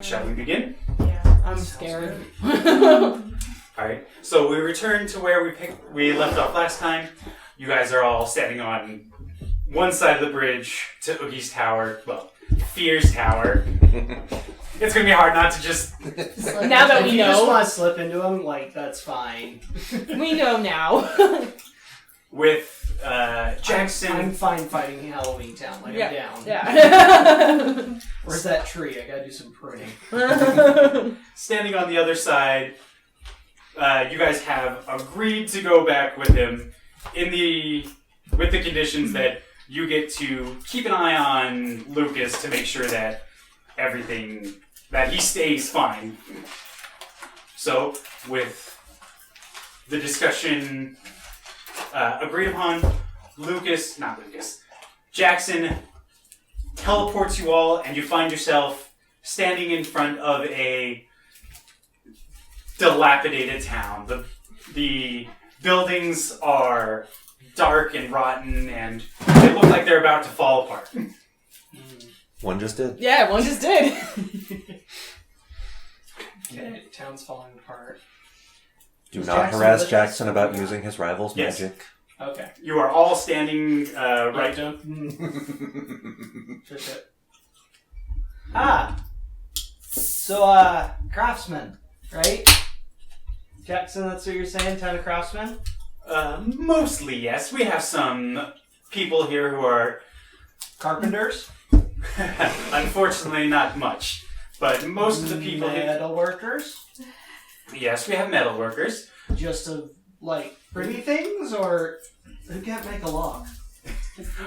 Shall we begin? Yeah, I'm scared. Alright, so we return to where we left off last time. You guys are all standing on one side of the bridge to Oogie's tower. Well, Fear's tower. It's gonna be hard not to just... Now that we If you just know. want to slip into him, that's fine. We know now. With Jackson... I'm fine fighting Halloween Town. I'm down. Yeah. Where's that tree? I gotta do some pruning. Standing on the other side, you guys have agreed to go back with him with the conditions that you get to keep an eye on Lucas to make sure that that he stays fine. So, with the discussion agreed upon, Jackson teleports you all, and you find yourself standing in front of a dilapidated town. The buildings are dark and rotten, and they look like they're about to fall apart. One just did. Yeah, one just did. Okay, town's falling apart. Do Is not Jackson harass with us? Jackson about using his rival's Yes. magic. Okay. You are all standing right. So, craftsman, right? Jackson, that's what you're saying? Town of craftsmen? Mostly, yes. We have some people here who are, Carpenters? unfortunately, not much. But most of the people here... Metal workers? Yes, we have metal workers. Just of, pretty things, or who can't make a lock?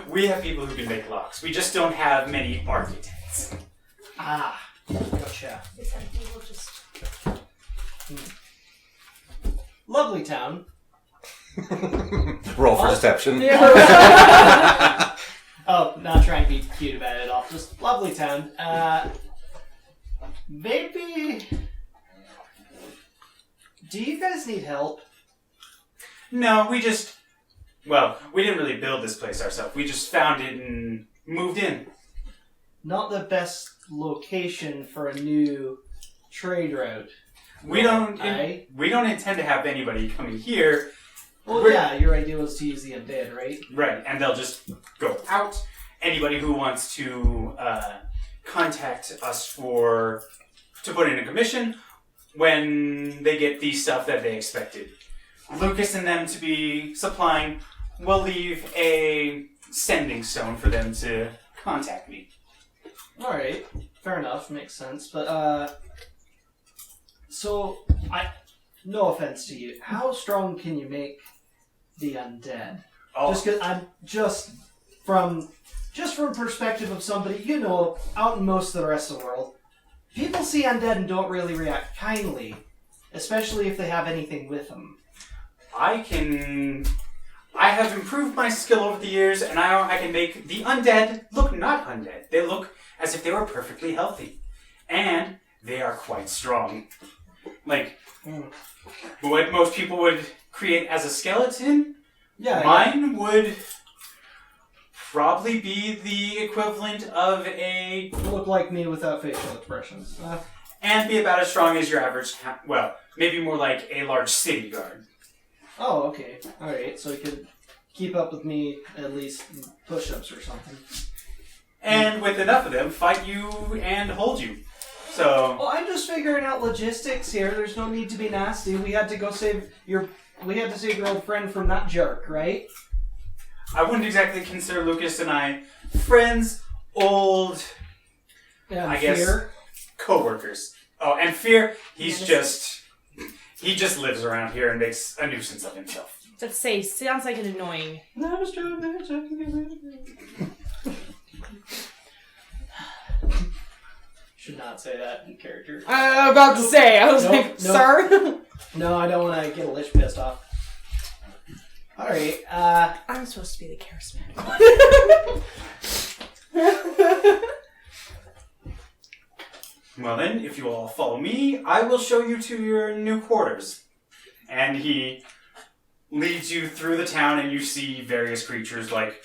We have people who can make locks. We just don't have many architects. Ah, gotcha. Lovely town. Roll for deception. Oh, not trying to be cute about it at all. Just lovely town. Maybe... Do you guys need help? No, we didn't really build this place ourselves. We just found it and moved in. Not the best location for a new trade route. We don't intend to have anybody coming here. Well, yeah, your idea was to use the undead, right? Right, and they'll just go out. Anybody who wants to contact us to put in a commission when they get the stuff that they expected. Lucas and them to be supplying will leave a sending stone for them to contact me. Alright, fair enough, makes sense. But, no offense to you, how strong can you make the undead? Oh, Just from perspective of somebody, out in most of the rest of the world, people see undead and don't really react kindly, especially if they have anything with them. I have improved my skill over the years, and I can make the undead look not undead. They look as if they were perfectly healthy. And they are quite strong. What most people would create as a skeleton, mine would probably be the equivalent of Look like me without facial expressions. and be about as strong as your average, maybe more like a large city guard. Oh, okay. Alright, so you could keep up with me at least in push-ups or something. And with enough of them, fight you and hold you. So... Well, I'm just figuring out logistics here. There's no need to be nasty. We had to save your old friend from that jerk, right? I wouldn't exactly consider Lucas and I friends, old, Yeah, I guess, Fear. co-workers. Oh, and Fear, he just lives around here and makes a nuisance of himself. Let's say, sounds like an annoying. No, I was joking. Should not say that in character. I was about to say, I was Nope. sir. No, I don't want to get a lich pissed off. Alright, I'm supposed to be the charismatic one. Well then, if you all follow me, I will show you to your new quarters. And he leads you through the town and you see various creatures like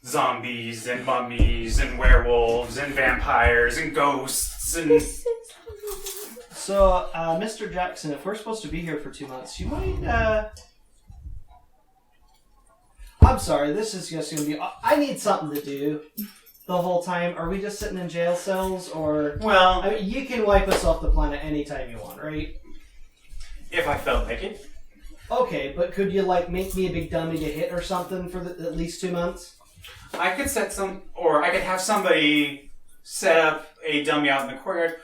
zombies and mummies and werewolves and vampires and ghosts gifts and So, Mr. Jackson, if we're supposed to be here for 2 months, you might, I'm sorry, this is just gonna be... I need something to do the whole time. Are we just sitting in jail cells, or... well, I mean, you can wipe us off the planet anytime you want, right? if I felt like it. Okay, but could you, like, make me a big dummy to hit or something for at least 2 months? I could I could have somebody set up a dummy out in the courtyard,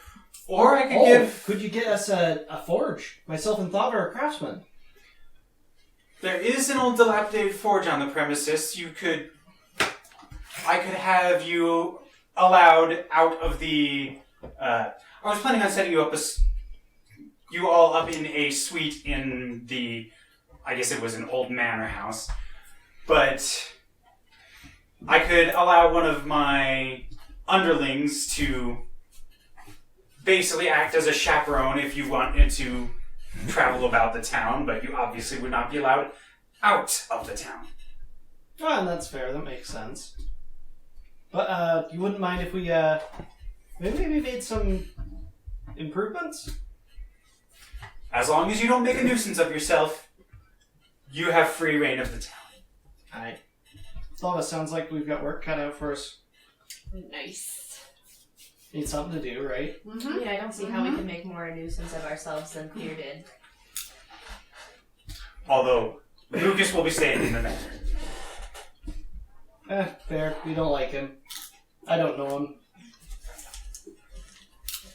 or I could give. Could you get us a forge? Myself and Thought are a craftsman. There is an old dilapidated forge on the premises. I could have you allowed out of the. I was planning on setting you up you all up in a suite in the. I guess it was an old manor house, but I could allow one of my underlings to basically act as a chaperone if you wanted to travel about the town, but you obviously would not be allowed out of the town. Oh, and that's fair. That makes sense. But you wouldn't mind if we maybe we made some improvements? As long as you don't make a nuisance of yourself, you have free reign of the town. I thought it sounds like we've got work cut out for us. Nice. Need something to do, right? Mm-hmm. Yeah, I don't see how we can make more a nuisance of ourselves than Fear did. Although, Lucas will be staying in the manor. Fair. We don't like him. I don't know him.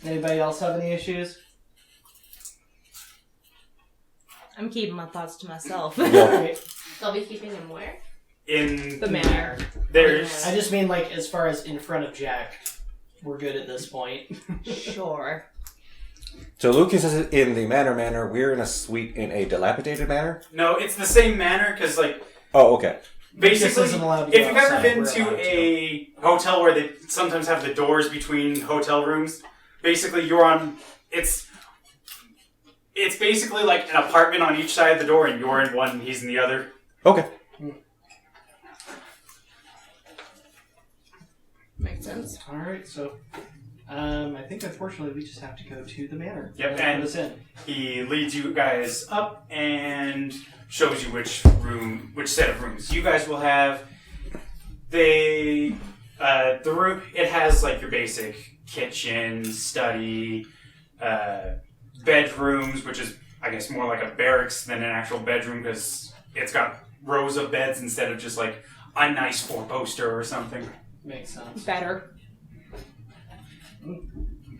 Anybody else have any issues? I'm keeping my thoughts to myself. Right. They'll be keeping him where? In The manor. there's I just mean, like, as far as in front of Jack, we're good at this point. Sure. So Lucas is in the manor. We're in a suite in a dilapidated manor. no, it's the same manor because like Oh, okay. basically, Lucas isn't allowed to if go you've ever outside, been we're to allowed a hotel where they sometimes have the doors between hotel rooms, basically you're on. It's basically like an apartment on each side of the door, and you're in one, and he's in the other. Okay. Makes sense. Alright, so I think unfortunately we just have to go to the manor. Yep, Let and- us in. He leads you guys up and shows you which set of rooms you guys will have. The room, it has like your basic kitchen, study, bedrooms, which is I guess more like a barracks than an actual bedroom because it's got rows of beds instead of just like a nice four-poster or something. Makes sense. Better.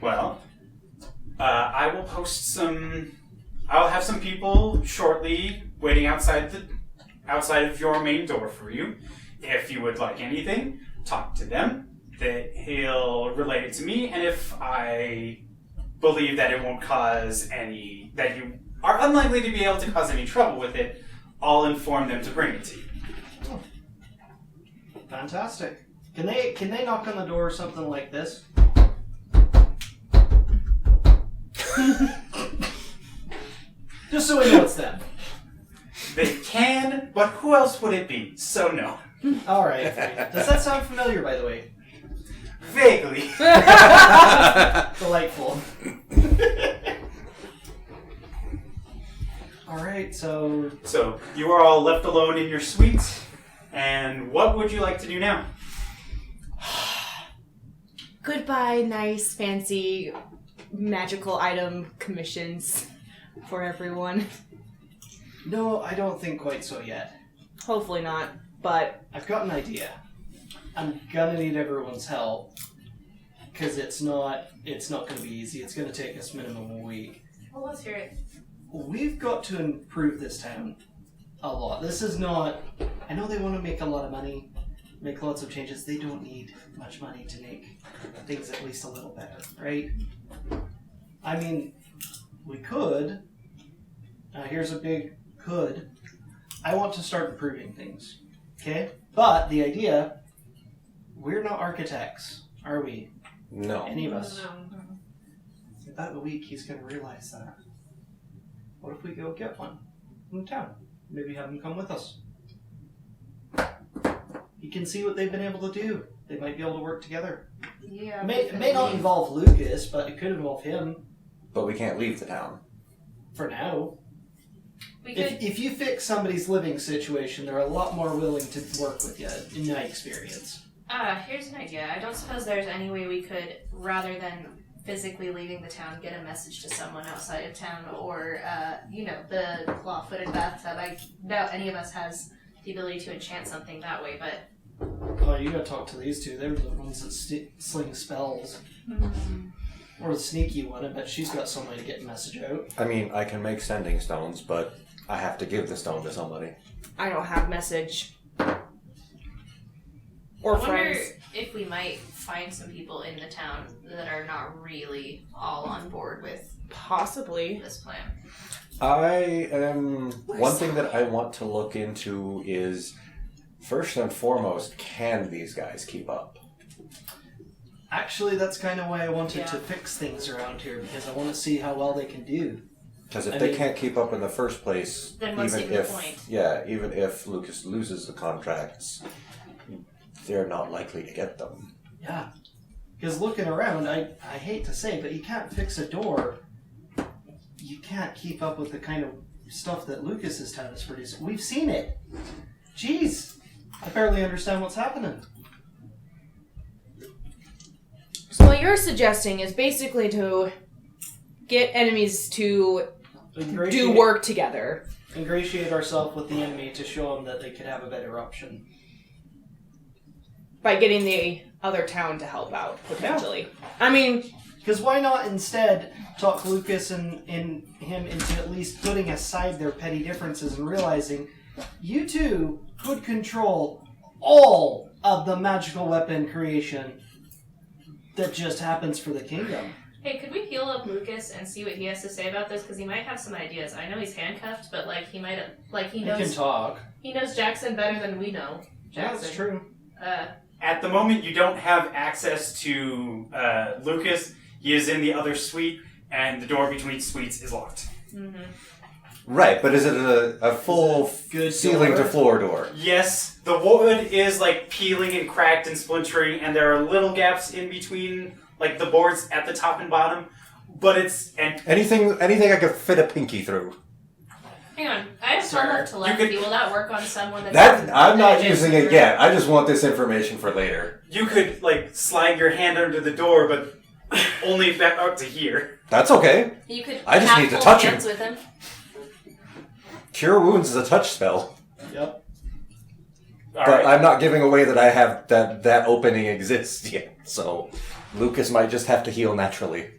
Well, I will post some. I'll have some people shortly waiting outside of your main door for you. If you would like anything, talk to them. He'll relate it to me, and if I believe that it won't cause any, that you are unlikely to be able to cause any trouble with it, I'll inform them to bring it to you. Oh. Fantastic. Can they knock on the door or something like this? Just so we know it's them. They can, but who else would it be? So no. Alright. Does that sound familiar, by the way? Vaguely. Delightful. Alright, so... So, you are all left alone in your suite, and what would you like to do now? Goodbye, nice, fancy, magical item commissions for everyone. No, I don't think quite so yet. Hopefully not, but I've got an idea. I'm gonna need everyone's help. Because it's not gonna be easy. It's gonna take us minimum a week. Well, let's hear it. We've got to improve this town a lot. This is not... I know they want to make a lot of money, make lots of changes. They don't need much money to make things at least a little better, right? I mean, we could. Here's a big could. I want to start improving things, okay? But the idea, we're not architects, are we? No. Any of us. No. In about a week, he's going to realize that. What if we go get one in town? Maybe have him come with us. He can see what they've been able to do. They might be able to work together. Yeah. It may not involve Lucas, but it could involve him But we can't leave the town. for now. We could. If you fix somebody's living situation, they're a lot more willing to work with you, in my experience. Here's an idea. I don't suppose there's any way we could, rather than physically leaving the town, get a message to someone outside of town, or, the claw-footed bathtub. I doubt any of us has the ability to enchant something that way, but... Oh, you gotta talk to these two. They're the ones that sling spells. Or the sneaky one. I bet she's got some way to get a message out. I mean, I can make sending stones, but I have to give the stone to somebody. I don't have message. Or I wonder friends. if we might find some people in the town that are not really all on board with Possibly. this plan. I am... One thing that I want to look into is, first and foremost, can these guys keep up? Actually, that's kind of why I wanted to Yeah. fix things around here, because I want to see how well they can do. Because if I they mean- can't keep up in the first place, Then what's even the point? even if Lucas loses the contracts, they're not likely to get them. Yeah. Because looking around, I hate to say, but you can't fix a door. You can't keep up with the kind of stuff that Lucas's town is producing. We've seen it. Jeez. I barely understand what's happening. So what you're suggesting is basically to get enemies to do work together. Ingratiate ourselves with the enemy to show them that they could have a better option. By getting the other town to help out, potentially. I mean, Because why not instead talk Lucas and him into at least putting aside their petty differences and realizing you two could control all of the magical weapon creation that just happens for the kingdom. Hey, could we heal up Lucas and see what he has to say about this? Because he might have some ideas. I know he's handcuffed, but he might have, he He can knows talk. he knows Jackson better than we know Yeah, Jackson. that's true. At the moment, you don't have access to Lucas. He is in the other suite, and the door between suites is locked. Mm-hmm. Right, but is it a full Good ceiling door? to floor door? Yes, the wood is peeling and cracked and splintering, and there are little gaps in between the boards at the top and bottom. But Anything I could fit a pinky through. Hang on, I have Sir, some telepathy. Will that work on someone that's... That I'm not that using is- it yet. I just want this information for later. you could slide your hand under the door, but only back out to here. That's okay. You could I just have need to full touch him. hands with him. Cure wounds is a touch spell, Yep. All but right. I'm not giving away that I have that opening exists yet. So Lucas might just have to heal naturally.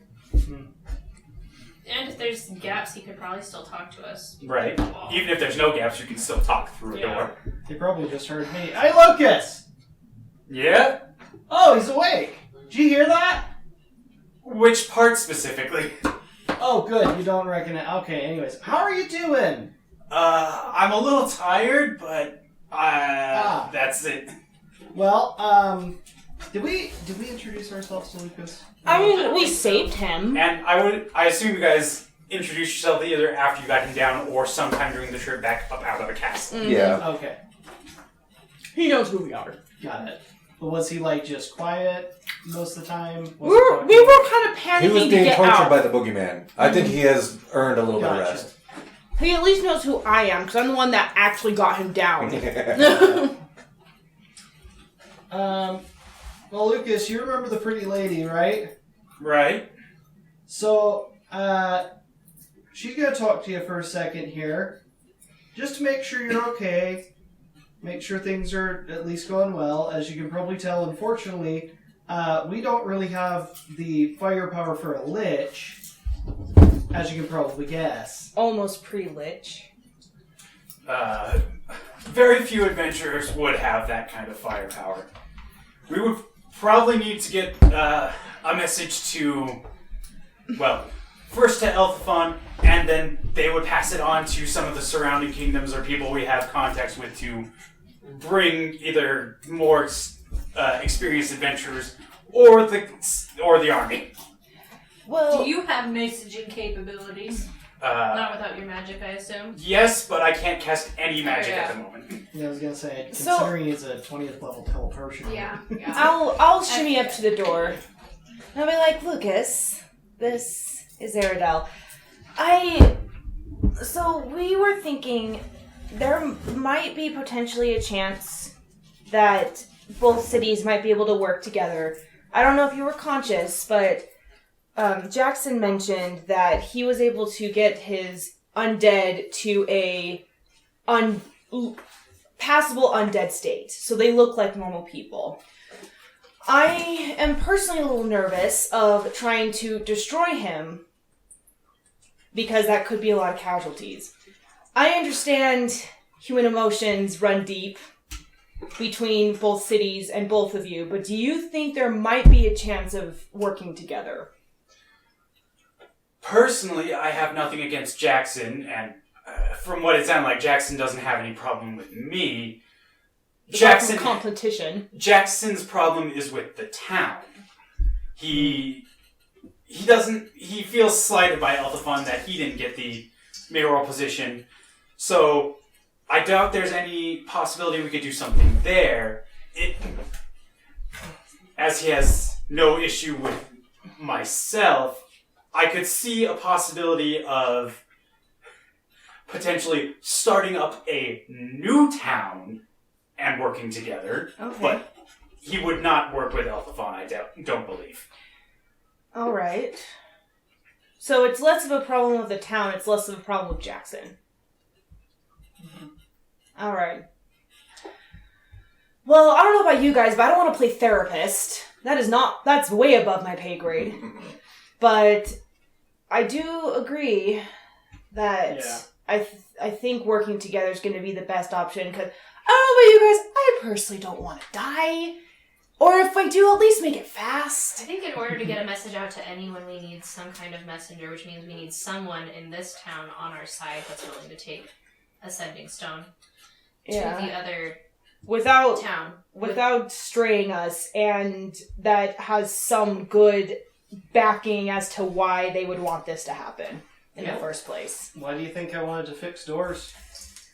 And if there's gaps, he could probably still talk to us. Right. Even if there's no gaps, you can still talk through a Yeah. door. They probably just heard me. Hey, Lucas! Yeah? Oh, he's awake! Did you hear that? Which part specifically? Oh, good. You don't reckon it. Okay, anyways. How are you doing? I'm a little tired, but that's it. Well, did we introduce ourselves to Lucas? I mean, we saved him. And I assume you guys introduced yourself either after you got him down or sometime during the trip back up out of the castle. Yeah. Okay, He knows who we are. got it. But was he just quiet most of the time? Was We he were talking? kind of panicking He was to being get tortured out. by the boogeyman. I think he has earned a little bit of Gotcha. rest. He at least knows who I am, because I'm the one that actually got him down. Well, Lucas, you remember the pretty lady, right? Right? So, she's gonna talk to you for a second here. Just to make sure you're okay. Make sure things are at least going well. As you can probably tell, unfortunately, we don't really have the firepower for a lich. As you can probably guess. Almost pre-lich. Very few adventurers would have that kind of firepower. We would probably need to get a message to, first to Elthafon, and then they would pass it on to some of the surrounding kingdoms or people we have contacts with to bring either more experienced adventurers or the army. Well, Do you have messaging capabilities? Not without your magic, I assume. Yes, but I can't cast any magic yeah. at the moment. Yeah, I was gonna say, So- considering he's a 20th level teleportation. Yeah. I'll shimmy up to the door. And I'll be like, Lucas, this is Aradel. So we were thinking there might be potentially a chance that both cities might be able to work together. I don't know if you were conscious, but Jackson mentioned that he was able to get his undead to a passable undead state. So they look like normal people. I am personally a little nervous of trying to destroy him because that could be a lot of casualties. I understand human emotions run deep between both cities and both of you, but do you think there might be a chance of working together? Personally, I have nothing against Jackson, and from what it sounded like, Jackson doesn't have any problem with me. Competition. Jackson's problem is with the town. He feels slighted by Elthafon that he didn't get the mayoral position. So I doubt there's any possibility we could do something there. As he has no issue with myself, I could see a possibility of potentially starting up a new town and working together. Okay. But he would not work with Elthafon, I don't believe. All right. So it's less of a problem with the town, it's less of a problem with Jackson. All right. Well, I don't know about you guys, but I don't want to play therapist. That's way above my pay grade. But I do agree that I think working together is going to be the best option, because I don't know about you guys, I personally don't want to die. Or if I do, at least make it fast. I think in order to get a message out to anyone, we need some kind of messenger, which means we need someone in this town on our side that's willing to take a sending stone to the other town. Without straying us, and that has some good backing as to why they would want this to happen in the first place. Why do you think I wanted to fix doors?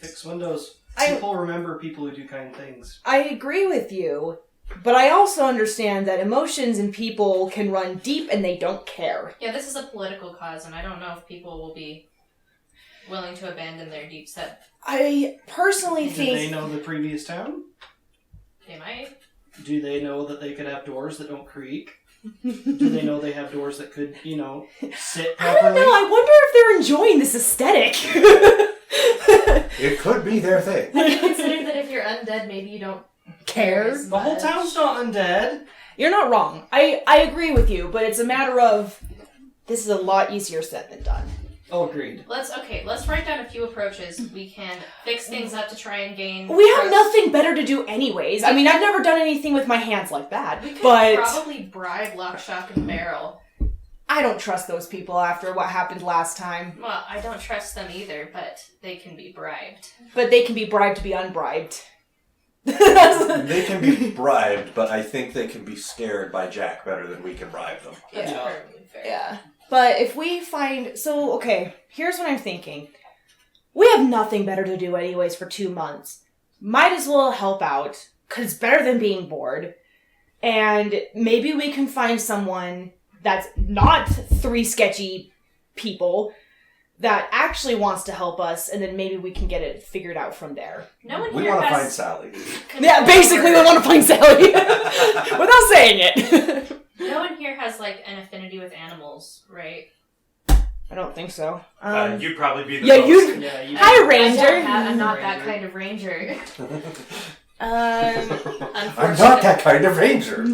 Fix windows? I- People remember people who do kind things. I agree with you, but I also understand that emotions in people can run deep and they don't care. Yeah, this is a political cause, and I don't know if people will be willing to abandon their deep set. I personally Do they think... know the previous town? They might. Do they know that they could have doors that don't creak? Do they know they have doors that could, sit I don't properly? know, I wonder if they're enjoying this aesthetic. It could be their thing. I consider that if you're undead, maybe you don't Care? as The whole much. town's not undead. You're not wrong. I agree with you, but it's a matter of this is a lot easier said than done. Oh, agreed. Let's write down a few approaches. We can fix things up to try and gain... We have trust. nothing better to do anyways. I mean, I've never done anything with my hands like that. We could But probably bribe Lock, Shock, and Barrel. I don't trust those people after what happened last time. Well, I don't trust them either, but they can be bribed. But they can be bribed to be unbribed. They can be bribed, but I think they can be scared by Jack better than we can bribe them. That's Yeah. perfectly fair. Yeah. But if we find... So, okay, here's what I'm thinking. We have nothing better to do anyways for 2 months. Might as well help out, because it's better than being bored. And maybe we can find someone that's not 3 sketchy people that actually wants to help us, and then maybe we can get it figured out from there. No one We here want to has find Sally. Yeah, basically we want to find Sally. Without saying it. No one here has, an affinity with animals, right? I don't think so. You'd probably be the yeah, most. you... Yeah, you Hi, Ranger. I'm not that Ranger. kind of ranger. I'm Unfortunately. not that kind of ranger.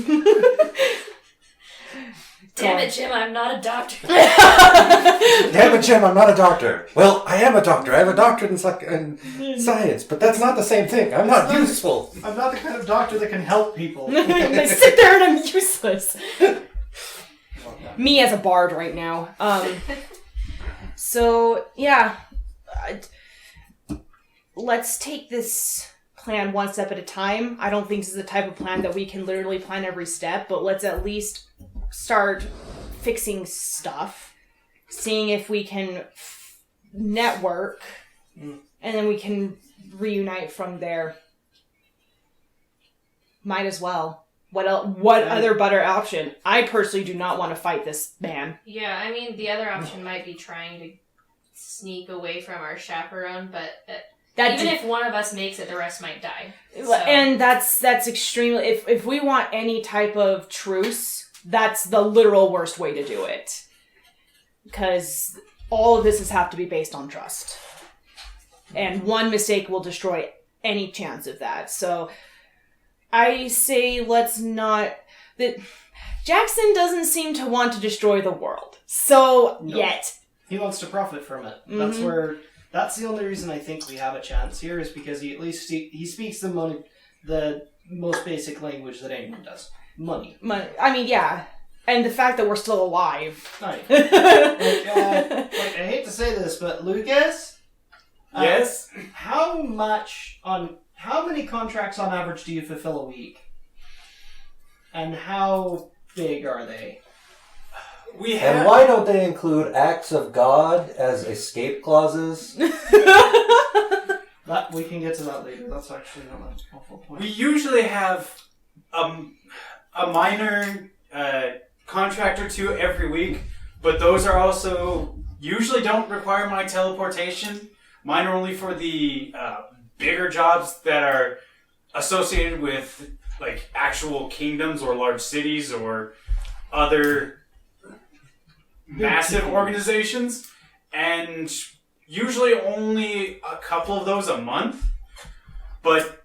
Damn it, Jim, I'm not a doctor. Damn it, Jim, I'm not a doctor. Well, I am a doctor. I have a doctorate in science, but that's not the same thing. I'm not useful. I'm not the kind of doctor that can help people. I sit there and I'm useless. Me as a bard right now. So, yeah. Let's take this plan one step at a time. I don't think this is the type of plan that we can literally plan every step, but let's at least start fixing stuff. Seeing if we can network, and then we can reunite from there. Might as well. What other better option? I personally do not want to fight this man. Yeah, I mean, the other option might be trying to sneak away from our chaperone, but even if one of us makes it, the rest might die. So. And that's extremely... If we want any type of truce, that's the literal worst way to do it. Because all of this have to be based on trust. And one mistake will destroy any chance of that. So... I say let's not... Jackson doesn't seem to want to destroy the world. So, yet. He wants to profit from it. Mm-hmm. That's the only reason I think we have a chance here, is because he at least he speaks the most basic language that anyone does. Money. I mean, yeah. And the fact that we're still alive. Right. I hate to say this, but Lucas? Yes? How many contracts on average do you fulfill a week? And how big are they? And why don't they include acts of God as escape clauses? That we can get to that later. That's actually not an awful point. We usually have a minor contract or two every week, but those are also usually don't require my teleportation. Mine are only for the bigger jobs that are associated with like actual kingdoms or large cities or other massive organizations, and usually only a couple of those a month. But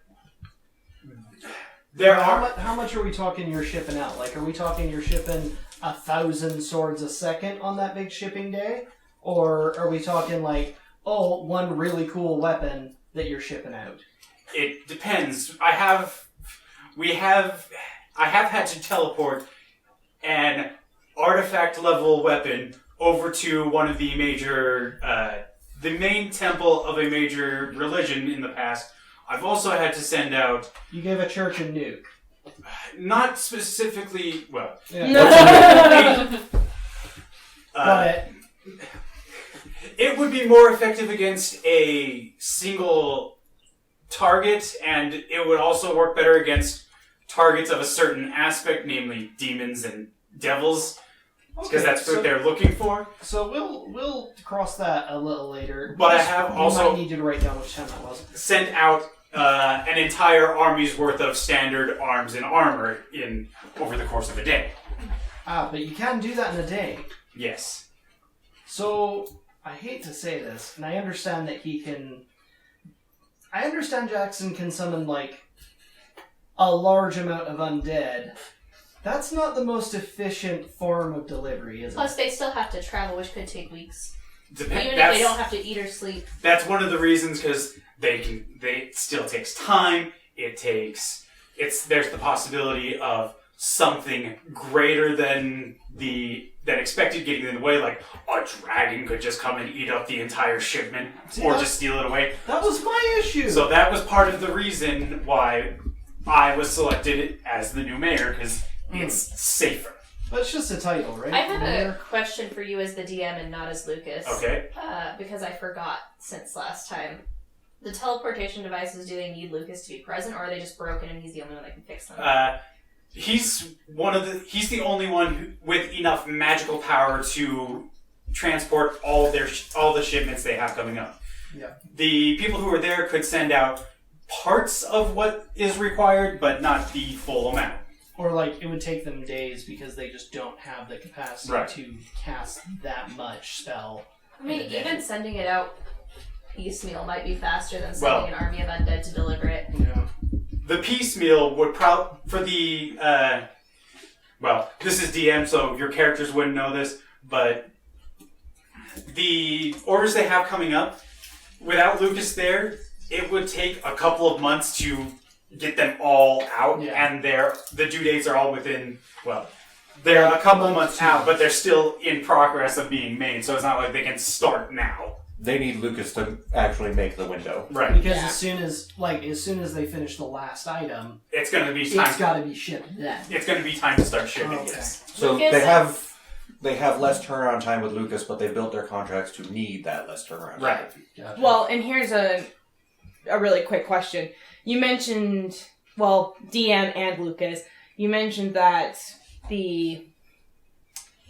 how much are we talking you're shipping out? Like, are we talking you're shipping 1,000 swords a second on that big shipping day? Or are we talking like, one really cool weapon that you're shipping out? It depends. I have had to teleport an artifact level weapon over to one of the major, the main temple of a major religion in the past. I've also had to send out... You gave a church a nuke. Not specifically, well... Yeah. Got it. It would be more effective against a single target, and it would also work better against targets of a certain aspect, namely demons and devils, because that's what they're looking for. So we'll cross that a little later. But I have also... might need you to write down which time that was. Sent out an entire army's worth of standard arms and armor over the course of a day. But you can do that in a day. Yes. So, I hate to say this, and I understand that he can... I understand Jackson can summon, like, a large amount of undead. That's not the most efficient form of delivery, is it? Plus, they still have to travel, which could take weeks. Even if That's- they don't have to eat or sleep. That's one of the reasons, because it still takes time. There's the possibility of something greater than expected getting in the way, like a dragon could just come and eat up the entire shipment, just steal it away. That was my issue! So that was part of the reason why I was selected as the new mayor, because it's safer. But it's just a title, right? I have a question for you as the DM and not as Lucas. Okay. Because I forgot since last time. The teleportation devices, do they need Lucas to be present, or are they just broken and he's the only one that can fix them? He's the only one with enough magical power to transport all the shipments they have coming up. Yeah. The people who are there could send out parts of what is required, but not the full amount. Or, like, it would take them days because they just don't have the capacity to cast that much spell. I mean, even sending it out piecemeal might be faster than sending an army of undead to deliver it. Yeah. The piecemeal would this is DM, so your characters wouldn't know this, but the orders they have coming up, without Lucas there, it would take a couple of months to get them all out, and the due dates are all within, they're a couple of months out, but they're still in progress of being made, so it's not like they can start now. They need Lucas to actually make the window. Right. Because as soon as they finish the last item, it's going to be time. It's got to be shipped then. It's going to be time to start shipping, Okay. yes. So Lucas, they have they have less turnaround time with Lucas, but they built their contracts to need that less turnaround time. Right. Gotcha. Well, and here's a really quick question. You mentioned, well, DM and Lucas, you mentioned that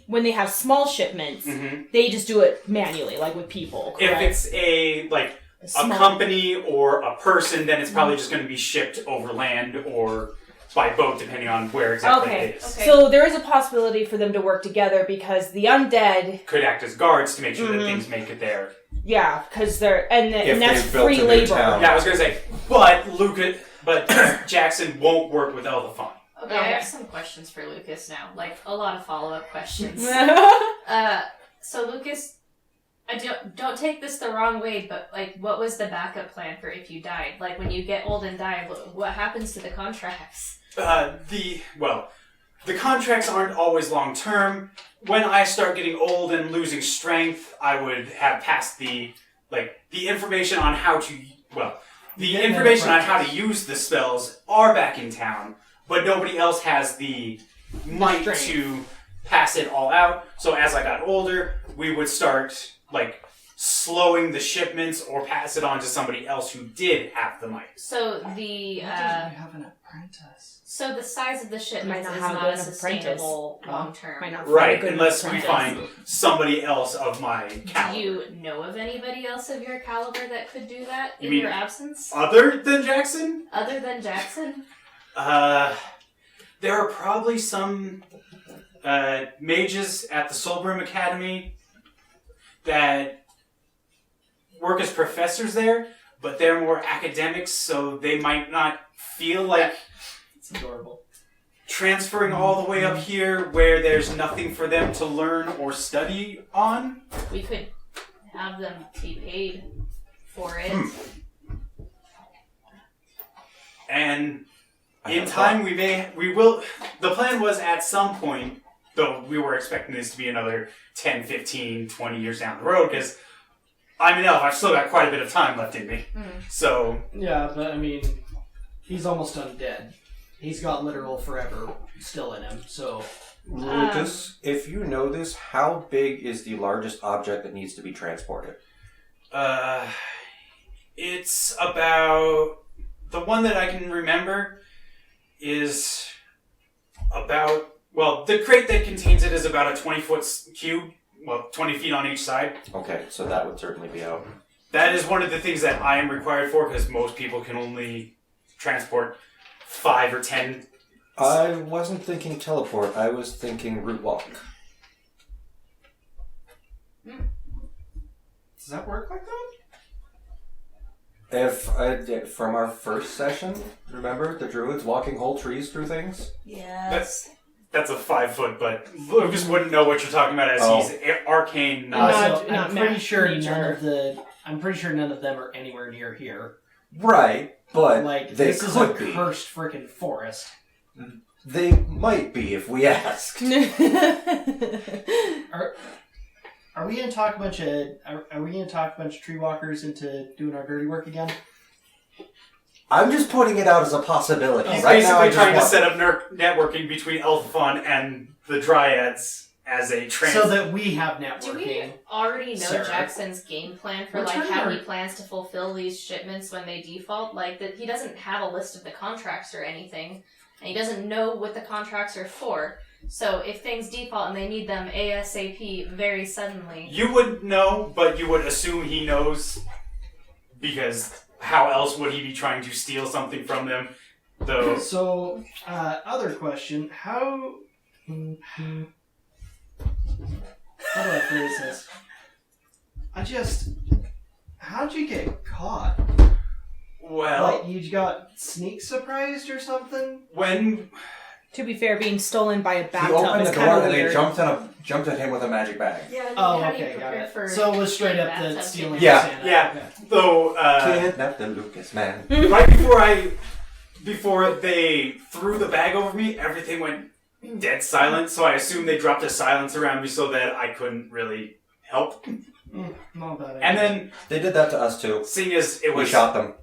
when they have small shipments, they just do it manually, like with people, correct? If it's a company or a person, then it's probably just going to be shipped over land or by boat, depending on where exactly it is. Okay. So there is a possibility for them to work together because the undead Could act as guards to make sure that things make it there. Yeah, because they're and that's they've built free a new labor. town. Yeah, I was going to say, but Jackson won't work with Elthafon. Okay, I have some questions for Lucas now. Like, a lot of follow-up questions. So Lucas, I don't take this the wrong way, but, like, what was the backup plan for if you died? Like, when you get old and die, what happens to the contracts? The contracts aren't always long-term. When I start getting old and losing strength, I would have passed the information on how to, use the spells are back in town, but nobody else has the might to pass it all out. So as I got older, we would start, slowing the shipments or pass it on to somebody else who did have the might. So Why don't we have an apprentice? So the size of the shipments Might is not have not good a sustainable long term. Might not Right, find a good unless we apprentice. find somebody else of my Do caliber. you know of anybody else of your caliber that could do that You in mean- your absence? Other than Jackson? Other than Jackson? There are probably some mages at the Soulbrim Academy that work as professors there, but they're more academics, so they might not feel like It's adorable. transferring all the way up here where there's nothing for them to learn or study on. We could have them be paid for it. And in time, we will. The plan was at some point, though we were expecting this to be another 10, 15, 20 years down the road, because I'm an elf, I've still got quite a bit of time left in me. So, Yeah, but I mean, he's almost undead. He's got literal forever still in him, so... Lucas, if you know this, how big is the largest object that needs to be transported? it's about... The one that I can remember is about... Well, the crate that contains it is about a 20-foot cube. Well, 20 feet on each side. Okay, so that would certainly be out. That is one of the things that I am required for, because most people can only transport 5 or 10. I wasn't thinking teleport, I was thinking route walk. Does that work like that? If from our first session, remember the druids walking whole trees through things? Yes. That's a 5 foot, but Lucas wouldn't know what you're talking about as he's arcane. Not I'm pretty sure nature. I'm pretty sure none of them are anywhere near here. Right, but Like, they this is a could be. cursed freaking forest. They might be if we asked. Are we gonna talk a bunch of tree walkers into doing our dirty work again? I'm just putting it out as a possibility. He's Right now, I basically just trying to want- set up networking between Elthafon and the Dryads as a So that we have networking. Do we already know Sarah. Jackson's game plan for We're trying how to- he plans to fulfill these shipments when they default? Like that, he doesn't have a list of the contracts or anything, and he doesn't know what the contracts are for. So if things default and they need them ASAP very suddenly, You wouldn't know, but you would assume he knows, because how else would he be trying to steal something from them? Though, So, other question: how do I phrase this? How'd you get caught? well, Like you got sneak surprised or something? when To be fair, being stolen by a He bathtub opened is the kind door of and they weird. jumped at him with a magic bag. yeah. Oh, how do you okay, got prepare it. for So it was straight up the bathtub stealing. Yeah. Santa. Yeah. Okay. though Kidnap the Lucas man. right before they threw the bag over me, everything went dead silent. So I assumed they dropped a silence around me so that I couldn't really help. Not bad. And then, They did that to us too. seeing as it We was shot them.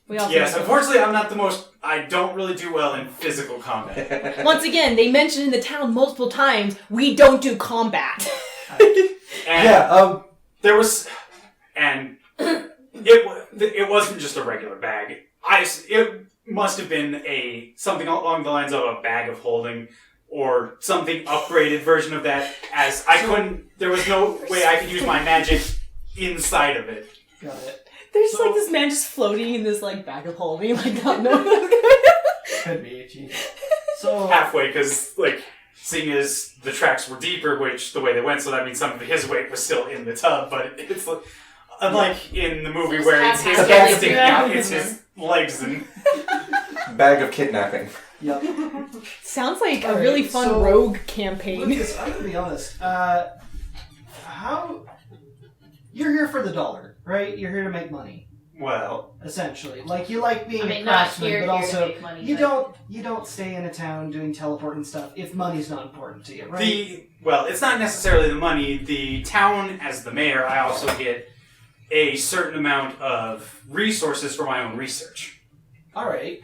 We also Yes, have- unfortunately, I don't really do well in physical combat. Once again, they mentioned in the town multiple times, we don't do combat. And there was, and it wasn't just a regular bag. It must have been something along the lines of a bag of holding, or something upgraded version of that. As there was no way I could use my magic inside of it. Got it. There's like this man just floating in this like bag of holding, like not knowing. Could be, geez. So Halfway, because seeing as the tracks were deeper, which the way they went, so that means some of his weight was still in the tub, but it's like, unlike in the movie So where it's it's his half- head half- sticking yeah. out, it's his legs and Bag of kidnapping. yep. Sounds like a Alright, really fun so- rogue campaign. Lucas, I'm gonna be honest. How you're here for the dollar, right? You're here to make money, well, essentially. Like you like being I mean, a not craftsman, here but to also make money, you but- don't stay in a town doing teleporting stuff if money's not important to you, right? it's not necessarily the money. The town, as the mayor, I also get a certain amount of resources for my own research. All right.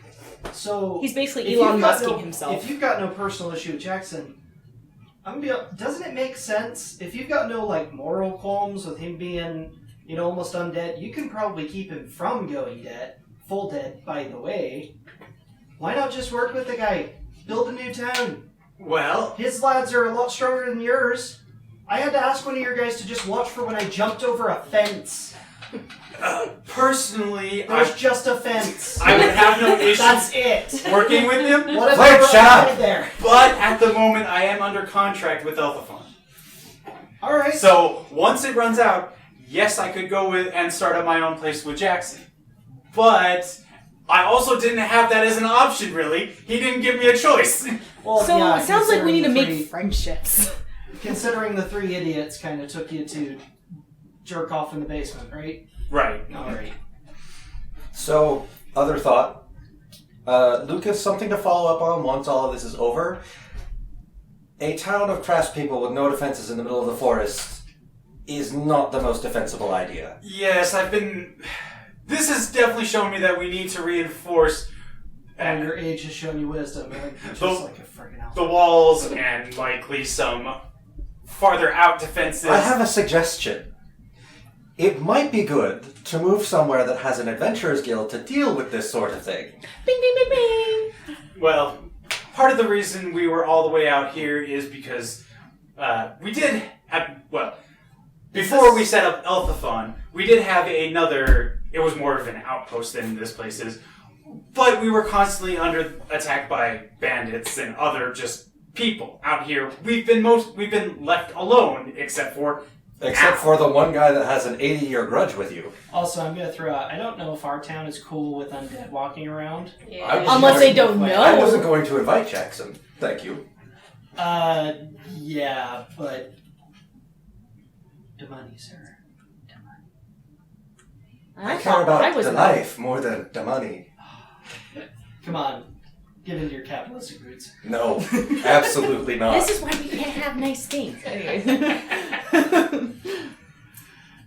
So He's basically if Elon you've got Musking no- himself. If you've got no personal issue with Jackson, doesn't it make sense if you've got no moral qualms with him being almost undead? You can probably keep him from going full dead. By the way, why not just work with the guy? Build a new town. Well, His lads are a lot stronger than yours. I had to ask one of your guys to just watch for when I jumped over a fence. personally, There's just a fence. I would have no issues That's it. working with him, What if Flip I were shop. dead there? but at the moment I am under contract with Alphaphone. All right. So once it runs out, yes, I could go and start up my own place with Jackson. But I also didn't have that as an option, really. He didn't give me a choice. Well, So yeah, it sounds like we need to considering make friendships. Considering the three idiots kind of took you to jerk off in the basement, right? Right. All right. So, other thought. Lucas, something to follow up on once all of this is over. A town of craftspeople with no defenses in the middle of the forest is not the most defensible idea. Yes, this has definitely shown me that we need to reinforce And your age has shown you wisdom. Just like a friggin' elf. the walls and likely some farther out defenses. I have a suggestion. It might be good to move somewhere that has an adventurer's guild to deal with this sort of thing. Bing, bing, bing, bing. Well, part of the reason we were all the way out here is because we did have, before we set up Alphathon, we did have it was more of an outpost than this place is, but we were constantly under attack by bandits and other just people out here. We've been left alone, except for The one guy that has an 80-year grudge with you. Also, I'm going to throw out, I don't know if our town is cool with undead walking around. Yeah. Unless they don't know. I wasn't going to invite Jackson. Thank you. Yeah, but... The money, sir. I care thought about I was the not. life more than the money. Come on. Get into your capitalistic roots. No, absolutely not. This is why we can't have nice things. Anyways.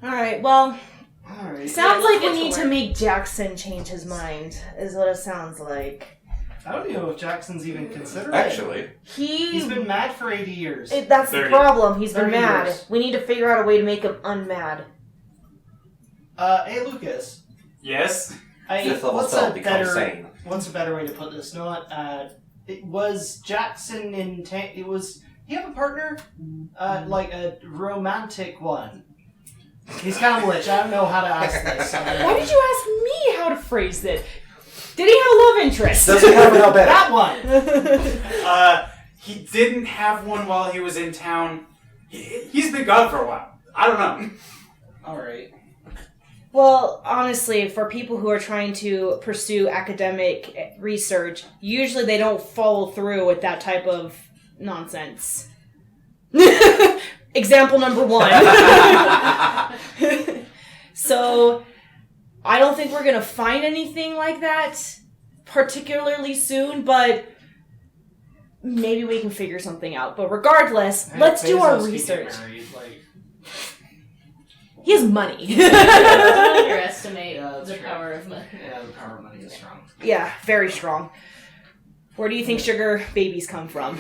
Alright, well, All right. sounds let's like we get to need to work. make Jackson change his mind, is what it sounds like. I don't know if Jackson's even considered it. Actually, He's been mad for 80 years. That's the 30. problem. He's been 30 mad. years. We need to figure out a way to make him unmad. Hey, Lucas. yes. fifth level What's spell a becomes better... sane. What's a better way to put this? Not, it was Jackson in it was, you have a partner? Like a romantic one. He's kind of lich, I don't know how to ask this. Why did you ask me how to phrase this? Did he have a love interest? Does he have an Alberta? That one! He didn't have one while he was in town. He's been gone for a while. I don't know. Alright. Well, honestly, for people who are trying to pursue academic research, usually they don't follow through with that type of nonsense. Example number 1. So, I don't think we're going to find anything like that particularly soon, but maybe we can figure something out. But regardless, let's do our Bezos can get research. married, He has money. Don't underestimate Yeah, that's the true. power of money. Yeah, the power of money is strong. Yeah, very strong. Where do you think sugar babies come from?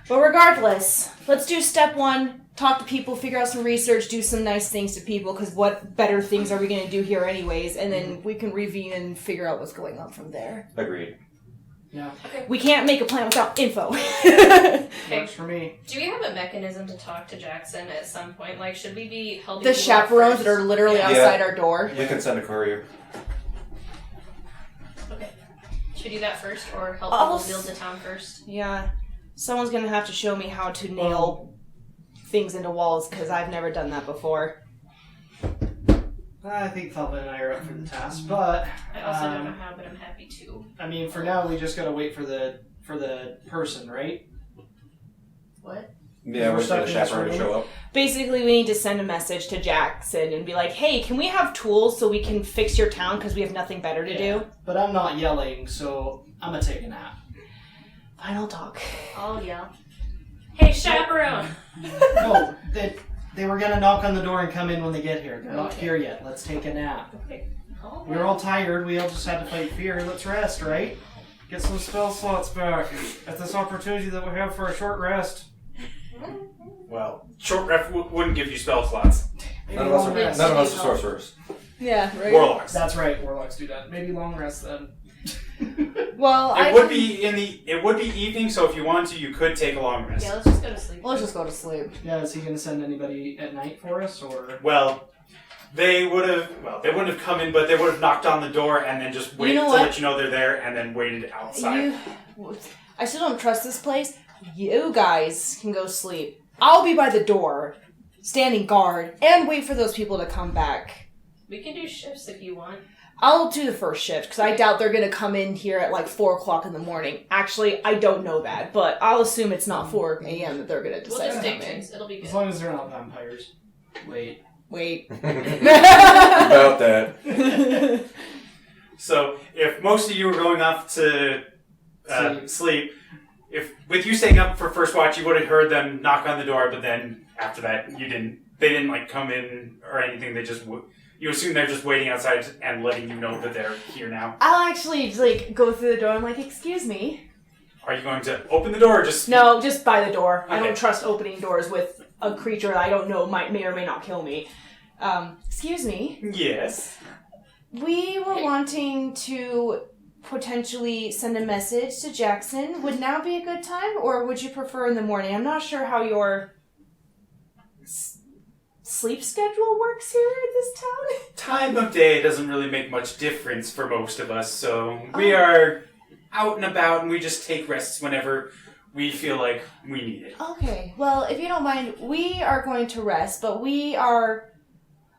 But regardless, let's do step 1. Talk to people, figure out some research, do some nice things to people, because what better things are we going to do here anyways? And then we can review and figure out what's going on from there. Agreed. Yeah, We can't make a plan without info. works for me. Do we have a mechanism to talk to Jackson at some point? Like, should we be helping The people out chaperones first? that are literally Yeah. outside our door. You can send a courier. Okay. Should we do that first, or help I'll people build the town first? Yeah. Someone's going to have to show me how to nail things into walls, because I've never done that before. I think Thelma and I are up for the task, but I also don't know how, but I'm happy to. I mean, for now we just gotta wait for the person, right? What? Yeah, We're we're stuck going to in this chaperone to room. show up. Basically, we need to send a message to Jackson and be like, hey, can we have tools so we can fix your town because we have nothing better to do? But I'm not yelling, so I'm gonna take a nap. Final talk. I'll yell. Hey, chaperone! No, they were gonna knock on the door and come in when they get here. They're not Okay. here yet. Let's take a nap. Okay. Oh, We were all tired. We all just had to fight fear. Let's rest, right? Get some spell slots back at this opportunity that we have for a short rest. Well, short rest wouldn't give you spell slots. Maybe None of us long are, rest. none of us are sorcerers. Yeah, right. Warlocks. That's right. Warlocks do that. Maybe long rest then. Well, It would be evening, so if you wanted to, you could take a long rest. Yeah, let's just go to sleep. Let's just go to sleep. Yeah, is he gonna send anybody at night for us, or? Well, they wouldn't have come in, but they would have knocked on the door and then just waited know to what? let you know they're there and then waited outside. I still don't trust this place. You guys can go sleep. I'll be by the door, standing guard, and wait for those people to come back. We can do shifts if you want. I'll do the first shift, because I doubt they're going to come in here at like 4 o'clock in the morning. Actually, I don't know that, but I'll assume it's not 4 a.m. that they're going to We'll decide just to take come in. turns. It'll be As good. long as they're not vampires. Wait. Wait. About that. So if most of you were going off to Sleep. sleep, if with you staying up for first watch, you would have heard them knock on the door, but then after that, you didn't. They didn't like come in or anything. They just you assume they're just waiting outside and letting you know that they're here now. I'll actually like go through the door. I'm like, excuse me. Are you going to open the door or just No, just by the door. I Okay. don't trust opening doors with a creature that I don't know may or may not kill me. Excuse me. Yes. We were wanting to potentially send a message to Jackson. Would now be a good time, or would you prefer in the morning? I'm not sure how your sleep schedule works here at this town. Time of day doesn't really make much difference for most of us, so we are out and about and we just take rests whenever we feel like we need it. Okay, well, if you don't mind, we are going to rest, but we're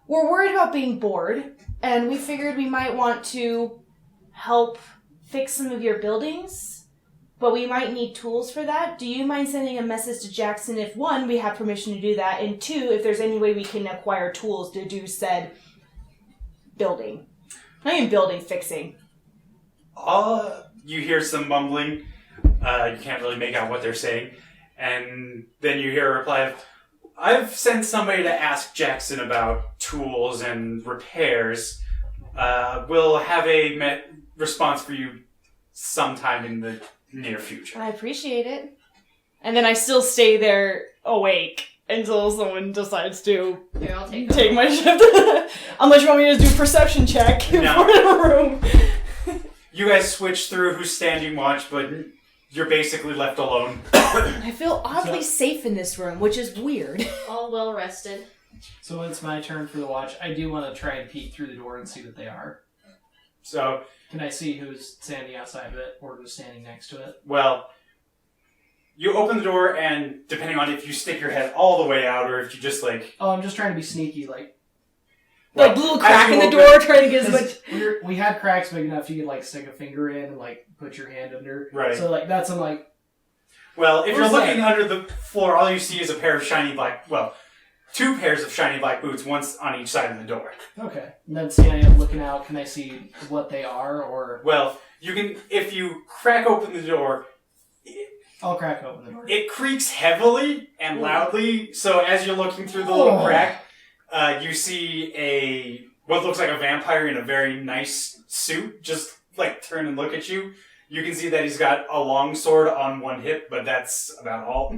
worried about being bored, and we figured we might want to help fix some of your buildings, but we might need tools for that. Do you mind sending a message to Jackson if, 1, we have permission to do that, and 2, if there's any way we can acquire tools to do said building? Not even building, fixing. You hear some mumbling. You can't really make out what they're saying. And then you hear a reply of, I've sent somebody to ask Jackson about tools and repairs. We'll have a response for you sometime in the near future. I appreciate it. And then I still stay there awake until someone decides to Here, I'll take take my shift. Unless you want me to do a perception check No. for the room. You guys switch through who's standing watch, but you're basically left alone. I feel oddly safe in this room, which is weird. All well rested. So it's my turn for the watch. I do want to try and peek through the door and see what they are. So, Can I see who's standing outside of it or who's standing next to it? well, you open the door, and depending on if you stick your head all the way out or if you just like... Oh, I'm just trying to be sneaky, like... Like little as crack you in the open- door, trying to get as much. we had cracks big enough you could like stick a finger in and like put your hand under. Right. So like that's I'm like Well, if you're Where's looking that? under the floor, all you see is a pair of shiny black... Well, 2 pairs of shiny black boots, once on each side of the door. okay. And then standing up looking out, can I see what they are or Well, you can... If you crack open the door, I'll crack open the door. it creaks heavily and loudly, so as you're looking through the little Oh. crack, You see what looks like a vampire in a very nice suit just like turn and look at you. You can see that he's got a long sword on one hip, but that's about all.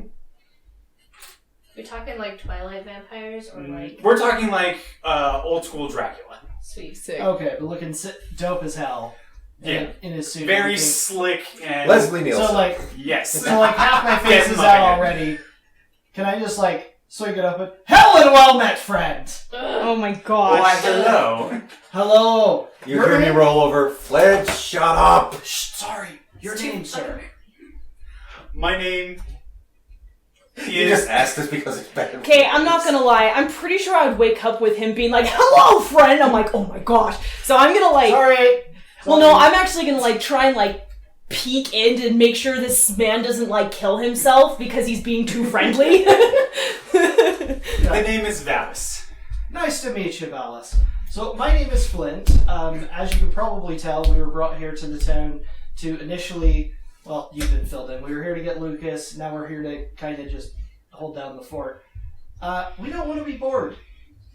We talking like Twilight vampires or like We're talking like old school Dracula. sweet? Sick. Okay, but looking dope as hell. Yeah. In his suit. Very Everything. slick and Leslie Nielsen. So like, yes. half my face Get is him up out again. already. Can I just like swing it open? Hello and well met, friend. Oh my Why, gosh. hello. Hello. You hear me roll over. Fled, shut up. Shh, sorry. Your name, sir. My name You just asked this because it's better. Okay, I'm not gonna lie. I'm pretty sure I would wake up with him being like, "Hello, friend." I'm like, "Oh my gosh!" So I'm gonna like. Sorry. Well, no, I'm actually gonna like try and like peek in to make sure this man doesn't like kill himself because he's being too friendly. The name is Valis. Nice to meet you, Valis. So, my name is Flint. As you can probably tell, we were brought here to the town to initially, well, you've been filled in. We were here to get Lucas, now we're here to kind of just hold down the fort. We don't want to be bored,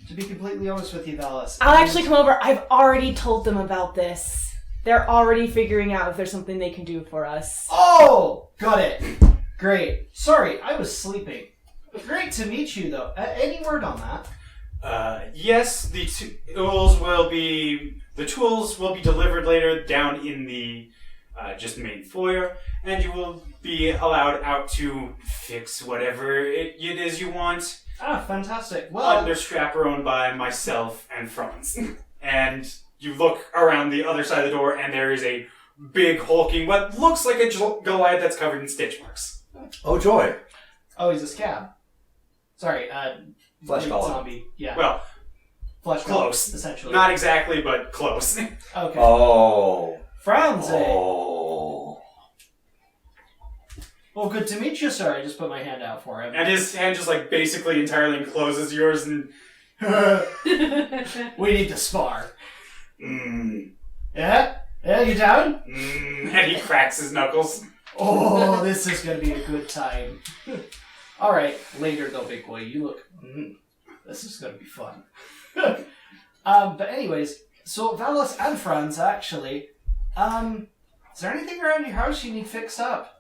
to be completely honest with you, Valis. I'll actually come over. I've already told them about this. They're already figuring out if there's something they can do for us. Oh! Got it. Great. Sorry, I was sleeping. Great to meet you, though. Any word on that? Yes, the tools will be delivered later down in the just main foyer, and you will be allowed out to fix whatever it is you want. Ah, fantastic. Well, Under chaperoned by myself and Franz. And you look around the other side of the door, and there is a big hulking, what looks like a Goliath that's covered in stitch marks. Oh, joy. oh, he's a scab. Sorry, Flesh big golem. zombie. Yeah. Well, Flesh close. golem, essentially. not exactly, but close. Okay. Oh. Franz, eh? Oh. Well, good to meet you, sir. I just put my hand out for him. And his hand just like basically entirely encloses yours, and We need to spar. mm, Yeah? Yeah, you down? and he cracks his knuckles. Oh, this is gonna be a good time. Alright, later though, big boy. You look... this is gonna be fun. But anyways, so Valis and Franz, actually, is there anything around your house you need fixed up?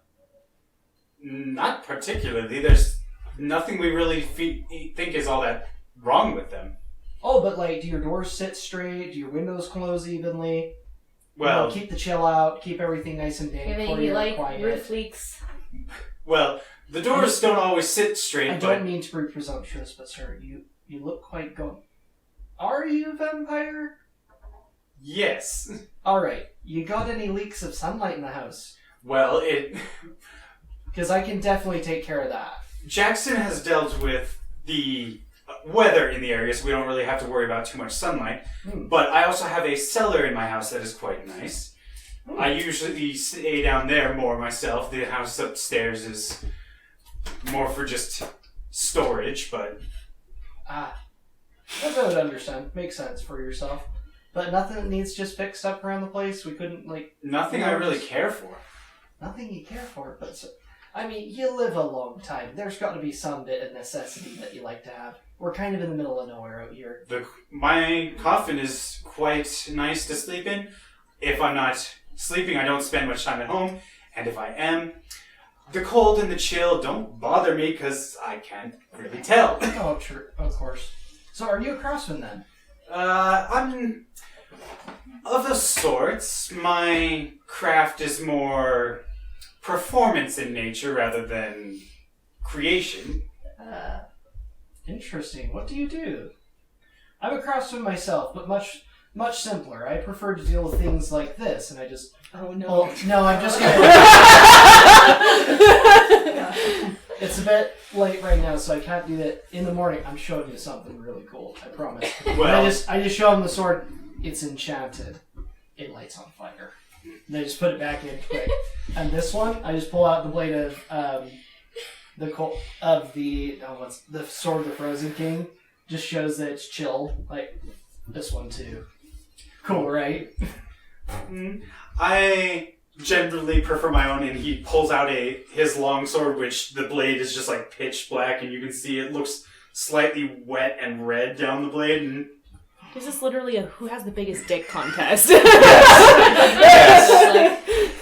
Not particularly. There's nothing we really think is all that wrong with them. Oh, but like, do your doors sit straight? Do your windows close evenly? Well, keep the chill out, keep everything nice and dank. Maybe for you your like quiet. roof leaks. well, the doors don't always sit straight, I but don't mean to be presumptuous, but sir, you look quite gaunt. Are you a vampire? yes. Alright, you got any leaks of sunlight in the house? Well, Because I can definitely take care of that. Jackson has dealt with the weather in the area, so we don't really have to worry about too much sunlight. But I also have a cellar in my house that is quite nice. I usually stay down there more myself. The house upstairs is more for just storage, but Ah, I would understand. Makes sense for yourself. But nothing that needs just fixed up around the place? We couldn't, like... nothing I really care for. Nothing you care for, but... I mean, you live a long time. There's got to be some bit of necessity that you like to have. We're kind of in the middle of nowhere out here. My coffin is quite nice to sleep in. If I'm not sleeping, I don't spend much time at home. And if I am, the cold and the chill don't bother me because I can't really tell. Oh, true. Of course. So are you a craftsman then? I'm of the sorts. My craft is more performance in nature rather than creation. Interesting. What do you do? I'm a craftsman myself, but much simpler. I prefer to deal with things like this, and I just... Oh no. Well, no, I'm just gonna... It's a bit late right now, so I can't do that. In the morning, I'm showing you something really cool. I promise. Well, I just show him the sword. It's enchanted. It lights on fire. And I just put it back in quick. And this one, I just pull out the blade of the sword of the Frozen King. Just shows that it's chilled. Like this one too. Cool, right? I generally prefer my own, and he pulls out his long sword, which the blade is just like pitch black, and you can see it looks slightly wet and red down the blade. And This is literally a who has the biggest dick contest.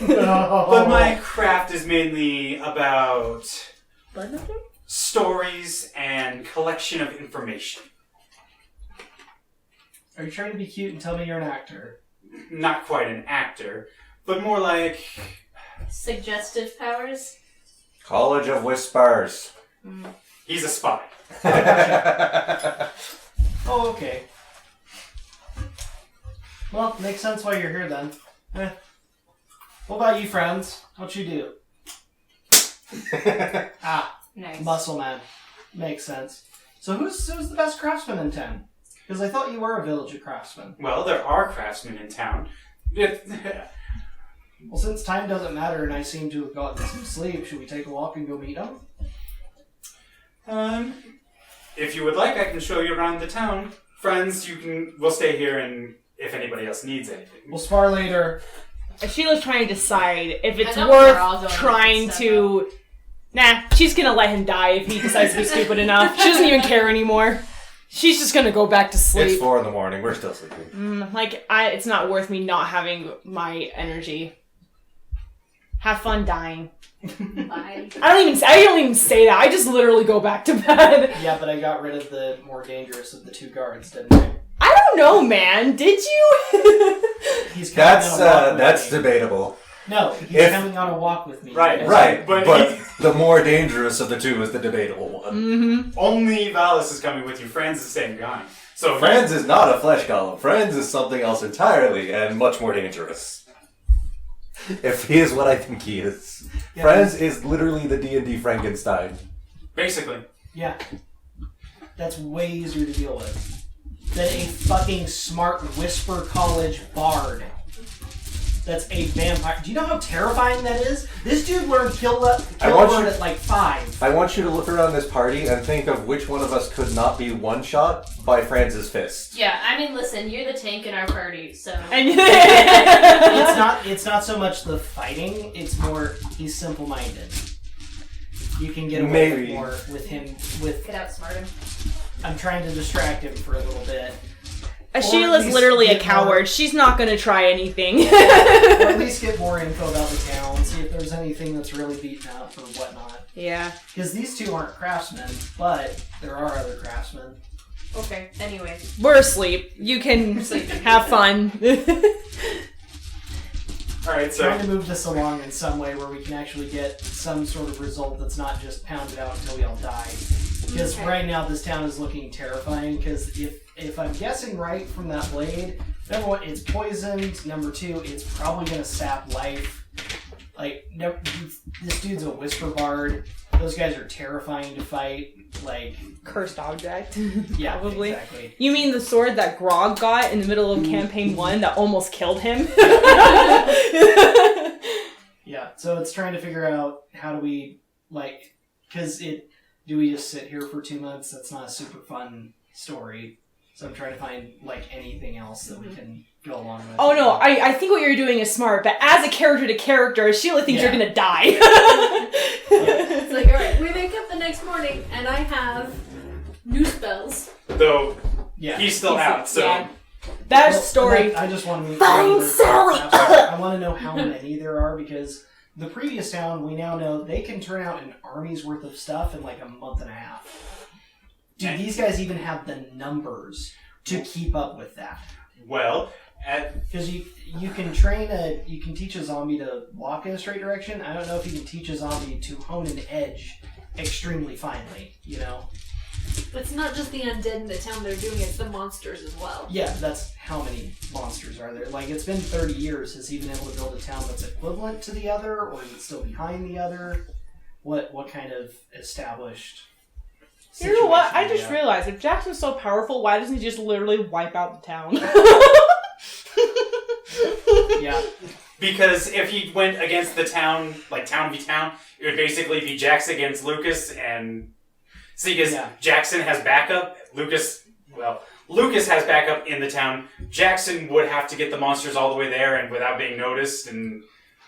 but my craft is mainly about Blood stories and collection of information. Are you trying to be cute and tell me you're an actor? Not quite an actor, but more like Suggestive powers? College of Whispers. he's a spy. Oh, okay. Well, makes sense why you're here then. What about you, friends? What you do? Nice. Muscle man. Makes sense. So who's the best craftsman in town? Because I thought you were a village of craftsmen. Well, there are craftsmen in town. Well, since time doesn't matter and I seem to have gotten some sleep, should we take a walk and go meet them? If you would like, I can show you around the town. Friends, we'll stay here, and if anybody else needs anything. We'll spar later. Sheila's trying to decide if it's I know we're all worth going trying to to. Nah, she's gonna let him die if he decides to be stupid enough. She doesn't even care anymore. She's just gonna go back to sleep. It's 4 a.m. We're still sleeping. It's not worth me not having my energy. Have fun dying. Bye. I don't even say that. I just literally go back to bed. Yeah, but I got rid of the more dangerous of the 2 guards, didn't I? I don't know, man. Did you? He's coming on a walk with That's me. debatable. No, he's If- coming on a walk with me. Right. Right, But but the more dangerous of the 2 is the debatable one. Only Valis is coming with you. Franz is staying behind. So Franz is not a flesh golem. Franz is something else entirely and much more dangerous. If he is what I think he is. Yeah. Franz is literally the D&D Frankenstein. basically, Yeah. That's way easier to deal with than a fucking smart Whisper College bard. That's a vampire. Do you know how terrifying that is? This dude learned Kill Word at like 5. I want you to look around this party and think of which one of us could not be one-shot by Franz's fist. Yeah, I mean, listen, you're the tank in our party, so... And It's not so much the fighting, it's more he's simple-minded. You can get away Maybe. more with him Get outsmart him. I'm trying to distract him for a little bit. Sheila's least literally a get coward. more- She's not gonna try anything. Or at least get more info about the town, see if there's anything that's really beaten up or whatnot. Yeah. Because these 2 aren't craftsmen, but there are other craftsmen. Okay, anyway. We're asleep. You can have fun. alright, Trying to so move this along in some way where we can actually get some sort of result that's not just pounded out until we all die. Because Okay. right now this town is looking terrifying, because if I'm guessing right from that blade, number 1, it's poisoned, number 2, it's probably going to sap life. Like, this dude's a whisper bard, those guys are terrifying to fight, like, Cursed object. yeah, Probably. exactly. You mean the sword that Grog got in the middle of Campaign 1 that almost killed him? Yeah, so it's trying to figure out how do we, like, because do we just sit here for 2 months? That's not a super fun story. So I'm trying to find, like, anything else that we can go along with. Oh no, I think what you're doing is smart, but as a character to character, Sheila thinks Yeah. you're gonna die. It's like, alright, we wake up the next morning, and I have new spells. though Yeah. he's still out, so Yeah. That Well, story. I just want to meet Find one of the Sally! craftsmen. I want to know how many there are, because the previous town, we now know they can turn out an army's worth of stuff in like a month and a half. Do these guys even have the numbers to keep up with that? well, Because you can teach a zombie to walk in a straight direction. I don't know if you can teach a zombie to hone an edge extremely finely, you know? But it's not just the undead in the town that are doing it, it's the monsters as well. Yeah, that's how many monsters are there. Like, it's been 30 years. Has he been able to build a town that's equivalent to the other, or is it still behind the other? What kind of established You know what? situation I do we just have? realized if Jackson's so powerful, why doesn't he just literally wipe out the town? Yeah. because if he went against the town, like town v town, it would basically be Jax against Lucas, and see, because Yeah. Jackson has backup, Lucas has backup in the town. Jackson would have to get the monsters all the way there and without being noticed, and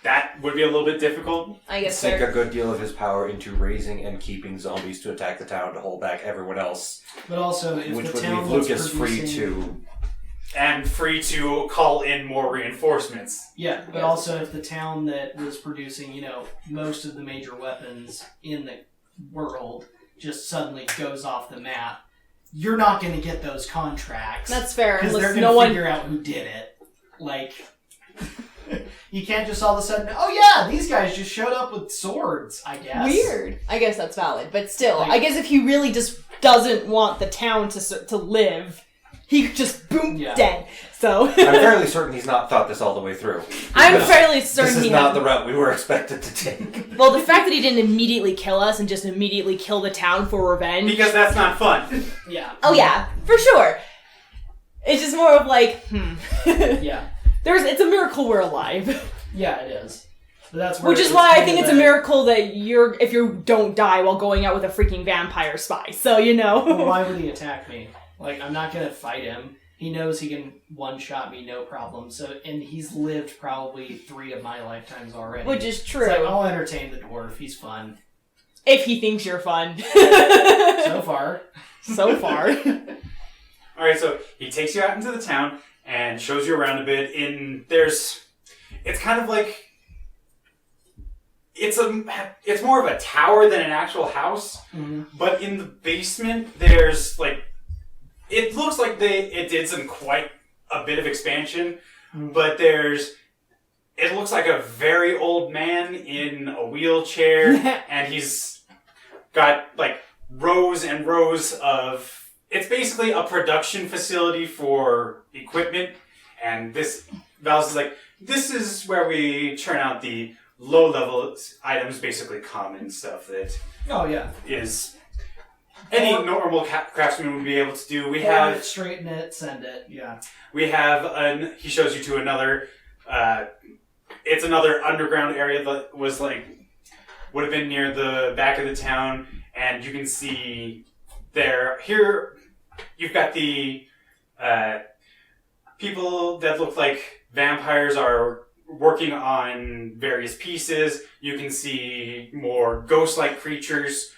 that would be a little bit difficult. I guess Sink fair. a good deal of his power into raising and keeping zombies to attack the town to hold back everyone else, But also, if which the would town leave was Lucas free producing- to. And free to call in more reinforcements. Yeah, but also if the town that was producing, most of the major weapons in the world just suddenly goes off the map, you're not going to get those contracts. That's fair. Because they're Unless going no to one. figure out who did it. Like, you can't just all of a sudden, oh yeah, these guys just showed up with swords, I guess. Weird. I guess that's valid, but still, Like- I guess if he really just doesn't want the town to live, he could just boom Yeah. dead. So I'm fairly certain he's not thought this all the way through. I'm No. fairly certain This is he not has. the route we were expected to take. Well, the fact that he didn't immediately kill us and just immediately kill the town for revenge. Because that's not fun. Yeah. Oh yeah, for sure. It's just more of like, Yeah. It's a miracle we're alive. Yeah, it is. But that's where Which is it's why I kind think of it's a miracle that if you don't die while going out with a freaking vampire spy. So, Well, why would he attack me? Like, I'm not gonna fight him. He knows he can one-shot me, no problem. So, and he's lived probably 3 of my lifetimes already. Which is It's true. like, I'll entertain the dwarf. He's fun. If he thinks you're fun. So far. So far. Alright, so he takes you out into the town and shows you around a bit. It's kind of like it's more of a tower than an actual house, but in the basement there's like it looks like it did some quite a bit of expansion, but it looks like a very old man in a wheelchair and he's got like rows and rows of it's basically a production facility for equipment, and Val's is like, this is where we churn out the low-level items, basically common stuff that Oh, yeah. is any normal craftsman would be able to do. We Pour have it, straighten it, send it. Yeah. he shows you to another, it's another underground area that was like, would have been near the back of the town, and you can see here, you've got the, people that look like vampires are working on various pieces. You can see more ghost-like creatures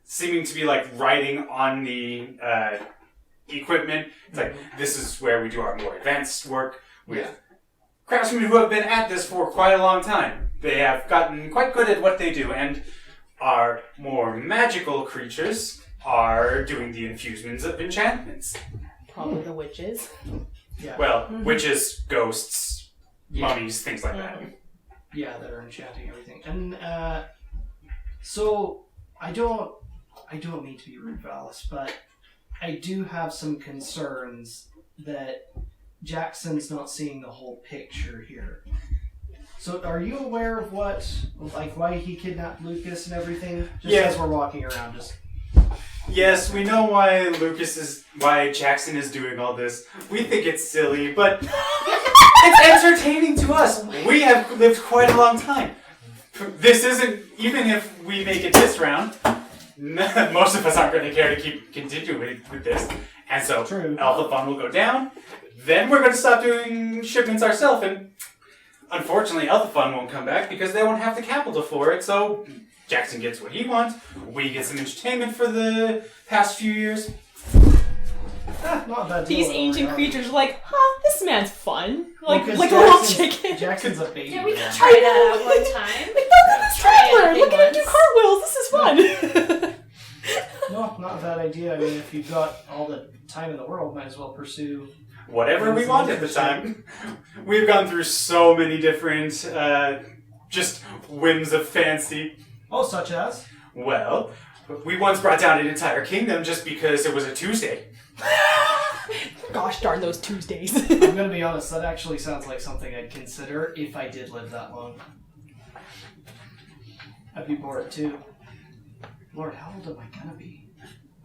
seeming to be like riding on the equipment. It's like, this is where we do our more advanced work with craftsmen who have been at this for quite a long time. They have gotten quite good at what they do, and our more magical creatures are doing the infusions of enchantments. Probably the witches. Yeah. Well, witches, ghosts, Yeah. mummies, things like that. Yeah, that are enchanting everything. And, so, I don't mean to be rude, Valis, but I do have some concerns that Jackson's not seeing the whole picture here. So, are you aware of why he kidnapped Lucas and everything? Just Yeah. as we're walking around, just... Yes, we know why why Jackson is doing all this. We think it's silly, but it's entertaining to us. We have lived quite a long time. This isn't, even if we make it this round, most of us aren't going to care to continue with this. And so, True. Alpha Fund will go down, then we're going to stop doing shipments ourselves, and unfortunately Alpha Fund won't come back because they won't have the capital for it, so Jackson gets what he wants, we get some entertainment for the past few years. Not a bad deal These in ancient reality. creatures are like, this man's fun. Well, Like 'cause a little Jackson's- chicken. Jackson's a baby. Yeah, we now. can try that at one time. Like, look at this Try traveler! anything Look at him do once. cartwheels! This is fun! No, not a bad idea. I mean, if you've got all the time in the world, might as well pursue... Whatever we want at the time. We've gone through so many different, just whims of fancy. Oh, such as? Well, we once brought down an entire kingdom just because it was a Tuesday. Gosh darn those Tuesdays. I'm gonna be honest, that actually sounds like something I'd consider if I did live that long. I'd be bored too. Lord, how old am I gonna be?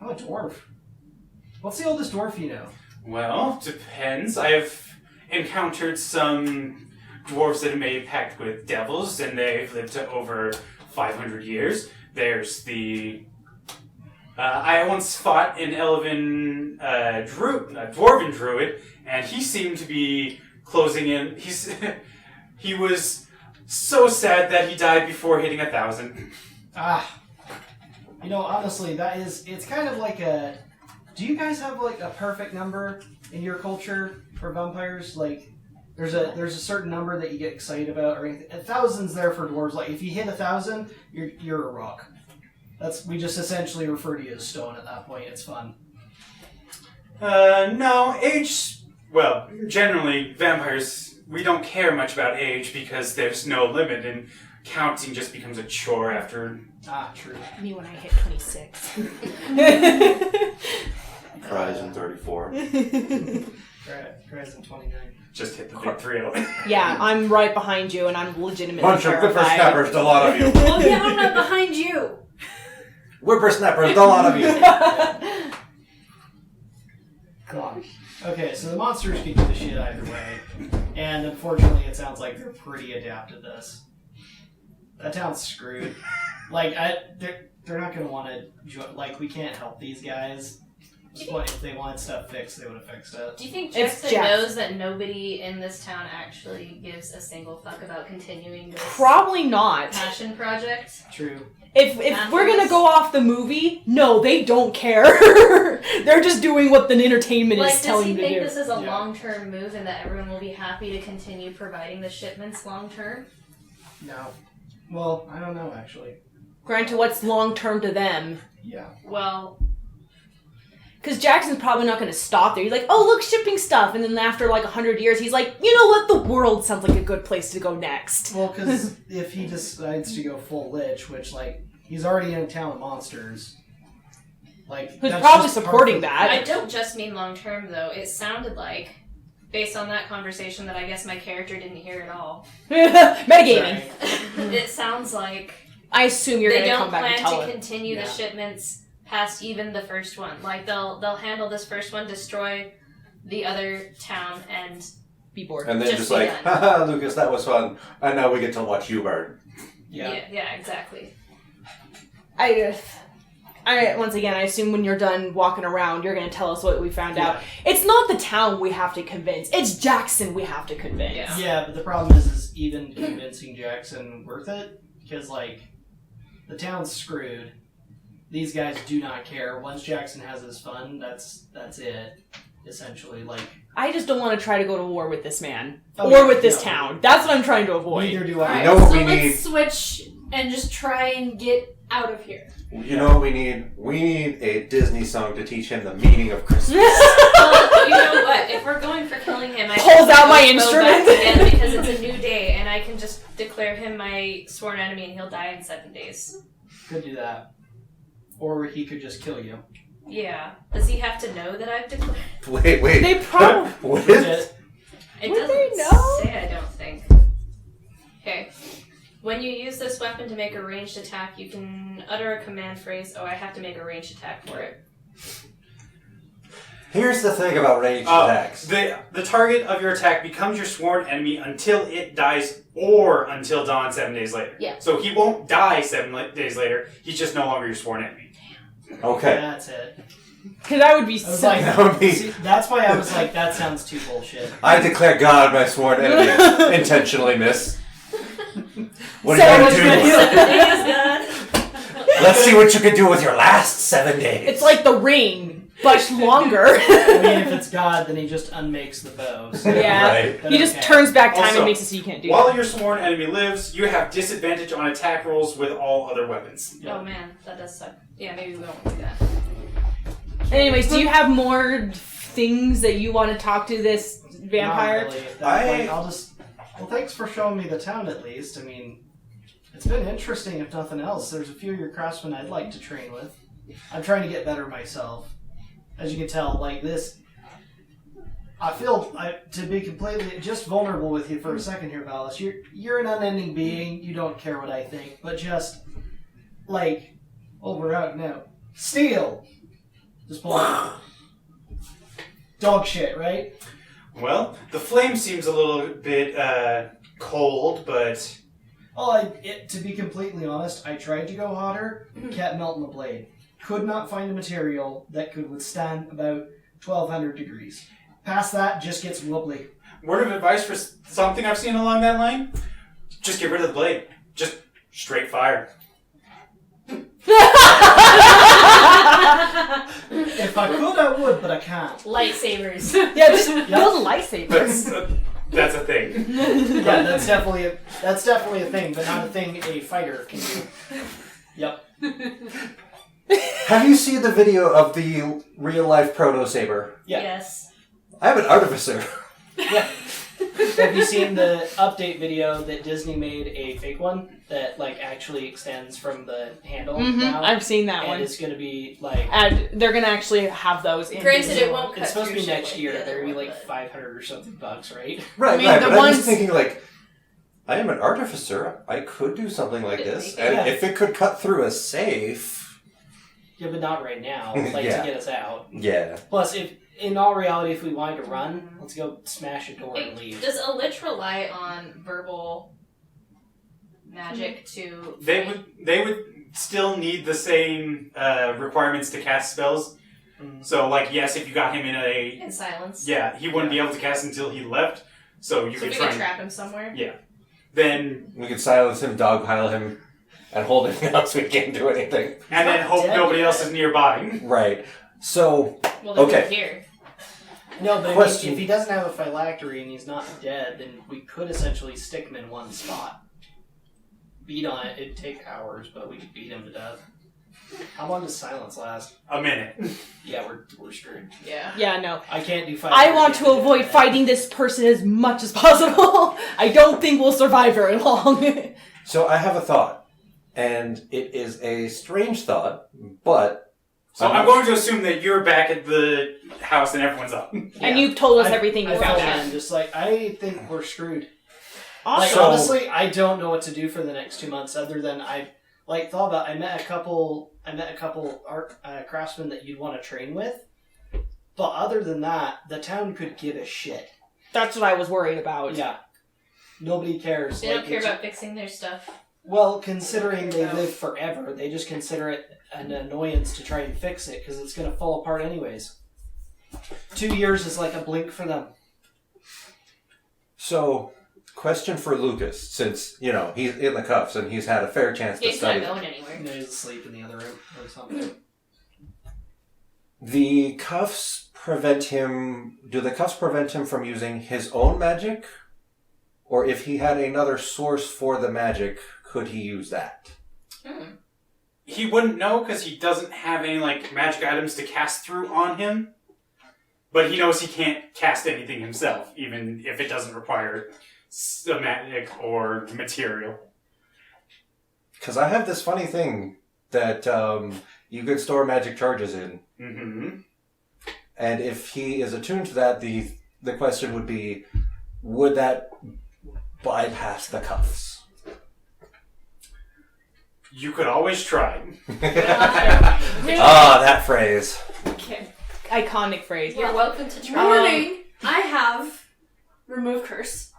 I'm a dwarf. What's the oldest dwarf you know? Well, depends. I've encountered some dwarves that have made a pact with devils, and they've lived to over 500 years. There's the... I once fought an elven dwarven druid, and he seemed to be closing in... He was so sad that he died before hitting 1,000. Honestly, it's kind of like a... Do you guys have, like, a perfect number in your culture for vampires? Like, there's a certain number that you get excited about, or anything. 1,000's there for dwarves. Like, if you hit 1,000, you're a rock. We just essentially refer to you as stone at that point. It's fun. No, age... Well, generally, vampires, we don't care much about age because there's no limit, and counting just becomes a chore after... True. Me when I hit 26. Horizon 34. Horizon 29. Just hit the big 3-0. Yeah, I'm right behind you, and I'm legitimately Bunch of terrified. whippersnappers, a lot of you. Well, yeah, I'm not behind you. Whippersnappers, a lot of you. Gosh. Okay, so the monsters can do the shit either way. And unfortunately, it sounds like they're pretty adept at this. That town's screwed. Like, they're not going to want to... Like, we can't help these guys. If they wanted stuff fixed, they would have fixed it. Do you think It's Jackson Jackson. knows that nobody in this town actually gives a single fuck about continuing this Probably not. passion project? True. If we're gonna go off the movie, no, they don't care. They're just doing what the entertainment Like, is does telling he them to think do. this is a Yeah. long-term move and that everyone will be happy to continue providing the shipments long-term? No. Well, I don't know, actually. Granted, what's long term to them? Yeah. Well, Because Jackson's probably not going to stop there. He's like, oh, look, shipping stuff. And then after like 100 years, he's like, you know what? The world sounds like a good place to go next. Well, because if he decides to go full lich, which, like, he's already in a town of monsters. Like, Who's that's probably just supporting part that. I don't just mean long-term, though. It sounded like, based on that conversation that I guess my character didn't hear at all, Metagaming. Sorry. it sounds like I assume you're they going to don't come back and plan tell to it. continue Yeah. the shipments past even the first one. Like, they'll handle this first one, destroy the other town, and Be bored. And then Just just be like, done. haha, Lucas, that was fun. And now we get to watch you burn. yeah, exactly. I once again, I assume when you're done walking around, you're going to tell us what we found out. Yeah. It's not the town we have to convince. It's Jackson we have to convince. Yeah. Yeah, but the problem is even convincing Jackson worth it? Because, like, the town's screwed. These guys do not care. Once Jackson has his fun, that's it. Essentially, like... I just don't want to try to go to war with this man. Oh, or yeah, with this no. town. That's what I'm trying to avoid. Neither do I. You know what so we let's need? switch and just try and get out of here. You know what we need? We need a Disney song to teach him the meaning of Christmas. Well, you know what? If we're going for killing him, I Pulls out my go instrument. back again because it's a new day, and I can just declare him my sworn enemy, and he'll die in 7 days. Could do that. Or he could just kill you. Yeah. Does he have to know that I've declared? Wait. They probably... What? Legit. It Would doesn't they know? say, I don't think. Okay. When you use this weapon to make a ranged attack, you can utter a command phrase. Oh, I have to make a ranged attack for it. Here's the thing about ranged attacks. The target of your attack becomes your sworn enemy until it dies or until dawn 7 days later. Yeah. So he won't die 7 days later. He's just no longer your sworn enemy. Okay. That's it. Because that would be I was so... like, That would be- see, that's why I was like, that sounds too bullshit. I declare God my sworn enemy. Intentionally, miss. What are So you much gonna do? miss. Let's see what you can do with your last 7 days. It's like the ring, but longer. I mean, if it's God, then he just unmakes the bow. So Yeah. Right. But He just okay. turns back time Also, and makes it so you can't do While it. your sworn enemy lives, you have disadvantage on attack rolls with all other weapons. Yeah. Oh man, that does suck. Yeah, maybe we won't do that. Anyways, do you have more things that you want to talk to this vampire? Not really. At that point, I'll just... Well, thanks for showing me the town, at least. I mean, it's been interesting, if nothing else. There's a few of your craftsmen I'd like to train with. I'm trying to get better myself. As you can tell, like this... I feel, to be completely just vulnerable with you for a second here, Valis, you're an unending being. You don't care what I think. But just, like, we're out now. Steel! Just pull it. Dog shit, right? Well, the flame seems a little bit cold, but Well, to be completely honest, I tried to go hotter, kept melting the blade. Could not find a material that could withstand about 1200 degrees. Past that, just gets wobbly. word of advice for something I've seen along that line: just get rid of the blade. Just straight fire. If I could, I would, but I can't. Lightsabers. Yeah, just build lightsabers. That's a thing. Yeah, that's definitely a thing, but not a thing a fighter can do. Yep. Have you seen the video of the real-life proto-saber? Yeah. Yes. I have an artificer. Yeah. Have you seen the update video that Disney made a fake one that like actually extends from the handle now? I've seen that and one. it's gonna be like And they're gonna actually have those in Granted, Disney. it won't cut it's supposed to be through shit next like year. the other They're gonna be one, like but- 500 or something bucks, right? Right, I mean, right. the But I'm ones- just thinking, like, I am an artificer. I could do something like this. And Yeah. if it could cut through a safe... Yeah, but not right now. Like Yeah. to get us out. Yeah. Plus, if in all reality, if we wanted to run, let's go smash a door and leave. Does a lich rely on verbal magic to? They would still need the same requirements to cast spells. So, like, yes, if you got him in silence. yeah, he wouldn't be able to cast until he left. So you So could we try. could And, trap him somewhere. then We could silence him, dogpile him, and hold him down so he can't do anything. and then hope dead nobody yet. else is nearby. Right. So, Well, then Okay. we're here. No, but I mean, Question. if he doesn't have a phylactery and he's not dead, then we could essentially stick him in one spot. Beat on it. It'd take hours, but we could beat him to death. How long does silence last? A minute. Yeah, we're screwed. Yeah. Yeah, no. I can't do fight. I want to avoid fighting this person as much as possible. I don't think we'll survive very long. so I have a thought. And it is a strange thought, but... So I'm going to assume that you're back at the house and everyone's up. And you've told us everything you I found felt out. bad, just like I think we're screwed. Like Awesome. honestly, I don't know what to do for the next 2 months other than I thought about. I met a couple art craftsmen that you'd want to train with, but other than that, the town could give a shit. That's what I was worried about. Yeah, nobody cares. They don't care it's- about fixing their stuff. Well, considering they live forever, they just consider it an annoyance to try and fix it because it's going to fall apart anyways. 2 years is like a blink for them. So, question for Lucas, since, he's in the cuffs and he's had a fair chance to He's study not them. going anywhere. And he's asleep in the other room or something. The cuffs prevent him... Do the cuffs prevent him from using his own magic? Or if he had another source for the magic, could he use that? He wouldn't know because he doesn't have any magic items to cast through on him. But he knows he can't cast anything himself, even if it doesn't require magic or material. Because I have this funny thing that you could store magic charges in. Mm-hmm. And if he is attuned to that, the question would be, would that bypass the cuffs? You could always try. Ah, that phrase. Okay. Iconic phrase. You're welcome to try. Warning, I have remove curse,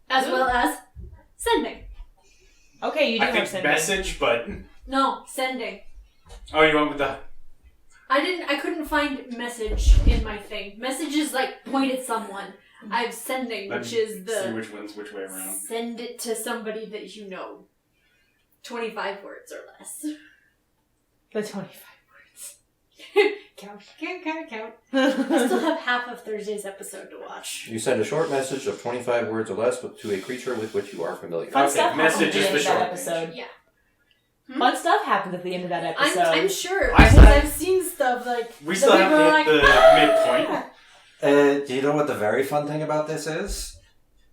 as well as sending. Okay, you do I have think sending. message, but... No, sending. Oh, you went with the... I couldn't find message in my thing. Message is like point at someone. I have sending, Let which me is see the which one's which way around. send it to somebody that you know. 25 words or less. The 25 Count. I words. still have half of Thursday's episode to watch. You send a short message of 25 words or less to a creature with which you are familiar. Fun Okay, stuff message happened at is the end the of that short episode. Yeah. Fun stuff happened at the end of that episode. I'm sure, I because still- I've seen stuff like... We that still people are haven't hit like, the midpoint. Do you know what the very fun thing about this is?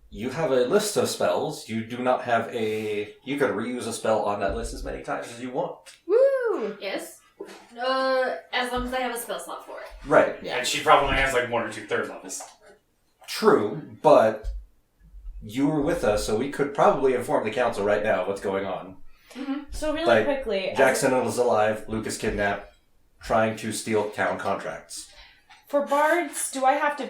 You have a list of spells. You do not have a... You can reuse a spell on that list as many times as you want. Woo! Yes. As long as I have a spell slot for it. Right. And she probably has 1 or 2 third levels. True, but you were with us, so we could probably inform the council right now what's going on. So really Like, quickly, Jackson is alive, Lucas kidnapped, trying to steal town contracts. for bards, do I have to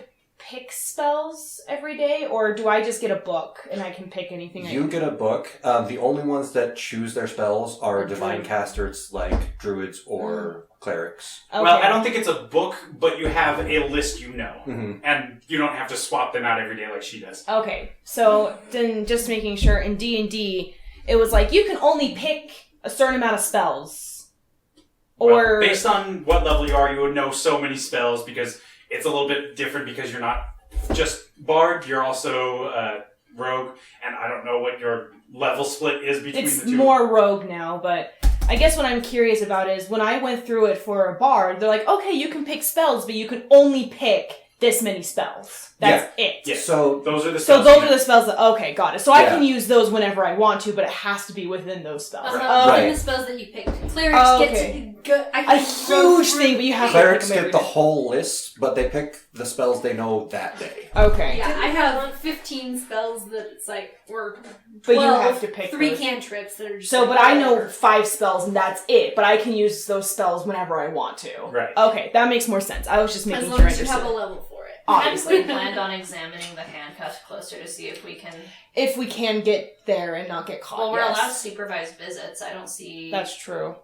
pick spells every day, or do I just get a book and I can pick anything? You get a book. The only ones that choose their spells are Or divine druid. casters like druids or clerics. Okay. Well, I don't think it's a book, but you have a list you know. Mm-hmm. And you don't have to swap them out every day like she does. Okay, so then just making sure in D&D, it was like you can only pick a certain amount of spells, or Well, based on what level you are, you would know so many spells because it's a little bit different because you're not just bard, you're also rogue, and I don't know what your level split is between it's the two. more rogue now. But I guess what I'm curious about is when I went through it for a bard, they're like, okay, you can pick spells, but you can only pick this many spells. That's it. Yeah. So Those are the So spells. those you are know. the spells that, okay, got it. So I Yeah. can use those whenever I want to, but it has to be within those spells. Right. the spells that you picked. Clerics Okay. get to go. I A can go huge through- thing, but you have clerics to pick them get every the day. whole list, but they pick the spells they know that day. Okay. Yeah, I have 15 spells that it's like, or 12, But you have to pick 3 those. cantrips that are just So, like, but I know whatever. 5 spells and that's it. But I can use those spells whenever I want to. Right. Okay, that makes more sense. I was just making As sure long I as you have a understood. level for it. Obviously. We planned on examining the handcuffs closer to see if we can. If we can get there and not get caught. Well, we're yes. allowed supervised visits. I don't see. That's true.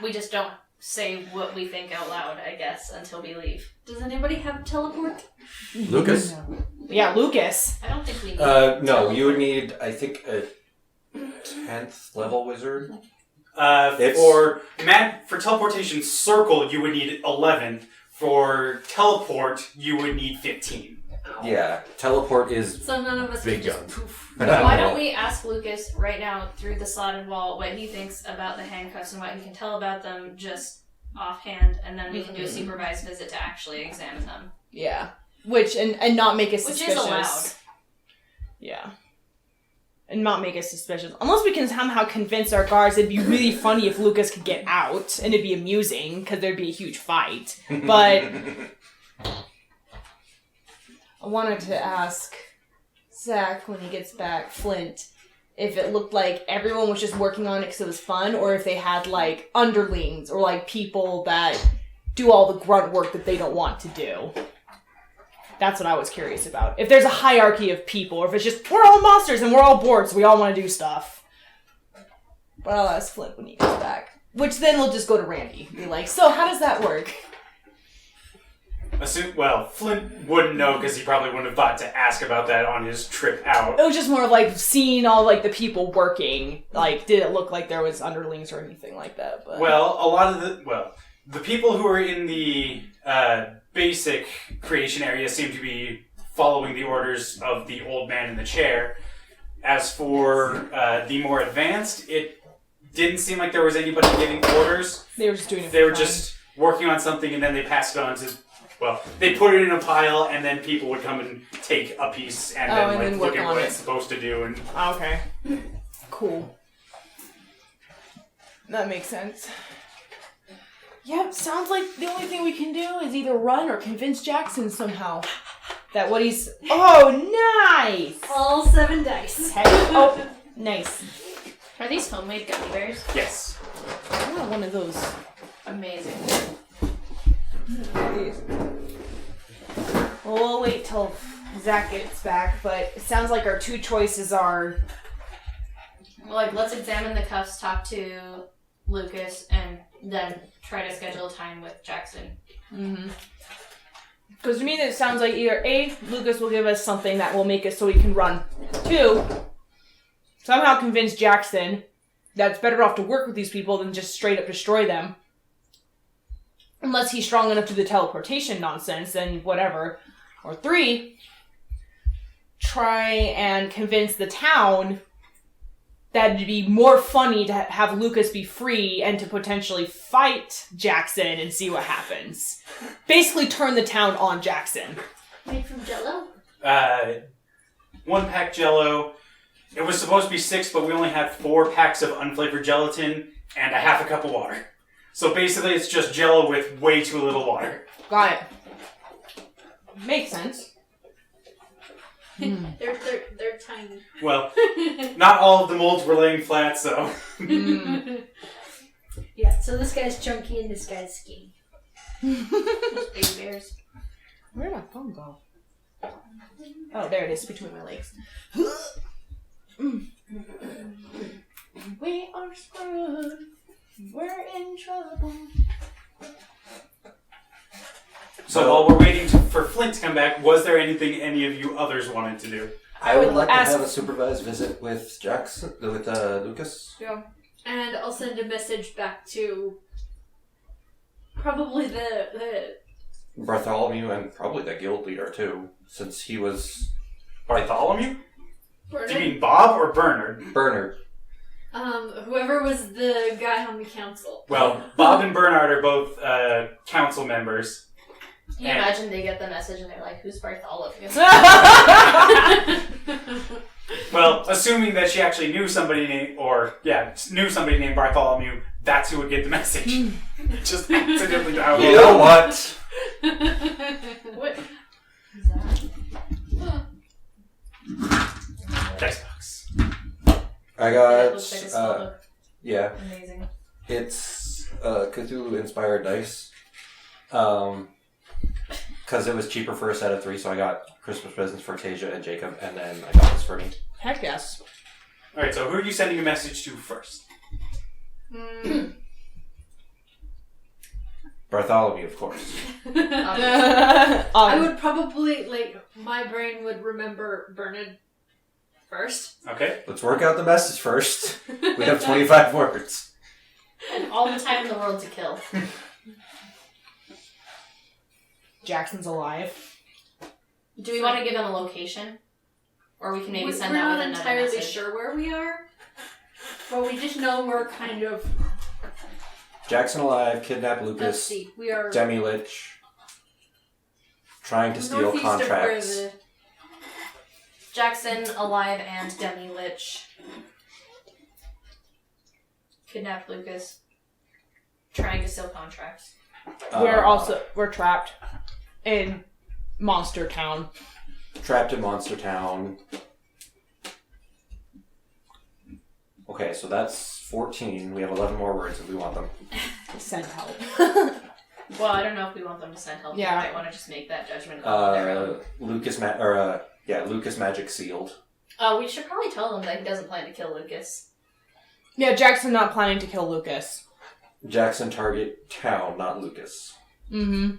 We just don't say what we think out loud, I guess, until we leave. Does anybody have teleport? Lucas? Yeah, Lucas. I don't think we need. No, you would need, I think, a 10th level wizard. It's- For teleportation circle, you would need 11. For teleport, you would need 15. Yeah, teleport is So none of us Big can just guns. poof. Why don't we ask Lucas right now through the slotted wall what he thinks about the handcuffs and what he can tell about them just offhand, and then we can do a supervised visit to actually examine them. Yeah. Which, and not make us Which suspicious. is allowed. Yeah. And not make us suspicious. Unless we can somehow convince our guards, it'd be really funny if Lucas could get out, and it'd be amusing, because there'd be a huge fight. But I wanted to ask Zach, when he gets back, Flint, if it looked like everyone was just working on it because it was fun, or if they had, like, underlings, or, like, people that do all the grunt work that they don't want to do. That's what I was curious about. If there's a hierarchy of people, or if it's just, we're all monsters and we're all bored, so we all want to do stuff. But I'll ask Flint when he gets back. Which then we'll just go to Randy. Be like, so how does that work? Flint wouldn't know because he probably wouldn't have thought to ask about that on his trip out. It was just more of like seeing all like the people working. Like, did it look like there was underlings or anything like that? But Well, a lot of the people who are in the basic creation area seem to be following the orders of the old man in the chair. As for the more advanced, it didn't seem like there was anybody giving orders. they were just doing it. They for were fun. just working on something and then they passed it on to. Well, they put it in a pile and then people would come and take a piece and Oh, then and like then look work at on what it. it's supposed to do and. Okay. Cool. That makes sense. Yep, sounds like the only thing we can do is either run or convince Jackson somehow that what he's. Oh, nice! All 7 dice. Hey, oh, nice. Are these homemade gummy bears? Yes. I want one of those. Amazing. Well, we'll wait till Zach gets back, but it sounds like our 2 choices are. Well, let's examine the cuffs, talk to Lucas, and then try to schedule a time with Jackson. Mm-hmm. Because to me, it sounds like either A, Lucas will give us something that will make us so we can run. 2, somehow convince Jackson that it's better off to work with these people than just straight up destroy them. Unless he's strong enough to do the teleportation nonsense, then whatever. Or 3, try and convince the town that it'd be more funny to have Lucas be free and to potentially fight Jackson and see what happens. Basically turn the town on Jackson. Made from Jello. 1 pack Jello. It was supposed to be 6, but we only had 4 packs of unflavored gelatin and a half a cup of water. So basically, it's just Jello with way too little water. Got it. Makes sense. They're tiny. Well, not all of the molds were laying flat, so Yeah, so this guy's chunky and this guy's skinny. Those big bears. Where'd my phone go? Oh, there it is, between my legs. We are screwed. We're in trouble. So while we're waiting for Flint to come back, was there anything any of you others wanted to do? I would like ask- to have a supervised visit with Lucas. Yeah. And I'll send a message back to probably the Bartholomew and probably the guild leader too, since he was Bartholomew? Do you Bernard. mean Bob or Bernard? Bernard. Whoever was the guy on the council. Well, Bob and Bernard are both council members. Can you imagine they get the message and they're like, who's Bartholomew? Well, assuming that she actually knew somebody named Bartholomew, that's who would get the message. Just accidentally download. You know what? What is that? Text box. I It got looks like a spell book. yeah. Amazing. It's Cthulhu inspired dice. Because it was cheaper for a set of 3, so I got Christmas presents for Tasia and Jacob, and then I got this for me. Heck yes. Alright, so who are you sending a message to first? Bartholomew, of course. I would probably, my brain would remember Bernard first. Okay. Let's work out the message first. We have 25 words. And all the time in the world to kill. Jackson's alive. Do we want to give them a location? Or we can maybe send we're that not with another entirely message. sure where we are, but we just know we're kind of. Jackson alive, kidnap Let's Lucas, see, we are Demi-Lich, trying to steal northeast contracts. of where Jackson, alive, and Demi-Lich. Kidnapped Lucas. Trying to steal contracts. We're trapped in Monster Town. Trapped in Monster Town. Okay, so that's 14. We have 11 more words if we want them. Send help. Well, I don't know if we want them to send help. Yeah. We might want to just make that judgment on their own. Lucas Magic Sealed. We should probably tell them that he doesn't plan to kill Lucas. Yeah, Jackson not planning to kill Lucas. Jackson target town, not Lucas. Mm-hmm.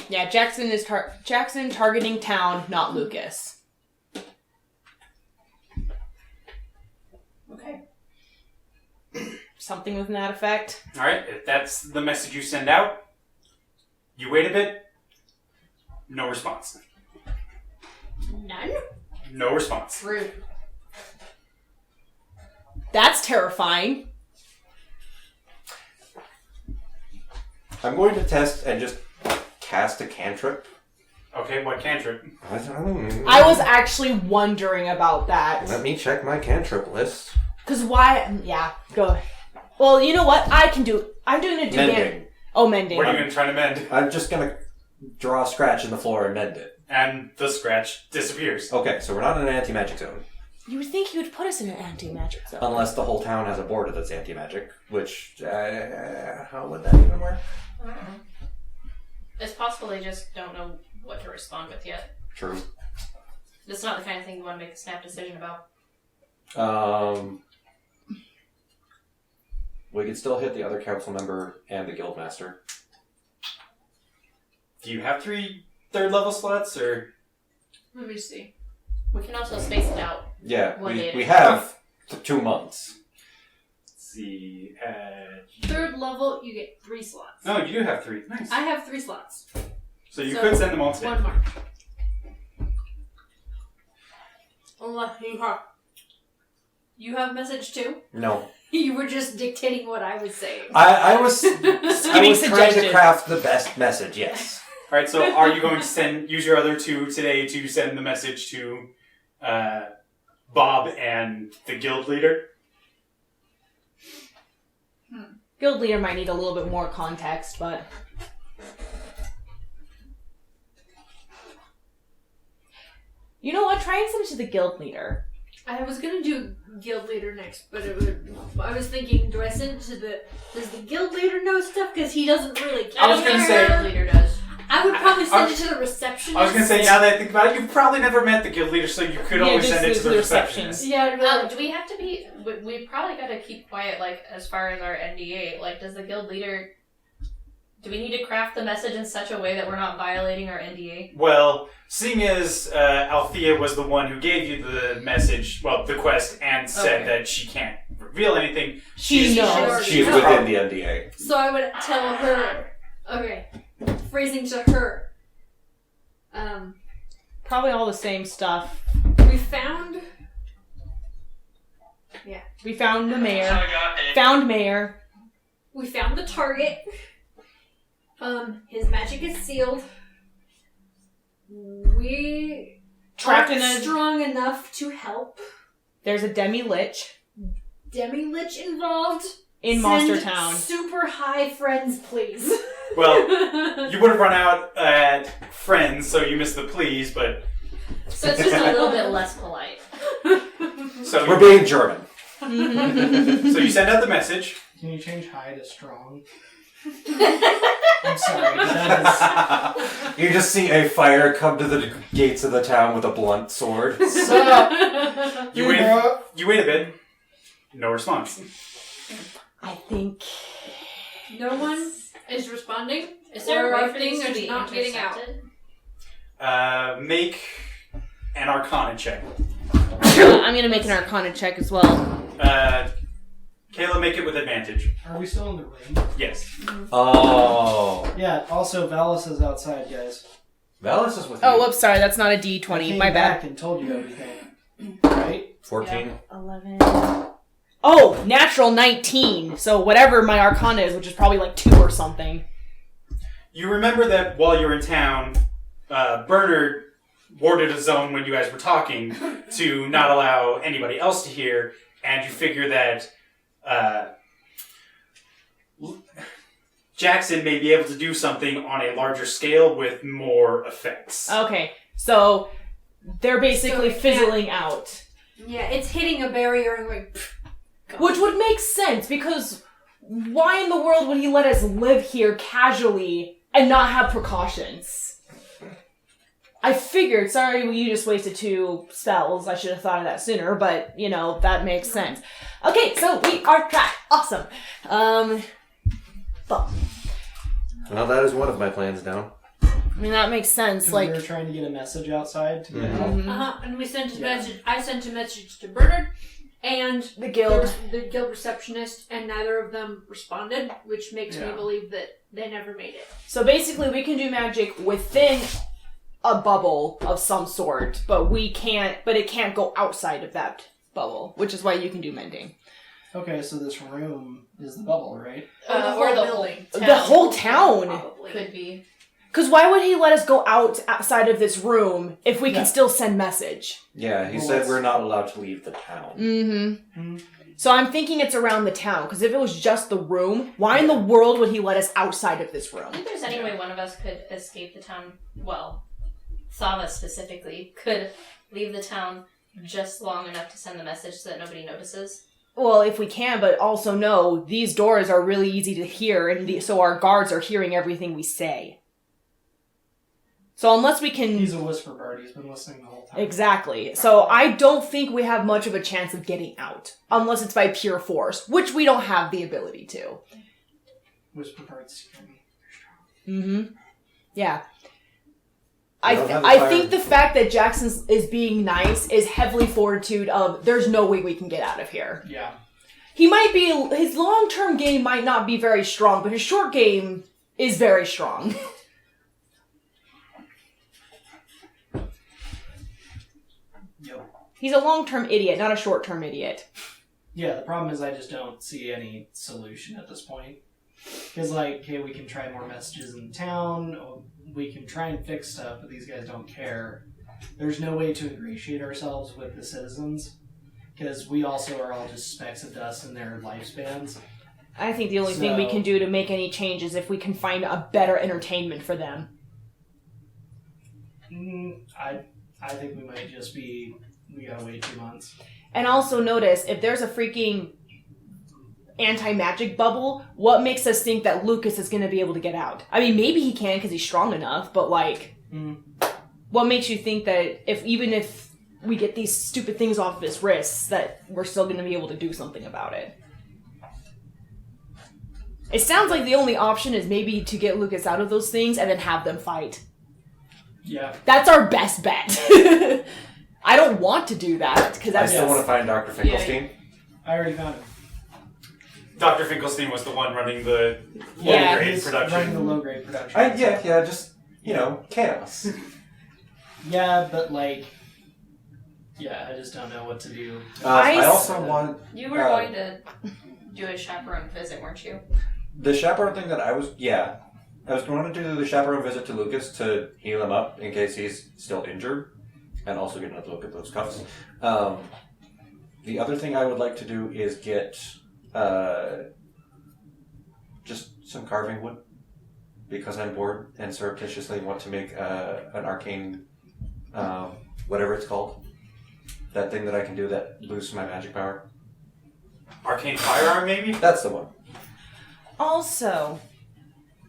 Yeah, Jackson targeting town, not Lucas. Okay. Something with that effect. Alright, if that's the message you send out, you wait a bit, no response. None? No response. Rude. That's terrifying. I'm going to test and just cast a cantrip. Okay, what cantrip? I was actually wondering about that. Let me check my cantrip list. Cause why? Yeah, go. Well, you know what? I'm doing a Mending. mending. What are you going to try to mend? I'm just going to draw a scratch in the floor and mend it. And the scratch disappears. Okay, so we're not in an anti-magic zone. You would think he would put us in an anti-magic zone. Unless the whole town has a border that's anti-magic, which, how would that even work? It's possible they just don't know what to respond with yet. True. That's not the kind of thing you want to make a snap decision about. We could still hit the other council member and the guild master. Do you have 3 third level slots, or? Let me see. We can also space it out. Yeah, One day we at a have 2 months. Let's see. Third level, you get 3 slots. No, you do have 3. Nice. I have 3 slots. So you So, could send them all today. 1 mark. You have message too? No. You were just dictating what I was saying. I was trying to suggestions. craft the best message, yes. Alright, so are you going to use your other 2 today to send the message to Bob and the guild leader? Guild leader might need a little bit more context, but... You know what? Try and send it to the guild leader. I was gonna do guild leader next, but I was thinking, do I send it to does the guild leader know stuff? Because he doesn't really care. I was gonna say- The leader does. I would probably send it to the receptionist. I was gonna say, now that I think about it, you've probably never met the guild leader, so you could always just send it to the reception. receptionist. Yeah, Do we have to be? We probably got to keep quiet, like as far as our NDA. Like, does the guild leader? Do we need to craft the message in such a way that we're not violating our NDA? Well, seeing as Althea was the one who gave you the message, well, the quest, and said that she can't reveal anything, She knows. She's within the NDA. So I would tell her. Okay, phrasing to her. Probably all the same stuff. We found. Yeah. We found the mayor. Found mayor. We found the target. His magic is sealed. We Trapped aren't in a... strong enough to help. There's a demi-lich Demi-lich involved. in Monster Town. Super high friends, please. Well, you would have run out at friends, so you missed the please, but... So it's just a little bit less polite. So We're being German. so you send out the message. Can you change high to strong? I'm sorry, that is... You just see a fire come to the gates of the town with a blunt sword. You wait a bit. No response. I think... No one is responding. Is there Or a way our for these thing to is be not getting out. intercepted? Make an Arcana check. I'm gonna make an Arcana check as well. Kayla, make it with advantage. Are we still in the ring? Yes. Oh. Yeah, also Valis is outside, guys. Valis is with Oh, you. whoops, sorry, that's not a I D20. came My back bad. and told you everything. Right? 14. 11. Oh, natural 19. So whatever my Arcana is, which is probably like 2 or something. You remember that while you're in town, Bernard warded a zone when you guys were talking to not allow anybody else to hear, and you figure that Jackson may be able to do something on a larger scale with more effects. Okay, so they're basically So, yeah. fizzling out. Yeah, it's hitting a barrier and going. Which would make sense, because why in the world would he let us live here casually and not have precautions? I figured, sorry, you just wasted 2 spells. I should have thought of that sooner, but, you know, that makes sense. Okay, so we are trapped. Awesome. Well, Well, that is one of my plans now. I mean, that makes sense. 'Cause Like, we were trying to get a message outside to get Mhm. help. And we sent a message. I sent a message to Bernard and the guild. the guild receptionist, and neither of them responded, which makes me Yeah. believe that they never made it. So basically, we can do magic within a bubble of some sort, but it can't go outside of that bubble, which is why you can do mending. Okay, so this room is the bubble, right? Or the whole building. The whole town. Probably. Could be. Because why would he let us go outside of this room if we Yeah. can still send message? Yeah, he Well, said let's- we're not allowed to leave the town. Mm-hmm. So I'm thinking it's around the town, because if it was just the room, why in the world would he let us outside of this I room? think there's any way one of us could escape the town. Well, Sava specifically could leave the town just long enough to send the message so that nobody notices. Well, if we can, but also know these doors are really easy to hear, and so our guards are hearing everything we say. So unless we can... He's a whisper bird. He's been listening the whole time. Exactly. So I don't think we have much of a chance of getting out, unless it's by pure force, which we don't have the ability to. Whisper birds scare me. Mm-hmm. Yeah. We don't have the I fire. think the fact that Jackson is being nice is heavily fortitude of there's no way we can get out of here. Yeah. He might be, his long-term game might not be very strong, but his short game is very strong. Yep. He's a long-term idiot, not a short-term idiot. Yeah, the problem is I just don't see any solution at this point. Because, like, okay, we can try more messages in town, we can try and fix stuff, but these guys don't care. There's no way to ingratiate ourselves with the citizens, because we also are all just specks of dust in their lifespans. I think the only thing we can do to make any change is if we can find a better entertainment for them. I think we might just be, we gotta wait 2 months. And also notice, if there's a freaking anti-magic bubble, what makes us think that Lucas is going to be able to get out? I mean, maybe he can because he's strong enough, but like, what makes you think that even if we get these stupid things off of his wrists, that we're still going to be able to do something about it? It sounds like the only option is maybe to get Lucas out of those things and then have them fight. Yeah. That's our best bet. I don't want to do that because I that's still want to find Dr. Finkelstein. I already found him. Dr. Finkelstein was the one running the Yeah, low-grade He's production. running the low-grade production. Yeah, just, chaos. Yeah, but like... Yeah, I just don't know what to do. I also want... You were going to do a chaperone visit, weren't you? The chaperone thing that I was going to do the chaperone visit to Lucas to heal him up in case he's still injured, and also get another look at those cuffs. The other thing I would like to do is get just some carving wood, because I'm bored and surreptitiously want to make an arcane, whatever it's called, that thing that I can do that boosts my magic power. Arcane firearm, maybe? That's the one. Also,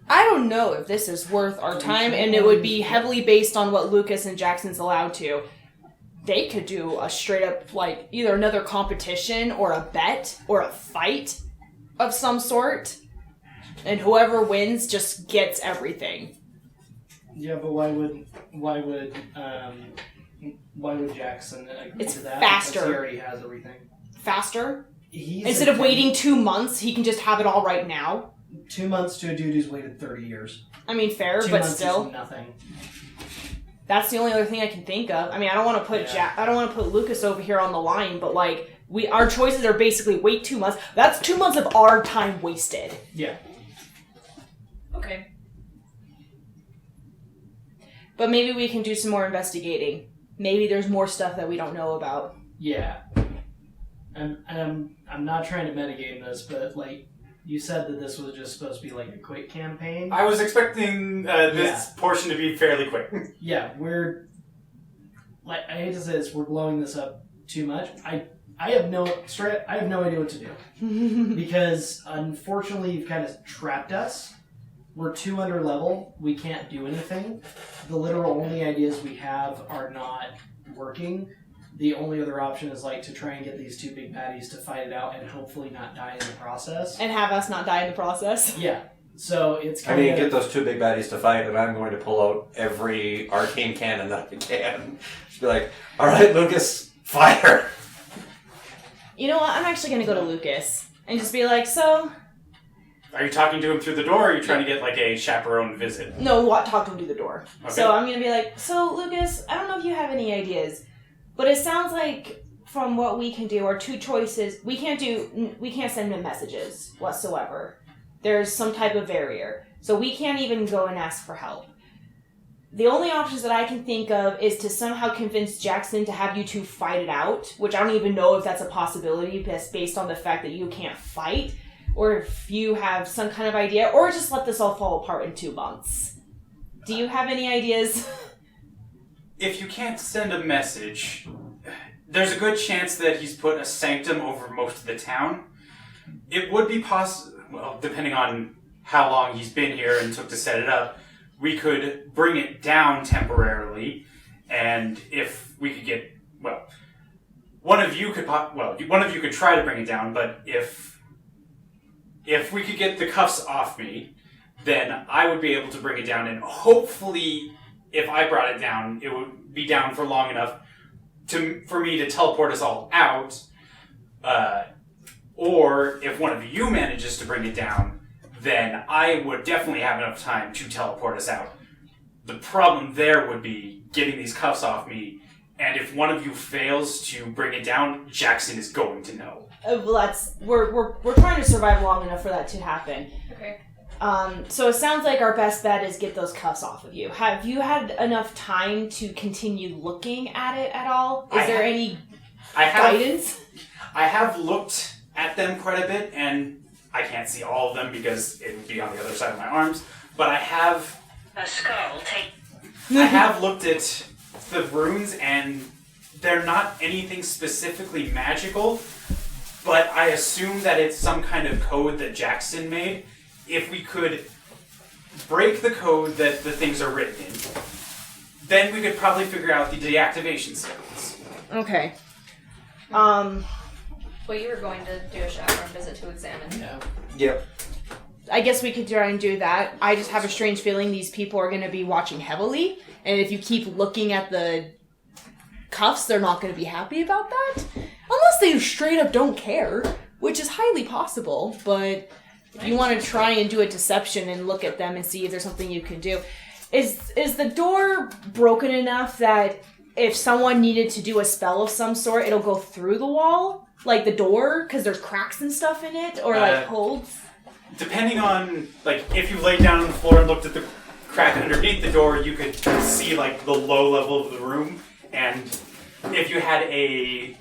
I don't know if this is worth our time, and it would be heavily based on what Lucas and Jackson's allowed to. They could do a straight up, like, either another competition or a bet or a fight of some sort, and whoever wins just gets everything. Yeah, but why would Jackson agree It's to that? faster. Because he already has everything. Faster? He's Instead of waiting 2 months, he can just have it all right now. 2 months to a dude who's waited 30 years. I mean, fair, 2 but months still. is nothing. That's the only other thing I can think of. I mean, I don't want to put I don't want to put Lucas over here on the line, but like our choices are basically wait 2 months. That's 2 months of our time wasted. Yeah. Okay. But maybe we can do some more investigating. Maybe there's more stuff that we don't know about. Yeah. I'm not trying to metagame this, but like you said that this was just supposed to be like a quick campaign. I was expecting this portion to be fairly quick. Yeah, we're like I hate to say this, we're blowing this up too much. I have no idea what to do. Because unfortunately you've kind of trapped us. We're 2 under level. We can't do anything. The literal only ideas we have are not working. The only other option is like to try and get these 2 big baddies to fight it out and hopefully not die in the process. And have us not die in the process. Yeah. So it's I kind mean, of... get those 2 big baddies to fight, and I'm going to pull out every arcane cannon that I can. Just be like, all right, Lucas, fire! You know what? I'm actually going to go to Lucas and just be like, so... Are you talking to him through the door, or are you trying to get like a chaperone visit? No, talk to him through the door. Okay. So I'm going to be like, so Lucas, I don't know if you have any ideas, but it sounds like from what we can do, our 2 choices, we can't send him messages whatsoever. There's some type of barrier. So we can't even go and ask for help. The only options that I can think of is to somehow convince Jackson to have you 2 fight it out, which I don't even know if that's a possibility based on the fact that you can't fight, or if you have some kind of idea, or just let this all fall apart in 2 months. Do you have any ideas? If you can't send a message, there's a good chance that he's put a sanctum over most of the town. It would be possible, well, depending on how long he's been here and took to set it up, we could bring it down temporarily, and if we could get, well, one of you could try to bring it down, but if we could get the cuffs off me, then I would be able to bring it down, and hopefully, if I brought it down, it would be down for long enough for me to teleport us all out, or if one of you manages to bring it down, then I would definitely have enough time to teleport us out. The problem there would be getting these cuffs off me, and if one of you fails to bring it down, Jackson is going to know. Well, we're trying to survive long enough for that to happen. Okay. So it sounds like our best bet is get those cuffs off of you. Have you had enough time to continue looking at it at all? Is there any guidance? I have looked at them quite a bit, and I can't see all of them because it would be on the other side of my arms, but I have... A skull take. I have looked at the runes, and they're not anything specifically magical, but I assume that it's some kind of code that Jackson made. If we could break the code that the things are written in, then we could probably figure out the deactivation sequence. Okay. Well, you were going to do a chaperone visit to examine. Yeah. Yep. I guess we could try and do that. I just have a strange feeling these people are going to be watching heavily, and if you keep looking at the cuffs, they're not going to be happy about that. Unless they straight up don't care, which is highly possible, but if you want to try and do a deception and look at them and see if there's something you can do. Is the door broken enough that if someone needed to do a spell of some sort, it'll go through the wall? Like the door? Because there's cracks and stuff in it? Or like holes? Depending on, like, if you laid down on the floor and looked at the crack underneath the door, you could see, like, the low level of the room. And if you had a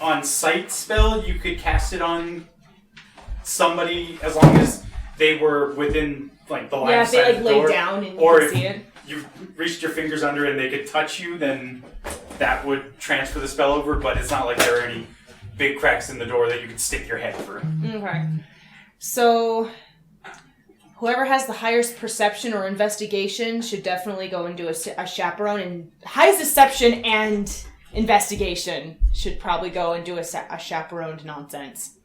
on-site spell, you could cast it on somebody as long as they were within, like, the line of sight of the door. Yeah, if they, like, lay down and or you can see it. You reached your fingers under and they could touch you, then that would transfer the spell over, but it's not like there are any big cracks in the door that you could stick your head through. Okay. So, whoever has the highest perception or investigation should definitely go and do a chaperone, and highest deception and investigation should probably go and do a chaperoned nonsense.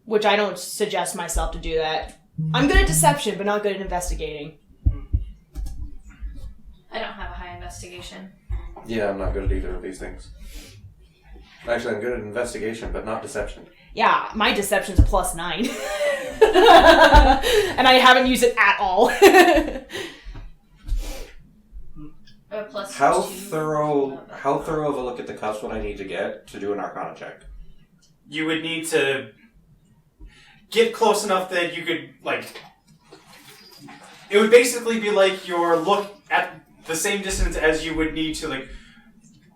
Which I don't suggest myself to do that. I'm good at deception, but not good at investigating. I don't have a high investigation. Yeah, I'm not good at either of these things. Actually, I'm good at investigation, but not deception. Yeah, my deception's +9. And I haven't used it at all. Plus How 2. thorough of a look at the cuffs would I need to get to do an Arcana check? You would need to get close enough that you could, like... It would basically be like your look at the same distance as you would need to, like,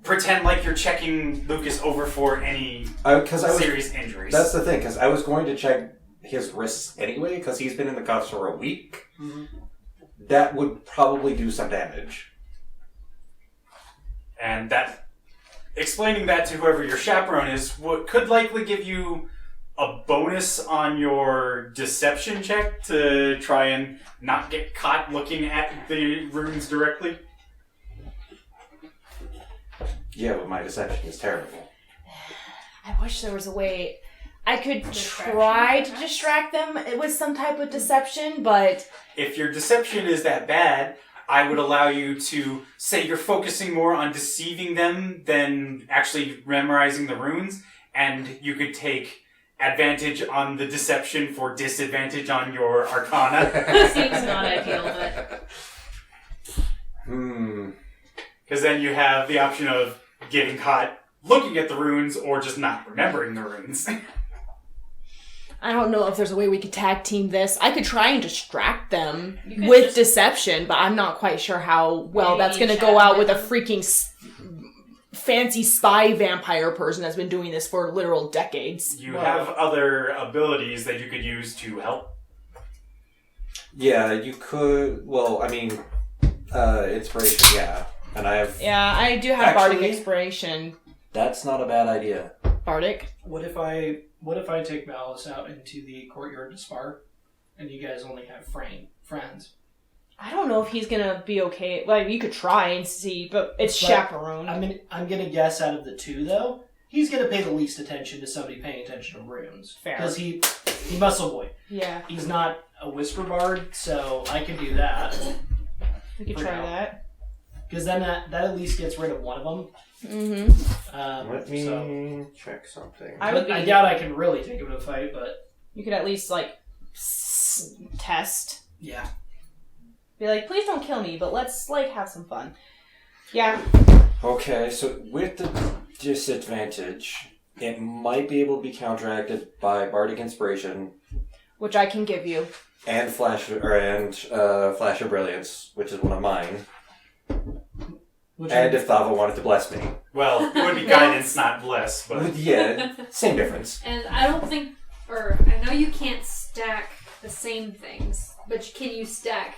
pretend like you're checking Lucas over for any serious injuries. That's the thing, because I was going to check his wrists anyway, because he's been in the cuffs for a week. Mm-hmm. That would probably do some damage. And that, explaining that to whoever your chaperone is, could likely give you a bonus on your deception check to try and not get caught looking at the runes directly. Yeah, but my deception is terrible. I wish there was a way I could Distraction, try to perhaps? distract them with some type of deception, but If your deception is that bad, I would allow you to say you're focusing more on deceiving them than actually memorizing the runes, and you could take advantage on the deception for disadvantage on your arcana. Seems not ideal, but... Because then you have the option of getting caught looking at the runes or just not remembering the runes. I don't know if there's a way we could tag team this. I could try and distract them You could with just- deception, but I'm not quite sure how well Maybe that's going to chat go out with with a them. freaking fancy spy vampire person that's been doing this for literal decades. You have other abilities that you could use to help. Yeah, you could... Well, I mean... inspiration, yeah. And I have... Yeah, I do have Bardic Actually- Inspiration. That's not a bad idea. Bardic? What if I take Malice out into the courtyard to spar, and you guys only have friends? I don't know if he's gonna be okay. Like, you could try and see, but it's But chaperone. I'm gonna guess out of the two though, he's gonna pay the least attention to somebody paying attention to runes. Fair. Because he muscle boy. Yeah, He's not a whisper bard, so I can do that. we could For try now. that. Because then that at least gets rid of one of them. Mm-hmm. Let me So, check something. I would be. I doubt I can really take him to a fight, but You could at least, like, test. yeah. Be like, please don't kill me, but let's, like, have some fun. Yeah. Okay, so with the disadvantage, it might be able to be counteracted by Bardic Inspiration Which I can give you. and Flash of Brilliance, which is one of mine. And if Thava wanted to bless me. Well, it would be guidance, not bless, but... Yeah, same difference. And I don't think, or I know you can't stack the same things, but can you stack,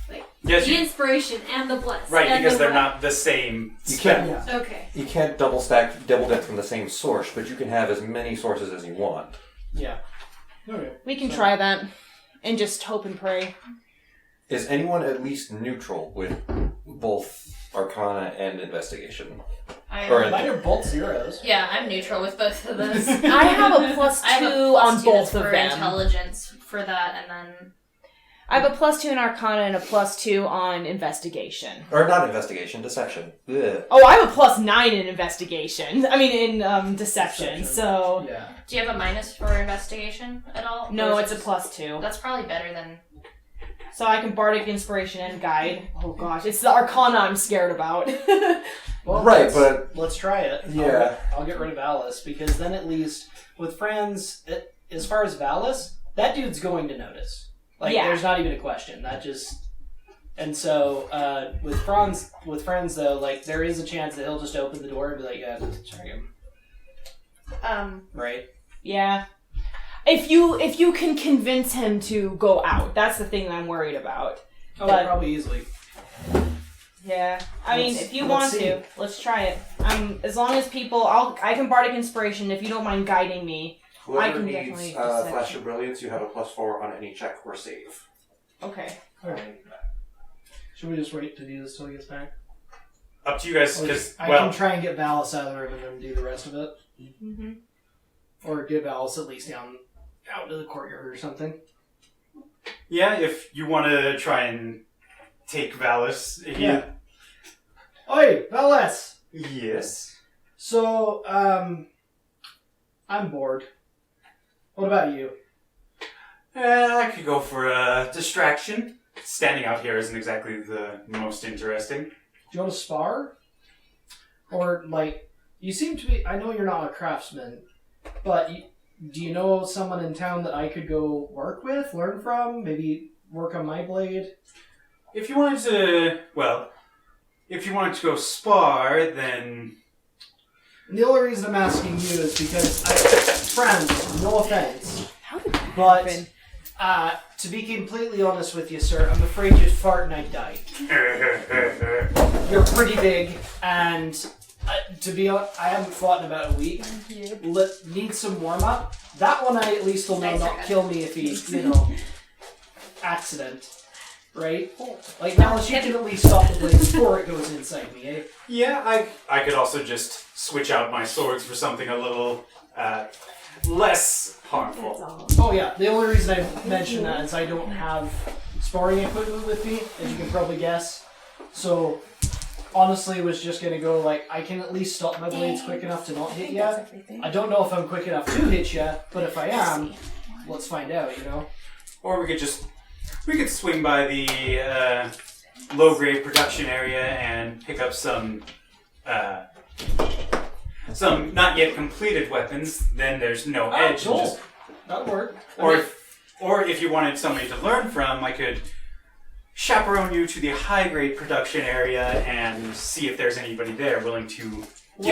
like, Yes, The you, inspiration and the bless. right, and because the they're what? not the same You spell. can't. Yeah. Okay. You can't double dip from the same source, but you can have as many sources as you want. Yeah. Okay. We can So- try that and just hope and pray. Is anyone at least neutral with both Arcana and Investigation? Or Mine are both zeros. Yeah, I'm neutral with both of those. I have a +2 I have a on +2 both for of them. intelligence for that, and then I have a +2 in Arcana and a +2 on Investigation. Or not Investigation, Deception. Ugh. Oh, I have a +9 in Investigation. I mean, in Deception. So Yeah. do you have a minus for investigation at all? no, Or it's is a it +2. That's probably better than. So I can Bardic Inspiration and Guide. Oh gosh, it's the Arcana I'm scared about. Well, Right, let's try it. Yeah. I'll get rid of Alice because then at least with Franz, as far as Valis, that dude's going to notice. Like, Yeah. there's not even a question. That just. And so with Franz though, like there is a chance that he'll just open the door and be like, "Yeah, just check him." Right. Yeah. If you can convince him to go out, that's the thing that I'm worried about. Oh, But- probably easily. Yeah, I mean, Let's- if you let's want see. to, let's try it. As long as people, I can Bardic Inspiration if you don't mind guiding me. Whoever can needs definitely Flash Deception. of Brilliance, you have a +4 on any check or save. Okay. Alright. Should we just wait to do this till he gets back? Up to you guys, Or because, I well, can try and get Valis out of the room and then do the rest of it. Mm-hmm. Or get Valis at least out to the courtyard or something. yeah, if you want to try and take Valis, Yeah. Oi, Valis! Yes. So, I'm bored. What about you? I could go for a distraction. Standing out here isn't exactly the most interesting. Do you want to spar? Or, like, you seem to be... I know you're not a craftsman, but do you know someone in town that I could go work with, learn from, maybe work on my blade? If you wanted to, well, if you wanted to go spar, then And the only reason I'm asking you is because, friends, no offense, How did that but happen? to be completely honest with you, sir, I'm afraid you'd fart and I'd die. You're pretty big, and to be honest, I haven't fought in about a week. Need some warm up. That one I at least will know Nice, not okay. kill me if he, accident. Right? Like, Alice, you can at least stop the blade before it goes inside me, eh? yeah, I could also just switch out my swords for something a little less harmful. Oh yeah, the only reason I mention that is I don't have sparring equipment with me, as you can probably guess. So, honestly, it was just gonna go like, I can at least stop my blades quick enough to not hit ya. I don't know if I'm quick enough to hit ya, but if I am, let's find out, Or we could swing by the low-grade production area and pick up some not yet completed weapons. Then there's no edge. and just- That'll work. or if you wanted somebody to learn from, I could chaperone you to the high-grade production area and see if there's anybody there willing to give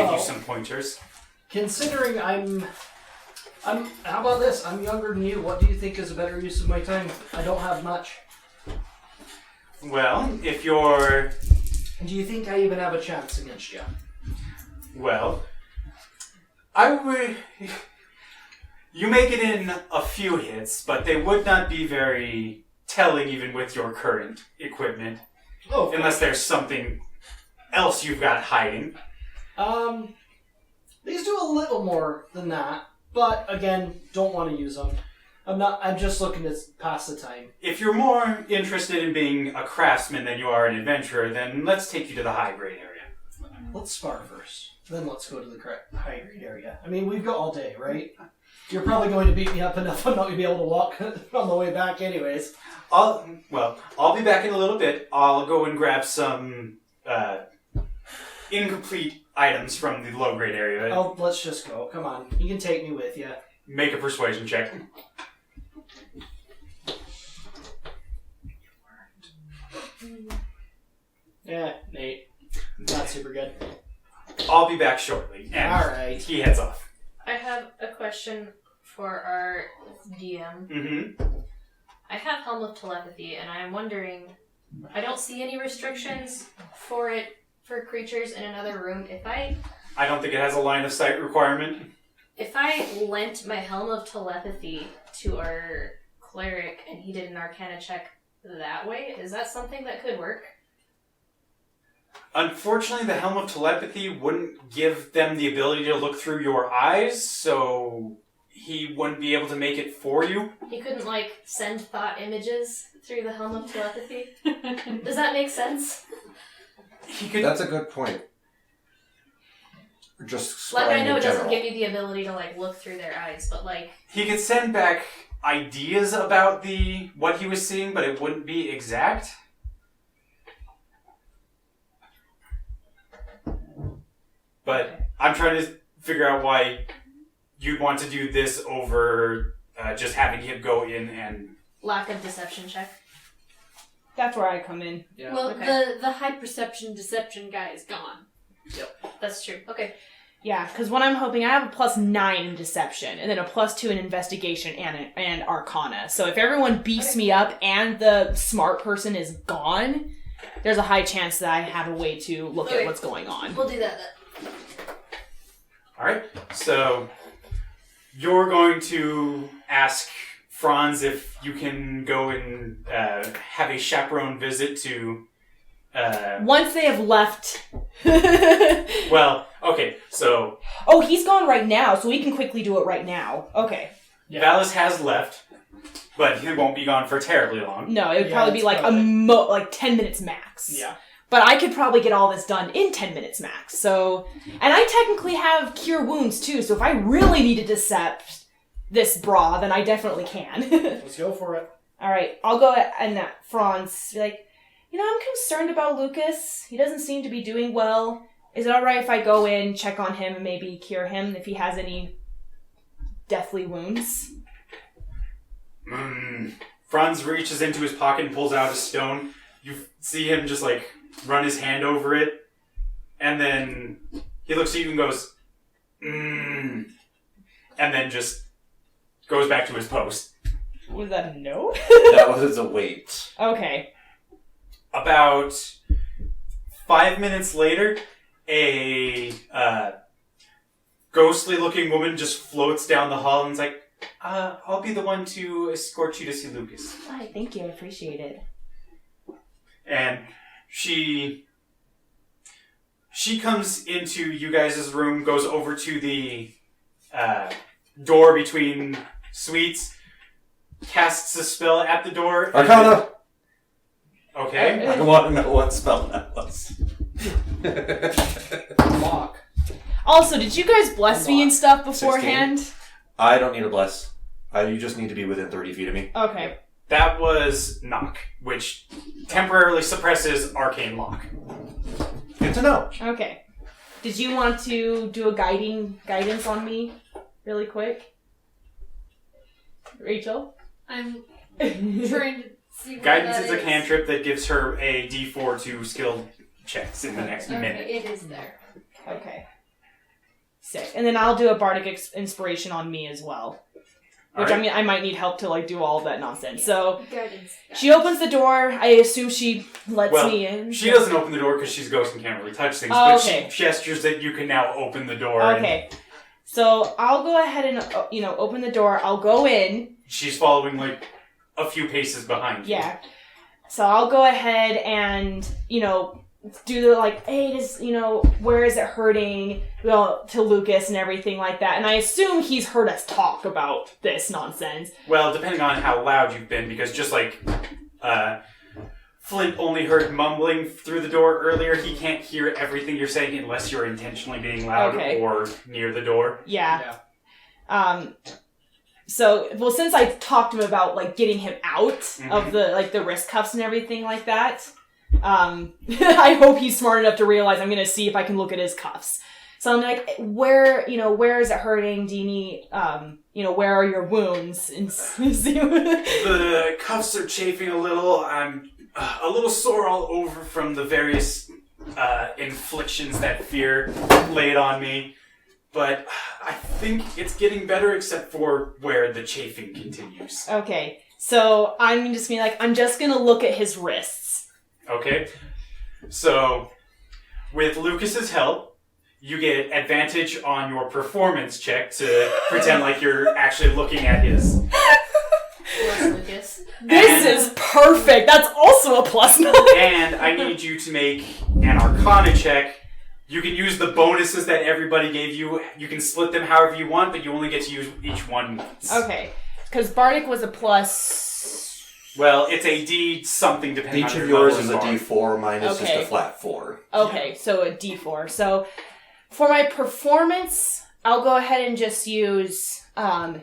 Well- you some pointers. Considering I'm how about this? I'm younger than you. What do you think is a better use of my time? I don't have much. Well, if you're... Do you think I even have a chance against you? Well, I would... You may get in a few hits, but they would not be very telling even with your current equipment. Oh, Unless there's something else you've got hiding. These do a little more than that, but again, don't want to use them. I'm just looking to pass the time. If you're more interested in being a craftsman than you are an adventurer, then let's take you to the high grade area. Let's spar first, then let's go to the high grade area. I mean, we've got all day, right? You're probably going to beat me up enough I'm not going to be able to walk on the way back anyways. I'll be back in a little bit. I'll go and grab some incomplete items from the low grade area. Oh, let's just go. Come on. You can take me with you. Make a persuasion check. Yeah, Nate. Not super good. I'll be back shortly. And Alright. he heads off. I have a question for our DM. Mm-hmm. I have Helm of Telepathy, and I'm wondering, I don't see any restrictions for creatures in another room. If I don't think it has a line of sight requirement. If I lent my Helm of Telepathy to our cleric and he did an Arcana check that way, is that something that could work? Unfortunately, the Helm of Telepathy wouldn't give them the ability to look through your eyes, so he wouldn't be able to make it for you. He couldn't, send thought images through the Helm of Telepathy? Does that make sense? He could. That's a good point. Just I know in it doesn't general. give you the ability to, look through their eyes, but, He could send back ideas about what he was seeing, but it wouldn't be exact. But I'm trying to figure out why you'd want to do this over just having him go in and... lack of deception check. That's where I come in. Yeah. Well, Okay. the high perception deception guy is gone. That's true. Okay. Yeah, because what I'm hoping, I have a +9 in deception, and then a +2 in investigation and arcana. So if everyone beefs me up and the smart person is gone, there's a high chance that I have a way to look at what's going on. We'll do that then. Alright, so you're going to ask Franz if you can go and have a chaperone visit to... Once they have left... Well, okay, so... Oh, he's gone right now, so we can quickly do it right now. Okay. Yeah. Valis has left, but he won't be gone for terribly long. No, it would Yeah, probably be it's like 10 minutes max. Yeah. But I could probably get all this done in 10 minutes max. So, and I technically have cure wounds too, so if I really need to decept this bra, then I definitely can. Let's go for it. Alright, I'll go and Franz be like, I'm concerned about Lucas. He doesn't seem to be doing well. Is it alright if I go in, check on him, and maybe cure him if he has any deathly wounds? Franz reaches into his pocket and pulls out a stone. You see him just run his hand over it, and then he looks at you and goes, and then just goes back to his post. Was that a no? That was a wait. Okay. About 5 minutes later, a ghostly-looking woman just floats down the hall and is like, I'll be the one to escort you to see Lucas. Hi, thank you. I appreciate it. And she comes into you guys' room, goes over to the door between suites, casts a spell at the door. Arcana! Okay. I want to know what spell that was. Lock. Also, did you guys bless me and stuff beforehand? I don't need a bless. You just need to be within 30 feet of me. Okay. That was knock, which temporarily suppresses arcane lock. Good to know. Okay. Did you want to do a guidance on me really quick? Rachel? I'm trying to see what Guidance that is a cantrip that gives her a d4 to skill checks in the next minute. Okay, it is there. Okay. Sick. And then I'll do a bardic inspiration on me as well. Which, Alright. I mean, I might need help to, do all of that nonsense. So, Guidance. she opens the door. I assume she lets me in. She doesn't open the door because she's a ghost and can't really touch things, Oh, but okay. she gestures that you can now open the door. and Okay. So, I'll go ahead and, open the door. I'll go in. she's following, a few paces behind you. Yeah. So I'll go ahead and, do the, hey, where is it hurting? Well, to Lucas and everything like that. And I assume he's heard us talk about this nonsense. Well, depending on how loud you've been, because just like Flint only heard mumbling through the door earlier, he can't hear everything you're saying unless you're intentionally being loud Okay. or near the door. Yeah. So, well, since I talked to him about, getting him out of the wrist cuffs and everything like that, I hope he's smart enough to realize I'm going to see if I can look at his cuffs. So I'm like, where is it hurting? Do you need, where are your wounds? And see The cuffs are chafing a little. I'm a little sore all over from the various inflictions that fear laid on me. But I think it's getting better except for where the chafing continues. Okay, so I'm just gonna I'm just gonna look at his wrists Okay. So, with Lucas's help, you get advantage on your performance check to pretend like you're actually looking at his. Bless Lucas. This is perfect. That's also a +9. And I need you to make an Arcana check. You can use the bonuses that everybody gave you. You can split them however you want, but you only get to use each one once. Okay. Because Bardic was a plus. Well, it's a D something depending Each on of your yours level is a of D4 minus just Okay. a flat 4. Okay, so a D4. So for my performance, I'll go ahead and just use a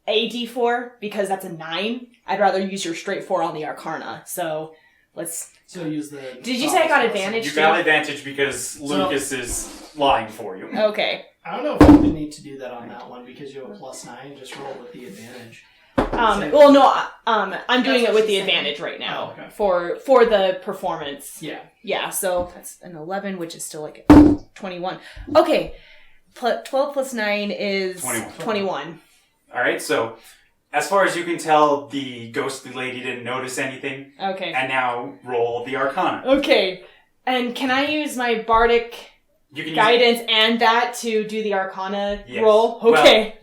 D4 because that's a 9. I'd rather use your straight 4 on the Arcana. So let's. So use the. Did you say I got advantage? You got advantage because Lucas is lying for you. Okay. I don't know if you need to do that on that one because you have a +9. Just roll with the advantage. Well, no. I'm doing That's it what with she the said. advantage right now Oh, okay. for the performance. Yeah. Yeah. So that's an 11, which is still like 21. Okay. 12 plus 9 is 21. All right, so as far as you can tell, the ghostly lady didn't notice anything, Okay. and now roll the Arcana. Okay. And can I use my bardic You can use, guidance and that to do the Arcana Yes. roll? Okay.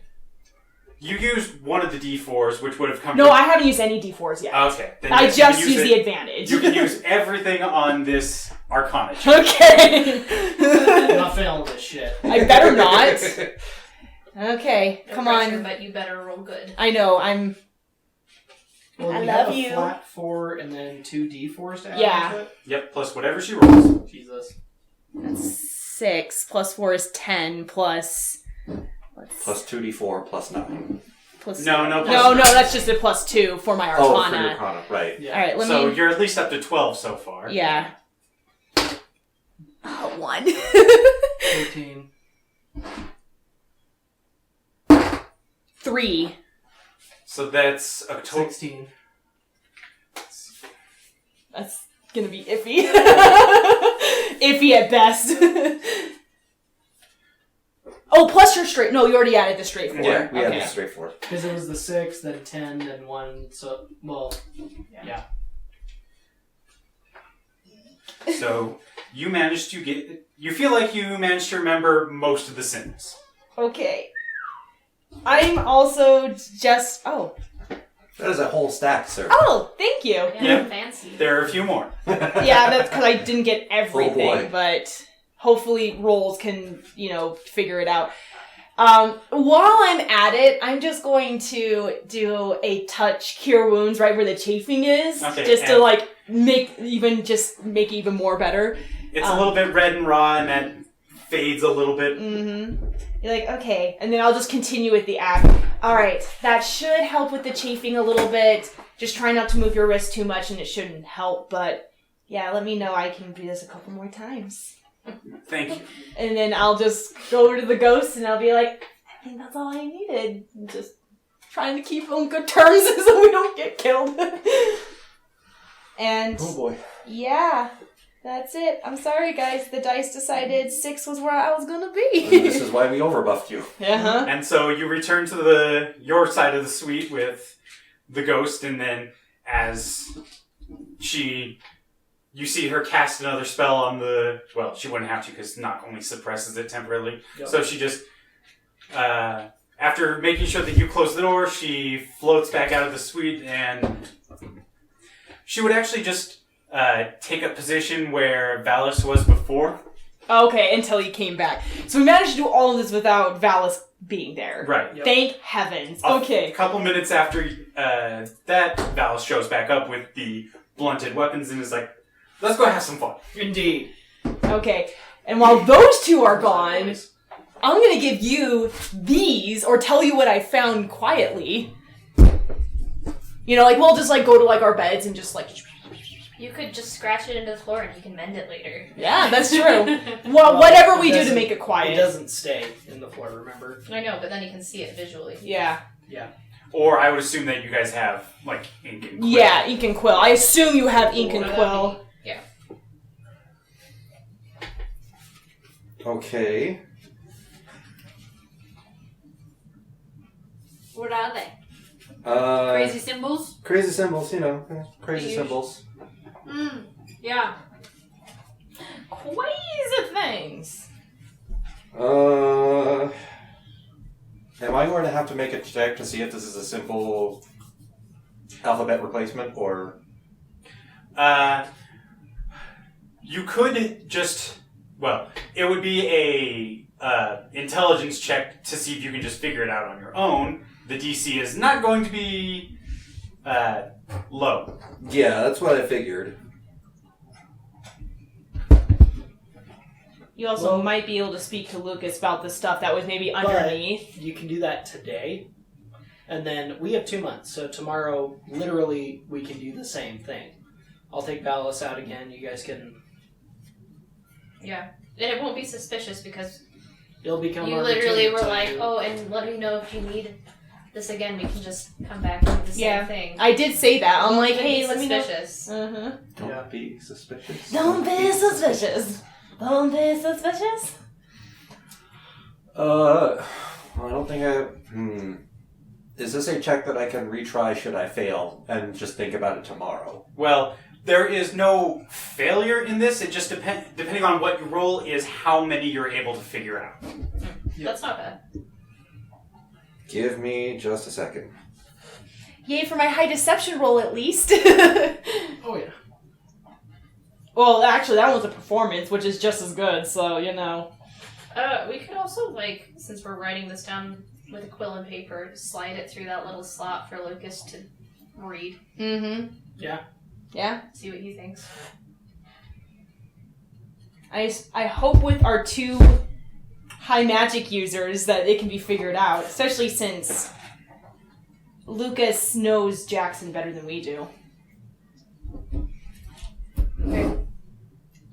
you used one of the D4s, which would have come. No, from- I haven't used any D4s yet. Okay, then I yes, you can just used use the it. advantage. You can use everything on this Arcana check. Okay. I'm not failing this shit. I better not. Okay, No come pressure, on. But you better roll good. I know, I'm... Well, I you love have a you. flat 4 and then 2 D4s to add Yeah. to it? Yep, plus whatever she rolls. Jesus. That's 6, plus 4 is 10, plus... Plus 2d4 plus 9. plus No, no, plus- that's just a plus 2 for my Oh, for your Arcana. Arcana, right. Yeah. Alright, let So me... you're at least up to 12 so far. Yeah. Oh, 1. 13. 3. So that's a total. 16. That's gonna be iffy. Iffy at best. Oh, plus your straight... No, you already added the straight 4. Yeah, we okay. have the straight 4. Because it was the 6, then 10, then 1, so, well, yeah. So you managed to get. You feel like you managed to remember most of the symbols. Okay. I'm also just... Oh. That is a whole stack, sir. Oh, thank you. Yeah, Yeah. fancy. There are a few more. Yeah, that's because I didn't get everything, Oh, boy. but hopefully rolls can, figure it out. While I'm at it, I'm just going to do a touch cure wounds right where the chafing is, Okay, just to and- make it even more better. It's a little bit red and raw, and that fades a little bit. Mm-hmm. You're like, okay, and then I'll just continue with the act. All right, that should help with the chafing a little bit. Just try not to move your wrist too much, and it shouldn't help. But yeah, let me know. I can do this a couple more times. Thank you. And then I'll just go over to the ghost and I'll be like, I think that's all I needed. I'm just trying to keep on good terms so we don't get killed. And Oh boy. yeah, that's it. I'm sorry, guys. The dice decided 6 was where I was gonna And be. this is why we overbuffed you. Uh-huh. And so you return to your side of the suite with the ghost, and then as you see her cast another spell on well, she wouldn't have to because knock only suppresses it temporarily. Yep. So she just, after making sure that you close the door, she floats back out of the suite, and she would actually just take a position where Valis was before. Okay, until he came back. So we managed to do all of this without Valis being there. Right. Yep. Thank heavens. A Okay. couple minutes after that, Valis shows back up with the blunted weapons and is like, let's go have some fun. Indeed. Okay. And while those two are gone, I'm gonna give you these, or tell you what I found quietly. We'll just go to our beds and just You could just scratch it into the floor and you can mend it later. yeah, that's true. Well, whatever we do to make it It quiet. doesn't stay in the floor, remember? I know, but then you can see it visually. Yeah. Yeah. Or I would assume that you guys have, ink and quill. Yeah, ink and quill. I assume you have ink and quill. Yeah. Okay. What are they? Crazy Crazy symbols? symbols, crazy Huge. symbols. Yeah. Crazy things. Am I going to have to make a check to see if this is a simple alphabet replacement, or? You could just, well, it would be a intelligence check to see if you can just figure it out on your own. The DC is not going to be low. Yeah, that's what I figured. You also Well- might be able to speak to Lucas about the stuff that was maybe underneath. You can do that today, and then we have 2 months. So tomorrow, literally, we can do the same thing. I'll take Valis out again. You guys can. Yeah. And it won't be suspicious because It'll become. you our literally routine were to like, do- oh, and let me know if you need this again. We can just come back and do the same Yeah. thing. I did say that. I'm like, Don't hey, be let me know. suspicious. Uh-huh. Don't Yeah. be suspicious. Don't be suspicious. Don't be suspicious. I don't think I. Is this a check that I can retry should I fail and just think about it tomorrow? Well, there is no failure in this. It just depending on what you roll is how many you're able to figure out. That's not bad. Give me just a second. Yay for my high deception roll, at least. Oh yeah. Well, actually, that was a performance, which is just as good, so, you know. We could also, like, since we're writing this down with a quill and paper, slide it through that little slot for Lucas to read. Mm-hmm. Yeah. Yeah. See what he thinks. I hope with our 2 high magic users that it can be figured out, especially since Lucas knows Jackson better than we do. Okay.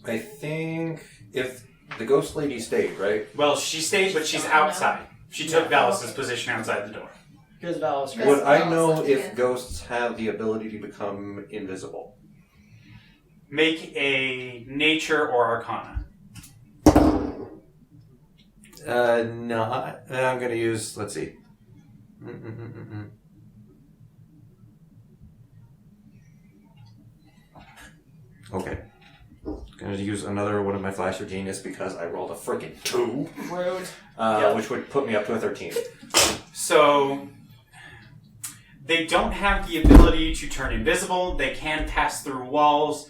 I think if the ghost lady stayed, right? Well, she stayed, but she's outside. She took Valis's position outside the door. Because Valis. Yes. Would I Valis know left if again. ghosts have the ability to become invisible? Make a nature or arcana. No. I'm going to use, let's see. Okay. Going to use another one of my flash of genius because I rolled a freaking 2, Rude. which would put me up to a 13. So, they don't have the ability to turn invisible. They can pass through walls,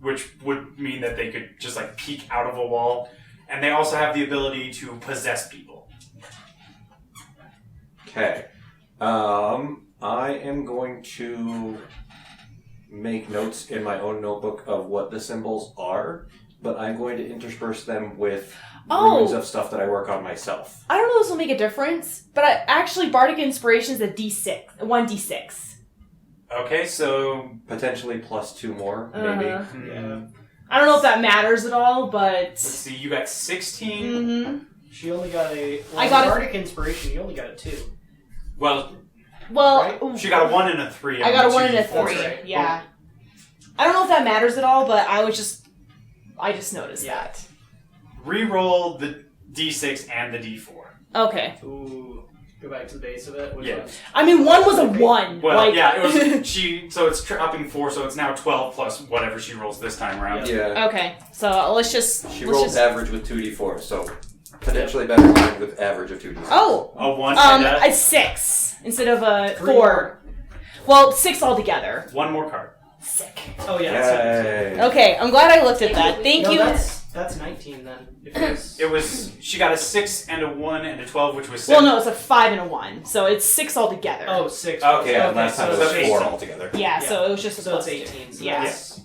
which would mean that they could just like peek out of a wall. And they also have the ability to possess people. Okay. I am going to make notes in my own notebook of what the symbols are, but I'm going to intersperse them with runes of stuff that I work on myself. I don't know if this will make a difference, but actually Bardic Inspiration is a D6, 1d6. Okay, so Potentially plus 2 more, maybe. Yeah. I don't know if that matters at all, but... let's see, you got 16. Mm-hmm. She only got a. Well, I got a- Bardic Inspiration. You only got a 2. Well, Well, Right? she got a 1 and a 3. I on got a the 1 and a 2d4. 3, right. yeah. I don't know if that matters at all, but I just noticed Yeah. that. Re-roll the d6 and the d4. Okay. Ooh. Go back to the base of it. Which Yeah. one's- I mean, 1 was a 1. Well, like, yeah, it was so it's upping 4, so it's now 12 plus whatever she rolls this time around. Yeah. Okay, so let's just... She let's rolled just... average with 2d4, so potentially better than with average of 2d6. Oh! A 1 and A 6 instead of a 3 4. Well, 6 altogether. one more card. Sick. Oh yeah. That's Yay. Okay, I'm glad I looked at that. Thank no, you. That's 19 then. If it was, It was she got a 6 and a 1 and a 12, which was 7. Well, no, it's a 5 and a 1, so it's 6 altogether. oh, 6. Okay, Yeah, last so time it it's was 18. 4 altogether. Yeah, so it was just a So it's plus 18. So Yeah. that's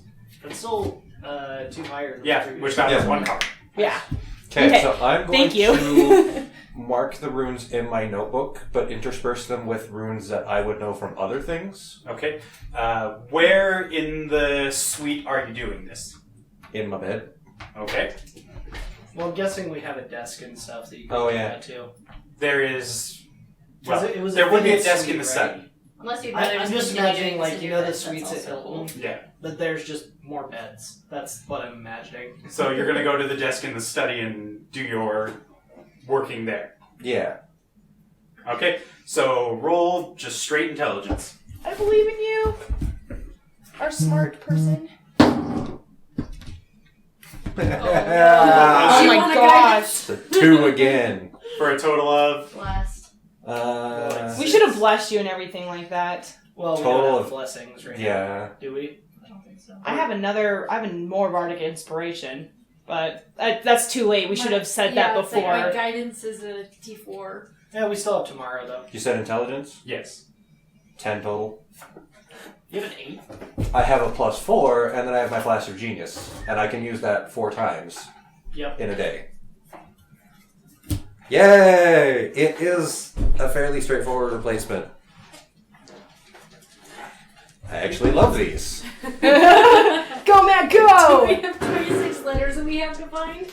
still 2 higher than Yeah, the previous which that Yeah. was one card. Yeah. Okay, Okay, so I'm going Thank you. to mark the runes in my notebook, but intersperse them with runes that I would know from other things Okay. Where in the suite are you doing this? in my bed. Okay. Well, I'm guessing we have a desk and stuff that you can Oh, do yeah. that too. There is. 'Cause Well, it was a there would be a fitted desk suite, in the right? study. Unless you'd I- rather I'm just continue imagining, doing like, this in you your know, the bed, suites that's at also Hilton? cool. Yeah. But there's just more beds. That's what I'm imagining. So you're gonna go to the desk in the study and do your working there. Yeah. Okay. So roll just straight intelligence. I believe in you. Our smart person. Oh You my wanna gosh. The 2 again. For a total of... Blast. We should have blessed you and everything like that. Well, we Total don't have of- blessings right now. Yeah. Do we? I don't think so. I have more bardic inspiration, but that's too late. We should have said that it's like before. my guidance is a D4. Yeah, we still have tomorrow, though. You said intelligence? Yes. 10 total. You have an 8? I have a +4, and then I have my Flash of Genius. And I can use that 4 times Yep. in a day. Yay! It is a fairly straightforward replacement. I actually love these. Go, Matt, Do go! we have 26 letters that we have to find?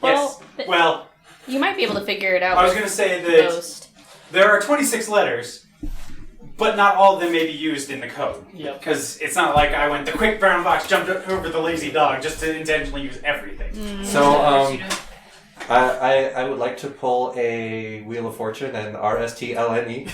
Yes. Well, You might be able to figure it out. I was going to say that Most. there are 26 letters, but not all of them may be used in the code. Yep. Because it's not like I went, the quick brown fox jumped over the lazy dog just to intentionally use everything. So, I would like to pull a Wheel of Fortune and RSTLNE.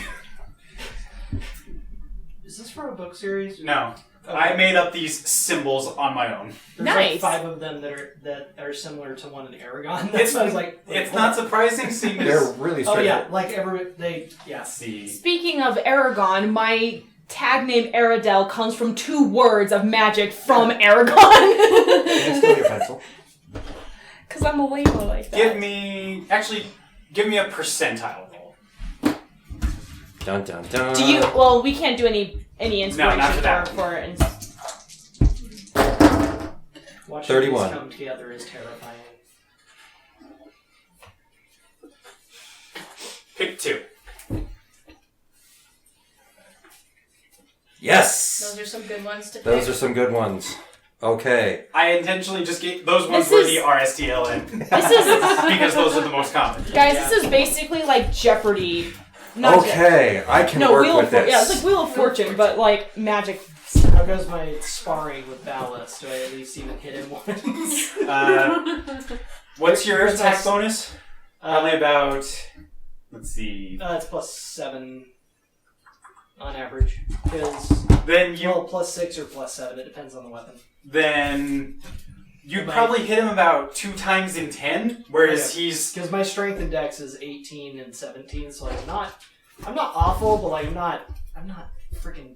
Is this from a book series? No. Okay. I made up these symbols on my own. There's Nice. like 5 of them that are similar to one in Aragon. It's, That's why I was like, it's hold not on. surprising seeing They're as... really Oh straightforward. yeah, like Let's see. Speaking of Aragon, my tag name Aradel comes from 2 words of magic from Aragon. Can you steal your pencil? Because I'm a label like that. Give me a percentile roll. Dun dun dun. Do you? Well, we can't do any inspiration not for that. for it. Watching 31. these come together is terrifying. Pick 2. Yes! Those are some good ones to pick. Those are some good ones. Okay. I intentionally just gave... Those ones This were is- the RSTLN. This is, because those are the most common. guys. This is basically like Jeopardy. Not Okay, I can No, work Wheel with of Fortune. this. Yeah, it's like Wheel of Fortune, but like magic. How goes my sparring with Ballas? Do I at least even hit him once? What's your Where's attack my- bonus? Probably about... Let's see. It's +7 on average. Because, Then you... well, +6 or +7. It depends on the weapon. Then... You'd Am I- probably hit him about 2 times in 10, whereas Okay. he's... Because my strength index is 18 and 17, so I'm not awful, but like I'm not freaking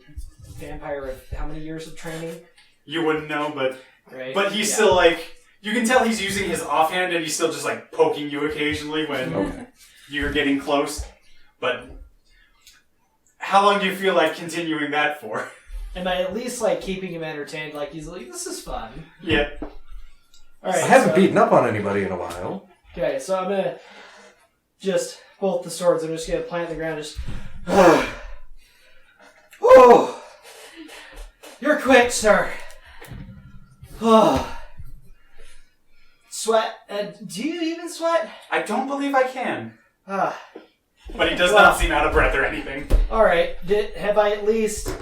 vampire of how many years of training, You wouldn't know, but right? he's Yeah. still like... You can tell he's using his offhand and he's still just like poking you occasionally when Okay. you're getting close. But how long do you feel like continuing that for? Am I at least like keeping him entertained? Like he's like, this is fun. Yeah. All right. I haven't so, beaten up on anybody in a while. Okay, so I'm gonna just both the swords. I'm just gonna plant in the ground. Just. Oh, you're quick, sir. Oh. Sweat. Do you even sweat? I don't believe I can. Ah. But he does Well- not seem out of breath or anything. All right. Have I at least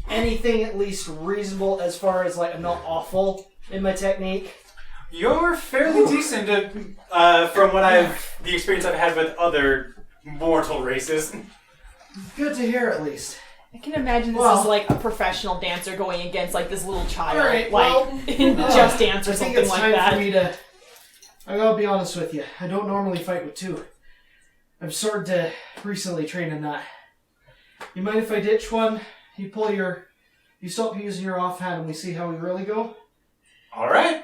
anything at least reasonable as far as like I'm not awful in my technique? You're fairly decent from what the experience I've had with other mortal races. Good to hear, at least. I can imagine this Well- is like a professional dancer going against like this little child, All right, like well, in Just Dance or I think something it's like time that. for me to. I gotta be honest with you. I don't normally fight with 2. I've started to recently train in that. You mind if I ditch one? You stop using your offhand, and we see how we really go. All right.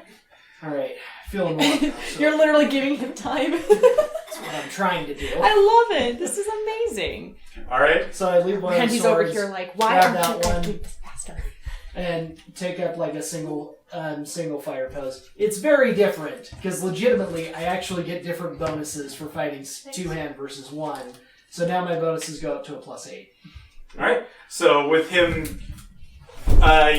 All right, feeling warm now. So You're literally giving him time. that's what I'm trying to do. I love it. This is amazing. All right. So I leave one of the Randy's over swords here like, why grab aren't that you going one. to do this faster? and take up like a single fire pose. It's very different because legitimately I actually get different bonuses for fighting 2-hand versus 1. So now my bonuses go up to a +8. All right. So with him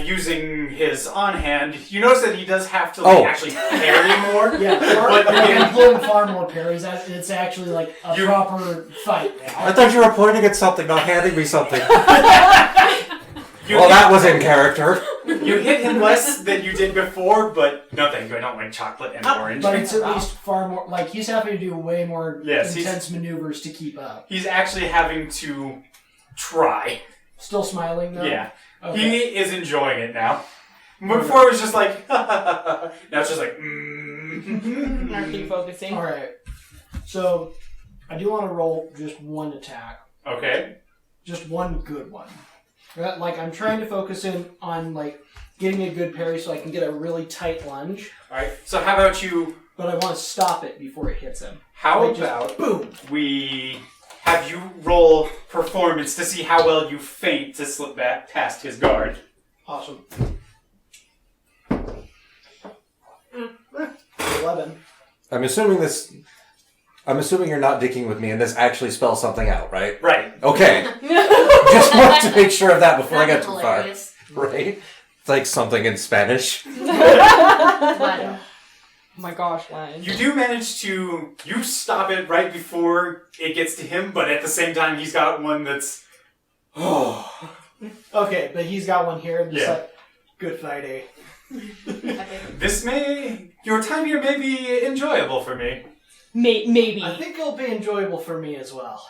using his on hand, you notice that he does have to actually parry more. Yeah, But I'm pulling far more parries. It's actually like a proper fight now. I thought you were pointing at something, not handing me something. You Well, hit- that was in character. You hit him less than you did before, but no thank you. I don't like chocolate and orange. But it's at least far more. Like he's having to do way more Yes, intense maneuvers to keep up. He's actually having to try. Still smiling though. Yeah. Okay. He is enjoying it now. Before it was just like, now it's just like, mm. Are you focusing? Alright. So, I do want to roll just one attack. Okay. Just one good one. Right? Like, I'm trying to focus in on, like, getting a good parry so I can get a really tight lunge. Alright, so how about you, But I want to stop it before it hits him. how Like, just about boom! we have you roll performance to see how well you feint to slip back past his guard? Awesome. 11. I'm assuming you're not dicking with me and this actually spells something out, right? Right. Okay. Just want to make sure of that before I get too far. Hilarious. Right? It's like something in Spanish. But Oh my gosh, Len. You do manage to, you stop it right before it gets to him, but at the same time he's got one that's, oh. Okay, but he's got one here and just Yeah. like, good fight, eh? Your time here may be enjoyable for me. Maybe. I think it'll be enjoyable for me as well.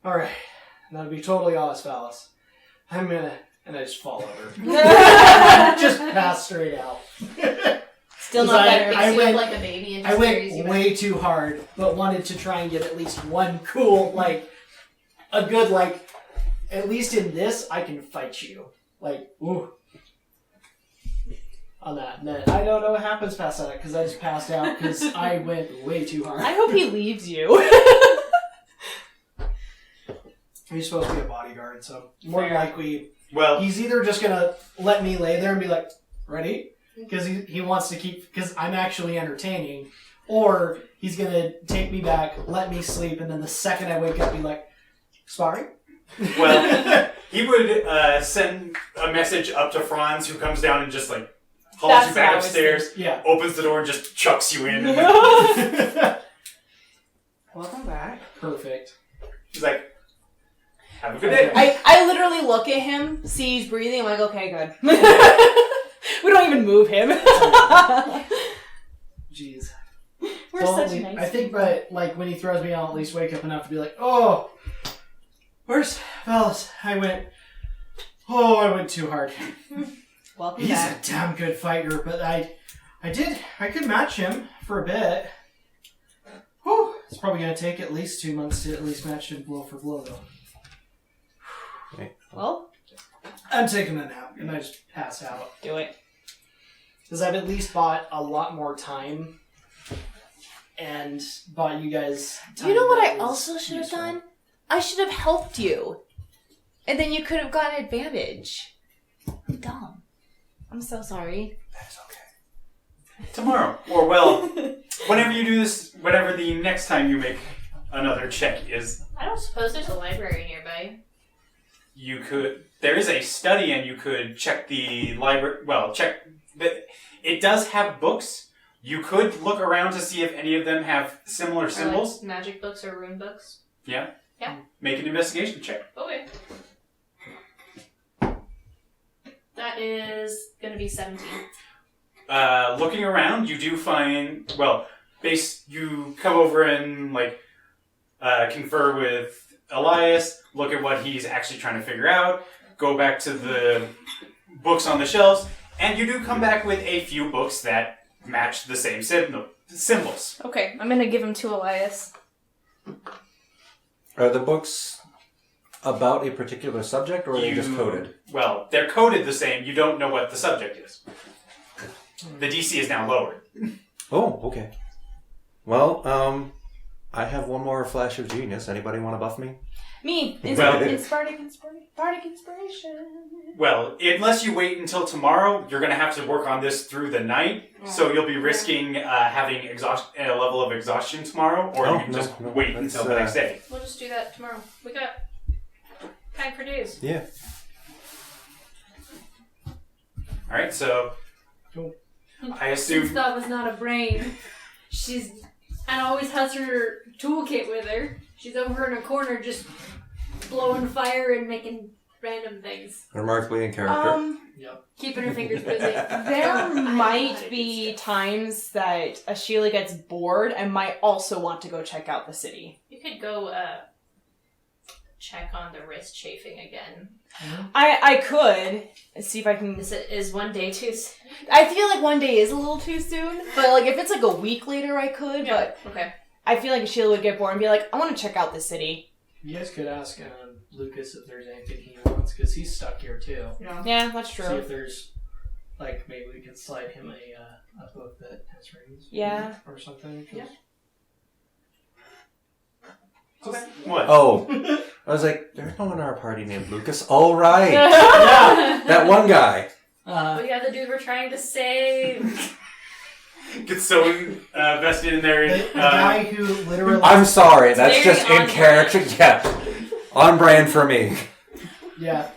Alright. Now to be totally honest, fellas, I'm gonna... And I just fall over. Just pass straight out. Still not better. Makes I you went- look like a baby and I just carries you went back. way too hard, but wanted to try and get at least one cool, like, a good, like, at least in this, I can fight you. Like, ooh. On that. And then I don't know what happens past that, because I just passed out, because I went way too hard. I hope he leaves you. He's supposed to be a bodyguard, so more Fair. likely, Well, he's either just gonna let me lay there and be like, ready? Because he wants to keep, because I'm actually entertaining, or he's gonna take me back, let me sleep, and then the second I wake up, be like, sparring? well, he would send a message up to Franz, who comes down and just like hauls That's you back what I was upstairs, Yeah. opens the door, and just chucks you in. Welcome back. Perfect. He's like, "Have a good day." I literally look at him, see he's breathing, I'm like, okay, good. We don't even move him. Jeez. We're So such at nice I think, people. but like when he throws me, I'll at least wake up enough to be like, oh, where's fellas? I went too hard. Welcome He's back. a damn good fighter, but I could match him for a bit. Whew, it's probably gonna take at least 2 months to at least match him blow for blow, though. Well, I'm taking a nap, and I just pass out. do it. Because I've at least bought a lot more time, and bought you guys time. You know what that I was also should have useful. done? I should have helped you. And then you could have gotten advantage. I'm dumb. I'm so sorry. That's okay. Tomorrow, or well, whenever you do this, whenever the next time you make another check is, I don't suppose there's a library nearby. you could. There is a study, and you could check the library. Well, check. It does have books. You could look around to see if any of them have similar Or symbols. like magic books or rune books. Yeah. Yeah. Make an investigation check. Okay. That is gonna be 17. Looking around, you do find, well, you come over and, like, confer with Elias, look at what he's actually trying to figure out, go back to the books on the shelves, and you do come back with a few books that match the same symbols. Okay, I'm gonna give him to Elias. Are the books about a particular subject, or are they just coded? Well, they're coded the same, you don't know what the subject is. The DC is now lowered. Oh, okay. Well, I have one more flash of genius. Anybody want to buff me? Me. Well- Bardic inspiration. Well, unless you wait until tomorrow, you're going to have to work on this through the night. So you'll be risking having a level of exhaustion tomorrow, or you can just wait That's, until the next day. We'll just do that tomorrow. We got time for days. Yeah. All right, so I assume. Since that was not a brain, and always has her toolkit with her. She's over in a corner just blowing fire and making random things. Remarkably in character. Keeping her fingers busy. There might be times that Sheila gets bored and might also want to go check out the city. You could go check on the wrist chafing again. I could see if I can. Is one day too soon? I feel like one day is a little too soon, but like if it's like a week later, I could. But Okay. I feel like Sheila would get bored and be like, I want to check out the city. You guys could ask Lucas if there's anything he wants, because he's stuck here too. Yeah, that's See true. if there's, like, maybe we can slide him a book that has rings. Yeah. Or something. 'cause- Yeah. What? Oh, I was like, there's no one in our party named Lucas. All right, Yeah. that one guy. We have the dude we're trying to save. Get so vested in their. The guy who literally. I'm sorry, that's very just in on character. Yeah, on brand for me. Yeah.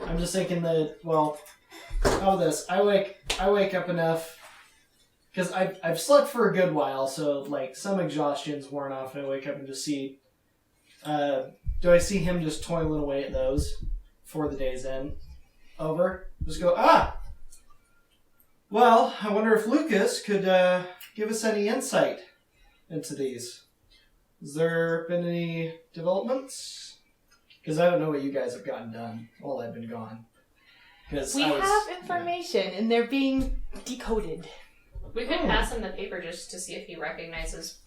I'm just thinking that. Well, how about this? I wake up enough. Because I've slept for a good while, so like some exhaustion's worn off, and I wake up and just see. Do I see him just toiling away at those before the day's end? Over. Just go, well, I wonder if Lucas could give us any insight into these. Has there been any developments? Because I don't know what you guys have gotten done while I've been gone. We have information, and they're being decoded. We could pass him the paper just to see if he recognizes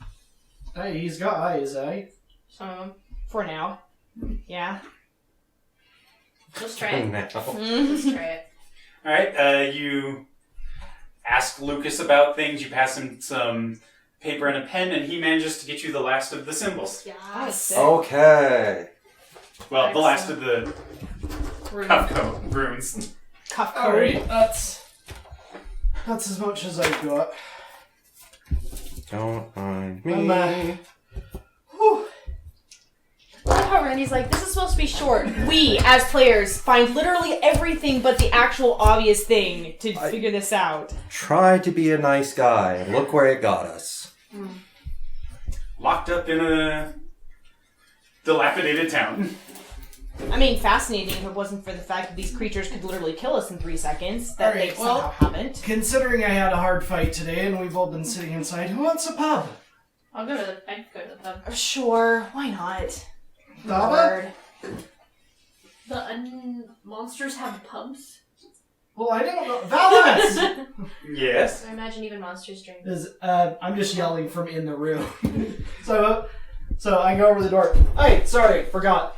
Hey, he's got eyes, eh? some of them. For now. Yeah. Let's try it. Now. Let's try it. All right. You ask Lucas about things. You pass him some paper and a pen, and he manages to get you the last of the symbols. Yes. Okay. Well, the last of the Rude. Kafka runes. Cuff code. Alright, that's as much as I've got. Don't mind I'm, me. Whew. I love how Randy's like, this is supposed to be short. We, as players, find literally everything but the actual obvious thing to figure this out. Try to be a nice guy, and look where it got us. Locked up in a dilapidated town. I mean, fascinating if it wasn't for the fact that these creatures could literally kill us in 3 seconds. That Alright, they well- somehow haven't. Considering I had a hard fight today and we've all been sitting inside, who wants a pub? I'd go to the pub. Sure, why not? Baba? Lord. The monsters have pubs? Well, I don't know. Valance! Yes. I imagine even monsters drink. I'm just yelling from in the room. so I go over the door. Hey, sorry, forgot.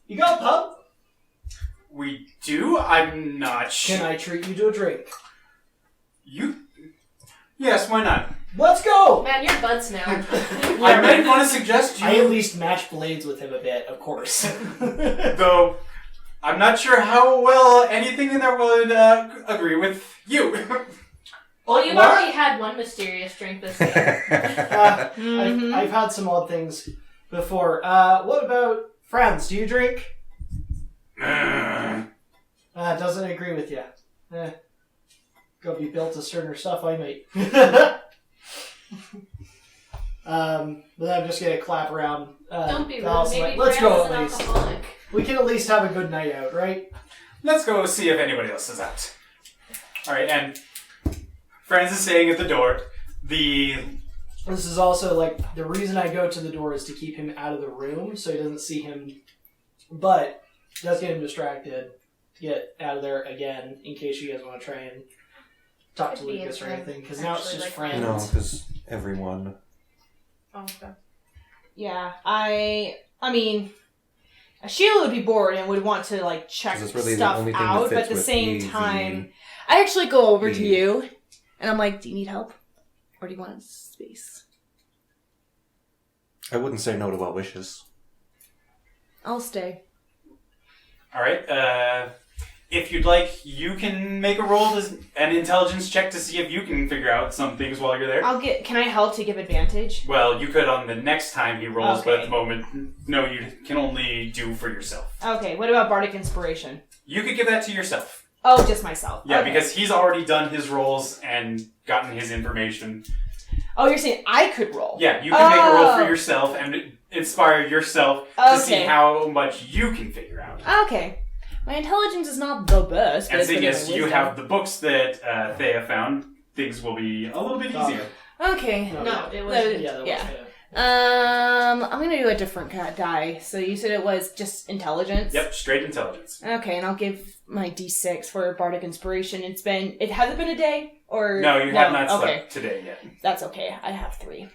You got a pub? We do? I'm not sure. Can I treat you to a drink? You? Yes, why not? Let's go! Man, your butt's now. I might want to suggest I at you, least match blades with him a bit, of course. though I'm not sure how well anything in there would agree with you. Well, you've What? already had one mysterious drink this day. I've had some odd things before. What about friends? Do you drink? Doesn't agree with you. Gotta be built to sterner stuff, I might. But I'm just gonna clap around. Don't be rude. Val's Maybe like, let's go Grandma's at an least. alcoholic. We can at least have a good night out, right? Let's go see if anybody else is out. Alright, and Franz is staying at the door. This is also like the reason I go to the door is to keep him out of the room so he doesn't see him. But it does get him distracted to get out of there again in case you guys want to try and talk to Could be Lucas or intimate, anything. Because now it's actually, just like- friends. No, because everyone. Oh, okay. Yeah, I mean, Sheila would be bored and would want to like check 'Cause it's really the stuff only thing that out, but fits at the with same easy. time, I actually go over to E. you and I'm like, do you need help? Or do you want space? I wouldn't say no to well wishes. I'll stay. Alright, if you'd like, you can make a roll as an intelligence check to see if you can figure out some things while you're there. Can I help to give advantage? Well, you could on the next time he rolls, but at Okay. the moment, no, you can only do for yourself. Okay, what about Bardic Inspiration? You could give that to yourself. Oh, just myself. Yeah, Okay. because he's already done his rolls and gotten his information. Oh, you're saying I could roll? Yeah, you can make a roll for Oh. yourself and inspire yourself to see Okay. how much you can figure out. Okay. My intelligence is not the best. but And it's seeing better as than you wisdom. have the books that Thea found, things will be a little bit easier. Okay. No, it was. Yeah, that Yeah. was good. I'm gonna do a different die. So you said it was just intelligence? Yep, straight intelligence. Okay, and I'll give my D6 for Bardic Inspiration. It hasn't been a day? Or No, you have not okay. slept today yet. That's okay. I have 3.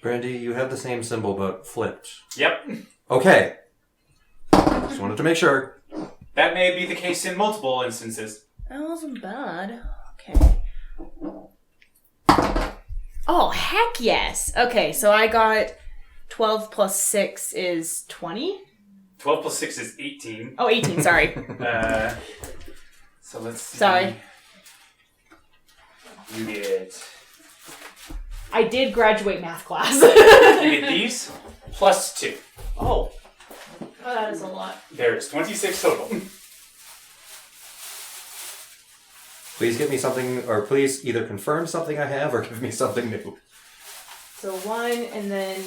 Brandy, you have the same symbol but flipped. Yep. Okay. Just wanted to make sure. That may be the case in multiple instances. That wasn't bad. Okay. Oh, heck yes. Okay, so I got 12 plus 6 is 20? 12 plus 6 is 18. Oh, 18, sorry. So let's see. Sorry. You get I did graduate math class. you get these plus 2. Oh. Oh, that is a lot. There's 26 total. Please give me something, or please either confirm something I have or give me something new. So 1 and then...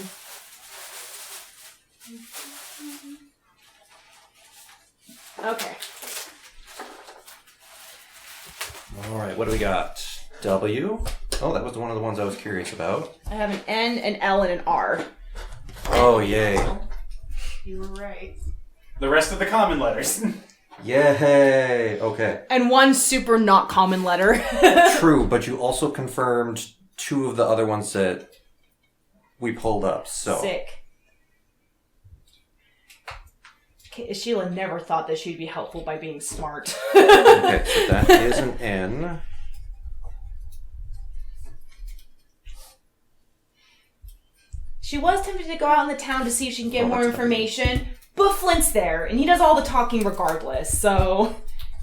Okay. Alright, what do we got? W. Oh, that was one of the ones I was curious about. I have an N, an L, and an R. Oh, yay. You were right. The rest of the common letters. Yay! Okay. And 1 super not common letter. True, but you also confirmed 2 of the other ones that we pulled up, so. Sick. Sheila never thought that she'd be helpful by being smart. Okay, so that is an N. She was tempted to go out in the town to see if she can get more information, but Flint's there, and he does all the talking regardless, so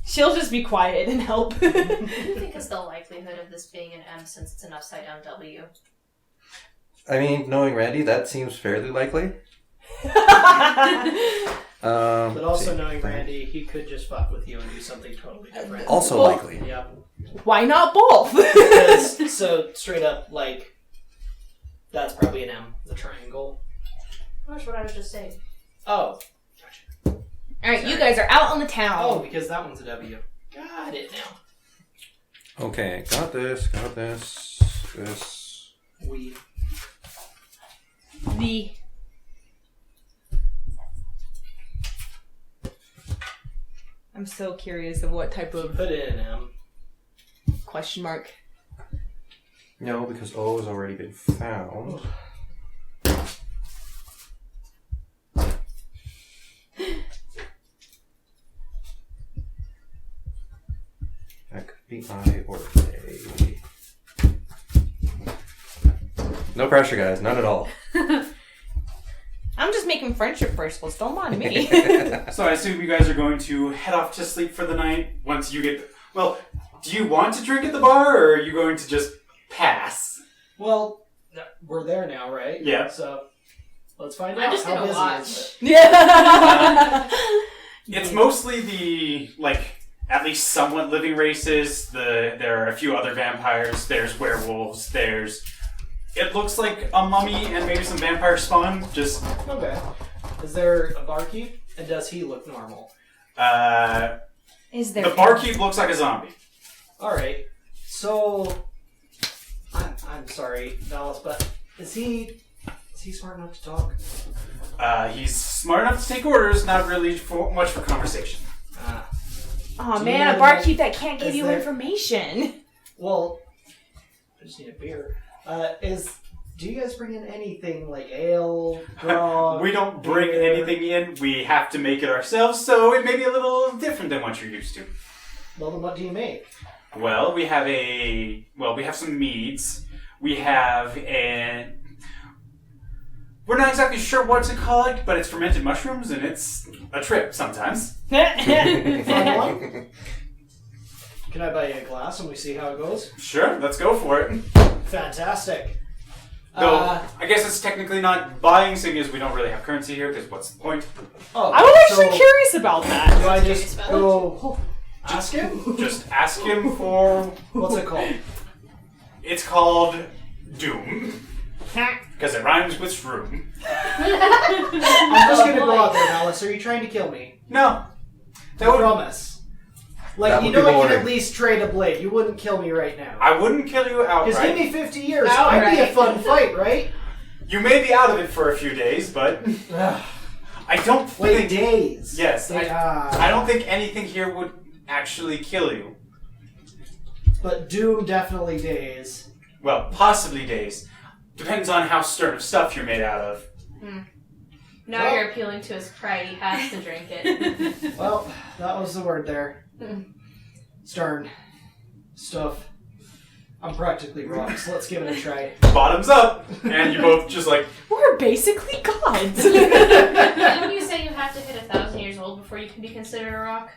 she'll just be quiet and help. What do you think is the likelihood of this being an M since it's an upside down W? I mean, knowing Randy, that seems fairly likely. But also see. knowing Randy, he could just fuck with you and do something totally different. Also Well- likely. Yeah. Why not both? Because, so, straight up, like, that's probably an M, the triangle. That's what I was just saying. Oh. Gotcha. Alright, you guys are out on the Oh, town. because that one's a W. Got it now. Okay, got this, this. We. The... I'm so curious of what type of Put in an M. question mark. No, because O has already been found. That could be I or A. No pressure, guys. None at all. I'm just making friendship bracelets, don't mind me. So I assume you guys are going to head off to sleep for the night once you get... Well, do you want to drink at the bar, or are you going to just pass? Well, we're there now, right? Yeah. So, let's find I'm out. just How gonna busy watch. is Yeah. It's mostly the, at least somewhat living races. There are a few other vampires. There's werewolves. It looks like a mummy and maybe some vampire spawn. Just, it? Okay. Is there a barkeep? And does he look normal? Is there... the barkeep looks like a zombie. Alright. So, I'm sorry, Dallas, but is he smart enough to talk? He's smart enough to take orders, not really much for conversation. Oh Do you man, know a barkeep that can't give is you there- information. Well, I just need a beer. Do you guys bring in anything like ale, grog? We don't bring beer? anything in. We have to make it ourselves, so it may be a little different than what you're used to. Well, then what do you make? Well, we have some meads. We have we're not exactly sure what to call it, but it's fermented mushrooms, and it's a trip sometimes. Fun one? Can I buy you a glass and we see how it goes? Sure, let's go for it. Fantastic. Though, I guess it's technically not buying, seeing as we don't really have currency here, because what's the point? Oh, I was actually so curious about that. Do I Curious just about go ask him? Just ask him for... What's it called? It's called Doom. Because it rhymes with shroom. I'm just gonna go out there, Alice. Are you trying to kill me? No. I promise. Like, That you would know be I can boring. at least trade a blade. You wouldn't kill me right now. I wouldn't kill you Because give outright. me 50 years. I'd be a Outright. fun fight, right? You may be out of it for a few days, but I don't Wait, think... days. Yes, I don't think anything here would actually kill you. But Doom definitely days. Well, possibly days. Depends on how stern of stuff you're made out of. Now Well- you're appealing to his pride. He has to drink it. Well, that was the word there. Stern. Stuff. I'm practically rock, so let's give it a try. Bottoms up! And you both just like... We're basically gods. Didn't you say you have to hit 1,000 years old before you can be considered a rock?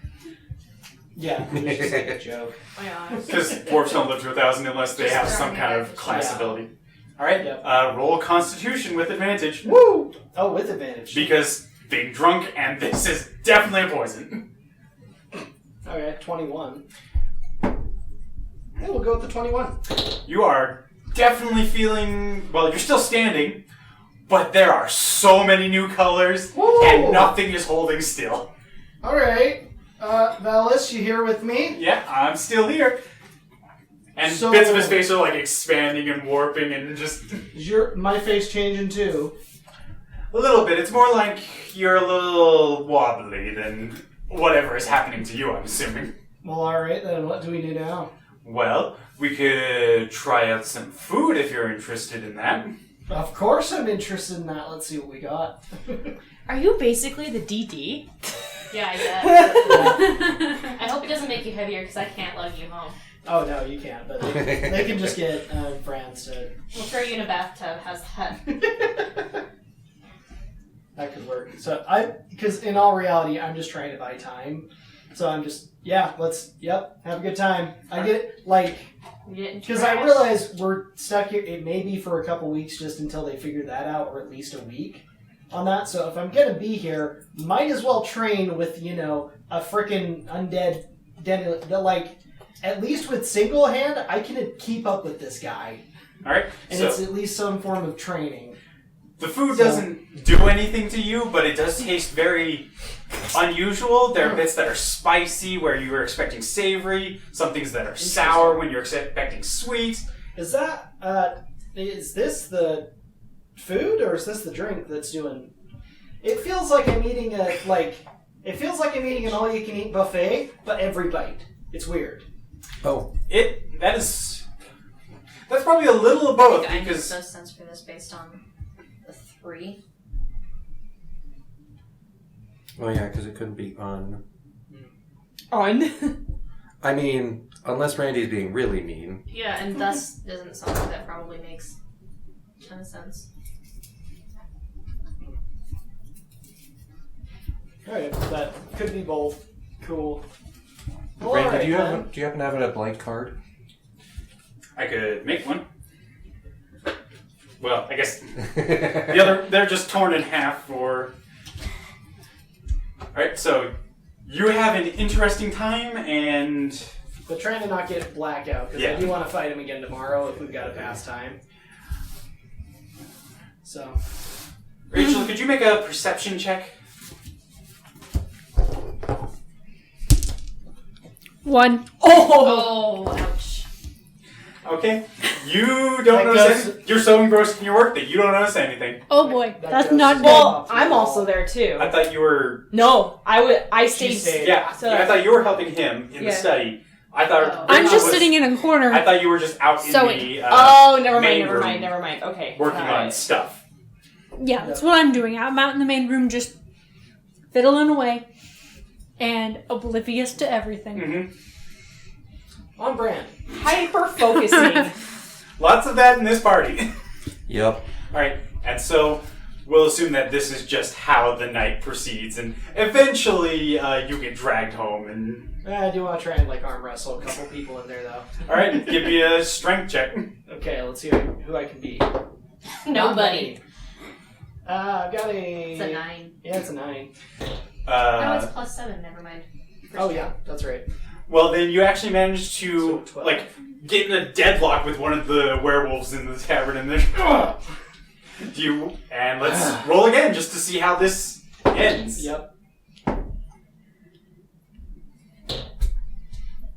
Yeah, it was just like a joke. Oh, yeah. Because dwarves don't live to 1,000 unless they Just have throwing some kind it of out. class Yeah. ability. Alright, Yep. roll Constitution with advantage. Woo! Oh, with advantage. Because being drunk and this is definitely a poison. Okay, 21. Yeah, we'll go with the 21. You are definitely feeling... Well, you're still standing, but there are so many new colors, Woo! and nothing is holding still. Alright. Valis, you here with me? Yeah, I'm still here. And So- bits of his face are like expanding and warping and just... Is my face changing too? A little bit. It's more like you're a little wobbly than whatever is happening to you, I'm assuming. Well, alright then, what do we do now? Well, we could try out some food if you're interested in that. Of course I'm interested in that. Let's see what we got. Are you basically the DD? Yeah, I guess. I hope it doesn't make you heavier because I can't lug you home. Oh, no, you can't, but they can just get France to... We'll throw you in a bathtub. How's that? That could work. So because in all reality, I'm just trying to buy time. So I'm just, have a good time. I get it, like, You getting because I trashed? realize we're stuck here, it may be for a couple weeks just until they figure that out, or at least a week on that. So if I'm going to be here, might as well train with, a frickin' undead, like, at least with single hand, I can keep up with this guy. Alright? And So it's at least some form of training. the food doesn't do anything to you, but it does taste very unusual. There are bits that are spicy where you were expecting savory, some things that are sour when you're expecting sweet. Is this the food or is this the drink that's doing? It feels like I'm eating an all-you-can-eat buffet, but every bite. It's weird. Oh, That's probably a little of both I think because no sense for this based on the 3. Oh yeah, because it couldn't be on. On. I mean, unless Randy's being really mean. Yeah, and thus doesn't sound like that probably makes a ton of sense. Alright, that could be both. Cool. Well, Randy, alright, do you then. happen to have a blank card? I could make one. Well, I guess the other, they're just torn in half for... Alright, so you have an interesting time and... But trying to not get blackout, because Yeah. I do want to fight him again tomorrow if we've got to pass time. So, Rachel, could you make a perception check? 1. Oh, ouch. Okay. You don't That notice goes- anything. You're so engrossed in your work that you don't notice anything. Oh boy, That that's goes not to- good. Well, I'm also there too. I thought you were... No, I stayed. stayed. Yeah, So- I thought you were helping him in the Yeah. study. I thought... Oh. I'm Rachel just was- sitting in a corner. I thought you were just out Sewing. in the... Oh, never main mind, room never mind. Okay. working on Alright. stuff. Yeah, that's what I'm doing. I'm out in the main room just fiddling away and oblivious to everything. Mm-hmm. on brand. Hyper focusing. Lots of that in this party. Yep. Alright, and so we'll assume that this is just how the night proceeds, and eventually you get dragged home, and... I do want to try and arm wrestle a couple people in there though. Alright, give me a strength check. Okay, let's see who I can beat. Nobody. I've got a... It's a 9. Yeah, it's a 9. No, it's +7. Never mind. Oh yeah, that's right. Well, then you actually managed to, So 12. get in a deadlock with one of the werewolves in the tavern, and then... And let's roll again, just to see how this ends. Yep.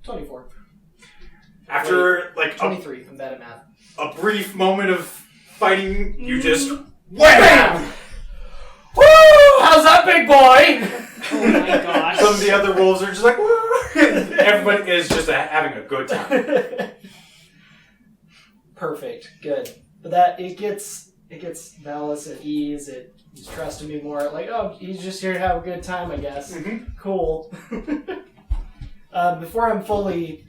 24. After, 23. I'm bad at math. a brief moment of fighting, you just wham! Woo! How's that, big boy? Oh my gosh. Some of the other wolves are just like, woo! Everybody is just having a good time. Perfect. Good. But that it gets Valis at ease. He's trusting me more. Like, oh, he's just here to have a good time, I guess. Mhm. Cool. Before I'm fully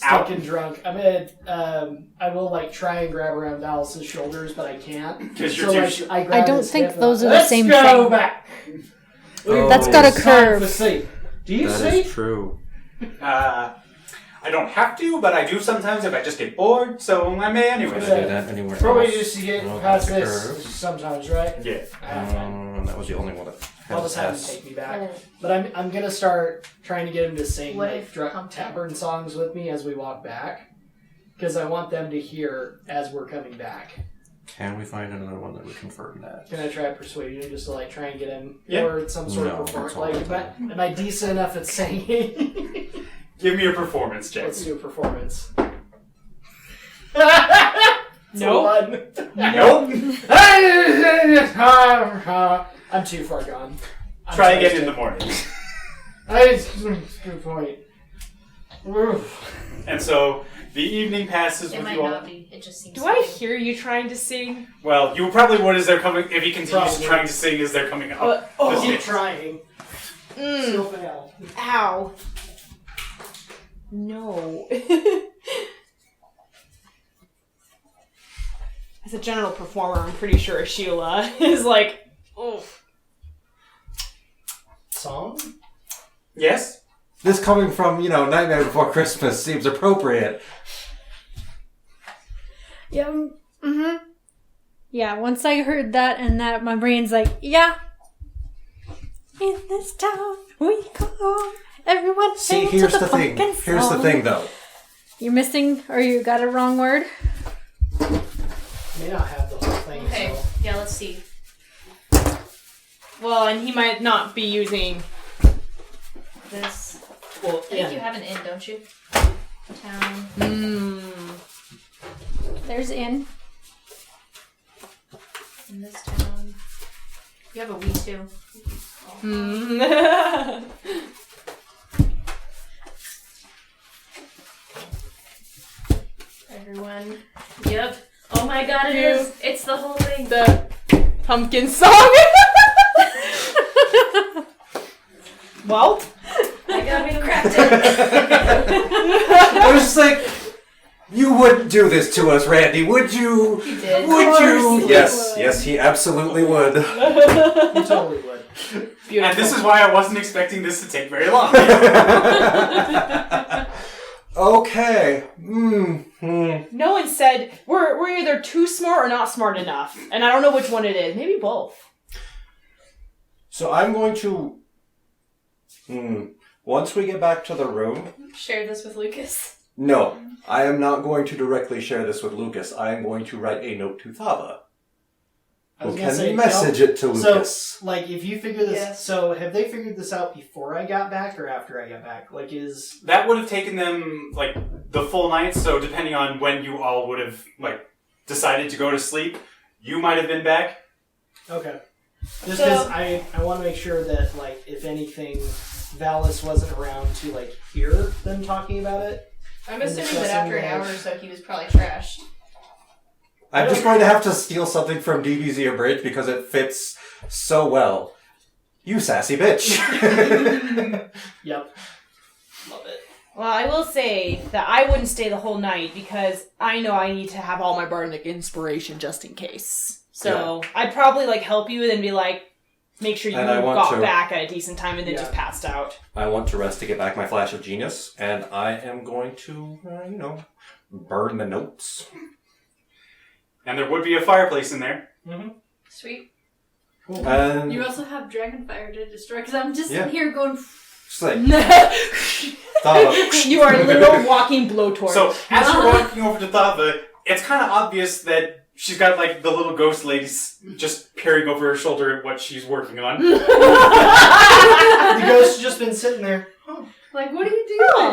Out. stinking drunk, I'm gonna I will like try and grab around Valis's shoulders, but I can't. 'Cause you're So too like sh- I grab I don't his think hip and those I'm are the like, same Let's go thing. back. Oh, That's got a It's time curve. to see. Do you That see? is true. I don't have to, but I do sometimes if I just get bored, so I may Would anyway. I do that anywhere Probably else? just to get Well, past that's a this curve. sometimes, right? Yeah. That was the only one that I'll had just have him S. take me back. But I'm gonna start trying to get him to sing What like if Pumped Up? tavern songs with me as we walk back, because I want them to hear as we're coming back. Can we find another one that would confirm that? Can I try persuading him just to like try and get him Yeah. or some sort No, of performance? that's all Like, the am I decent enough at singing? Give me a performance check. Let's do a performance. Nope. Nope. I'm too far gone. I'm Try again toasted. in the morning. Good point. And so the evening passes It with might you all. not be. It just seems. Do I hear you trying to sing? Well, you probably would as they're coming. If he continues Probably. trying to sing as they're coming up. Oh, Keep trying. mm, Still fail. ow. No. As a general performer, I'm pretty sure Sheila is like, oh. Song? Yes. This coming from, Nightmare Before Christmas seems appropriate. Yeah. Mm-hmm. Yeah. Once I heard that and that, my brain's like, yeah. In this town we go. Everyone See, sing here's to the thing. pumpkin Here's the song. thing, though. You're missing, or you got a wrong word. May not have the whole thing. Okay. So. Yeah. Let's see. Well, and he might not be using. This. Well, I think you have an inn, don't you? Town. There's in. In this town. You have a we too. Everyone. Yep. Oh my god, it is. It's the whole thing. The pumpkin song. Well, I gotta be crafted. I was just like, you wouldn't do this to us, Randy, would you? He did. Would you? course he Yes, would. yes, he absolutely would. You totally would. beautiful. And this is why I wasn't expecting this to take very long. Okay. No one said we're either too smart or not smart enough, and I don't know which one it is. Maybe both. So I'm going to. Once we get back to the room. Share this with Lucas. No, I am not going to directly share this with Lucas. I am going to write a note to Thava. I was Who gonna can say, message it to Lucas. So, like, if you figure this, Yes. so have they figured this out before I got back or after I got back? Like, is That would have taken them like the full night. So depending on when you all would have like decided to go to sleep, you might have been back. okay. Just So- because I want to make sure that, like, if anything, Valis wasn't around to like hear them talking about it. I'm And assuming that discussing after an the- hour or so he was probably trashed. I'm just going to have to steal something from DBZ Abridged because it fits so well. You sassy bitch. Yep. Love it. Well, I will say that I wouldn't stay the whole night because I know I need to have all my bardic inspiration just in case. So I'd probably like help you and then be like, make sure you And I want got to- back at a decent time and then Yeah. just passed out. I want to rest to get back my flash of genius, and I am going to, burn the notes. And there would be a fireplace in there. Sweet. Cool. And You also have Dragonfire to destroy, because I'm just Yeah. in here going. just like, Thava. You are a literal walking blowtorch. So as you're walking over to Thava, it's kind of obvious that she's got like the little ghost lady just peering over her shoulder at what she's working on. The ghost's just been sitting there. Like, what are you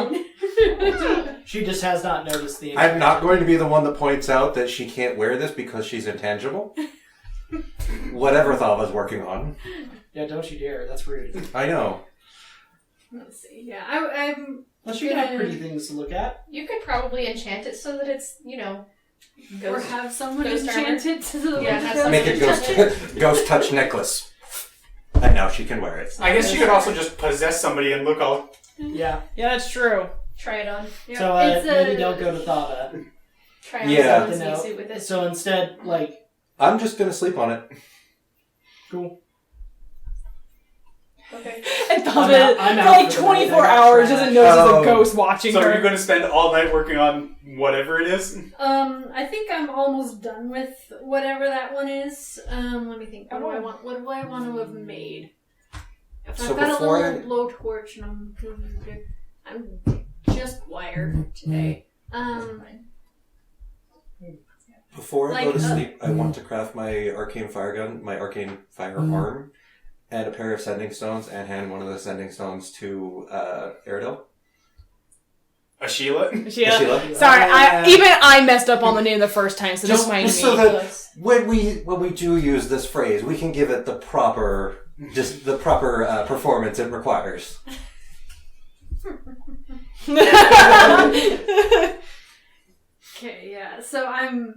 doing? She just has not noticed the. I'm not going to be the one that points out that she can't wear this because she's intangible. Whatever Thava's working on. Yeah, don't you dare. That's rude. I know. Let's see. Yeah, I'm. Unless you can have pretty things to look at. You could probably enchant it so that it's, Or ghost. have someone ghost enchant it to the Yeah, have Make a ghost touch necklace. And now she can wear it. I guess you could also just possess somebody and look all. Yeah, that's true. Try it on. Yeah, So it's maybe don't go to Thava. Try on Yeah. someone's No. suit with it. So instead, like, I'm just gonna sleep on it. cool. Okay. And I'm Thava, out- I'm for out like for the 24 night. hours, doesn't know there's Oh. a ghost watching So her. are you going to spend all night working on whatever it is? I think I'm almost done with whatever that one is. Let me think. What do I want? What do I want to have made? If So I've got a before little blowtorch and I'm just wired today. Before I go Like, to sleep, I want to craft my arcane fire gun, my arcane firearm, and a pair of sending stones, and hand one of the sending stones to Eridel. A Sheila? Sheila. Sheila. Sorry, even I messed up on the name the first time, so Just don't mind me. so that when we do use this phrase, we can give it the proper performance it requires. Okay, yeah. So I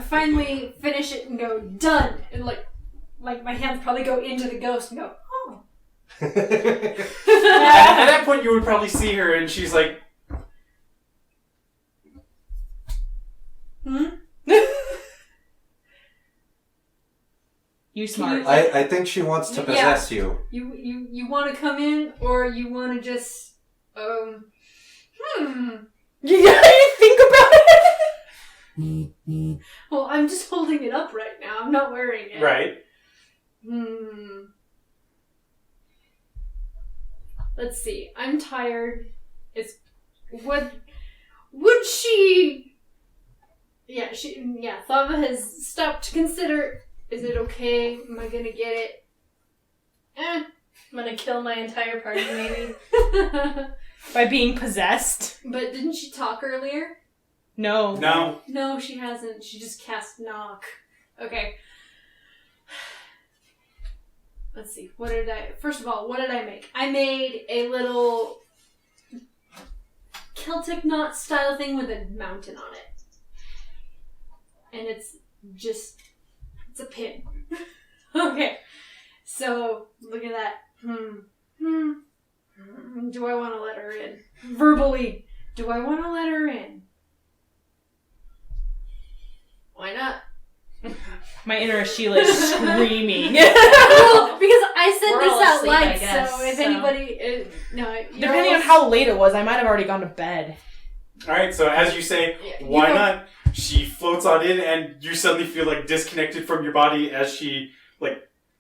finally finish it and go done, and like my hands probably go into the ghost and go, oh. At that point, you would probably see her, and she's like, You smart. I think she wants to possess you. You want to come in, or you want to just Yeah, you think about it. Well, I'm just holding it up right now. I'm not wearing it. right. Let's see. I'm tired. Would she? Yeah, Thava has stopped to consider. Is it okay? Am I gonna get it? I'm gonna kill my entire party, maybe. By being possessed? But didn't she talk earlier? No. No. No, she hasn't. She just cast knock. Okay. Let's see. First of all, what did I make? I made a little Celtic knot style thing with a mountain on it. And it's a pin. Okay. So, look at that. Do I want to let her in? Verbally, do I want to let her in? Why not? My inner Sheila is screaming. Well, because I said We're this all out asleep, loud, I guess, so if so. anybody... no, you're Depending on almost- how late it was, I might have already gone to bed. Alright, so as you say, Yeah, why you go- not? She floats on in, and you suddenly feel like disconnected from your body as she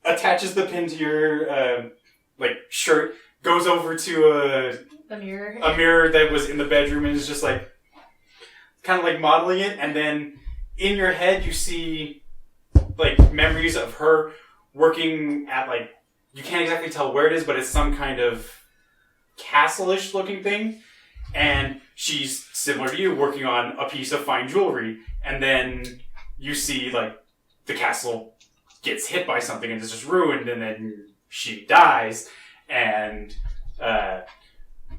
attaches the pin to your shirt, goes over to The mirror. a mirror that was in the bedroom, and is just kind of modeling it, and then in your head you see memories of her working at you can't exactly tell where it is, but it's some kind of castle-ish looking thing. And she's similar to you, working on a piece of fine jewelry. And then you see, the castle gets hit by something and is just ruined, and then she dies. And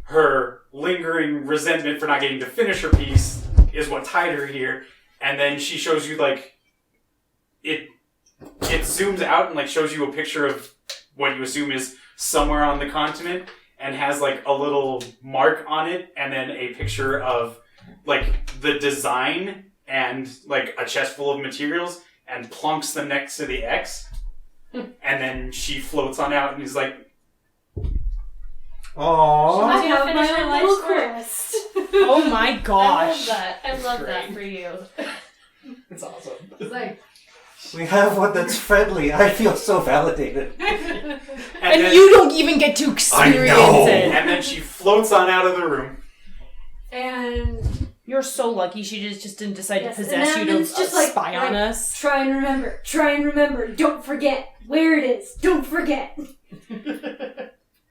her lingering resentment for not getting to finish her piece is what tied her here. And then she shows you, it zooms out and, shows you a picture of what you assume is somewhere on the continent. And has a little mark on it, and then a picture of the design and a chest full of materials, and plunks them next to the X. And then she floats on out and is like, Aww. I She's gonna have my finish her own life's little work. quest. Oh my I love gosh. that. I love that Great. for you. It's awesome. It's like, We have one that's friendly. I feel so validated. And then, you don't even get to experience know. it. and then she floats on out of the room. and You're so lucky she just didn't decide Yes, to and possess then you to it's just like- spy on like- us. try and remember, don't forget where it is, don't forget.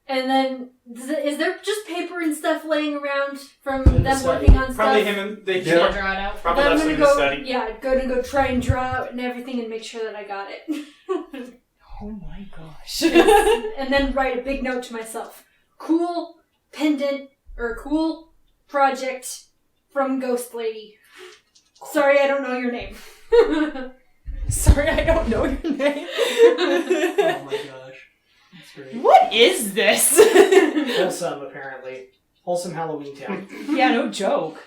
And then, is there just paper and stuff laying around from In the them study. working on Probably stuff? him and they Draw it out. probably Then I'm left gonna him in the go. study. Yeah, go try and draw out and everything and make sure that I got it. Oh my gosh. And then write a big note to myself. Cool pendant or cool project from Ghost Lady. Sorry, I don't know your name. Sorry, I don't know your name. Oh my gosh. That's great. What is this? Wholesome, apparently. Wholesome Halloween town. Yeah, no joke.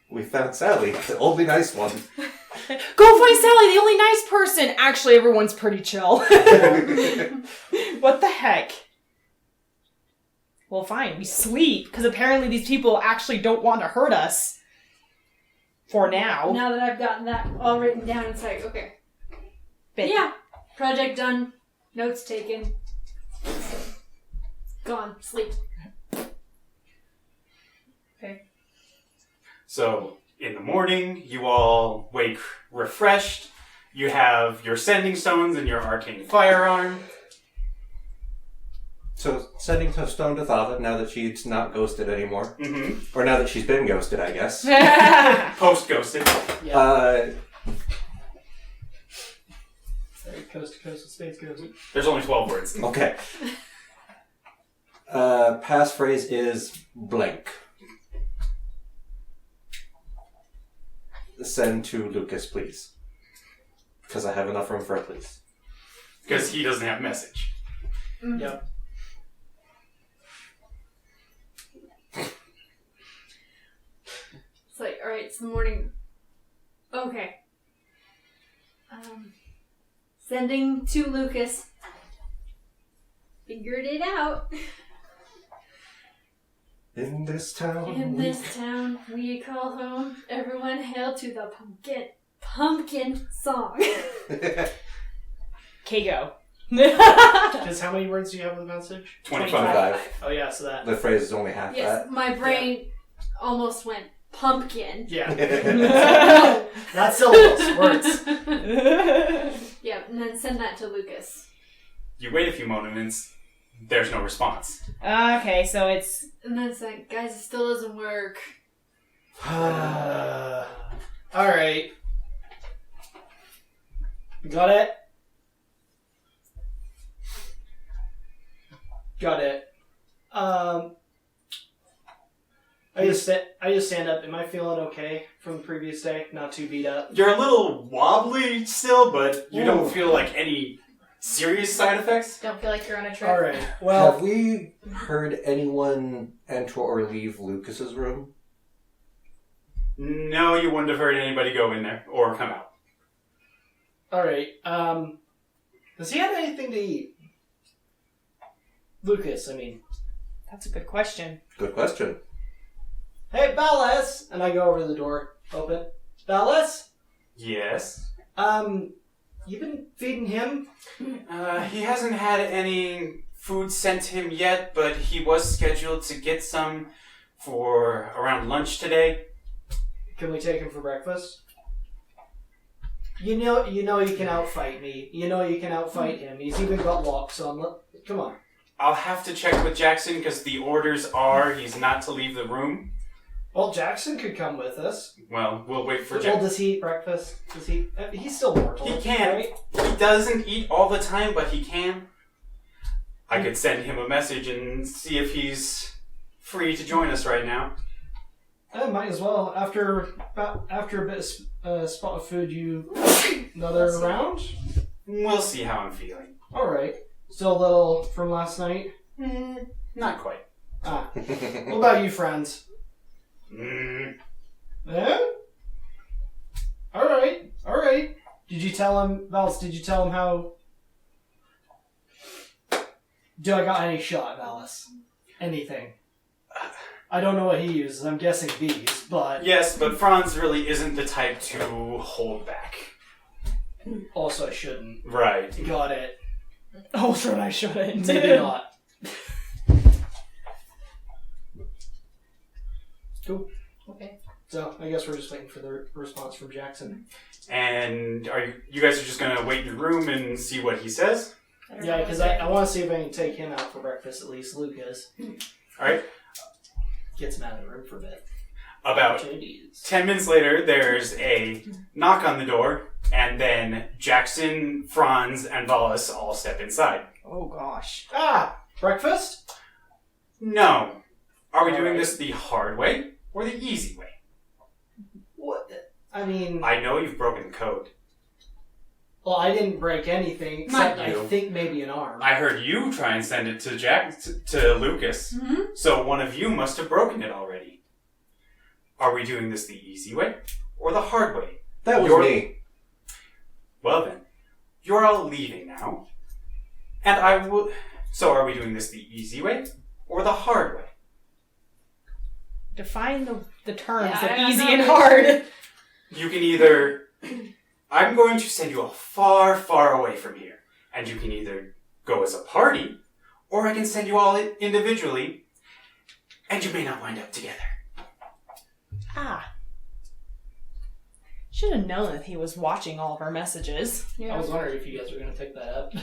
We found Sally, the only nice one. Go find Sally, the only nice person. Actually, everyone's pretty chill. What the heck? Well, fine, we sleep, because apparently these people actually don't want to hurt us. For now. Now that I've gotten that all written down, it's like, okay. But- Yeah. Project done. Notes taken. Gone. Sleep. So, in the morning, you all wake refreshed. You have your sending stones and your arcane firearm. So, sending to Stone to Thava now that she's not ghosted anymore. Mm-hmm. Or now that she's been ghosted, I guess. Post-ghosted. Yeah. Sorry, coast to coast with Space Ghost. There's only 12 words. Okay. Passphrase is blank. Send to Lucas, please. Because I have enough room for a please. Because he doesn't have message. Yep. It's like, alright, it's the morning. Okay. Sending to Lucas. Figured it out. In this town. In this town we call home, everyone hail to the pumpkin song. Okay, go. Because how many words do you have in the message? 25. Oh yeah, so that. The phrase is only half Yes, my brain almost went pumpkin. Yeah. No. Not syllables, words. Yeah, and then send that to Lucas. You wait a few moments. There's no response. Okay, so it's... And then it's like, guys, it still doesn't work. Alright. Got it? Got it. I just stand up. Am I feeling okay from the previous day? Not too beat up? You're a little wobbly still, but you don't Ooh. feel like any serious side effects. Don't feel like you're on a trip. Alright. Well, Have we heard anyone enter or leave Lucas's room? No, you wouldn't have heard anybody go in there or come out. alright. Does he have anything to eat? Lucas, I mean. That's a good question. Good question. Hey, Ballas! And I go over to the door. Open. Ballas? Yes. You been feeding him? He hasn't had any food sent him yet, but he was scheduled to get some for around lunch today. Can we take him for breakfast? You know he can outfight me. You know you can outfight him. He's even got locks on. Come on. I'll have to check with Jackson because the orders are he's not to leave the room. Well, Jackson could come with us. Well, we'll wait for Well, Jackson. does he eat breakfast? Does he? He's still mortal. He can. Right? He doesn't eat all the time, but he can. I could send him a message and see if he's free to join us right now. Might as well. After a bit of spot of food, another round. We'll see how I'm feeling. All right. Still a little from last night. Not quite. Ah. What about you, friends? Yeah? Alright. Did you tell him, Valis, how... Do I got any shot, Valis? Anything? I don't know what he uses. I'm guessing these, but... Yes, but Franz really isn't the type to hold back. Also, I shouldn't. Right. Got it. Oh, sure, I shouldn't. Maybe not. Cool. Okay. So, I guess we're just waiting for the response from Jackson. And you guys are just gonna wait in your room and see what he says? Yeah, because I want to see if I can take him out for breakfast, at least Lucas. Alright. Gets him out of the room for a bit. About Opportunities. 10 minutes later, there's a knock on the door, and then Jackson, Franz, and Valis all step inside. Oh gosh. Ah! Breakfast? No. Are we doing Alright. this the hard way or the easy way? What? I mean... I know you've broken the code. Well, I didn't break anything, Not except I you. think maybe an arm. I heard you try and send it to Lucas, so one of you must have broken it already. Are we doing this the easy way or the hard way? That was You're- me. Well then, you're all leaving now, and I will. So are we doing this the easy way or the hard way? Define the terms Yeah, of I don't easy know. and hard. You can either. I'm going to send you all far, far away from here, and you can either go as a party, or I can send you all individually, and you may not wind up together. Ah. Should have known that he was watching all of our messages. I was wondering if you guys were going to pick that up.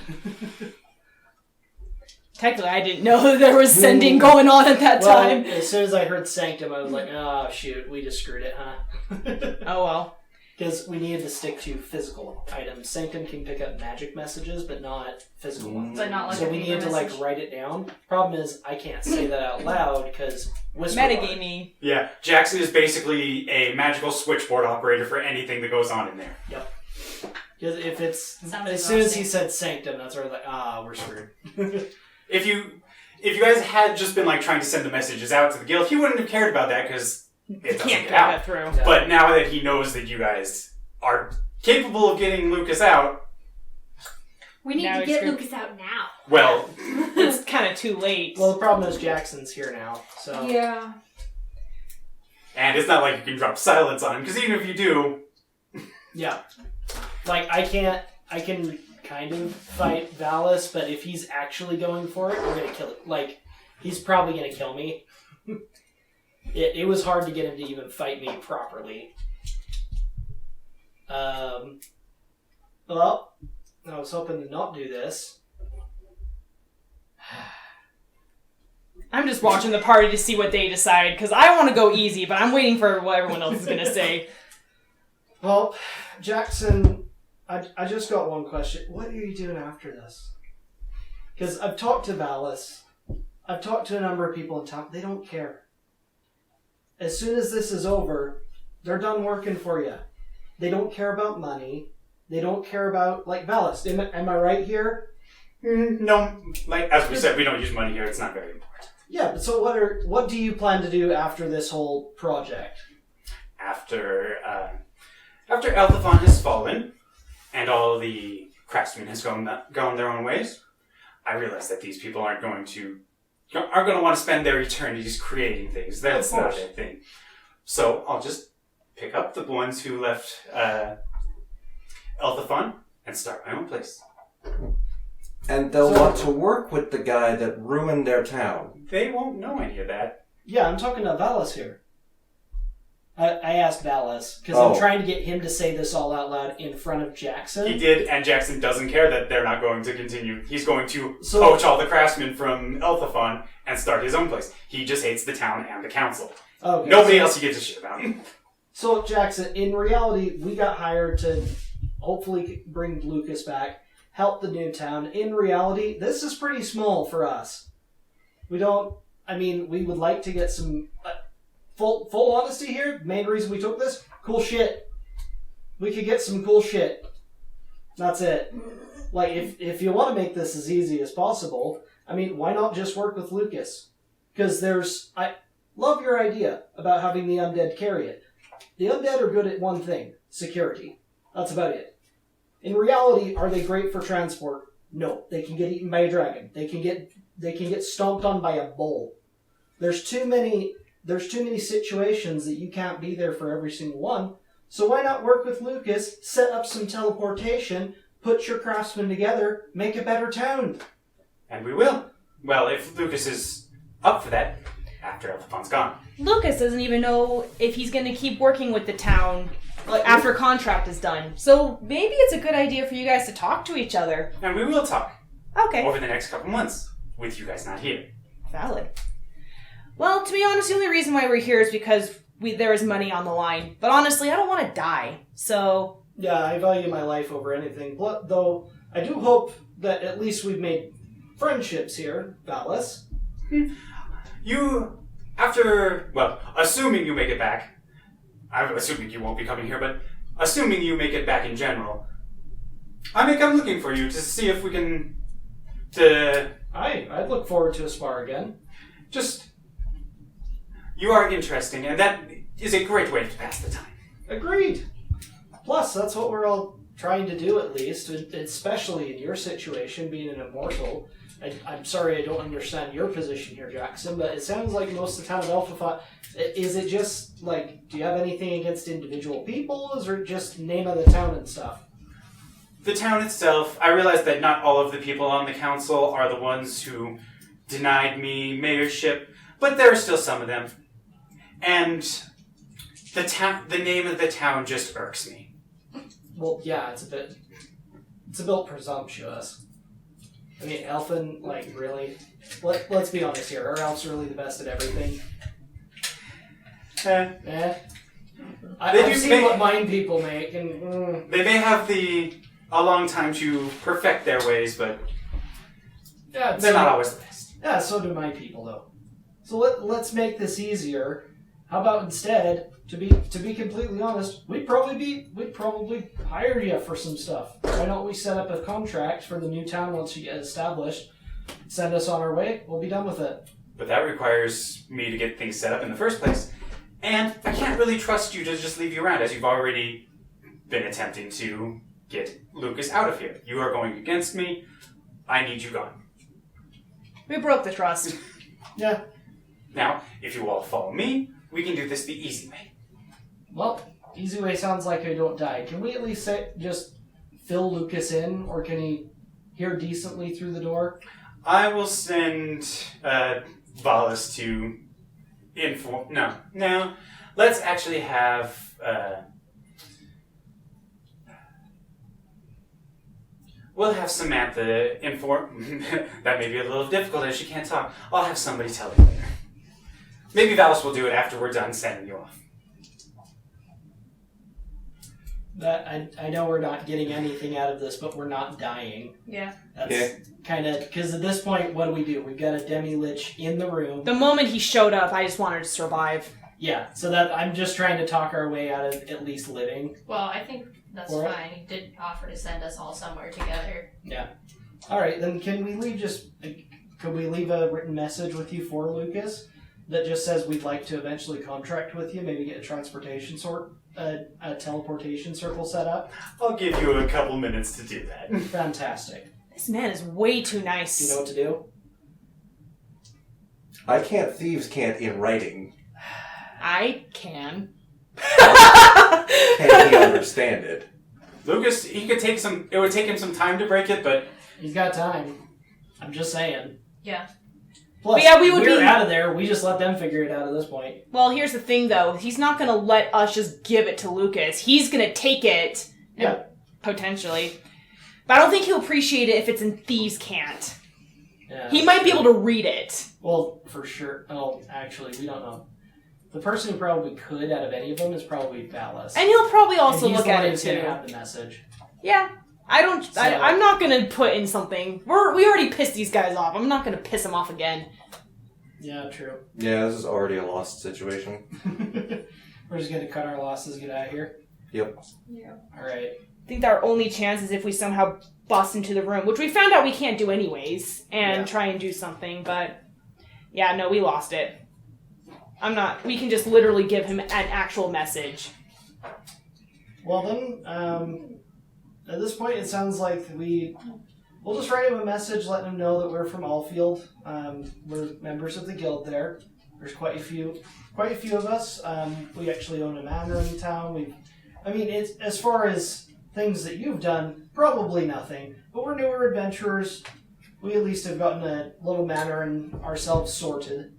Technically, I didn't know that there was sending going on at that Well, time. as soon as I heard Sanctum, I was like, oh, shoot, we just screwed it, huh? Oh well. Because we needed to stick to physical items. Sanctum can pick up magic messages, but not physical ones. But not like So a we paper needed to message. write it down. Problem is, I can't say that out loud because whisper bar. Metagaming. Yeah, Jackson is basically a magical switchboard operator for anything that goes on in there. Because if it's Sounds as soon as he exhausting. said Sanctum, that's where I was like, we're screwed. If you guys had just been like trying to send the messages out to the guild, he wouldn't have cared about that because it doesn't Can't get get out. that through. Yeah. But now that he knows that you guys are capable of getting Lucas out, We need Now to he's get screwed. Lucas out now. well, It's kind of too late. Well, the problem is Jackson's here now, so Yeah. and it's not like you can drop silence on him because even if you do, yeah. Like I can kind of fight Valis, but if he's actually going for it, I'm gonna kill it. Like he's probably gonna kill me. It was hard to get him to even fight me properly. Well, I was hoping to not do this. I'm just watching the party to see what they decide because I want to go easy, but I'm waiting for what everyone else is gonna say. Well, Jackson, I just got one question. What are you doing after this? Because I've talked to Valis. I've talked to a number of people in town. They don't care. As soon as this is over, they're done working for you. They don't care about money. They don't care about, like, Valis. Am I right here? no, like as we said, we don't use money here. It's not very important. Yeah, but so what do you plan to do after this whole project? After Althafon has fallen and all the craftsmen has gone their own ways, I realize that these people aren't going to want to spend their eternities creating things. That's Of not course. a thing. So I'll just pick up the ones who left Althafon and start my own place. And they'll So- want to work with the guy that ruined their town. They won't know any of that. Yeah, I'm talking to Valis here. I asked Valis, because Oh. I'm trying to get him to say this all out loud in front of Jackson. He did, and Jackson doesn't care that they're not going to continue. He's going to So- poach all the craftsmen from Althafon and start his own place. He just hates the town and the council. Okay, Nobody so- else he gives a shit about. So, Jackson, in reality, we got hired to hopefully bring Lucas back, help the new town. In reality, this is pretty small for us. We would like to get some... full honesty here, the main reason we took this, cool shit. We could get some cool shit. That's it. Like, if you want to make this as easy as possible, why not just work with Lucas? Because I love your idea about having the undead carry it. The undead are good at one thing, security. That's about it. In reality, are they great for transport? No. They can get eaten by a dragon. They can get stomped on by a bull. There's too many situations that you can't be there for every single one. So why not work with Lucas, set up some teleportation, put your craftsmen together, make a better town? And we will. Well, if Lucas is up for that, after Alphafon's gone. Lucas doesn't even know if he's going to keep working with the town after contract is done. So maybe it's a good idea for you guys to talk to each other. And we will talk. Okay. over the next couple months, with you guys not here. Valid. Well, to be honest, the only reason why we're here is because there is money on the line. But honestly, I don't want to die. So... Yeah, I value my life over anything. Though, I do hope that at least we've made friendships here, Valis. Assuming you make it back, I'm assuming you won't be coming here, but assuming you make it back in general, I may come looking for you to see if we can... I'd look forward to a spar again. You are interesting, and that is a great way to pass the time. Agreed. Plus, that's what we're all trying to do, at least, especially in your situation, being an immortal. I'm sorry I don't understand your position here, Jackson, but it sounds like most of the town of Alpha. Is it just, like, do you have anything against individual people, or is it just name of the town and stuff? The town itself, I realize that not all of the people on the council are the ones who denied me mayorship, but there are still some of them. And the name of the town just irks me. Well, yeah, it's a bit presumptuous. I mean, Elfin, like, really? Let's be honest here. Are elves really the best at everything? I've seen what mine people make, and... They may have a long time to perfect their ways, but yeah, they're not always the best. Yeah, so do my people, though. So let's make this easier. How about instead, to be completely honest, we'd probably hire you for some stuff. Why don't we set up a contract for the new town once you get established? Send us on our way. We'll be done with it. But that requires me to get things set up in the first place. And I can't really trust you to just leave you around, as you've already been attempting to get Lucas out of here. You are going against me. I need you gone. We broke the trust. Yeah. Now, if you all follow me, we can do this the easy way. Well, easy way sounds like I don't die. Can we at least just fill Lucas in, or can he hear decently through the door? I will send Valis to inform... No. Let's actually have... We'll have Samantha inform... That may be a little difficult as she can't talk. I'll have somebody tell you later. Maybe Valis will do it after we're done sending you off. I know we're not getting anything out of this, but we're not dying. Yeah. That's kind of... Because at this point, what do? We've got a demi-lich in the room. The moment he showed up, I just wanted to survive. Yeah, so that I'm just trying to talk our way out of at least living. Well, I think that's All right. fine. He did offer to send us all somewhere together. Yeah. All right, then can we leave could we leave a written message with you for Lucas that just says we'd like to eventually contract with you, maybe get a teleportation circle set up? I'll give you a couple minutes to do that. Fantastic. This man is way too nice. Do you know what to do? I can't, thieves can't in writing. I can. Can he understand it? Lucas, it would take him some time to break it, but... He's got time. I'm just saying. Yeah. Plus, But yeah, we're out of there. We just let them figure it out at this point. Well, here's the thing, though. He's not going to let us just give it to Lucas. He's going to take it. Yeah. Potentially. But I don't think he'll appreciate it if it's in Thieves' Can't. Yeah, He might be able to read it. Well, for sure. Oh, actually, we don't know. The person who probably could out of any of them is probably Valis. And he'll probably also and he's look the at one it, who's gonna too. have the message. Yeah. I'm not going to put in something. We already pissed these guys off. I'm not going to piss them off again. Yeah, true. Yeah, this is already a lost situation. We're just gonna cut our losses, get out of here. Yep. Yeah. Alright. I think our only chance is if we somehow bust into the room, which we found out we can't do anyways, and try and do something, but yeah, no, we lost it. We can just literally give him an actual message. Well then, at this point it sounds like we'll just write him a message letting him know that we're from Allfield. We're members of the guild there. There's quite a few of us. We actually own a manor in town. It's as far as things that you've done, probably nothing. But we're newer adventurers. We at least have gotten a little manor and ourselves sorted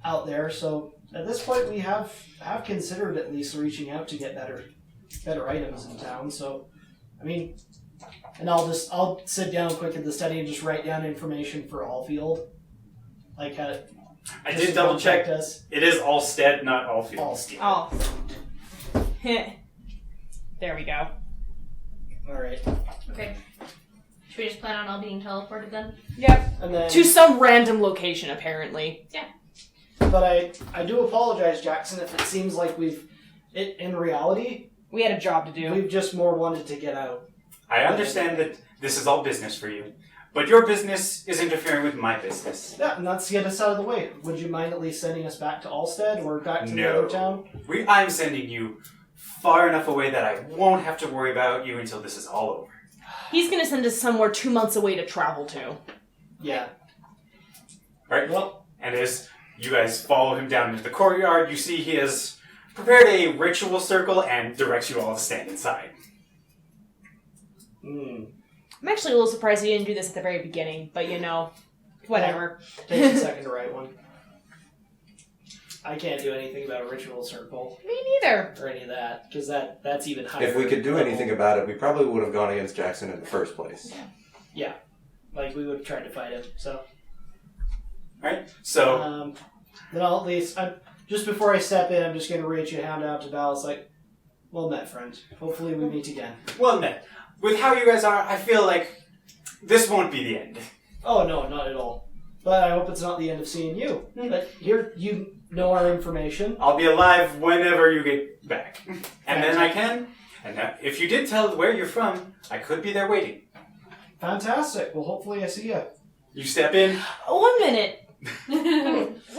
out there. So at this point, we have considered at least reaching out to get better items in town. So, And I'll sit down quick at the study and just write down information for Allfield. Like how I just did double check. contact us. It is Allstead, not Allfield. Allfield. Oh. There we go. Alright. Okay. Should we just plan on all being teleported then? Yep. And then To some random location, apparently. but I do apologize, Jackson, if it seems like in reality, We had a job to do. we've just more wanted to get out. I understand that this is all business for you, but your business is interfering with my business. Yeah, and let's get us out of the way. Would you mind at least sending us back to Allstead or back to the No. other town? I'm sending you far enough away that I won't have to worry about you until this is all over. He's gonna send us somewhere 2 months away to travel to. Yeah. Alright? Well, And as you guys follow him down into the courtyard, you see he has prepared a ritual circle and directs you all to stand inside. I'm actually a little surprised he didn't do this at the very beginning, but whatever. takes a second to write one. I can't do anything about a ritual circle Me neither. or any of that, because that's even higher. If we could do level. anything about it, we probably would have gone against Jackson in the first place. Like, we would have tried to fight him, so... Alright? So, Then I'll at least... just before I step in, I'm just going to reach a hand out to Val. It's like, well met, friend. Hopefully we meet again. well met. With how you guys are, I feel like this won't be the end. Oh, no, not at all. But I hope it's not the end of seeing you. But here, you know our information. I'll be alive whenever you get back. And then I can. And if you did tell where you're from, I could be there waiting. Fantastic. Well, hopefully I see you. You step in. 1 minute.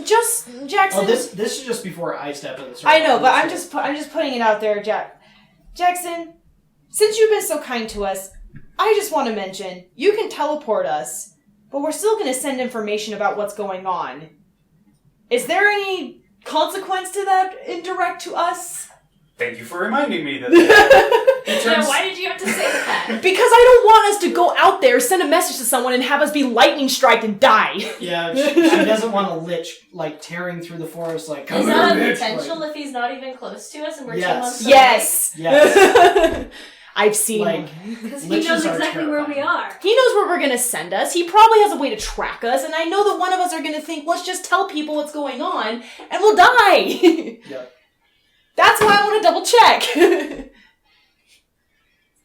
Just Jackson. Oh, this is just before I step in the circle. I know, but I'm just putting it out there, Jackson. Since you've been so kind to us, I just want to mention you can teleport us, but we're still going to send information about what's going on. Is there any consequence to that indirect to us? Thank you for reminding me that. Yeah, why did you have to say that? Because I don't want us to go out there, send a message to someone, and have us be lightning striked and die. Yeah, she doesn't want a lich, like, tearing through the forest, like... Is "Come that a here, bitch," potential like- if he's not even close to us and we're 2 Yes. months away? Yes. Yes. I've seen Like, Because he Liches knows are exactly where we terrifying. are. He knows where we're gonna send us. He probably has a way to track us, and I know that one of us are gonna think, let's just tell people what's going on, and we'll die. Yep. That's why I want to double check.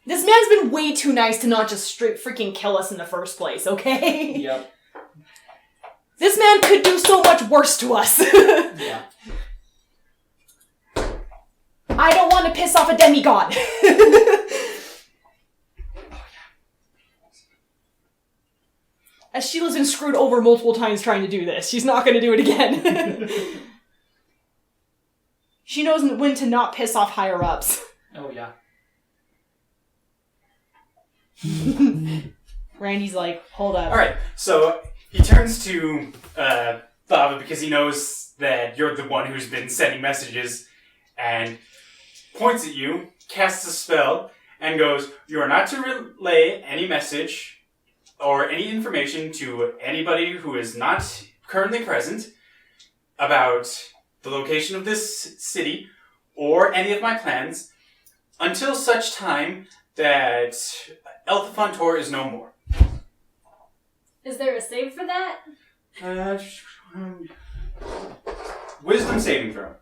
This man's been way too nice to not just straight freaking kill us in the first place, okay? Yep. This man could do so much worse to us. Yeah. I don't want to piss off a demigod. As Sheila's been screwed over multiple times trying to do this, she's not going to do it again. She knows when to not piss off higher ups. Oh, yeah. Randy's like, hold up. Alright, so he turns to Bava because he knows that you're the one who's been sending messages and points at you, casts a spell, and goes, you are not to relay any message or any information to anybody who is not currently present about the location of this city or any of my plans until such time that Elthafontor is no more. Is there a save for that? Wisdom saving throw.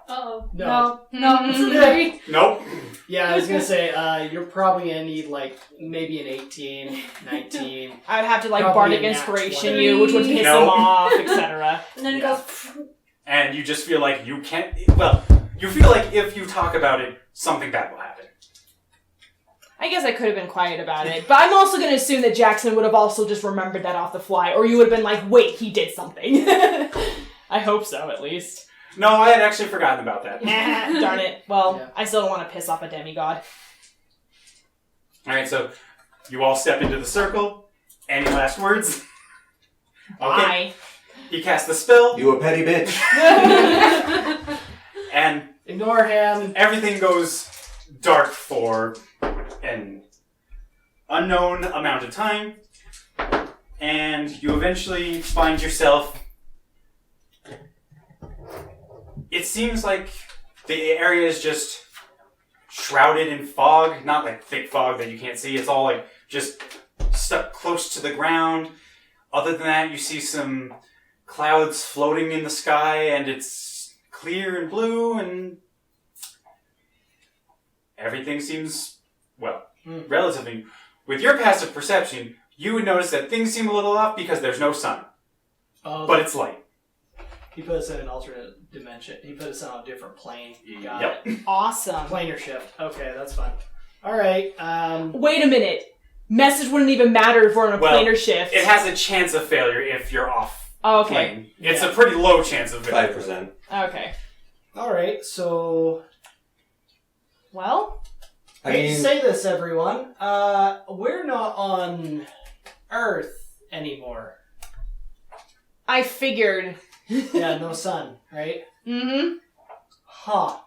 Uh-oh. No. No, it's a 3. Nope. Yeah, I was gonna say, you're probably gonna need, like, maybe an 18, 19. I would have to, like, Probably bardic a nat inspiration 20. you, which would piss No. him off, etc. And then it Yeah. goes... And you just feel like you can't. Well, you feel like if you talk about it, something bad will happen. I guess I could have been quiet about it, but I'm also going to assume that Jackson would have also just remembered that off the fly, or you would have been like, wait, he did something. I hope so, at least. No, I had actually forgotten about that. Darn it. Well, Yeah. I still don't want to piss off a demigod. Alright, so you all step into the circle. Any last words? Bye. He casts the spell, You a petty bitch. and Ignore him. everything goes dark for an unknown amount of time. And you eventually find yourself. It seems like the area is just shrouded in fog, not like thick fog that you can't see. It's all like just stuck close to the ground. Other than that, you see some clouds floating in the sky, and it's clear and blue, and everything seems, well, relatively. With your passive perception, you would notice that things seem a little off because there's no sun, but it's light. He put us in an alternate dimension. He put us on a different plane. Got Yep. it. Awesome. Planar shift. Okay, that's fun. All right. Wait a minute. Message wouldn't even matter if we're on a Well, planar shift. It has a chance of failure if you're off Oh, okay. plane. It's Yeah. a pretty low chance of failure. 5%. Okay. All right. So, Well, I hate to mean, say this, everyone. We're not on Earth anymore. I figured. Yeah, no sun, right? Mm-hmm. Huh.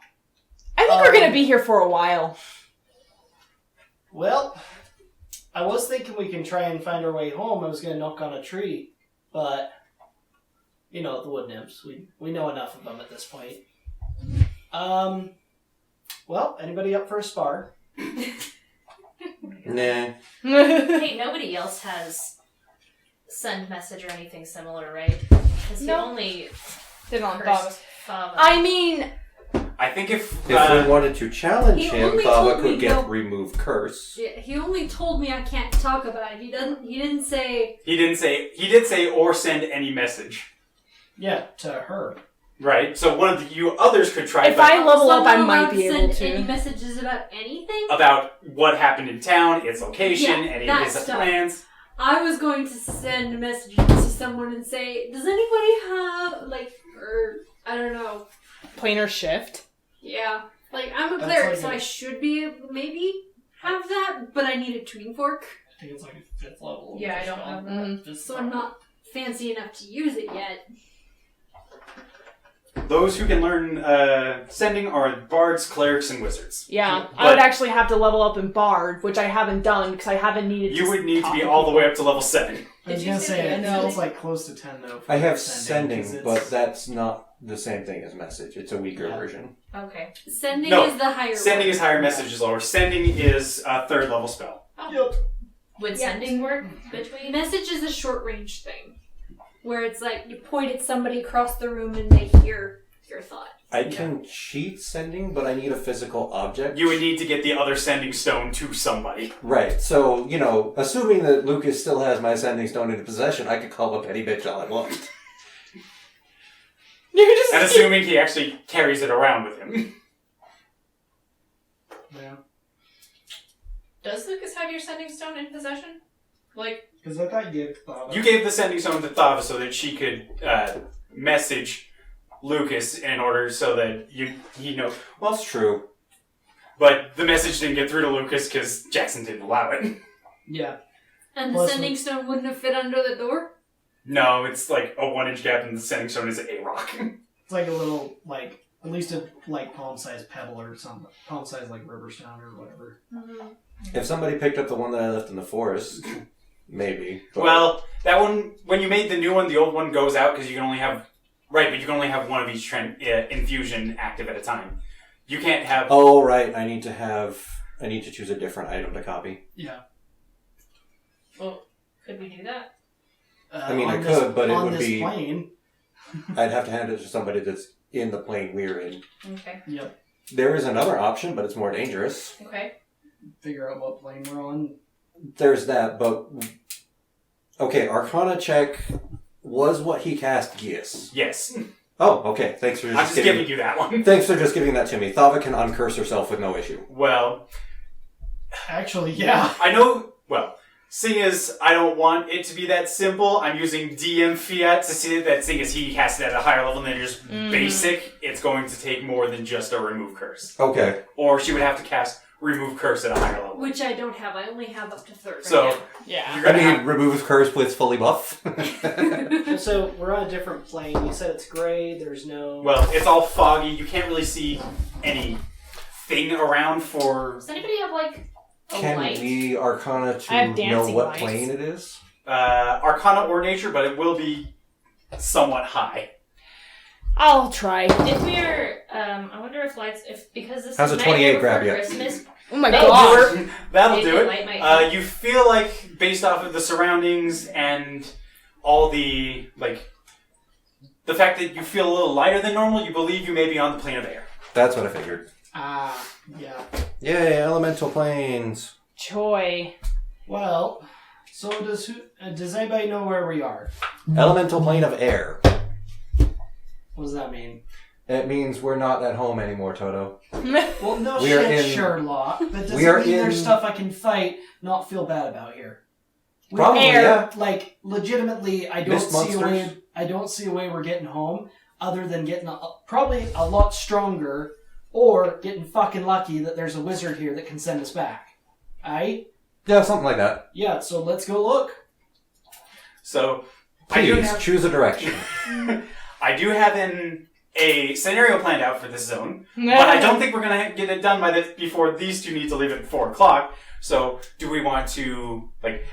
I think we're gonna be here for a while. Well, I was thinking we can try and find our way home. I was going to knock on a tree, but you know the wood nymphs. We know enough of them at this point. Well, anybody up for a spar? Nah. Hey, nobody else has send message or anything similar, right? Because No. the only Did on cursed Thava. Thava. I mean, I think if If we wanted to challenge He him, only Thava told me could get no- remove curse. Yeah, he only told me I can't talk about it. He didn't say. he did say or send any message, Yeah, to her. right? So one of you others could try. if but I level up, I Someone might allowed be to able send any to. messages about anything. about what happened in town, its location, Yeah, any that of his stuff. plans. I was going to send messages to someone and say, "Does anybody have or I don't know." Planar shift. Yeah, I'm a That's cleric, like so a- I should be able to maybe have that, but I need a tuning fork, I think it's like a 5th level. Yeah, I don't have that. Mm. so I'm not fancy enough to use it yet. Those who can learn sending are bards, clerics, and wizards. Yeah, I But- would actually have to level up in Bard, which I haven't done because I haven't needed. You would need to talk be to all the people. way up to level 7. I was Did you going to say say, that? it No. feels like close to 10, though. for I have 'cause sending, it's- but that's not the same thing as message. It's a weaker Yeah. version. Okay. Sending No, is the higher. Sending one. is higher, message is lower. Sending is a 3rd level spell. Yep. Would Yeah. sending work between? Message is a short range thing, where it's like you point at somebody across the room and they hear your thought. I can cheat sending, but I need a physical object. You would need to get the other sending stone to somebody. Right, so, assuming that Lucas still has my sending stone in possession, I could call up any bitch all I want. You're just. And assuming he actually carries it around with him. Yeah. Does Lucas have your sending stone in possession? Because I thought you thought You gave the sending stone to Thava so that she could message Lucas in order so that he knows. Well, it's true. But the message didn't get through to Lucas because Jackson didn't allow it. Yeah. And the Plus sending stone wouldn't have fit under the door? No, it's like a 1-inch gap, and the sending stone is a rock. It's like a little, at least a, palm-sized pebble or something. Palm-sized, river stone or whatever. If somebody picked up the one that I left in the forest, maybe. But Well, that one, when you made the new one, the old one goes out because you can only have. Right, but you can only have one of each infusion active at a time. You can't have. Oh, right, I need to choose a different item to copy. Yeah. Well, could we do that? I mean, on I could, but it on would this be- plane. I'd have to hand it to somebody that's in the plane we're in. Okay. Yep. There is another option, but it's more dangerous. Okay. Figure out what plane we're on. There's that, but... Okay, Arcana check was what he cast, yes. Yes. Oh, okay, thanks for I'm just just giving you that one. Thanks for just giving that to me. Thava can uncurse herself with no issue. Well, Actually, yeah. I know. Well, seeing as I don't want it to be that simple, I'm using DM Fiat to see that seeing as he casts it at a higher level than just basic, it's going to take more than just a remove curse. Okay. Or she would have to cast remove curse at a higher level. Which I don't have. I only have up to 3rd So, right now. Yeah. you're I gonna mean, have. remove curse with fully buff. So we're on a different plane. You said it's gray. There's no. Well, it's all foggy. You can't really see anything around for Does anybody have a Can light? we Arcana I have to know dancing what lights. plane it is? Arcana or nature, but it will be somewhat high. I'll try. If we are, I wonder if lights, because this How's is a night 28 before grab you? Christmas. Oh my That'll god. do That'll Maybe do a it. light might help. You feel like, based off of the surroundings and all the, the fact that you feel a little lighter than normal, you believe you may be on the plane of air. That's what I figured. Ah, yeah. Yay, elemental planes. Joy. Well, so does anybody know where we are? Elemental plane of air. What does that mean? It means we're not at home anymore, Toto. Well, no We are shit, in- Sherlock. That doesn't we are mean there's in- stuff I can fight, not feel bad about here. Probably, air. yeah. Like, legitimately, I don't Mist see a way. monsters. I don't see a way we're getting home other than getting probably a lot stronger, or getting fucking lucky that there's a wizard here that can send us back. Aye? Yeah, something like that. Yeah. So let's go look. So, I do Please, have, choose a direction. I do have a scenario planned out for this zone, but I don't think we're going to get it done before these two need to leave at 4 o'clock. So, do we want to,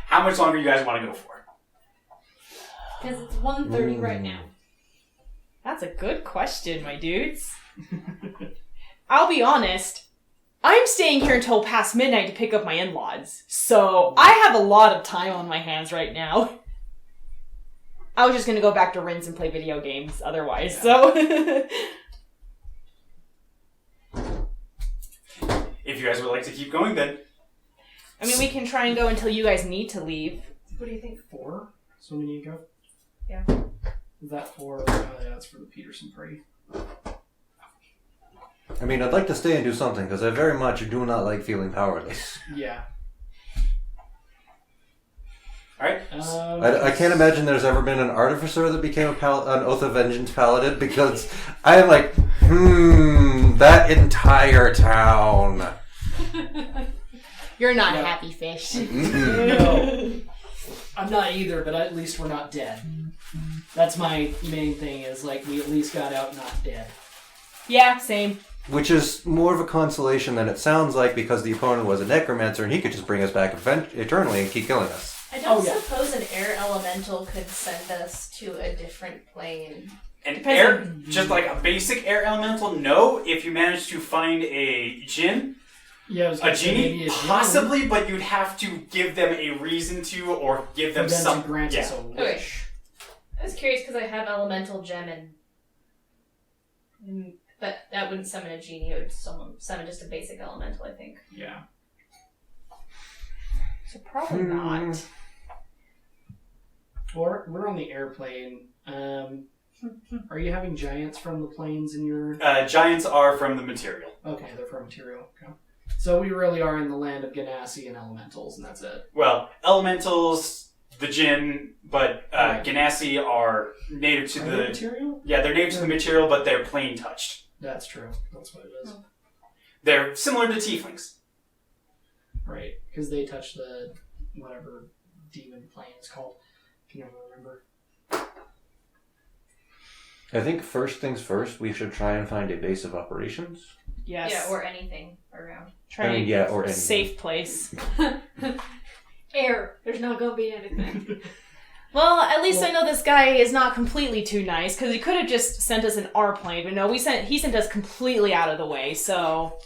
how much longer you guys want to go for? Because it's 1:30 right now. That's a good question, my dudes. I'll be honest. I'm staying here until past midnight to pick up my in-laws. So, I have a lot of time on my hands right now. I was just gonna go back to Rinse and play video games otherwise, so... If you guys would like to keep going, then I mean, we can try and go until you guys need to leave. What do you think? 4? So we need to go. Yeah. Is that for? Yeah, that's for the Peterson party. I mean, I'd like to stay and do something, because I very much do not like feeling powerless. Yeah. Alright. I can't imagine there's ever been an artificer that became an Oath of Vengeance paladin, because I am like, that entire town. You're not Yeah. happy, fish. No. I'm not either, but at least we're not dead. That's my main thing, is we at least got out not dead. Yeah, same. Which is more of a consolation than it sounds like, because the opponent was a necromancer and he could just bring us back eternally and keep killing us. I don't Oh, yeah. suppose an air elemental could send us to a different plane. An Depends air, just like a basic air elemental, no. If you manage to find a djinn, Yeah, I was a gonna say maybe genie, a genie possibly, but you'd have to give them a reason to, or give for them them some. to grant Yeah. us a wish. I was curious because I have elemental gem but that wouldn't summon a genie. It would summon just a basic elemental, I think. Yeah. So probably not. Or we're on the airplane. Are you having giants from the planes in your? Giants are from the material. Okay, they're from material. Okay. So we really are in the land of Ganassi and elementals, and that's it. Well, elementals, the djinn, but Right. Ganassi are native to Are they the. material? Yeah, they're native to the material, but they're plane touched. That's true. That's what it is. They're similar to tieflings. Right, because they touch the whatever demon plane is called. Can never remember. I think first things first, we should try and find a base of operations. Yes. Yeah, or anything around. try I mean, and yeah, or anything. safe place. Air. There's not gonna be anything. Well, at least I know this guy is not completely too nice, because he could have just sent us an R plane, but no, he sent us completely out of the way, so...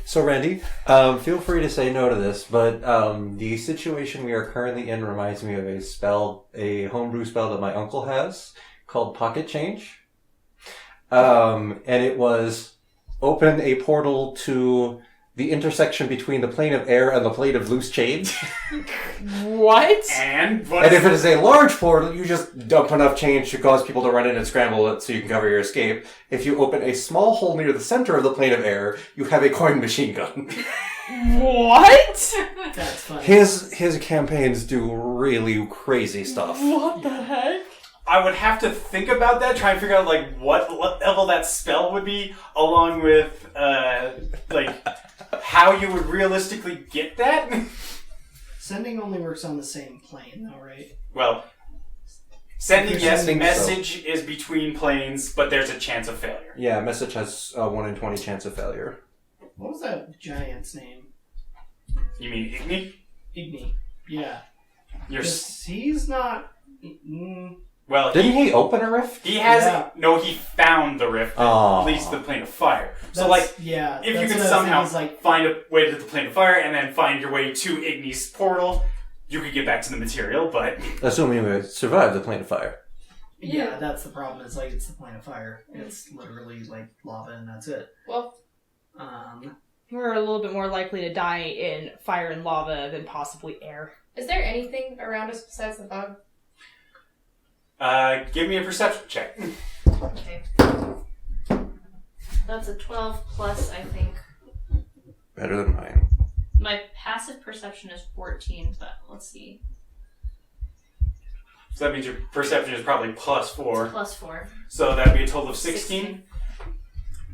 So, Randy, feel free to say no to this, but the situation we are currently in reminds me of a homebrew spell that my uncle has called Pocket Change. And it was open a portal to the intersection between the plane of air and the plane of loose change. What? And And if it is a large portal, you just dump enough change to cause people to run in and scramble it so you can cover your escape. If you open a small hole near the center of the plane of air, you have a coin machine gun. What? That's funny. His campaigns do really crazy stuff. What the heck? I would have to think about that, try and figure out what level that spell would be, along with how you would realistically get that. Sending only works on the same plane, though, right? Well, sending, You're yes, sending, message is between planes, but there's a chance of failure. Yeah, message has a 1 in 20 chance of failure. What was that giant's name? You mean Igni? Igni. Yeah. You're 'Cause he's not. Well, Didn't he open a rift? he has Yeah. no. He found the rift that Oh. leads to the plane of fire. So, That's- like, yeah, if you that's could what I was somehow thinking, is like, find a way to the plane of fire and then find your way to Ignis' portal, you could get back to the material. But Assuming we survive the plane of fire. yeah, that's the problem. It's like it's the plane of fire. It's literally like lava, and that's it. Well, We're a little bit more likely to die in fire and lava than possibly air. is there anything around us besides the fog? give me a perception check. Okay. That's a 12 plus, I think. Better than mine. My passive perception is 14, but let's see. So that means your perception is probably +4. Plus 4. So that'd be a total of 16.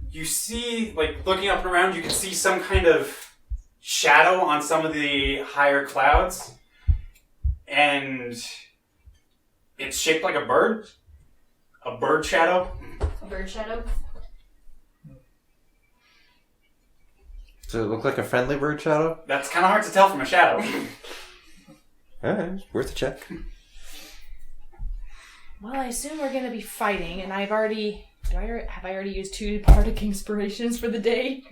You see, like, looking up and around, you can see some kind of shadow on some of the higher clouds. And it's shaped like a bird. A bird shadow. A bird shadow. Does it look like a friendly bird shadow? That's kind of hard to tell from a shadow. Alright, it's worth a check. Well, I assume we're gonna be fighting, and have I already used 2 bardic inspirations for the day?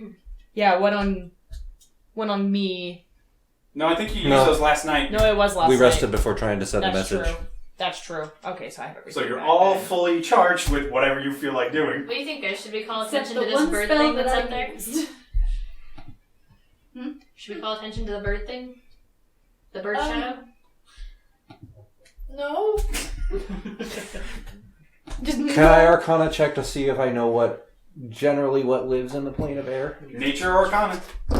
Yeah, one on me. No, I think you used No. those last night. No, it was last We night. rested before trying to send the That's message. true. That's true. Okay, so I have everything. So you're back all then. fully charged with whatever you feel like doing. What do you think, guys? Should we call Except attention the to this one bird spell thing that that's I up there? used. Should we call attention to the bird thing? The bird Um, shadow? No. Can I Arcana check to see if I know what lives in the plane of air? Nature or Arcana?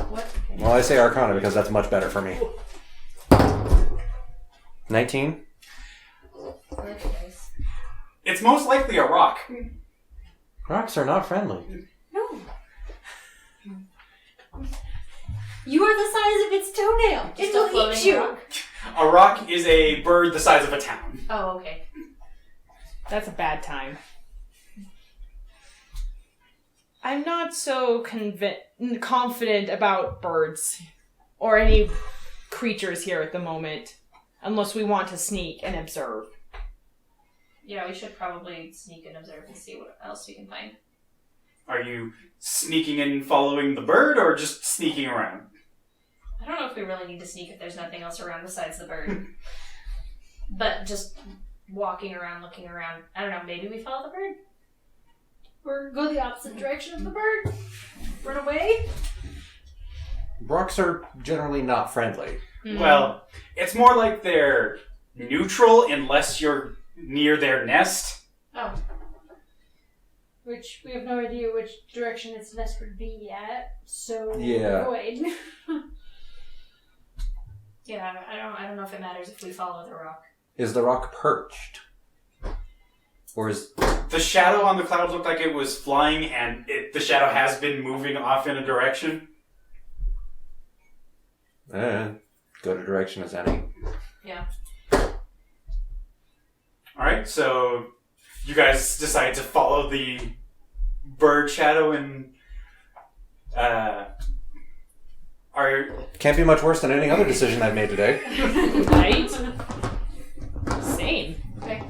What? Well, I say Arcana because that's much better for me. 19? Okay, guys. It's most likely a rock. Rocks are not friendly. No. You are the size of its toenail. Just It a will floating eat you. rock? A rock is a bird the size of a town. Oh, okay. That's a bad time. I'm not so confident about birds or any creatures here at the moment, unless we want to sneak and observe. Yeah, we should probably sneak and observe and see what else we can find. Are you sneaking and following the bird or just sneaking around? I don't know if we really need to sneak if there's nothing else around besides the bird. But just walking around, looking around. I don't know, maybe we follow the bird? Or go the opposite direction of the bird. Run away. Rocks are generally not friendly. Well, it's more like they're neutral unless you're near their nest. Oh, Which we have no idea which direction its nest would be yet. So Yeah. avoid. yeah, I don't know if it matters if we follow the rock. Is the rock perched? Or is... The shadow on the cloud looked like it was flying, and the shadow has been moving off in a direction. Good a direction as any. Yeah. Alright, so you guys decide to follow the bird shadow and are Can't be much worse than any other decision I've made today. Right? Same. Okay.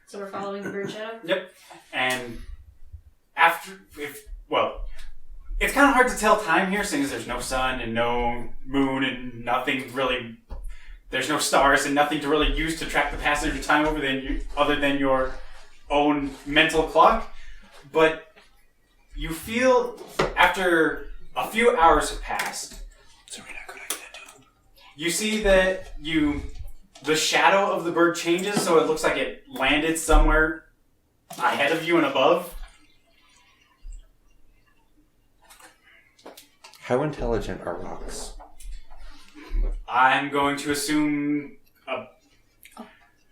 So we're following the bird shadow? Yep. And it's kind of hard to tell time here, seeing as there's no sun and no moon and nothing really. There's no stars and nothing to really use to track the passage of time other than your own mental clock. But you feel after a few hours have passed, you see that the shadow of the bird changes, so it looks like it landed somewhere ahead of you and above. How intelligent are rocks? I'm going to assume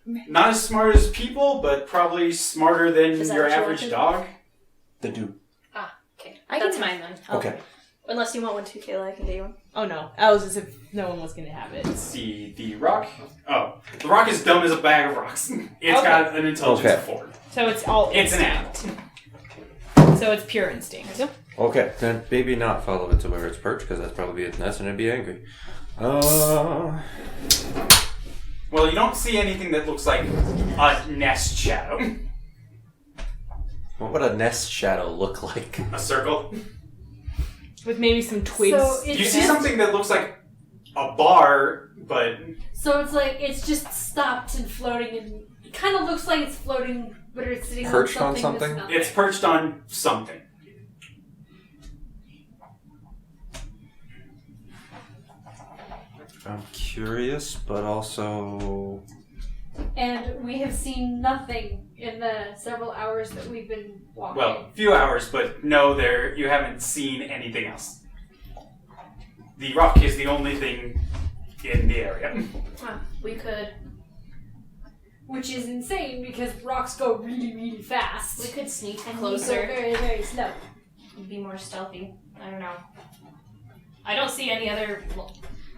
not as smart as people, but probably smarter than Is that your what you average wanted? dog. The do. Okay. I That's can- mine then. Okay. Unless you want one too, Kayla, I can do one. Oh no, I was as if no one was going to have it. Let's see, the rock. Oh, the rock is dumb as a bag of rocks. It's Okay. got an intelligence Okay. of 4. So it's all It's an instinct. So it's pure instinct. Okay, then maybe not follow it to where it's perched, because that's probably its nest and it'd be angry. Well, you don't see anything that looks like a nest shadow. What would a nest shadow look like? A circle. With maybe some twigs. So it's You see something that looks like a bar, but So it's like it's just stopped and floating, and it kind of looks like it's floating, but it's sitting Perched on on something? That's it's perched on something. I'm curious, but also... and we have seen nothing in the several hours that we've been walking. Well, few hours, but no, you haven't seen anything else. The rock is the only thing in the area. Huh, we could Which is insane because rocks go really, really fast. we could sneak and we closer. go very, very slow. Be more stealthy. I don't know. I don't see any other.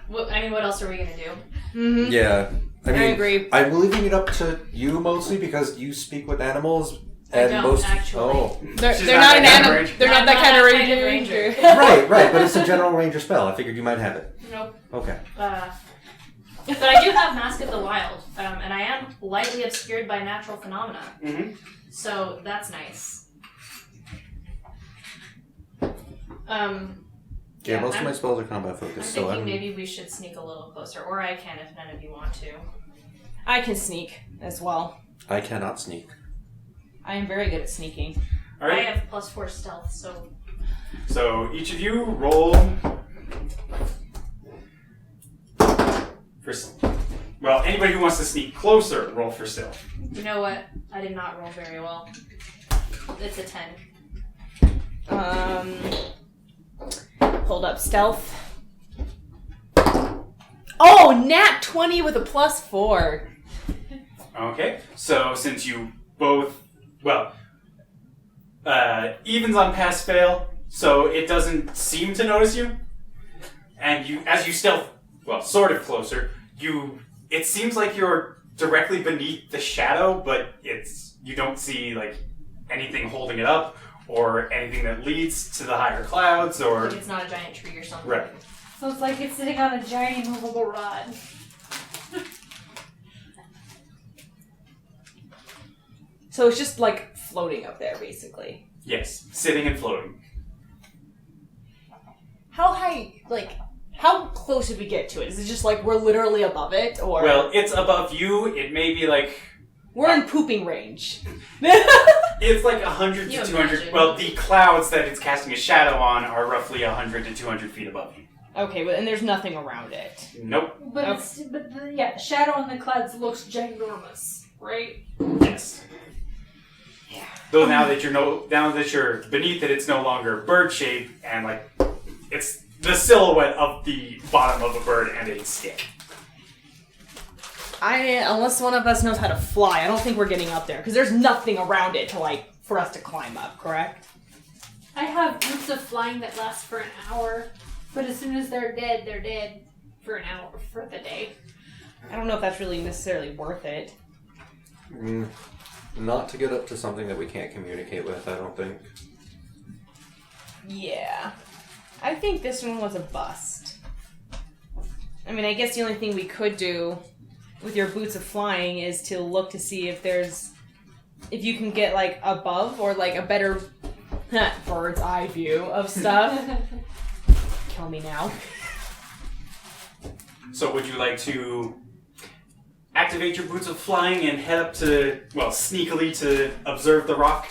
What else are we gonna do? Mm-hmm. Yeah. I mean, agree. I'm leaving it up to you mostly because you speak with animals. And don't, most actually. Oh. They're She's not not an that kind of animal. ranger. They're not I'm that not kind of that kind of ranger. right, but it's a general ranger spell. I figured you might have it. Nope. Okay. But I do have Mask of the Wild, and I am lightly obscured by natural phenomena. Mm-hmm. So that's nice. Yeah, most of I'm- my spells are combat I'm focused, thinking so I'm... maybe we should sneak a little closer, or I can if none of you want to. I can sneak as well. I cannot sneak. I am very good at sneaking. All right. I have +4 stealth, so So each of you roll for. Well, anybody who wants to sneak closer, roll for stealth. you know what? I did not roll very well. It's a 10. Hold up, stealth. Oh, nat 20 with a +4. Okay. So since you both, evens on pass fail, so it doesn't seem to notice you, and as you stealth, sort of closer, it seems like you're directly beneath the shadow, but you don't see like anything holding it up or anything that leads to the higher clouds or Like it's not a giant tree or something. right. So it's like it's sitting on a giant immovable rod. So it's just like floating up there, basically. Yes, sitting and floating. How high, how close did we get to it? Is it just like we're literally above it, or Well, it's above you. It may be like we're in pooping range? it's like 100 You to 200. imagine. Well, the clouds that it's casting a shadow on are roughly 100 to 200 feet above you. Okay, and there's nothing around it. Nope. But the shadow on the clouds looks ginormous, right? Yes. Though now that you're beneath it, it's no longer bird shape and like it's the silhouette of the bottom of a bird and a stick. Unless one of us knows how to fly, I don't think we're getting up there because there's nothing around it for us to climb up. Correct? I have boots of flying that last for an hour, but as soon as they're dead for an hour for the day. I don't know if that's really necessarily worth it. Not to get up to something that we can't communicate with, I don't think. Yeah. I think this one was a bust. I mean, I guess the only thing we could do with your boots of flying is to look to see if you can get like above or like a better bird's eye view of stuff. Kill me now. So would you like to activate your boots of flying and head up to, sneakily to observe the rock?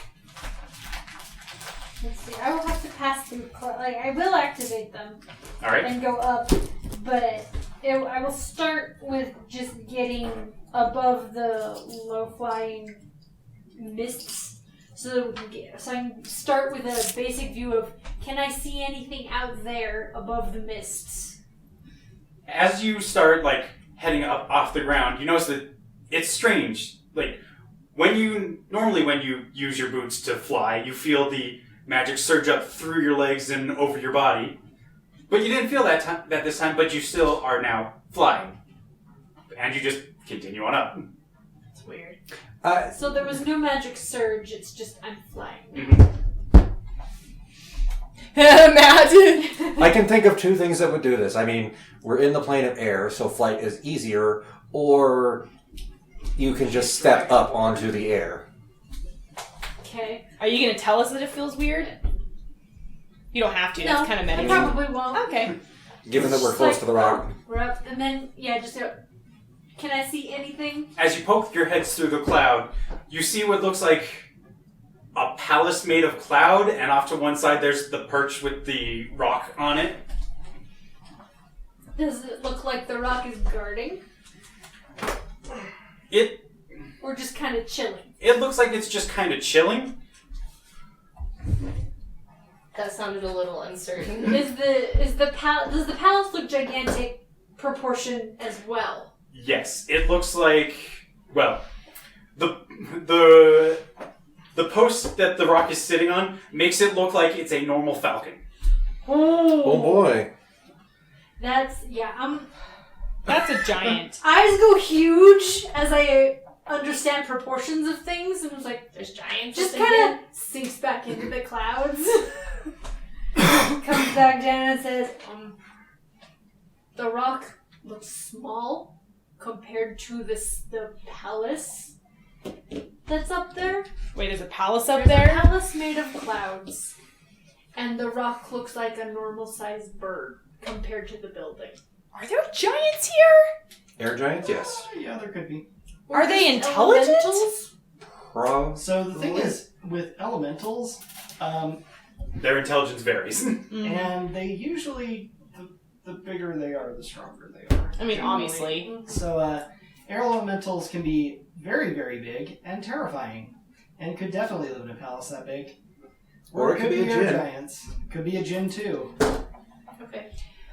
Let's see. I will have to pass through. I will activate them All right. and go up, but I will start with just getting above the low-flying mists, so I can start with a basic view of can I see anything out there above the mists? As you start heading up off the ground, you notice that it's strange. Like when you use your boots to fly, you feel the magic surge up through your legs and over your body. But you didn't feel that this time, but you still are now flying. And you just continue on up. It's weird. So there was no magic surge, it's just I'm flying. Mhm. Imagine. I can think of two things that would do this. I mean, we're in the plane of air, so flight is easier, or you can just step up onto the air. Okay. Are you gonna tell us that it feels weird? You don't have to. No, That's kind of I meta. probably won't. Okay. Given that we're Just close like, to the rock. oh, we're up, and then just go. Can I see anything? As you poke your heads through the cloud, you see what looks like a palace made of cloud, and off to one side there's the perch with the rock on it. Does it look like the rock is guarding, It or just kind of chilling? looks like it's just kind of chilling. That sounded a little uncertain. Does the palace look gigantic proportion as well? Yes, it looks like, well, the post that the rock is sitting on makes it look like it's a normal falcon. Oh boy. That's That's a giant. eyes go huge as I understand proportions of things, and was like, There's giants. just in kind of sinks back into the clouds, comes back down and says, the rock looks small compared to the palace that's up there. Wait, there's a palace There's up there? a palace made of clouds, and the rock looks like a normal-sized bird compared to the building. Are there giants here? Air giants? Yes. Yeah, there could be. Or Are they just intelligent? elementals? Probably. So the thing is, with elementals, Their intelligence varies. and they usually, the bigger they are, the stronger they are. I mean, obviously. So air elementals can be very, very big and terrifying, and could definitely live in a palace that big. Or it could be a air djinn. giants. Could be a djinn too. Okay.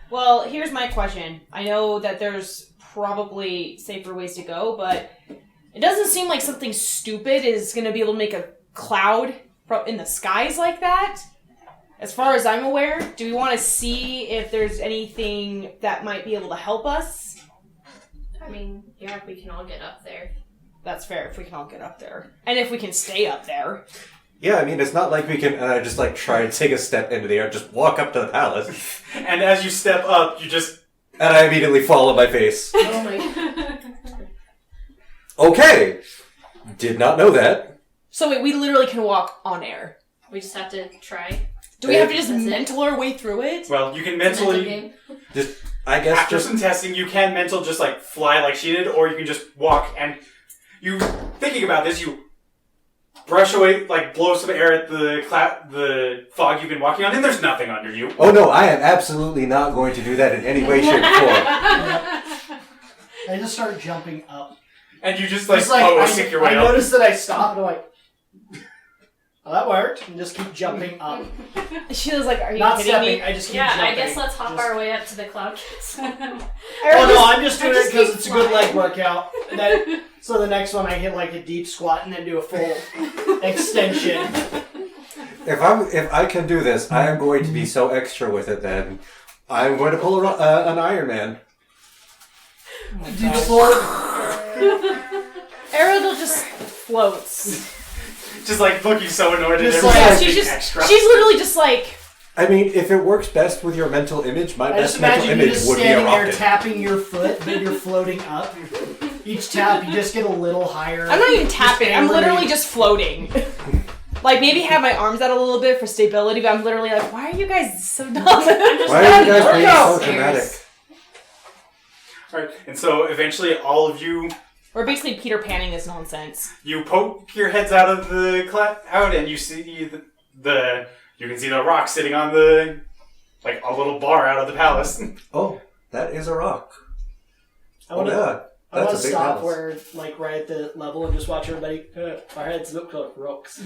Well, here's my question. I know that there's probably safer ways to go, but it doesn't seem like something stupid is going to be able to make a cloud in the skies like that. As far as I'm aware, do we want to see if there's anything that might be able to help us? I mean, yeah, if we can all get up there. That's fair, if we can all get up there. And if we can stay up there. Yeah, I mean, it's not like we can just like try to take a step into the air, just walk up to the palace, And as you step up, you just... and I immediately fall on my face. Oh my. Okay! Did not know that. So wait, we literally can walk on air. We just have to try. Do we have to just That's it. mental our way through it? Well, you can Mental mentally... game. I guess After just some testing, you can mental just like fly like she did, or you can just walk and you, thinking about this, you brush away, like blow some air at the fog you've been walking on, and there's nothing under you. Oh no, I am absolutely not going to do that in any way, shape, or form. I just start jumping up. And you just like, It's like oh, stick your way I up. noticed that I stopped and I'm like, well, that worked. And just keep jumping up. She was like, are you Not kidding stepping, me? I just keep Yeah, jumping. I guess let's hop Just- our way up to the cloud kids. Oh no, I'm just doing it just because keep it's a good flying. leg workout. And then, so the next one I hit like a deep squat and then do a full extension. If I can do this, I am going to be so extra with it. Then I'm going to pull an Iron Man. Do the floor. Aerodol just floats. Just like looking so annoyed at Just everything. like- Yeah, extra. she's literally just like, I mean, if it works best with your mental image, my I just best mental imagine you image just would be a standing there rocket. tapping your foot, but you're floating up. Each tap, you just get a little higher. I'm not even tapping, I'm angrily- literally just floating. Like, maybe have my arms out a little bit for stability, but I'm literally like, why are you guys so dumb? Why are you guys being so Stairs. dramatic? Alright, and so eventually all of you, We're basically Peter Panning this nonsense. you poke your heads out of the cloud and you see you can see the rock sitting on the, like a little bar out of the palace. Oh, that is a rock. I Oh want to yeah, I want that's to a big stop palace. where, like, right at the level and just watch everybody. Our heads look like rocks.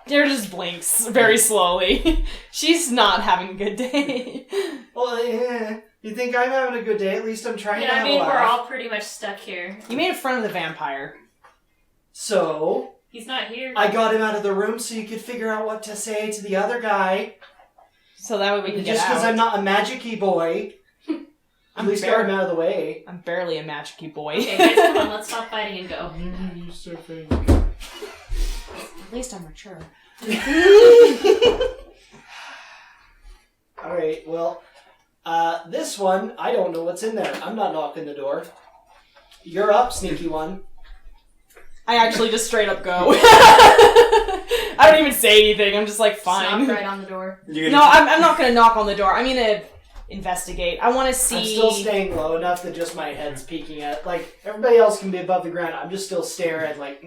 Dare just blinks very slowly. She's not having a good day. Well, yeah. You think I'm having a good day? At least I'm trying to Yeah, I have mean, a we're laugh. all pretty much stuck here. You made a friend of the vampire. So, He's not here. I got him out of the room so you could figure out what to say to the other guy. So that way we can Just get because out. I'm not a magic-y boy. At least got him out of the way. I'm barely a magic-y boy. Okay, guys, come on, let's stop fighting and go. At least I'm mature. Alright, well, This one, I don't know what's in there. I'm not knocking the door. You're up, sneaky one. I actually just straight up go. I don't even say anything. I'm just like, fine. Knock right on the door. No, I'm not gonna knock on the door. I'm gonna investigate. I want to see. I'm still staying low enough that just my head's peeking at. Like, everybody else can be above the ground. I'm just still staring, like,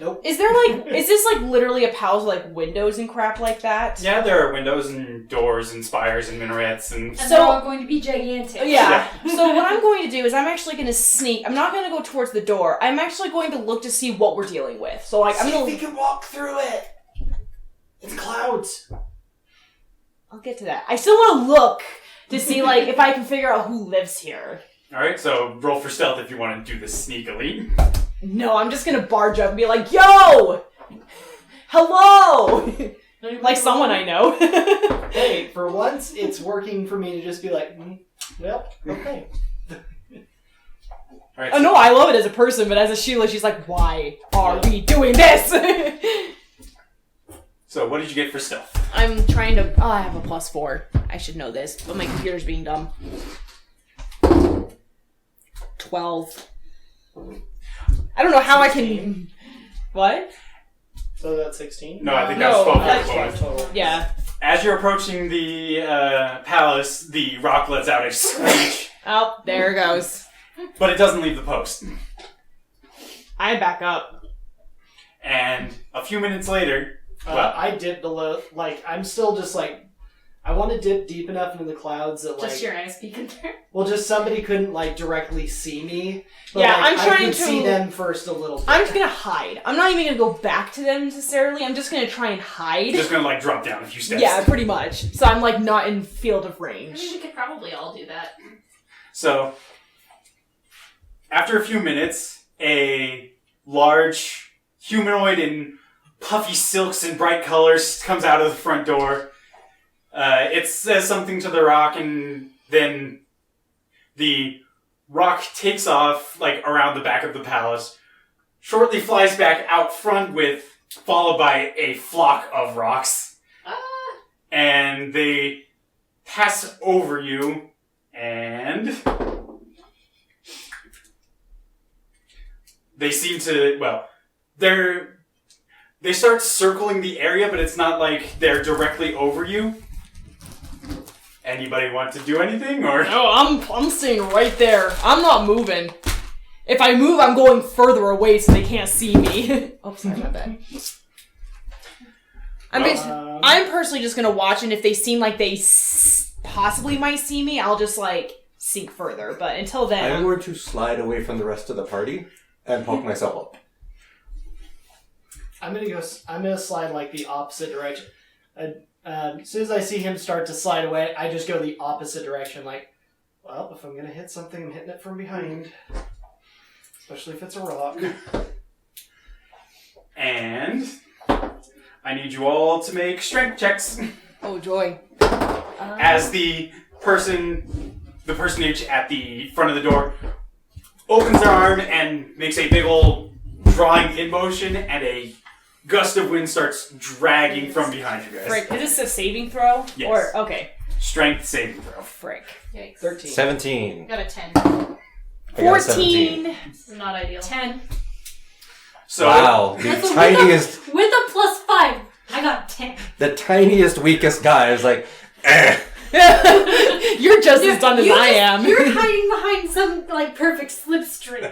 nope. Is there like, is this like literally a palace with like windows and crap like that? Yeah, there are windows and doors and spires and minarets and... And So- they're all going to be gigantic. Yeah. So what I'm going to do is I'm actually going to sneak. I'm not going to go towards the door. I'm actually going to look to see what we're dealing with. So like, I'm See going if to... we can walk through it. It's clouds. I'll get to that. I still want to look to see like if I can figure out who lives here. Alright, so roll for stealth if you want to do this sneakily. No, I'm just going to barge up and be like, yo! Hello! Like someone I know. Hey, for once, it's working for me to just be like, well, okay. Alright, Oh no, I love it as a person, but as a Sheila, she's like, why are we doing this? so what did you get for stealth? I'm trying to... Oh, I have a +4. I should know this, but my computer's being dumb. 12. I don't know how 16. I can... What? So that's 16? No, I think No, that was 12 that's bonus. 12 total. Yeah. As you're approaching the palace, the rock lets out a screech, Oh, there it goes. but it doesn't leave the post. I back up. And a few minutes later, well, I dipped below, like, I'm still just like, I want to dip deep enough into the clouds that, like, Just your eyes peeking there. well, just somebody couldn't, like, directly see me. But, Yeah, like, I'm I trying can to- see them first a little bit. I'm just gonna hide. I'm not even gonna go back to them necessarily. I'm just gonna try and hide. just gonna like drop down a few steps. Yeah, pretty much. So I'm like not in field of I range. mean, we could probably all do that. So, after a few minutes, a large humanoid in puffy silks and bright colors comes out of the front door. It says something to the rock, and then the rock takes off, like, around the back of the palace, shortly flies back out front followed by a flock of rocks. Ah! And they pass over you, and they seem to, well, they start circling the area, but it's not like they're directly over you. Anybody want to do anything, or? No, I'm staying right there. I'm not moving. If I move, I'm going further away so they can't see me. Oh, sorry, my bad. I'm personally just gonna watch, and if they seem like they possibly might see me, I'll just like sink further. But until then, I'm going to slide away from the rest of the party and poke myself up. I'm gonna slide, like, the opposite direction. As soon as I see him start to slide away, I just go the opposite direction, like, well, if I'm gonna hit something, I'm hitting it from behind. Especially if it's a rock. And I need you all to make strength checks. oh joy. As the personage at the front of the door opens their arm and makes a big old drawing in motion, and a gust of wind starts dragging from behind you guys. Frick, is this a saving throw? Yes. Or okay. Strength saving throw. Frick. Yikes. 13. 17. Got a 10. I got a 17. 14. This is not ideal. 10. So Wow, the That's a tiniest, With a +5, I got 10. the tiniest, weakest guy is like, eh. You're just as done as I am. You're hiding behind some, like, perfect slipstream.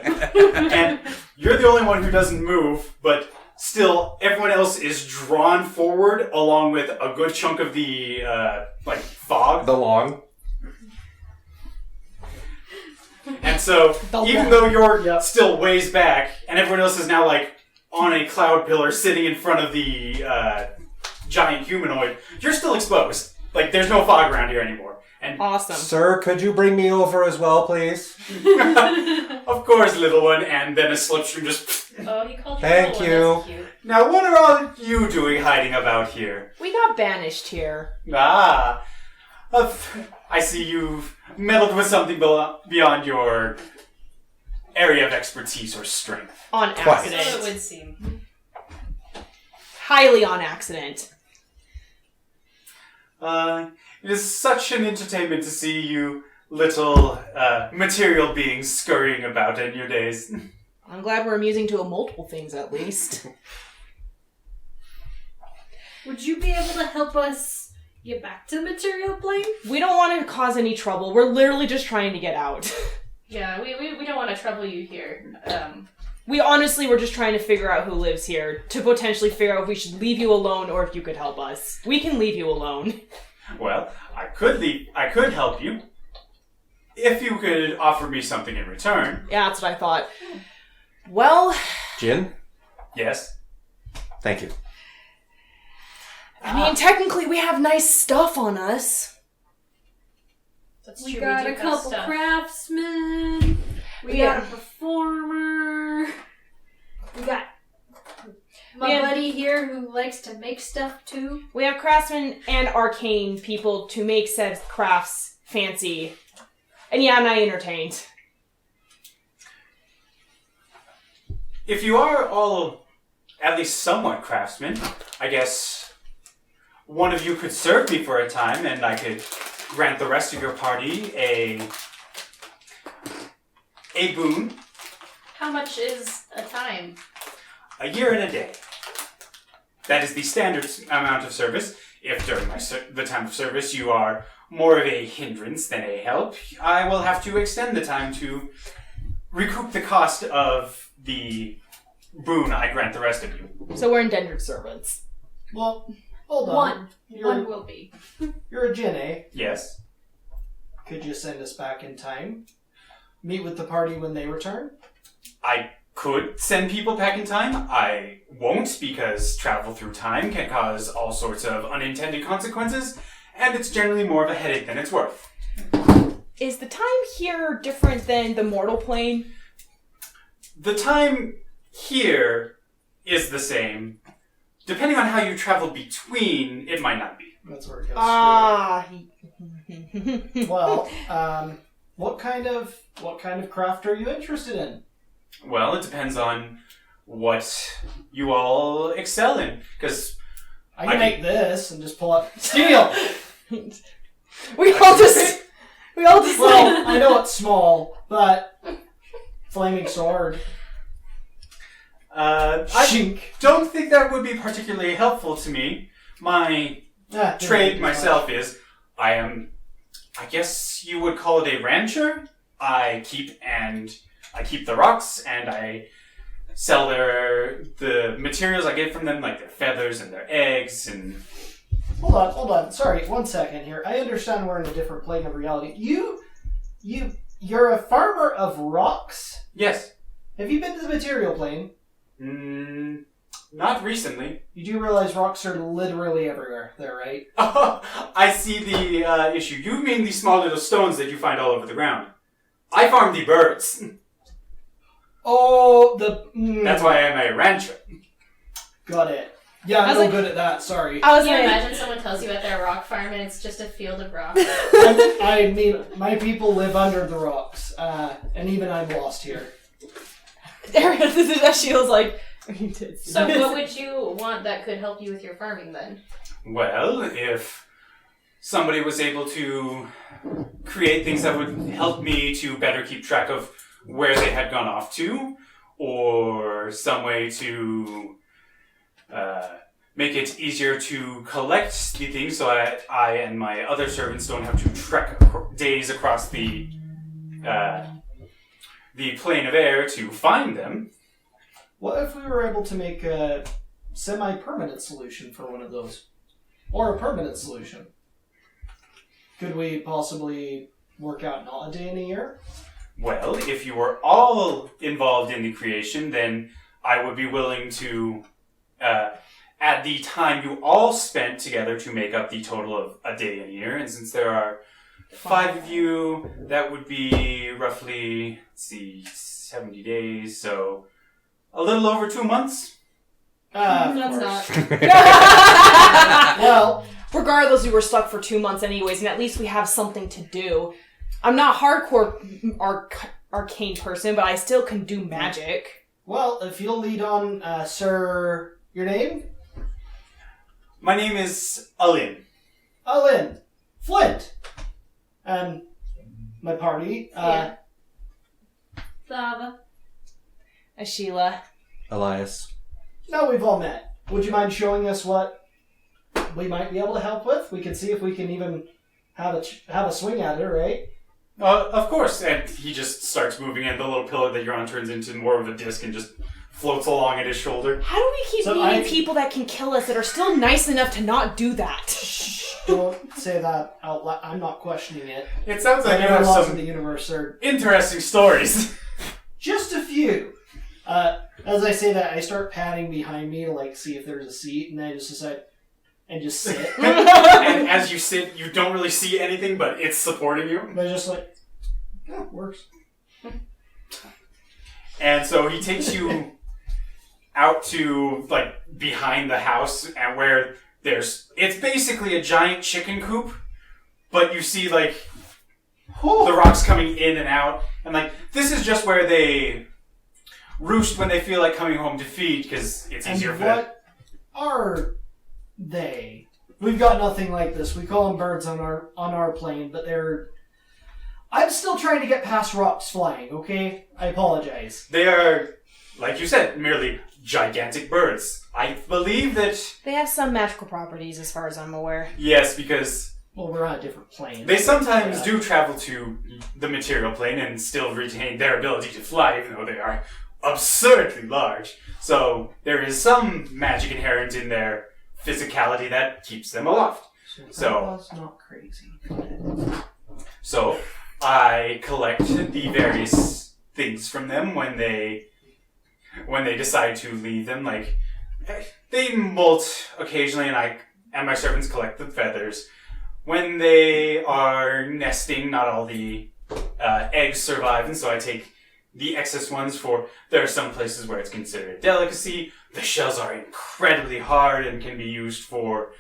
and you're the only one who doesn't move, but still, everyone else is drawn forward along with a good chunk of the fog. The long. And so, even though you're still ways back, and everyone else is now like on a cloud pillar sitting in front of the giant humanoid, you're still exposed. Like, there's no fog around here anymore. And Awesome. Sir, could you bring me over as well, please? of course, little one, and then a slipstream just. Oh, he called you Thank little you. one. That's cute. Now, what are all you doing hiding about here? We got banished here. Ah, I see you've meddled with something beyond your area of expertise or strength. On Twice. So accident. it would seem. Highly on accident. It is such an entertainment to see you little material beings scurrying about in your days. I'm glad we're amusing to multiple things at least. Would you be able to help us get back to the material plane? We don't want to cause any trouble. We're literally just trying to get out. Yeah, we don't want to trouble you here. We honestly were just trying to figure out who lives here to potentially figure out if we should leave you alone or if you could help us. We can leave you alone. Well, I could help you. If you could offer me something in return. Yeah, that's what I thought. Well... Jin? Yes? Thank you. I mean, technically we have nice stuff on us. That's We true, got do a have couple stuff. craftsmen. We Yeah. got a performer. We got my We have- buddy here who likes to make stuff too. We have craftsmen and arcane people to make said crafts fancy. And yeah, I'm not entertained. If you are all at least somewhat craftsmen, I guess one of you could serve me for a time and I could grant the rest of your party a boon. How much is a time? A year and a day. That is the standard amount of service. If during the time of service you are more of a hindrance than a help, I will have to extend the time to recoup the cost of the boon I grant the rest of you. So we're indentured servants. Well, hold on. One You're, will be. you're a Jin, eh? Yes. Could you send us back in time? Meet with the party when they return? I could send people back in time. I won't because travel through time can cause all sorts of unintended consequences, and it's generally more of a headache than it's worth. Is the time here different than the mortal plane? The time here is the same. Depending on how you travel between, it might not be. That's where it goes. Ah. Well, what kind of craft are you interested in? Well, it depends on what you all excel in. Because I can make this and just pull up steel. we all just Well, I know it's small, but flaming sword. I Shink. don't think that would be particularly helpful to me. My trade myself is, I guess you would call it a rancher. I keep the rocks and I sell the materials I get from them, like their feathers and their eggs and... Hold on. Sorry, 1 second here. I understand we're in a different plane of reality. You're a farmer of rocks? Yes. Have you been to the material plane? Not recently. You do realize rocks are literally everywhere there, right? Oh, I see the issue. You mean the small little stones that you find all over the ground. I farm the birds. Oh, That's why I'm a rancher. Got it. Yeah, I I'm was no like- good at that, sorry. I was Can you gonna... imagine someone tells you at their rock farm and it's just a field of rocks? I mean, my people live under the rocks, and even I'm lost here. She was like... So what would you want that could help you with your farming then? Well, if somebody was able to create things that would help me to better keep track of where they had gone off to, or some way to make it easier to collect the things so I and my other servants don't have to trek days across the plane of air to find them. What if we were able to make a semi-permanent solution for one of those? Or a permanent solution? Could we possibly work out not a day in a year? Well, if you were all involved in the creation, then I would be willing to add the time you all spent together to make up the total of a day in a year. And since there are 5 of you, that would be roughly, 70 days, so a little over 2 months. Of That's course. not. Well, Regardless, we were stuck for 2 months anyways, and at least we have something to do. I'm not hardcore arcane person, but I still can do magic. well, if you'll lead on, sir, your name? My name is Alin. Lynn, Flint, and my party. Yeah. Sava. Sheila. Elias. Now we've all met. Would you mind showing us what we might be able to help with? We can see if we can even have a swing at it, right? Of course. And he just starts moving, and the little pillow that you're on turns into more of a disc and just floats along at his shoulder. How do we keep So meeting people that can kill us that are still nice enough to not do that? Don't say that out loud. I'm not questioning it. It sounds like you Whatever have laws of some the universe are interesting stories. just a few. As I say that, I start patting behind me to like see if there's a seat, and I just decide and just sit. And as you sit, you don't really see anything, but it's supporting you. But just like, yeah, works. And so he takes you out to, like, behind the house, and where it's basically a giant chicken coop, but you see, like, the rocks coming in and out, and, like, this is just where they roost when they feel like coming home to feed, because it's easier And for them. what are they? We've got nothing like this. We call them birds on our plane, but they're... I'm still trying to get past rocks flying, okay? I apologize. They are, like you said, merely gigantic birds. I believe that, They have some magical properties, as far as I'm aware. yes, because Well, we're on a different plane. they sometimes Yeah. do travel to the material plane and still retain their ability to fly, even though they are absurdly large. So there is some magic inherent in their physicality that keeps them aloft. So- Grandpa's not crazy. So I collect the various things from them when they decide to leave them. Like, they molt occasionally, and my servants collect the feathers. When they are nesting, not all the eggs survive, and so I take the excess ones for... There are some places where it's considered a delicacy. The shells are incredibly hard and can be used for...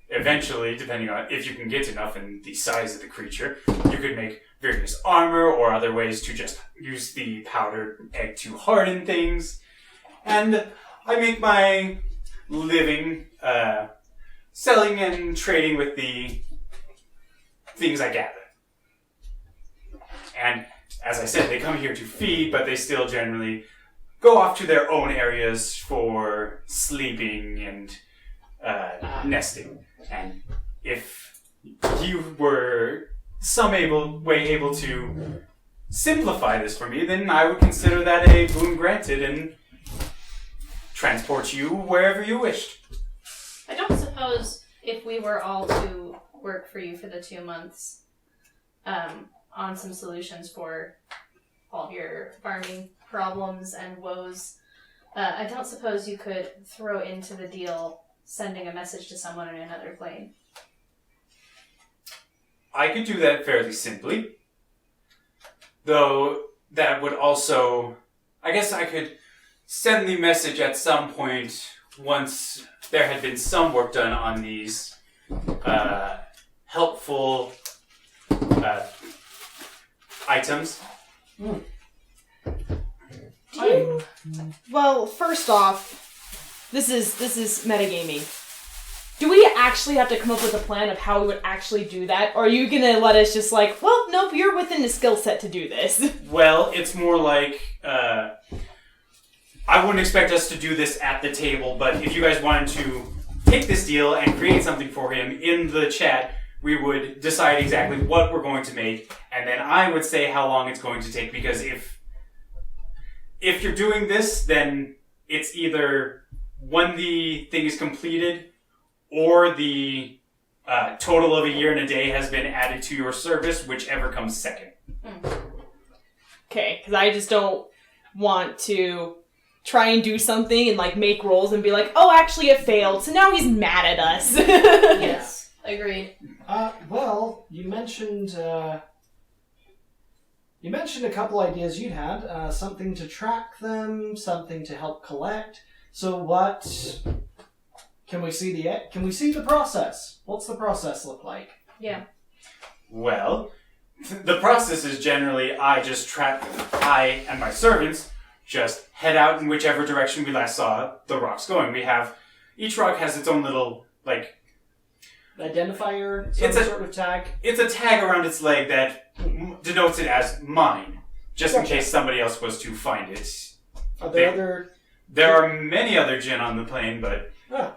eventually, depending on if you can get enough and the size of the creature, you could make various armor or other ways to just use the powdered egg to harden things. And I make my living selling and trading with the things I gather. And as I said, they come here to feed, but they still generally go off to their own areas for sleeping and nesting. And if you were way able to simplify this for me, then I would consider that a boon granted and transport you wherever you wished. I don't suppose if we were all to work for you for the 2 months on some solutions for all of your farming problems and woes, I don't suppose you could throw into the deal sending a message to someone in another plane. I could do that fairly simply. Though that would also... I guess I could send the message at some point once there had been some work done on these helpful items. Well, first off, this is metagaming. Do we actually have to come up with a plan of how we would actually do that? Or are you gonna let us just like, well, nope, you're within the skill set to do this? Well, it's more like... I wouldn't expect us to do this at the table, but if you guys wanted to take this deal and create something for him in the chat, we would decide exactly what we're going to make, and then I would say how long it's going to take, because if you're doing this, then it's either when the thing is completed or the total of a year and a day has been added to your service, whichever comes second. Okay, because I just don't want to try and do something and like make rolls and be like, oh, actually it failed, so now he's mad at us. Yes, agreed. Well, you mentioned a couple ideas you'd had. Something to track them, something to help collect. So what... Can we see the process? What's the process look like? Yeah. Well, the process is generally I and my servants just head out in whichever direction we last saw the rocks going. Each rock has its own little, like, identifier, some It's a- sort of tag? It's a tag around its leg that denotes it as mine, just in Gotcha. case somebody else was to find it. Are there They- other... There are many other Jinn on the plane, but... You're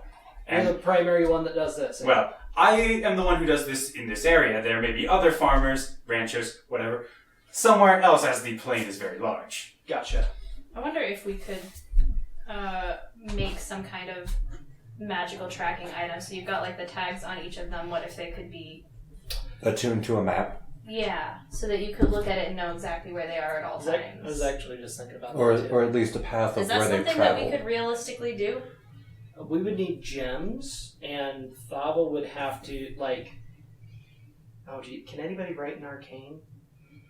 And, the primary one that does this. well, I am the one who does this in this area. There may be other farmers, ranchers, whatever, somewhere else as the plane is very large. Gotcha. I wonder if we could make some kind of magical tracking item. So you've got like the tags on each of them. What if they could be? Attuned to a map. Yeah, so that you could look at it and know exactly where they are at all I times. was actually just thinking about Or that too. or at least a path of Is that where they've something that traveled. we could realistically do? We would need gems, and Thava would have to, like... Oh, gee, can anybody write an arcane?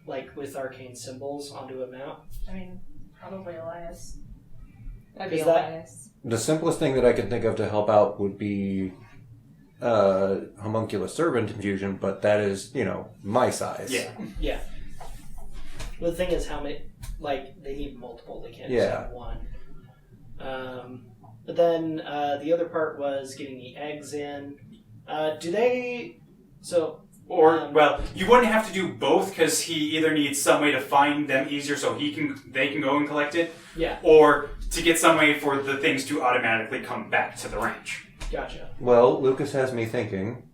Like, with arcane symbols onto a map? I mean, probably Elias. That'd be Is that- Elias. The simplest thing that I can think of to help out would be homunculus servant infusion, but that is, my size. Yeah. Yeah. But the thing is, how many... Like, they need multiple, they can't Yeah. just have one. But then, the other part was getting the eggs in. Do they... So... Or, well, you wouldn't have to do both because he either needs some way to find them easier so they can go and collect it, Yeah, or to get some way for the things to automatically come back to the ranch. gotcha. Well, Lucas has me thinking.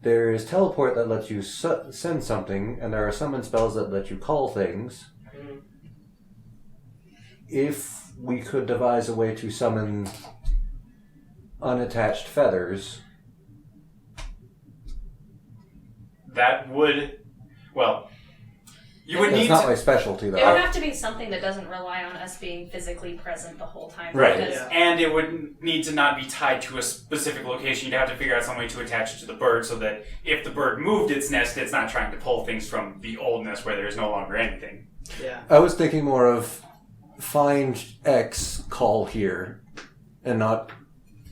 There is teleport that lets you send something, and there are summon spells that let you call things. Mhm. If we could devise a way to summon unattached feathers, That would, well, you would that's need not to... my specialty It would though. have to be something that doesn't rely on us being physically present the whole time. Right. because- Yeah. And it would need to not be tied to a specific location. You'd have to figure out some way to attach it to the bird so that if the bird moved its nest, it's not trying to pull things from the old nest where there's no longer anything. Yeah. I was thinking more of find X, call here, and not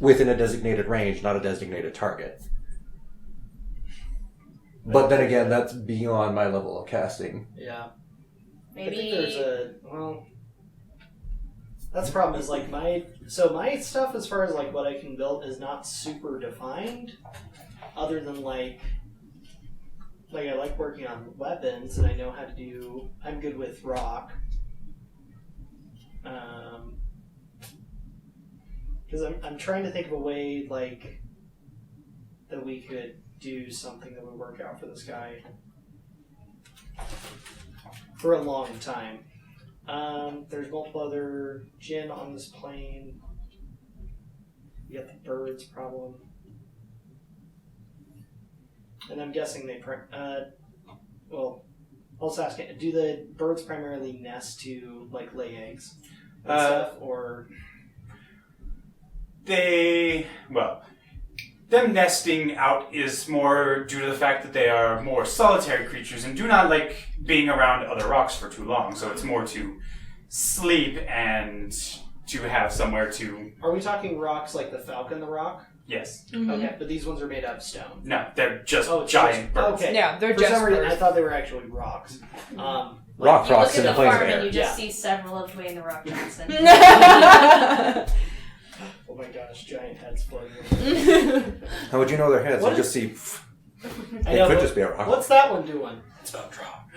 within a designated range, not a designated target. But then again, that's beyond my level of casting. Yeah. Maybe I think there's a... Well... That's the problem, is like my... So my stuff as far as like what I can build is not super defined. Other than like... Like I like working on weapons and I know how to do... I'm good with rock. Because I'm trying to think of a way like that we could do something that would work out for this guy for a long time. There's multiple other Jinn on this plane. You got the birds problem. And I'm guessing they... well, I'll just ask, do the birds primarily nest to, like, lay eggs and stuff? Or... Them nesting out is more due to the fact that they are more solitary creatures and do not like being around other rocks for too long. So it's more to sleep and to have somewhere to... Are we talking rocks like the Falcon the Rock? Yes. Okay, but these ones are made out of stone. No, they're just Oh, it's giant just- birds. Okay. Yeah, they're For just some reason, I birds. thought they were actually rocks. Rock you rocks look in at the the plains farm there. and you just Yeah. see several of Dwayne the Rock Johnson. Oh my gosh, giant heads floating. How would you know their heads? What You just see. I It know, could but just be a rock. What's that one doing? It's about drop.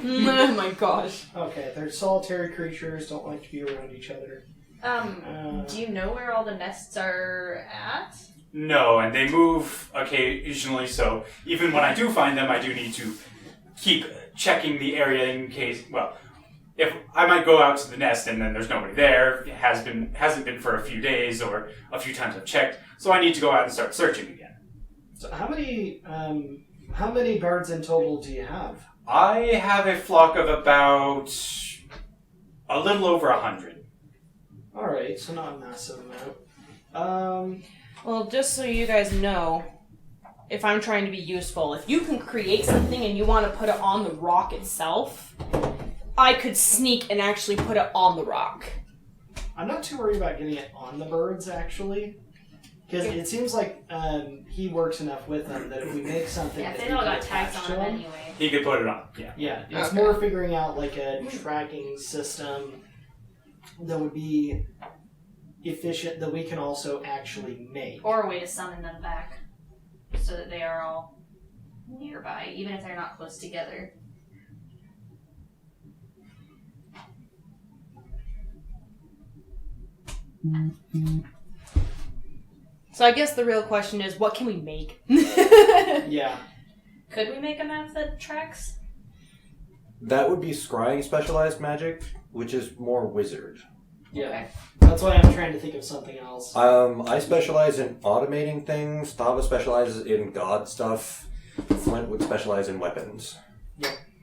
Oh my gosh. Okay, they're solitary creatures, don't like to be around each other. Do you know where all the nests are at? No, and they move occasionally, so even when I do find them, I do need to keep checking the area in case, well, if I might go out to the nest and then there's nobody there, it hasn't been for a few days or a few times I've checked, so I need to go out and start searching again. So how many birds in total do you have? I have a flock of about a little over 100. Alright, so not a massive amount. Well, just so you guys know, if I'm trying to be useful, if you can create something and you want to put it on the rock itself, I could sneak and actually put it on the rock. I'm not too worried about getting it on the birds, actually. Because it seems like he works enough with them that if we make something Yeah, that they we all can got tags attach on to them them, anyway. He could put it on, yeah. yeah, it's Okay. more figuring out like a tracking system that would be efficient that we can also actually make. Or a way to summon them back. so that they are all nearby, even if they're not close together. So I guess the real question is, what can we make? Yeah. Could we make a map that tracks? That would be scrying specialized magic, which is more wizard. Yeah. Okay. That's why I'm trying to think of something else. I specialize in automating things. Tava specializes in god stuff. Flint would specialize in weapons.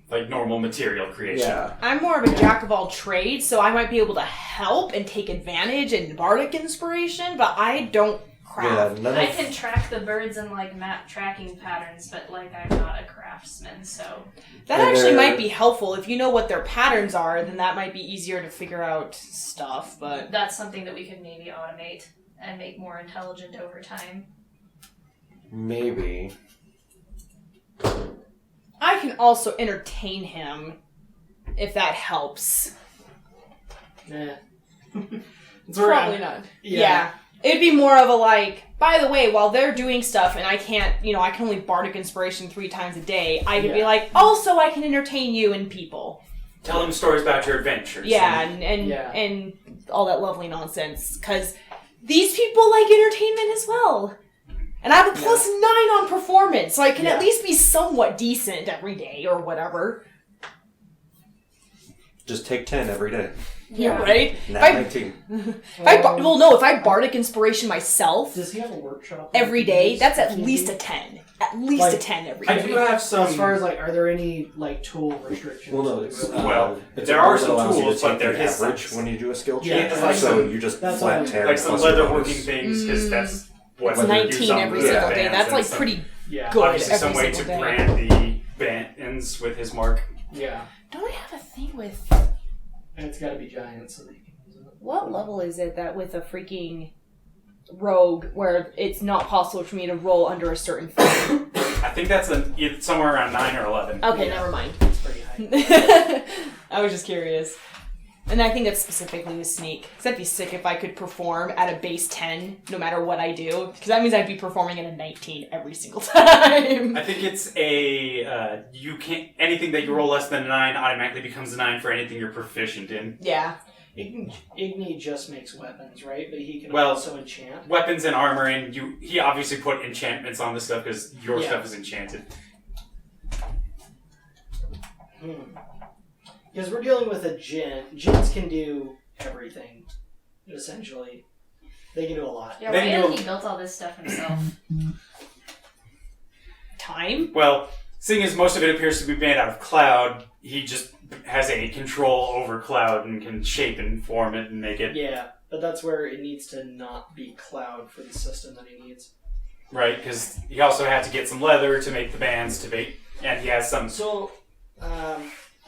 Like normal material creation. Yeah. I'm more of a jack of all trades, so I might be able to help and take advantage and bardic inspiration, but I don't craft. Yeah, none I of... can track the birds and like map tracking patterns, but like I'm not a craftsman, so That And actually they're- might be helpful. If you know what their patterns are, then that might be easier to figure out stuff, but... that's something that we could maybe automate and make more intelligent over time. Maybe. I can also entertain him, if that helps. Nah. It's where Probably I'm- not. Yeah. Yeah. It'd be more of a like, by the way, while they're doing stuff and I can't, I can only bardic inspiration 3 times a day, I could be Yeah. like, also I can entertain you and people. Tell them stories about your adventures. Yeah, and Yeah. all that lovely nonsense. Because these people like entertainment as well. And I have a +9 on performance, so I can at least be somewhat decent every day or whatever. Just take 10 every day. Yeah, right? Nat If I- 19. if I bardic inspiration myself Does he have a workshop? every day, that's at least a 10. At least Like, a 10 every I day. do have some. As far as like, are there any like tool restrictions? Well, no, it's, Well, it's there a are rule that some allows you to tools, take but they're the his average size. when you do a skill Yeah, check. it's like so some- you just that's flat what- 10 like some plus leather bonus. working things, because that's what It's you 19 use on every the single day. bands That's and like some- pretty Yeah. good Obviously, every some way to single day. brand the bands with his mark. Yeah. Don't I have a thing with... And it's got to be giant so that you can use it. What level is it that with a freaking rogue where it's not possible for me to roll under a certain thing? I think that's it's somewhere around 9 or 11. Okay, Yeah. never mind. It's pretty high. I was just curious. And I think that's specifically with sneak. Because that'd be sick if I could perform at a base 10 no matter what I do. Because that means I'd be performing at a 19 every single time. I think it's you can't, anything that you roll less than a 9 automatically becomes a 9 for anything you're proficient in. Yeah. Igni just makes weapons, right? But he can Well- also enchant. Weapons and armor, and he obviously put enchantments on this stuff because your Yeah. stuff is enchanted. Because we're dealing with a djinn. Djinns can do everything, essentially. They can do a lot. Yeah, Then why you'll- hasn't he built all this stuff himself? Time? Well, seeing as most of it appears to be made out of cloud, he just has a control over cloud and can shape and form it and make it Yeah, but that's where it needs to not be cloud for the system that he needs. right. Because he also had to get some leather to make the bands to make, and he has some. So,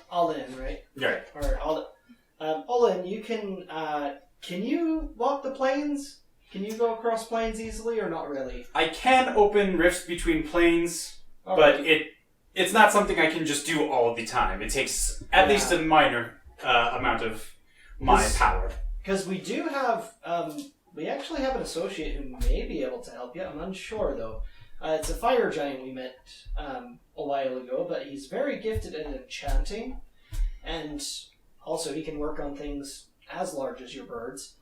all in, right? Right. Or all in. You can you walk the plains? Can you go across plains easily, or not really? I can open rifts between planes, Oh, but it's not something I can just do all the time. It takes at Yeah. least a minor amount of my This- power. because we do have, we actually have an associate who may be able to help you. I'm unsure though. It's a fire giant we met a while ago, but he's very gifted at enchanting, and also he can work on things as large as your birds.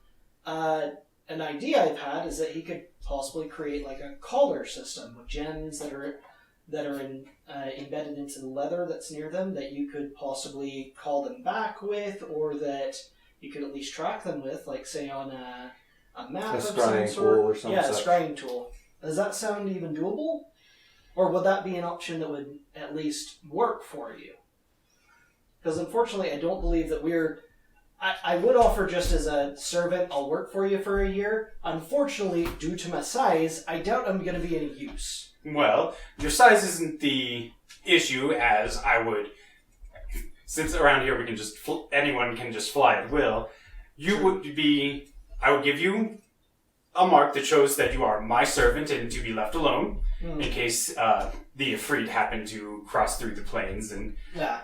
An idea I've had is that he could possibly create like a collar system with gems that are embedded into the leather that's near them that you could possibly call them back with, or that you could at least track them with, like say on a map A of some scrying sort. tool or some yeah, a such. scrying tool. Does that sound even doable? Or would that be an option that would at least work for you? Because unfortunately, I don't believe that we're... I would offer just as a servant, I'll work for you for a year. Unfortunately, due to my size, I doubt I'm going to be any use. Well, your size isn't the issue, as I would. Since around here we can just anyone can just fly at will. You would be. I would give you a mark that shows that you are my servant and to be left alone in case the Ifrit happen to cross through the plains. And Yeah.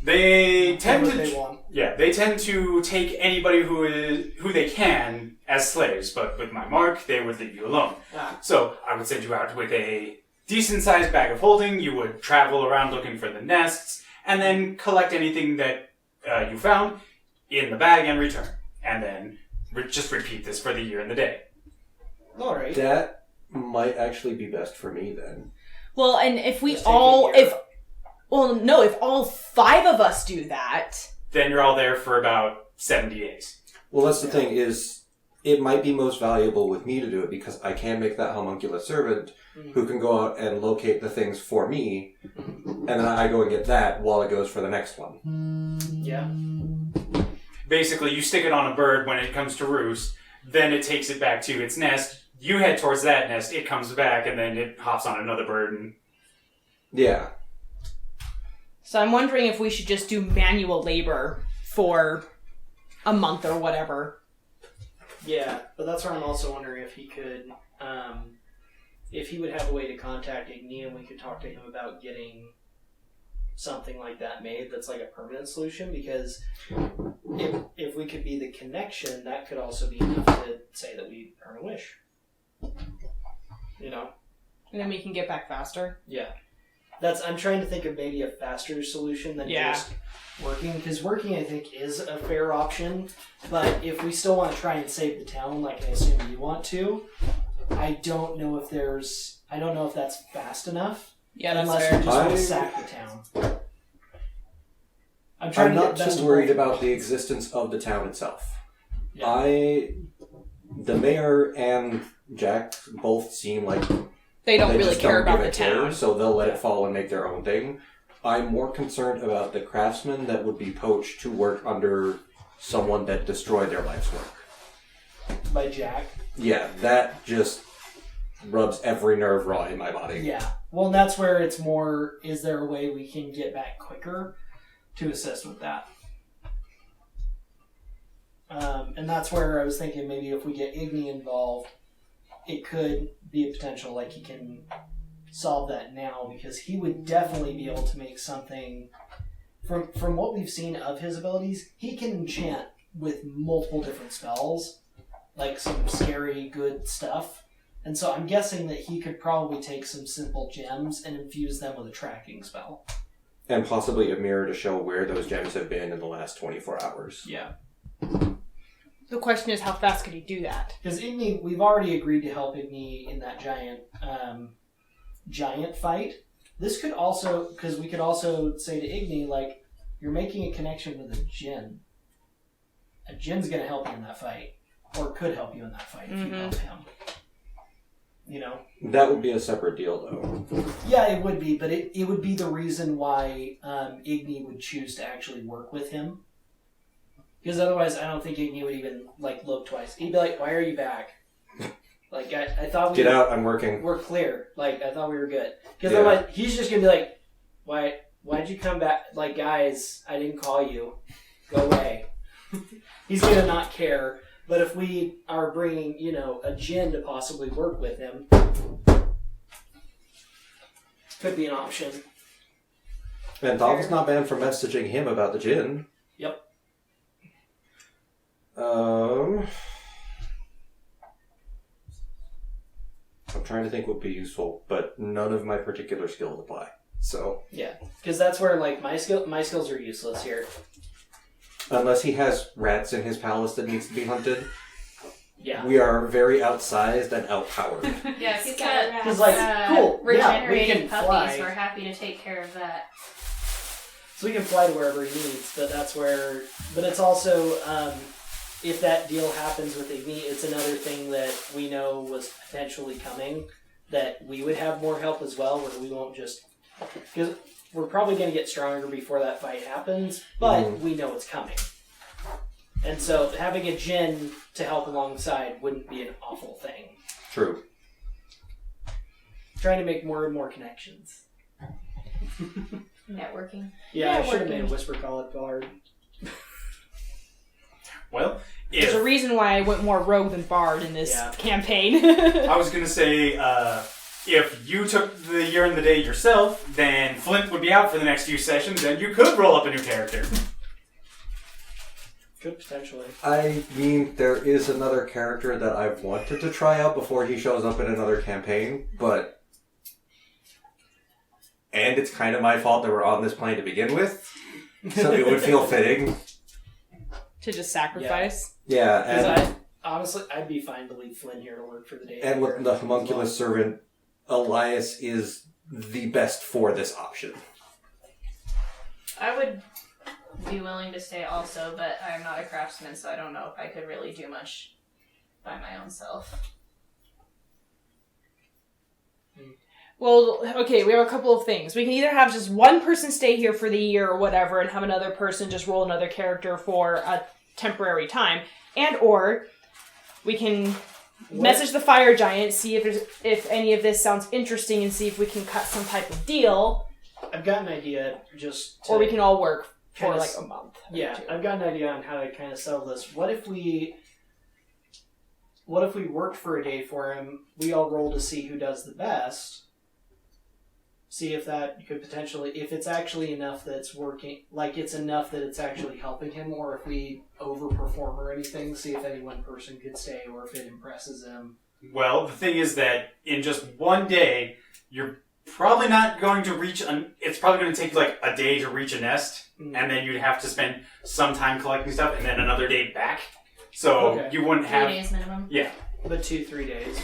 They tend what to they want. Yeah, they tend to take anybody who they can as slaves, but with my mark, they would leave you alone. Ah. So I would send you out with a decent-sized bag of holding. You would travel around looking for the nests, and then collect anything that you found in the bag and return. And then just repeat this for the year and the day. All right. That might actually be best for me then. Well, and if we Just take all, a year. if all 5 of us do that, Then you're all there for about 70 days. Well, that's the thing is, it might be most valuable with me to do it because I can make that homunculus servant who can go out and locate the things for me, and then I go and get that while it goes for the next one. Yeah. Basically, you stick it on a bird when it comes to roost, then it takes it back to its nest. You head towards that nest, it comes back, and then it hops on another bird. And Yeah. so I'm wondering if we should just do manual labor for a month or whatever. Yeah, but that's where I'm also wondering if he could, if he would have a way to contact Igni and we could talk to him about getting something like that made that's like a permanent solution, because if we could be the connection, that could also be enough to say that we earn a wish. You know? And then we can get back faster. Yeah. I'm trying to think of maybe a faster solution than Yeah. just working, because working I think is a fair option, but if we still want to try and save the town, like I assume you want to, I don't know if that's fast enough. Yeah, that's unless fair. we just want to I- sack the town. I'm trying I'm to not get best too of worried both about worlds. the existence of the town itself. Yeah. The mayor and Jack both seem like They don't they really just care don't about give the a care, town. so they'll let Yeah. it fall and make their own thing. I'm more concerned about the craftsmen that would be poached to work under someone that destroyed their life's work. By Jack. Yeah, that just rubs every nerve raw in my body. Yeah. Well, and that's where it's more, is there a way we can get back quicker to assist with that? And that's where I was thinking maybe if we get Igni involved, it could be a potential, like he can solve that now, because he would definitely be able to make something, from what we've seen of his abilities, he can enchant with multiple different spells, like some scary good stuff. And so I'm guessing that he could probably take some simple gems and infuse them with a tracking spell. And possibly a mirror to show where those gems have been in the last 24 hours. Yeah. The question is, how fast could he do that? Because Igni, we've already agreed to help Igni in that giant fight. This could also, because we could also say to Igni, like, you're making a connection with a djinn. A djinn's going to help you in that fight. Or could help you in that fight if you help him. You know? That would be a separate deal, though. Yeah, it would be, but it would be the reason why Igni would choose to actually work with him. Because otherwise, I don't think Igni would even look twice. He'd be like, "Why are you back? Like, I thought we Get out, I'm working. we're clear. Like, I thought we were good." Because Yeah. otherwise, he's just gonna be like, "Why'd you come back? Like, guys, I didn't call you. Go away." He's gonna not care. But if we are bringing, a djinn to possibly work with him, could be an option. And Donald's not banned from messaging him about the gin. Yep. I'm trying to think what would be useful, but none of my particular skills apply. So, Yeah, because that's where my skills are useless here. unless he has rats in his palace that needs to be hunted, Yeah. we are very outsized and outpowered. Yeah, if he's Sky got He's like, cool, yeah, we regenerated can puppies, fly. we're happy to take care of that. So we can fly to wherever he needs, but it's also, if that deal happens with Igni, it's another thing that we know was potentially coming, that we would have more help as well, where we won't just, because we're probably going to get stronger before that fight happens, but we know it's coming. And so having a djinn to help alongside wouldn't be an awful thing. True. Trying to make more and more connections. Networking. Yeah, I should have Networking. made a whisper call it Bard. Well, There's a reason why I went more rogue than bard in this Yeah. campaign. I was going to say, if you took the year and the day yourself, then Flint would be out for the next few sessions, and you could roll up a new character. Could potentially. I mean, there is another character that I've wanted to try out before he shows up in another campaign, but... And it's kind of my fault that we're on this plane to begin with, so it would feel fitting. To just sacrifice. Yeah, and... Honestly, I'd be fine to leave Flynn here to work for the day. And with the homunculus servant, Elias is the best for this option. I would be willing to stay also, but I'm not a craftsman, so I don't know if I could really do much by my own self. Well, okay, we have a couple of things. We can either have just one person stay here for the year or whatever, and have another person just roll another character for a temporary time, and or we can message the fire giant, see if any of this sounds interesting, and see if we can cut some type of deal. I've got an idea, or we can all work for kinda like a month. Yeah, I've got an idea on how to kind of settle this. What if we worked for a day for him? We all roll to see who does the best. See if that could potentially, if it's actually enough that it's working, like it's enough that it's actually helping him, or if we overperform or anything, see if any one person could stay, or if it impresses him. Well, the thing is that in just one day, you're probably not going to reach it's probably going to take like a day to reach a nest, and then you'd have to spend some time collecting stuff, and then another day back. So you wouldn't 3 have... days minimum. Yeah. But 2-3 days.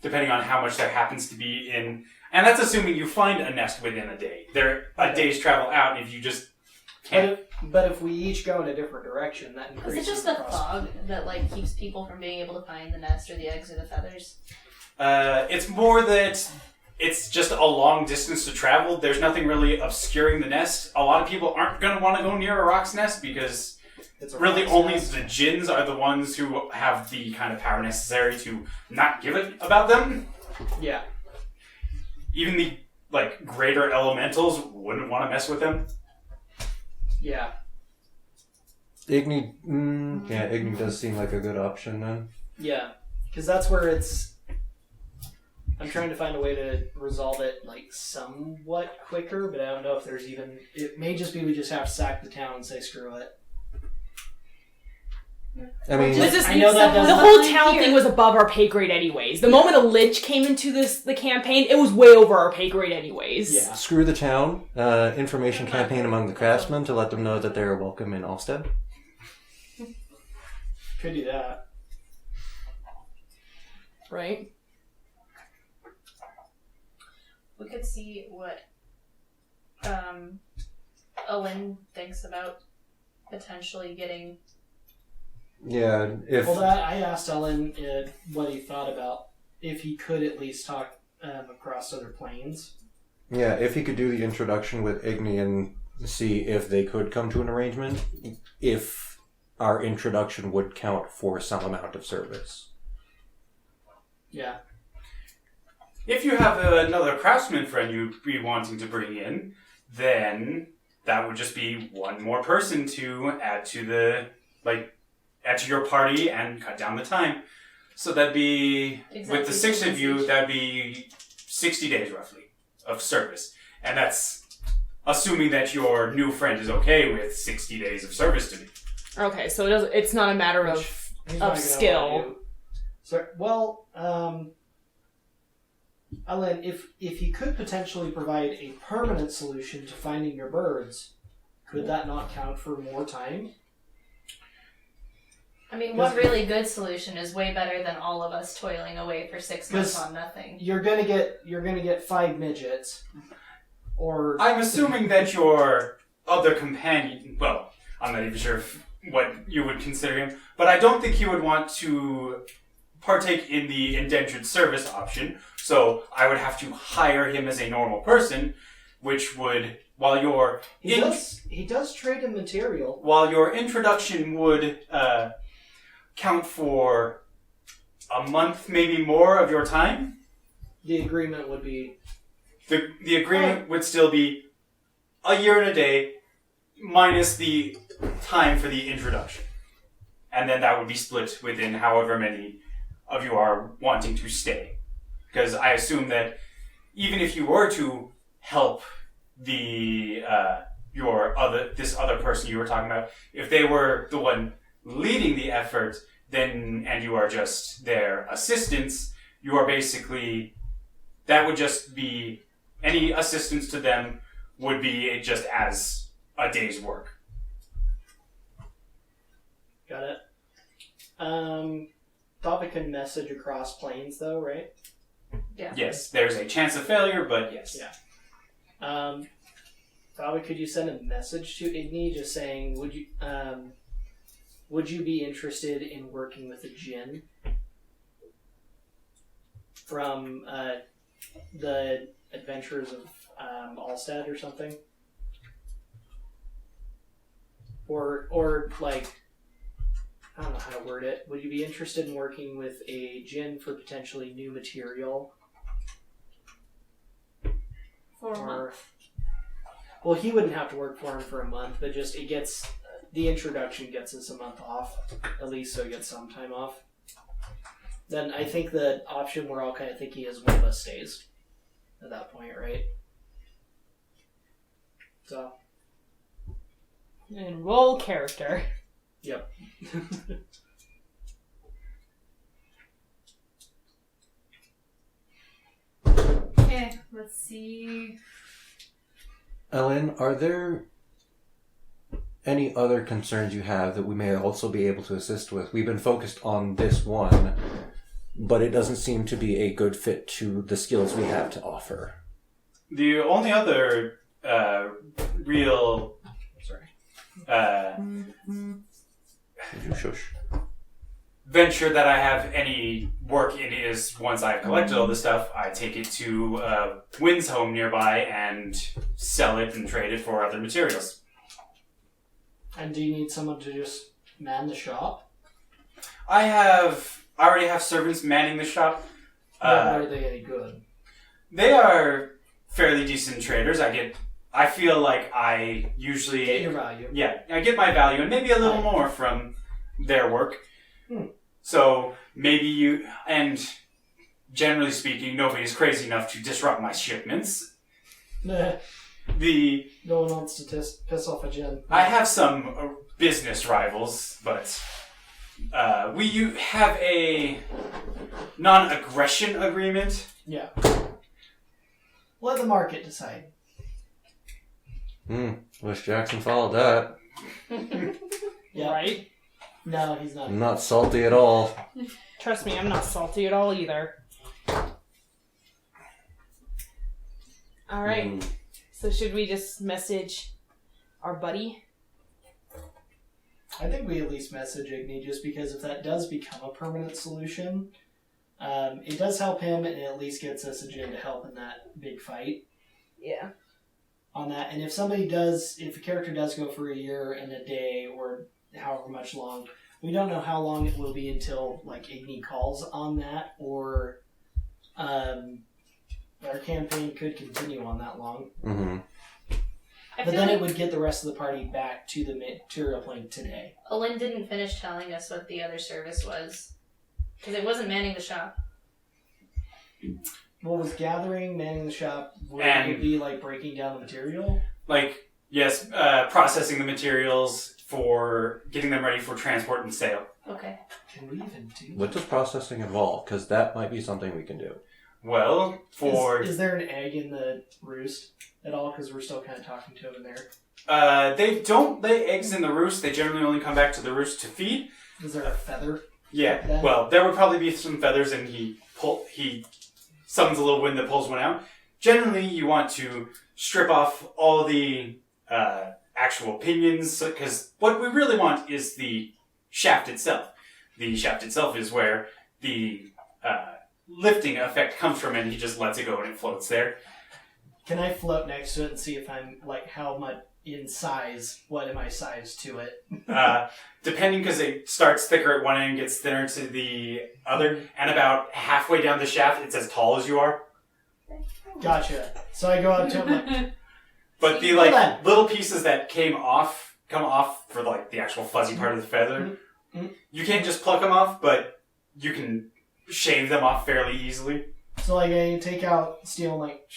Depending on how much there happens to be in... And that's assuming you find a nest within a day. They're a day's travel out, and if you just can't... But if we each go in a different direction, that Is increases it just the fog that like keeps people from being able to find the nest or the eggs or the feathers? It's more that it's just a long distance to travel. There's nothing really obscuring the nest. A lot of people aren't going to want to go near a roc's nest because It's a really roc's only nest. the djinns are the ones who have the kind of power necessary to not give it about them. Yeah. Even the like greater elementals wouldn't want to mess with them. Yeah. Igni, yeah, Igni does seem like a good option then. Yeah. Because that's where it's... I'm trying to find a way to resolve it, like, somewhat quicker, but I don't know if there's even... It may just be we just have to sack the town and say screw it. I mean, I know that the doesn't... whole town thing was above our pay grade anyways. The moment a lich came into the campaign, it was way over our pay grade anyways. Yeah. screw the town. Information campaign among the craftsmen to let them know that they're welcome in Alstead. Could do that. Right? We could see what Owen thinks about potentially getting... Yeah, if Well, I asked Ellen what he thought about if he could at least talk across other planes. yeah, if he could do the introduction with Igni and see if they could come to an arrangement, if our introduction would count for some amount of service. Yeah. If you have another craftsman friend you'd be wanting to bring in, then that would just be one more person to add to the add to your party and cut down the time. So that'd be with the 6 of you, that'd be 60 days roughly of service, and that's assuming that your new friend is okay with 60 days of service to do. Okay, so it's not a matter of He's not gonna skill. want to- So, well, Ellen, if you could potentially provide a permanent solution to finding your birds, could that not count for more time? I mean, one really good solution is way better than all of us toiling away for 6 months on nothing. You're gonna get 5 midgets, or I'm assuming that your other companion, well, I'm not even sure what you would consider him, but I don't think he would want to partake in the indentured service option, so I would have to hire him as a normal person, which would, while your he does trade in material. while your introduction would count for a month, maybe more of your time, The agreement would be the agreement would still be a year and a day minus the time for the introduction. And then that would be split within however many of you are wanting to stay. Because I assume that even if you were to help this other person you were talking about, if they were the one leading the effort, then and you are just their assistants, you are basically, that would just be, any assistance to them would be just as a day's work. Got it. Thought we could message across planes, though, right? Yeah. Yes, there's a chance of failure, but yes. Yeah. Probably could you send a message to Igni just saying, would you be interested in working with a djinn from the Adventures of Alstad or something? Or like, I don't know how to word it. Would you be interested in working with a djinn for potentially new material? For a month. Well, he wouldn't have to work for him for a month, but just the introduction gets us a month off, at least, so he gets some time off. Then I think the option we're all kind of thinking is one of us stays at that point, right? So. Enroll character. Yep. Okay, let's see. Ellen, are there any other concerns you have that we may also be able to assist with? We've been focused on this one, but it doesn't seem to be a good fit to the skills we have to offer. The only other real... Shush. venture that I have any work in is, once I've collected all this stuff, I take it to Wynn's home nearby and sell it and trade it for other materials. And do you need someone to just man the shop? I already have servants manning the shop. Are they any good? They are fairly decent traders. I feel like I usually... Get your value. Yeah, I get my value and maybe a little more from their work. So maybe you... And generally speaking, nobody's crazy enough to disrupt my shipments. Nah, The... no one wants to piss off a djinn. I have some business rivals, but we have a non-aggression agreement. Yeah. Let the market decide. Wish Jackson followed that. Yeah. Right? No, he's not. I'm not salty at all. Trust me, I'm not salty at all either. Alright. So should we just message our buddy? I think we at least message Igni, just because if that does become a permanent solution, it does help him, and it at least gets us a djinn to help in that big fight. Yeah. On that, and if a character does go for a year and a day, or however much long, we don't know how long it will be until like Igni calls on that, or our campaign could continue on that long. Mm-hmm. I But feel then like it would get the rest of the party back to the material plane today. Olin didn't finish telling us what the other service was. Because it wasn't manning the shop. What was gathering, manning the shop, would And- it be like breaking down the material? Like, yes, processing the materials for getting them ready for transport and sale. Okay. Can we even do What does processing involve? Because that might be something we can do. Well, Is there an egg in the roost at all? Because we're still kind of talking to him in there. they don't lay eggs in the roost. They generally only come back to the roost to feed. Is there a feather? Yeah. Then- Well, there would probably be some feathers, and he summons a little wind that pulls one out. Generally, you want to strip off all the actual pinions, because what we really want is the shaft itself. The shaft itself is where the lifting effect comes from, and he just lets it go and it floats there. Can I float next to it and see if I'm like how much in size? What am I sized to it? Depending, because it starts thicker at one end, gets thinner to the other, and about halfway down the shaft, it's as tall as you are. Gotcha. So I go up to him like, But the Hold on. little pieces that come off for like the actual fuzzy part of the feather, Mhm. you can't just pluck them off, but you can shave them off fairly easily. So like I take out steel and like.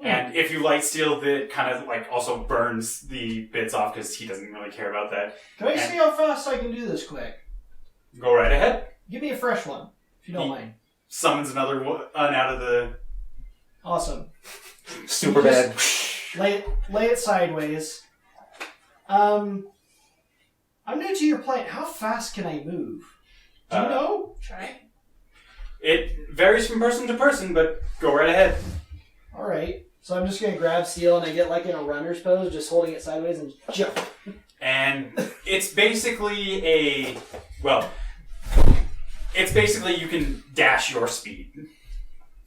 And if you light steel, that kind of like also burns the bits off because he doesn't really care about that. Can I see how fast I can do this quick? Go right ahead. Give me a fresh one, if you don't mind. Summons another one out of the... Awesome. Super bad. Lay it sideways. I'm new to your plan. How fast can I move? Do you know? Try. It varies from person to person, but go right ahead. Alright. So I'm just going to grab steel and I get like in a runner's pose, just holding it sideways and jump. And it's basically it's basically you can dash your speed.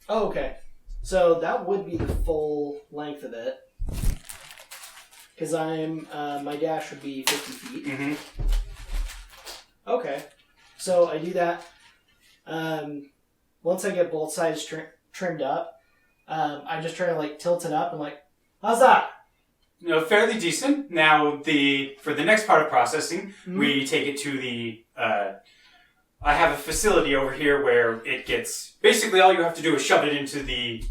Oh, okay. So that would be the full length of it. Because my dash would be 50 feet. Mm-hmm. Okay. So I do that. Once I get both sides trimmed up, I just try to like tilt it up and like, how's that? Fairly decent. Now, for the next part of processing, we take it to the... I have a facility over here where it gets... Basically, all you have to do is shove it into the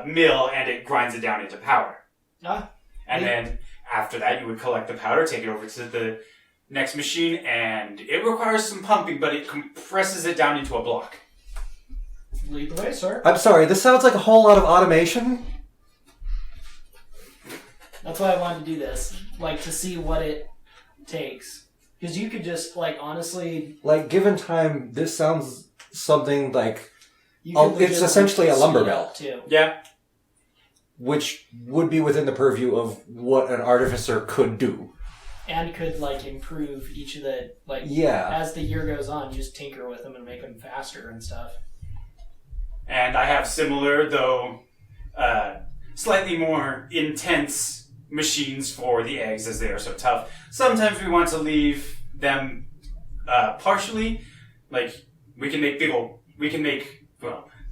mill, and it grinds it down into powder. And then, after that, you would collect the powder, take it over to the next machine, and it requires some pumping, but it compresses it down into a block. Lead the way, sir. I'm sorry, this sounds like a whole lot of automation. That's why I wanted to do this. Like, to see what it takes. Because you could just, like, honestly... Like, given time, this sounds something like... You could it's legitimately essentially a lumber speed mill. up, too. Yeah. Which would be within the purview of what an artificer could do. And could, like, improve each of the... Like, Yeah. as the year goes on, you just tinker with them and make them faster and stuff. And I have similar, though slightly more intense machines for the eggs as they are so tough. Sometimes we want to leave them partially. Like, we can make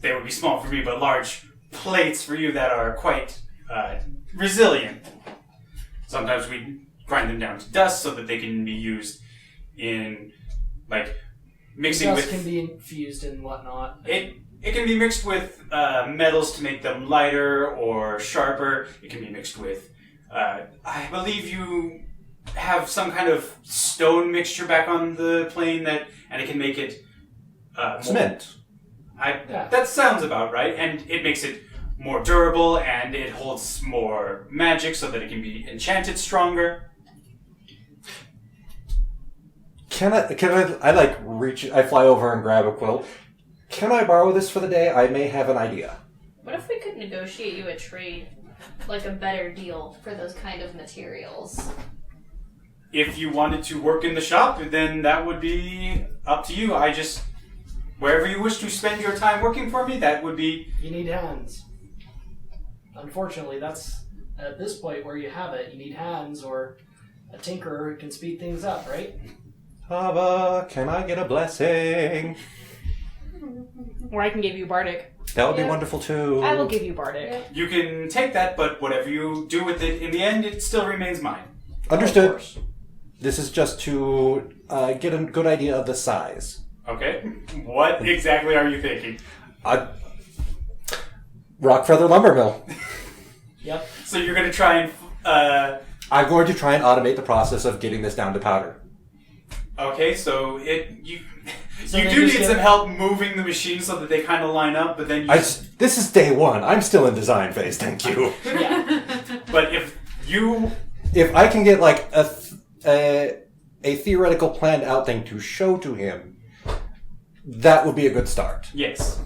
they would be small for me, but large plates for you that are quite resilient. Sometimes we grind them down to dust so that they can be used in, like, mixing Dust with... can be infused and whatnot. It can be mixed with metals to make them lighter or sharper. It can be mixed with... I believe you have some kind of stone mixture back on the plane and it can make it... Cement. That sounds about right. And it makes it more durable and it holds more magic so that it can be enchanted stronger. I fly over and grab a quilt. Can I borrow this for the day? I may have an idea. What if we could negotiate you a trade, like a better deal for those kind of materials? If you wanted to work in the shop, then that would be up to you. Wherever you wish to spend your time working for me, that would be... You need hands. Unfortunately, that's at this point where you have it. You need hands or a tinkerer who can speed things up, right? Hava, can I get a blessing? Or I can give you Bardic. That would be wonderful too. I will give you Bardic. You can take that, but whatever you do with it, in the end, it still remains mine. Understood. Of course. This is just to get a good idea of the size. Okay. What exactly are you thinking? Rock Feather Lumber Mill. Yep. So you're going to try and... I'm going to try and automate the process of getting this down to powder. Okay, so you So you they do just need get- some help moving the machine so that they kind of line up, but then you... This is day one. I'm still in design phase, thank you. Yeah. But if you... If I can get like a theoretical planned out thing to show to him, that would be a good start. Yes.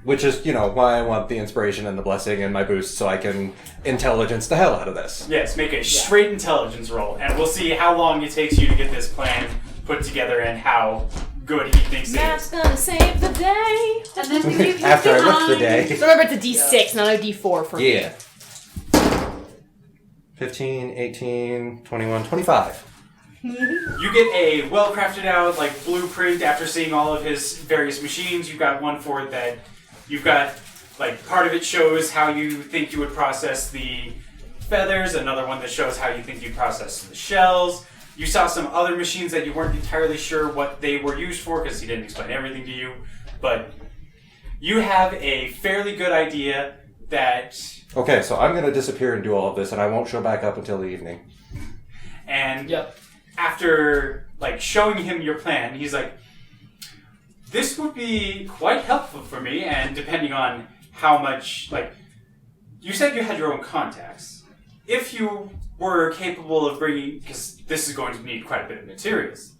Which is, why I want the inspiration and the blessing and my boost so I can intelligence the hell out of this. Yes, make a straight intelligence roll, and we'll see how long it takes you to get this plan put together and how good he thinks it Math's is. gonna save the day. And then we give you After I left the time. day. So remember, it's a D6, not a D4 for me. Yeah. 15, 18, 21, 25. You get a well-crafted out, like, blueprint after seeing all of his various machines. You've got one for it that you've got, like, part of it shows how you think you would process the feathers, another one that shows how you think you'd process the shells. You saw some other machines that you weren't entirely sure what they were used for because he didn't explain everything to you, but you have a fairly good idea that, Okay, so I'm going to disappear and do all of this, and I won't show back up until the evening. and Yep. after like showing him your plan, he's like, this would be quite helpful for me, and depending on how much, like, you said you had your own contacts. If you were capable of bringing, because this is going to need quite a bit of materials,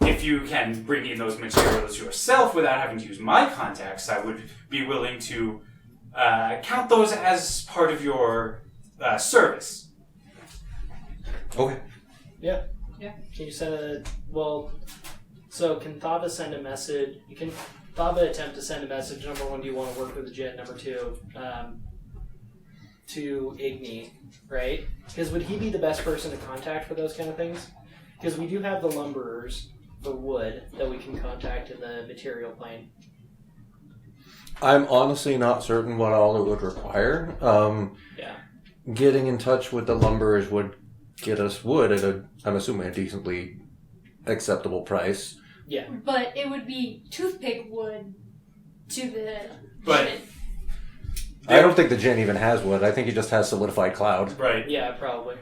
if you can bring in those materials yourself without having to use my contacts, I would be willing to count those as part of your service. Okay. Yeah. Yeah. Can you send a... Well, so can Thava send a message... Can Thava attempt to send a message? Number one, do you want to work with the Jinn? Number two, to Igni, right? Because would he be the best person to contact for those kind of things? Because we do have the lumberers for wood that we can contact in the material plane. I'm honestly not certain what all it would require. Yeah. Getting in touch with the lumberers would get us wood at I'm assuming, a decently acceptable price. Yeah. But it would be toothpick wood to the. But I don't think the Jinn even has wood. I think he just has solidified cloud. right, Yeah, probably.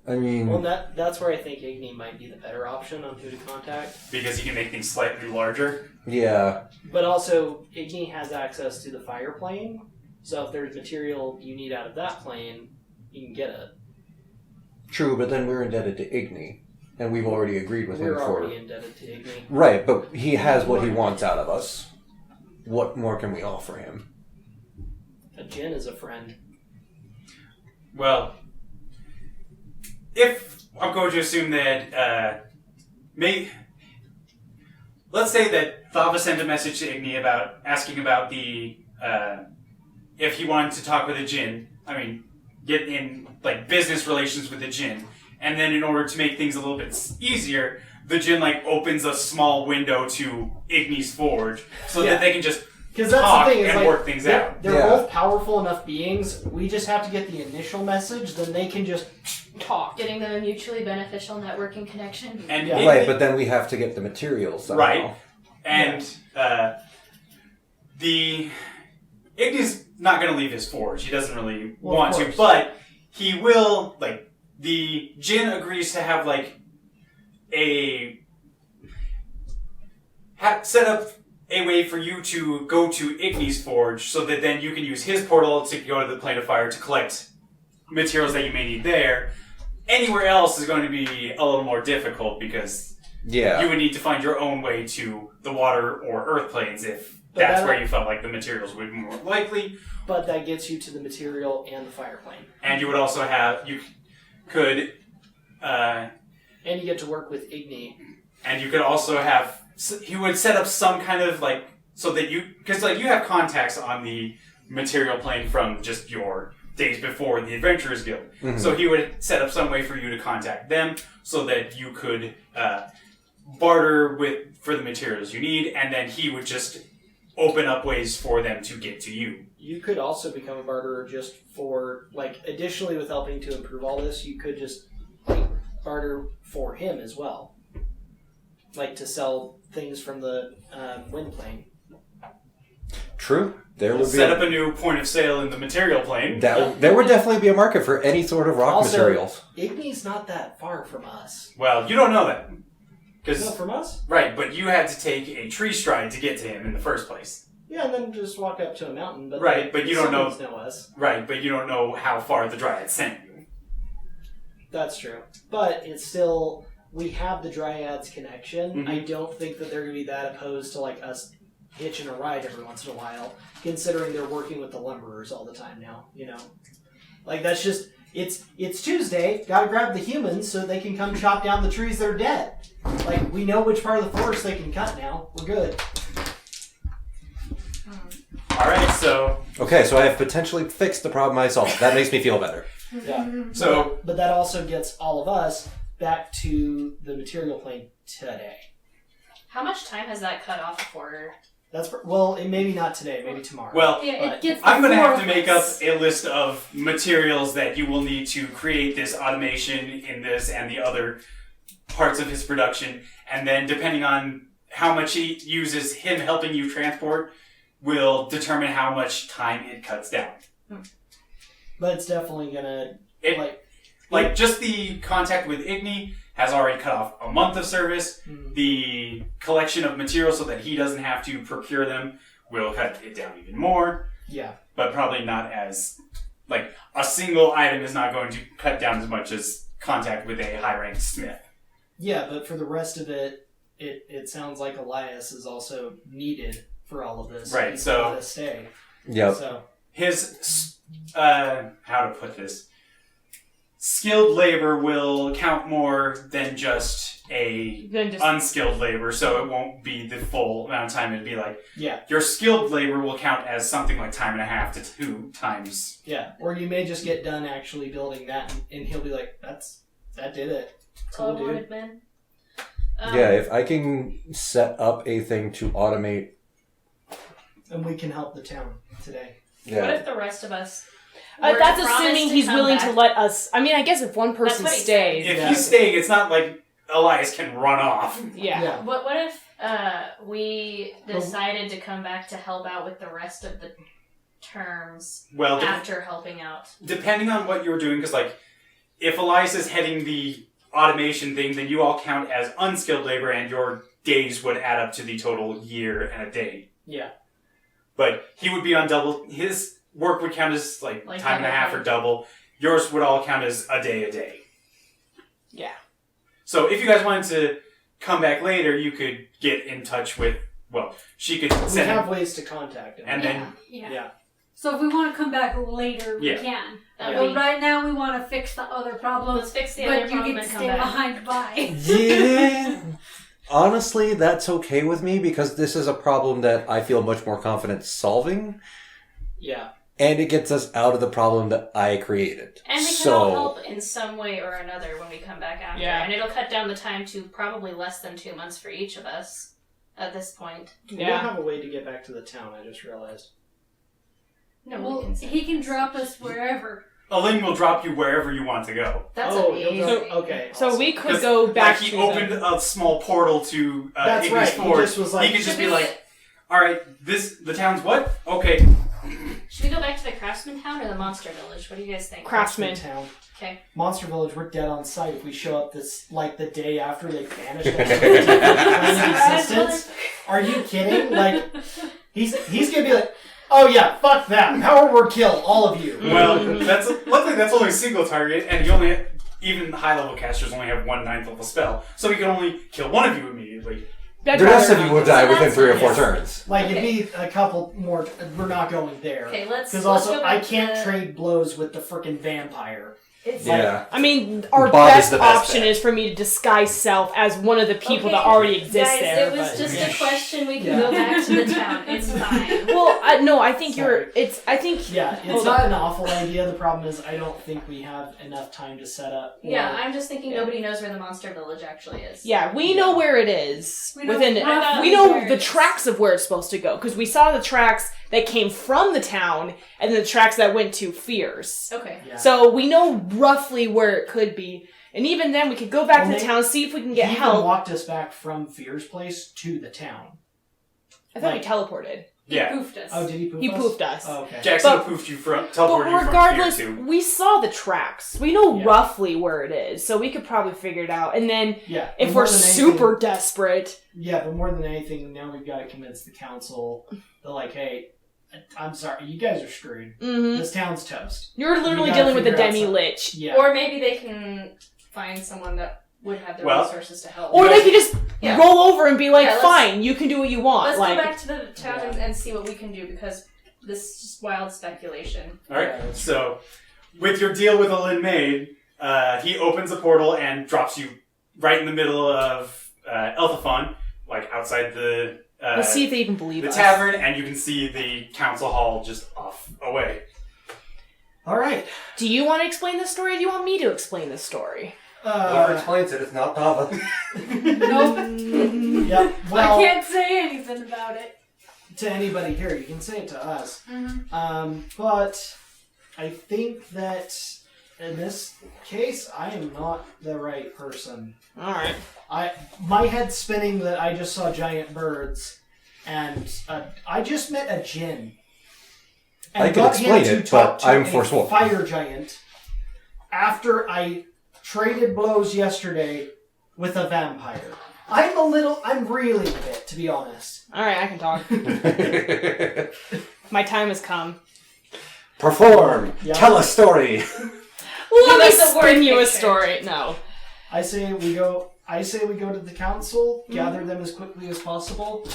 I mean, Well, that's where I think Igni might be the better option on who to contact. because you can make things slightly larger. yeah. But also, Igni has access to the fire plane, so if there's material you need out of that plane, you can get it. True, but then we're indebted to Igni, and we've already agreed with him We're for... already indebted to Igni. Right, but he has what he wants out of us. What more can we offer him? A Jinn is a friend. Well, if I'm going to assume that, let's say that Thava sent a message to Igni about asking about the, if he wanted to talk with a Jinn, get in, like, business relations with the Jinn, and then in order to make things a little bit easier, the Jinn, like, opens a small window to Igni's forge, so Yeah. that they can just Because that's talk the thing, is and like, work things out. They're Yeah. both powerful enough beings. We just have to get the initial message, then they can just talk. Getting them a mutually beneficial networking connection. And Yeah. Igni- Right, but then we have to get the materials somehow. Right. And the Igni's not going to leave his forge. He doesn't really Well, of want to, course. but he will. Like the Jinn agrees to have like set up a way for you to go to Igni's forge, so that then you can use his portal to go to the plane of fire to collect materials that you may need there. Anywhere else is going to be a little more difficult because Yeah. you would need to find your own way to the water or earth planes if But that's that- where you felt like the materials would be more likely. But that gets you to the material and the fire plane. And you would also have, you could And you get to work with Igni. And you could also have, he would set up some kind of like, so that you, because like you have contacts on the material plane from just your days before the Adventurers Guild. Mhm. So he would set up some way for you to contact them so that you could barter for the materials you need, and then he would just open up ways for them to get to you. You could also become a barterer just for, like, additionally with helping to improve all this, you could just barter for him as well. Like to sell things from the wind plane. True. There would be Set up a new point of sale in the material plane. there would definitely be a market for any sort of rock Also- materials. Igni's not that far from us. Well, you don't know that. Is Because that from us? right, but you had to take a tree stride to get to him in the first place. Yeah, and then just walk up to a mountain. But Right, but you don't know- Siblings know us. Right, but you don't know how far the Dryad sent you. That's true. But it's still, we have the Dryads connection. Mhm. I don't think that they're going to be that opposed to like us hitching a ride every once in a while, considering they're working with the lumberers all the time now, you know? Like, that's just, it's Tuesday, gotta grab the humans so they can come chop down the trees that are dead. Like, we know which part of the forest they can cut now. We're good. Alright, so Okay, so I have potentially fixed the problem I solved. That makes me feel better. Yeah. so But that also gets all of us back to the material plane today. How much time has that cut off for? That's, well, maybe not today, maybe tomorrow. well Yeah, But it gets. I'm going to have to before make up us. a list of materials that you will need to create this automation in this and the other parts of his production, and then depending on how much he uses him helping you transport will determine how much time it cuts down. But it's definitely gonna Like just the contact with Igni has already cut off a month of service. The collection of materials so that he doesn't have to procure them will cut it down even more. Yeah. But probably not as, like, a single item is not going to cut down as much as contact with a high-ranked smith. Yeah, but for the rest of it, it sounds like Elias is also needed for all of this. Right, He's so- gotta stay. Yep. So His, how to put this? Skilled labor will count more than just a Then just unskilled labor, so it won't be the full amount of time. It'd be like, yeah, your skilled labor will count as something like time and a half to 2 times. yeah. Or you may just get done actually building that, and he'll be like, that did it. Cool, dude. Wanted men. Yeah, if I can set up a thing to automate. And we can help the town today. What Yeah. if the rest of us? were to that's promise assuming to he's come willing back? to let us. I mean, I guess if one person what he stays, If Yeah. he's staying, it's not like Elias can run off. yeah. What if we decided to come back to help out with the rest of the terms Well, after helping out? depending on what you're doing, because, like, if Elias is heading the automation thing, then you all count as unskilled labor, and your days would add up to the total year and a day. Yeah. But he would be on double. His work would count as, like time and a double half pay. or double. Yours would all count as a day. Yeah. So if you guys wanted to come back later, you could get in touch with, well, she could We send have ways to contact him. and then Yeah. Yeah. So if we want to come back later, we Yeah. can. That Yeah. would But be- right now, we want to fix the other problems. Let's fix the but other you problem get and to come stay back. behind by. Yeah. Honestly, that's okay with me because this is a problem that I feel much more confident solving, Yeah. and it gets us out of the problem that I created. And we can so, all help in some way or another when we come back after. Yeah. And it'll cut down the time to probably less than 2 months for each of us at this point. We don't have a way to get back to the town, I just realized. No, Well, we can send he can it. drop us wherever. Alin will drop you wherever you want to go. That's he'll amazing. go- okay. So awesome. we could 'Cause, go back like, he to opened a small portal to That's Ignis right. He Ford. just was like, he could just Should be we- like, all right, the town's what? Okay. Should we go back to the Craftsman Town or the Monster Village? What do you guys think? Craftsman. Town. Okay. Monster Village, we're dead on sight if we show up this like the day after they vanished out of existence. Are you kidding? Like he's gonna be like, oh yeah, fuck that. Power word kill, all of you. Well, luckily that's only a single target, and you only even high level casters only have 1 9th level spell, so he can only kill one of you immediately. I'd the rest rather of you not. will die So within that's 3 or 4 nice. turns. Like Okay. it'd be a couple more. We're not going there. Okay, let's. Because let's also go I back to can't the- trade blows with the frickin' vampire. It's Yeah. I mean, our Bob is best the best option bet. is for me to disguise self as one of the people Okay, that already exist guys, there. it was but- just Yeah. a question. We can Yeah. go back to the town. It's fine. Well, no, I think Sorry. you're. It's. I think. Yeah, it's Hold not on. an awful idea. The problem is I don't think we have enough time to set up. Yeah, or- I'm just thinking nobody knows where the Monster Village actually is. Yeah, we know where it is. We know Within roughly we know where the it is. tracks of where it's supposed to go because we saw the tracks that came from the town and then the tracks that went to Fierce. Okay. Yeah. So we know roughly where it could be, and even then we could go back Well, to the they- town, see if we can he get even help. walked us back from Fear's place to the town. I thought like- we teleported. He Yeah. poofed us. Oh, did he poof He us? poofed us. Oh, okay. Jackson But- poofed you from But teleported you regardless, from here to. we saw the tracks. We know Yeah. roughly where it is, so we could probably figure it out. And then Yeah. if more we're than super anything- desperate, Yeah, but more than anything, now we've got to convince the council that, like, hey, I'm sorry, you guys are screwed. mhm, This town's toast. you're literally gotta dealing with a figure out demi lich. Yeah. Or maybe they can find someone that would have the Well- resources to help. Or they could just Yeah. roll over and be like, Yeah, let's- "Fine, you can do what you want." Let's like, go back to the town and see what we can do because this is just wild speculation. Alright, Yeah, that's so with your deal with Alin made, he opens a portal and drops you right in the middle of Elthafon, like outside the let's see if they even believe the us. tavern, and you can see the council hall just off away. All right. Do you want to explain this story? Or do you want me to explain this story? Whoever explains it, it's not Tava. Nope. Yeah. Well, I can't say anything about it. to anybody here, you can say it to us. Mm-hmm. But I think that in this case, I am not the right person. Alright. My head's spinning that I just saw giant birds, and I just met a djinn. And I can got him explain to it, talk but to I'm a forsworn. fire giant after I traded blows yesterday with a vampire. I'm reeling a bit, to be honest. Alright, I can talk. My time has come. Perform. Yeah. Tell a story. Let me us a word spin you a picture. story. No. I say we go to the council, gather them as quickly as possible,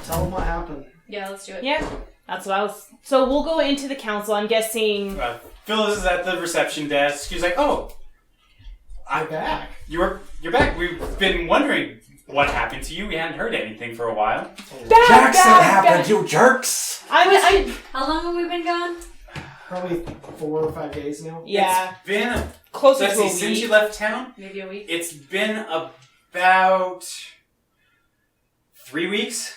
tell them what happened. Yeah, let's do it. Yeah, that's what I was... So we'll go into the council. I'm guessing... Phyllis is at the reception desk. She's like, "Oh, I'm back. you're back. We've been wondering what happened to you. We hadn't heard anything for a while." Jackson happened, you jerks. I'm How long have we been gone? Probably 4 or 5 days now. yeah, It's been, closer let's to a see, since week. you left town, Maybe a week. it's been about 3 weeks.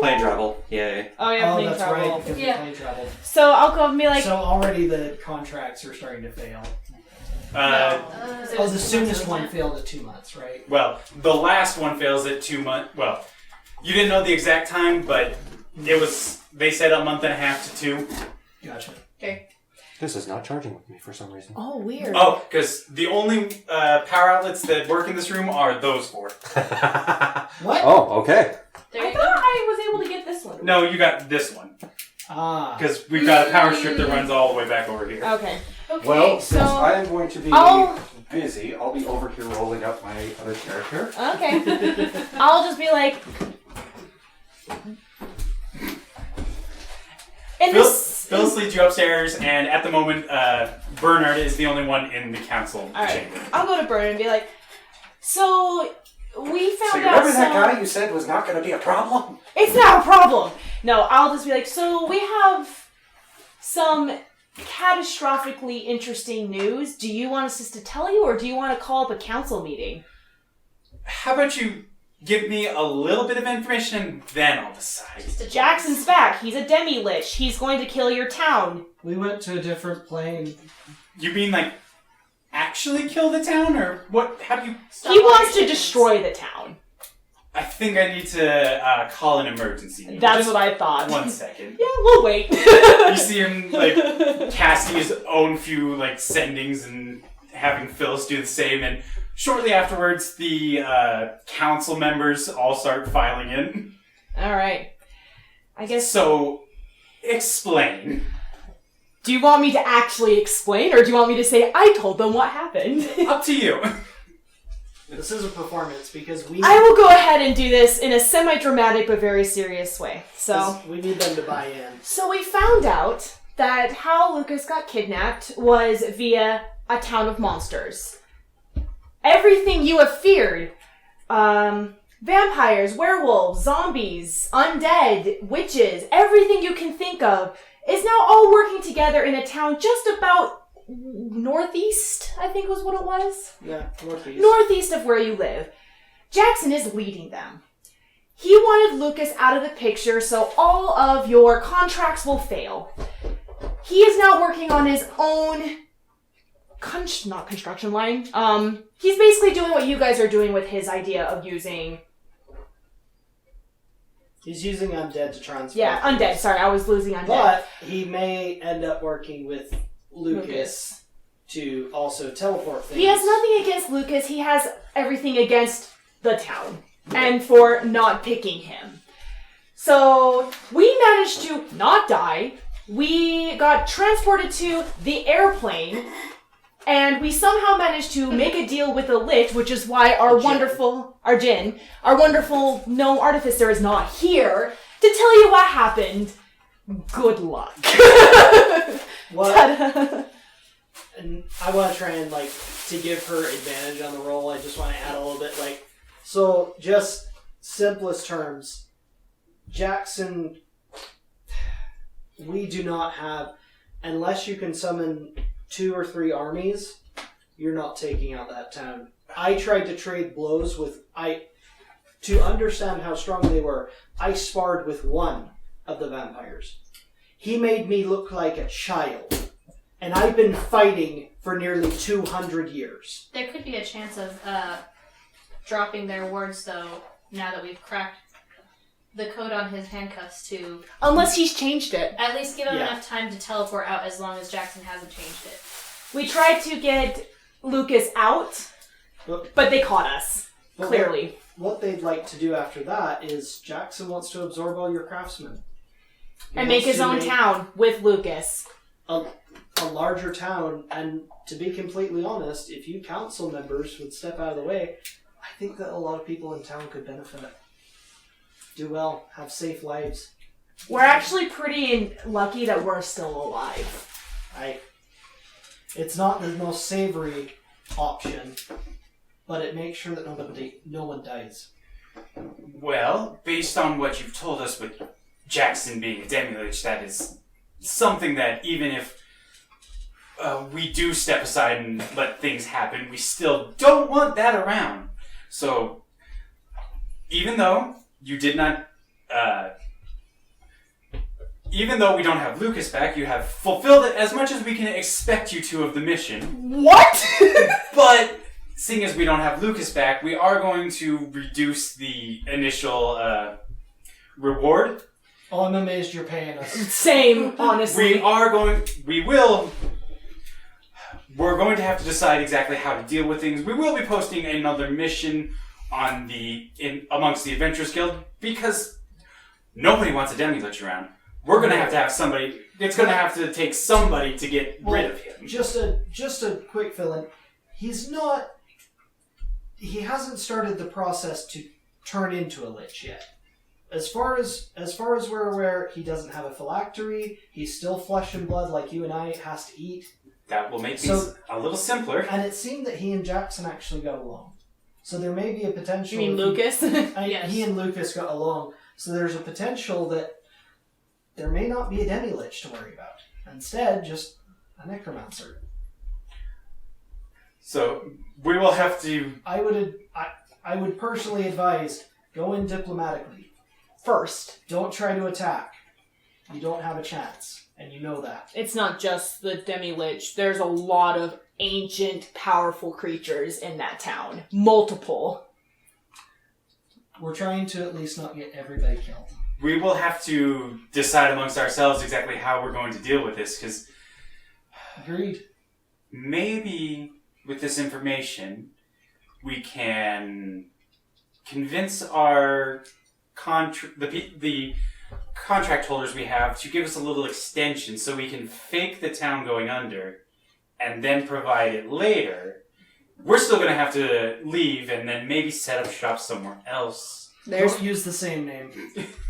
Plane travel. Yay. Oh yeah, Oh, plane that's travel. right, because Yeah. we plane traveled. So I'll go and be like, So already the contracts are starting to fail. So The soonest one failed at 2 months, right? Well, the last one fails at 2 months. Well, you didn't know the exact time, but it was. They said a month and a half to 2. Gotcha. This is not charging with me for some reason. oh weird. Oh, because the only power outlets that work in this room are those 4. What? Oh, okay. There I you thought go. I was able to get this one. No, you got this one Ah. because we've got a power strip that runs all the way back over here. Okay. Okay. Well, so since I am going to be I'll- busy, I'll be over here rolling up my other character. okay. I'll just be like. In this. Phyllis leads you upstairs, and at the moment, Bernard is the only one in the council All right. chamber. I'll go to Bernard and be like, so we found So you out remember some... that guy you said was not going to be a problem? It's not a problem. No, I'll just be like, so we have some catastrophically interesting news. Do you want us just to tell you, or do you want to call up a council meeting? How about you give me a little bit of information, and then I'll decide. Jackson's back. He's a demi-lich. He's going to kill your town. We went to a different plane. You mean like actually kill the town, or what? How do you? He wants to destroy the town. I think I need to call an emergency. meeting. That's Just what I thought. 1 second. Yeah, we'll wait. You see him like casting his own few like sendings and having Phyllis do the same, and shortly afterwards, the council members all start filing in. All right. I guess. So, explain. Do you want me to actually explain, or do you want me to say I told them what happened? Up to you. This is a performance because we I will go ahead and do this in a semi-dramatic but very serious way. So, we need them to buy in. so we found out that how Lucas got kidnapped was via a town of monsters. Everything you have feared, vampires, werewolves, zombies, undead, witches, everything you can think of is now all working together in a town just about northeast, I think was what it was. Yeah, northeast. Northeast of where you live. Jackson is leading them. He wanted Lucas out of the picture so all of your contracts will fail. He is now working on his own not construction line. He's basically doing what you guys are doing with his idea of using... He's using undead to transport. Yeah, undead. Sorry, I was losing undead. But he may end up working with Lucas to also teleport things. He has nothing against Lucas. He has everything against the town. And for not picking him. So, we managed to not die. We got transported to the airplane. And we somehow managed to make a deal with the Lich, which is why our wonderful gnome artificer is not here to tell you what happened. Good luck. What? Ta-da. And I want to try and, to give her advantage on the roll, I just want to add a little bit, so just simplest terms, Jackson, we do not have, unless you can summon 2 or 3 armies, you're not taking out that town. I tried to trade blows to understand how strong they were, I sparred with one of the vampires. He made me look like a child. And I've been fighting for nearly 200 years. There could be a chance of dropping their words, though, now that we've cracked the code on his handcuffs to Unless he's changed it. at least give him Yeah. enough time to teleport out as long as Jackson hasn't changed it. We tried to get Lucas out, But- but they caught us. but Clearly. What they'd like to do after that is Jackson wants to absorb all your craftsmen. He And make wants his to own make town with Lucas. a larger town, and to be completely honest, if you council members would step out of the way, I think that a lot of people in town could benefit. Do well, have safe lives. We're actually pretty lucky that we're still alive. It's not the most savory option, but it makes sure that no one dies. Well, based on what you've told us with Jackson being a demi-lich, that is something that even if we do step aside and let things happen, we still don't want that around. So, even though you did not, even though we don't have Lucas back, you have fulfilled it as much as we can expect you to of the mission. What? But seeing as we don't have Lucas back, we are going to reduce the initial reward. Oh, I'm amazed you're paying us. Same, honestly. We're going to have to decide exactly how to deal with things. We will be posting another mission on amongst the Adventurers Guild because nobody wants a demi-lich around. We're going to have somebody. It's going to have to take somebody to get rid of him. Just a quick fill-in. He hasn't started the process to turn into a lich yet. As far as we're aware, he doesn't have a phylactery. He's still flesh and blood like you and I. Has to eat. That will make things a little simpler. And it seemed that he and Jackson actually got along. So there may be a potential. You mean Lucas? Yes. He and Lucas got along. So there's a potential that there may not be a demi-lich to worry about. Instead, just a necromancer. So we will have to. I would personally advise go in diplomatically. First. Don't try to attack. You don't have a chance, and you know that. It's not just the demi-lich. There's a lot of ancient, powerful creatures in that town. Multiple. We're trying to at least not get everybody killed. We will have to decide amongst ourselves exactly how we're going to deal with this, because Agreed. maybe with this information we can convince our the contract holders we have to give us a little extension so we can fake the town going under and then provide it later. We're still going to have to leave and then maybe set up shop somewhere else. Don't use the same name.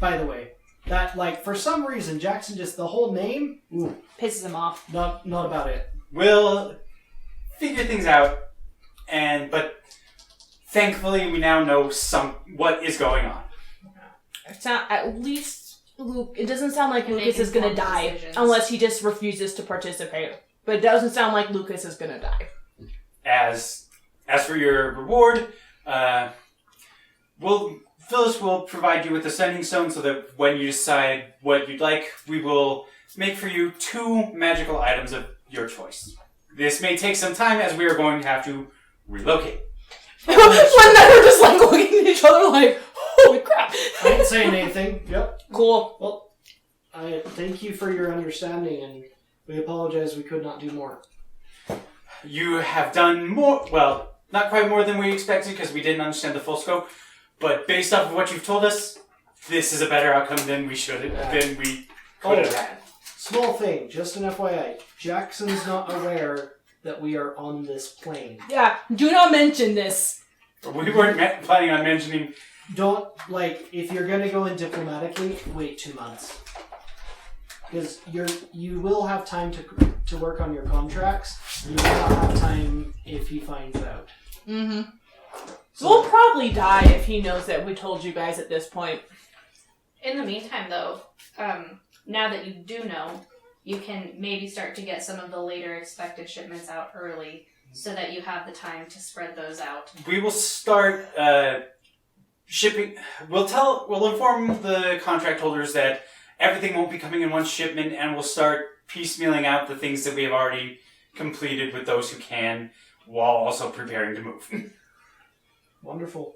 By the way, that for some reason Jackson just the whole name. Ooh, Pisses him off. not about it. We'll figure things out, but thankfully we now know what is going on. It's not, at least Luke. It doesn't sound like And Lucas make is going to informed die decisions. unless he just refuses to participate. But it doesn't sound like Lucas is going to die. As for your reward, Phyllis will provide you with a sending stone so that when you decide what you'd like, we will make for you 2 magical items of your choice. This may take some time as we are going to have to relocate. When they're just looking at each other like, holy crap. I ain't saying anything. Yep. Cool. Well, I thank you for your understanding, and we apologize we could not do more. You have done more, well, not quite more than we expected because we didn't understand the full scope, but based off of what you've told us, this is a better outcome than we could have had. Small thing, just an FYI. Jackson's not aware that we are on this plane. Yeah, do not mention this. We weren't planning on mentioning. Don't, if you're going to go in diplomatically, wait 2 months. Because you will have time to work on your contracts. You will not have time if he finds out. Mm-hmm. So, We'll probably die if he knows that we told you guys at this point. In the meantime, though, now that you do know, you can maybe start to get some of the later expected shipments out early so that you have the time to spread those out. We will start shipping. We'll inform the contract holders that everything won't be coming in one shipment, and we'll start piecemealing out the things that we have already completed with those who can, while also preparing to move. Wonderful.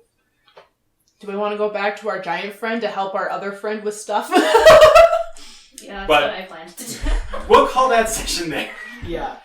Do we want to go back to our giant friend to help our other friend with stuff? Yeah, that's But- what I planned to do. We'll call that session there. Yeah.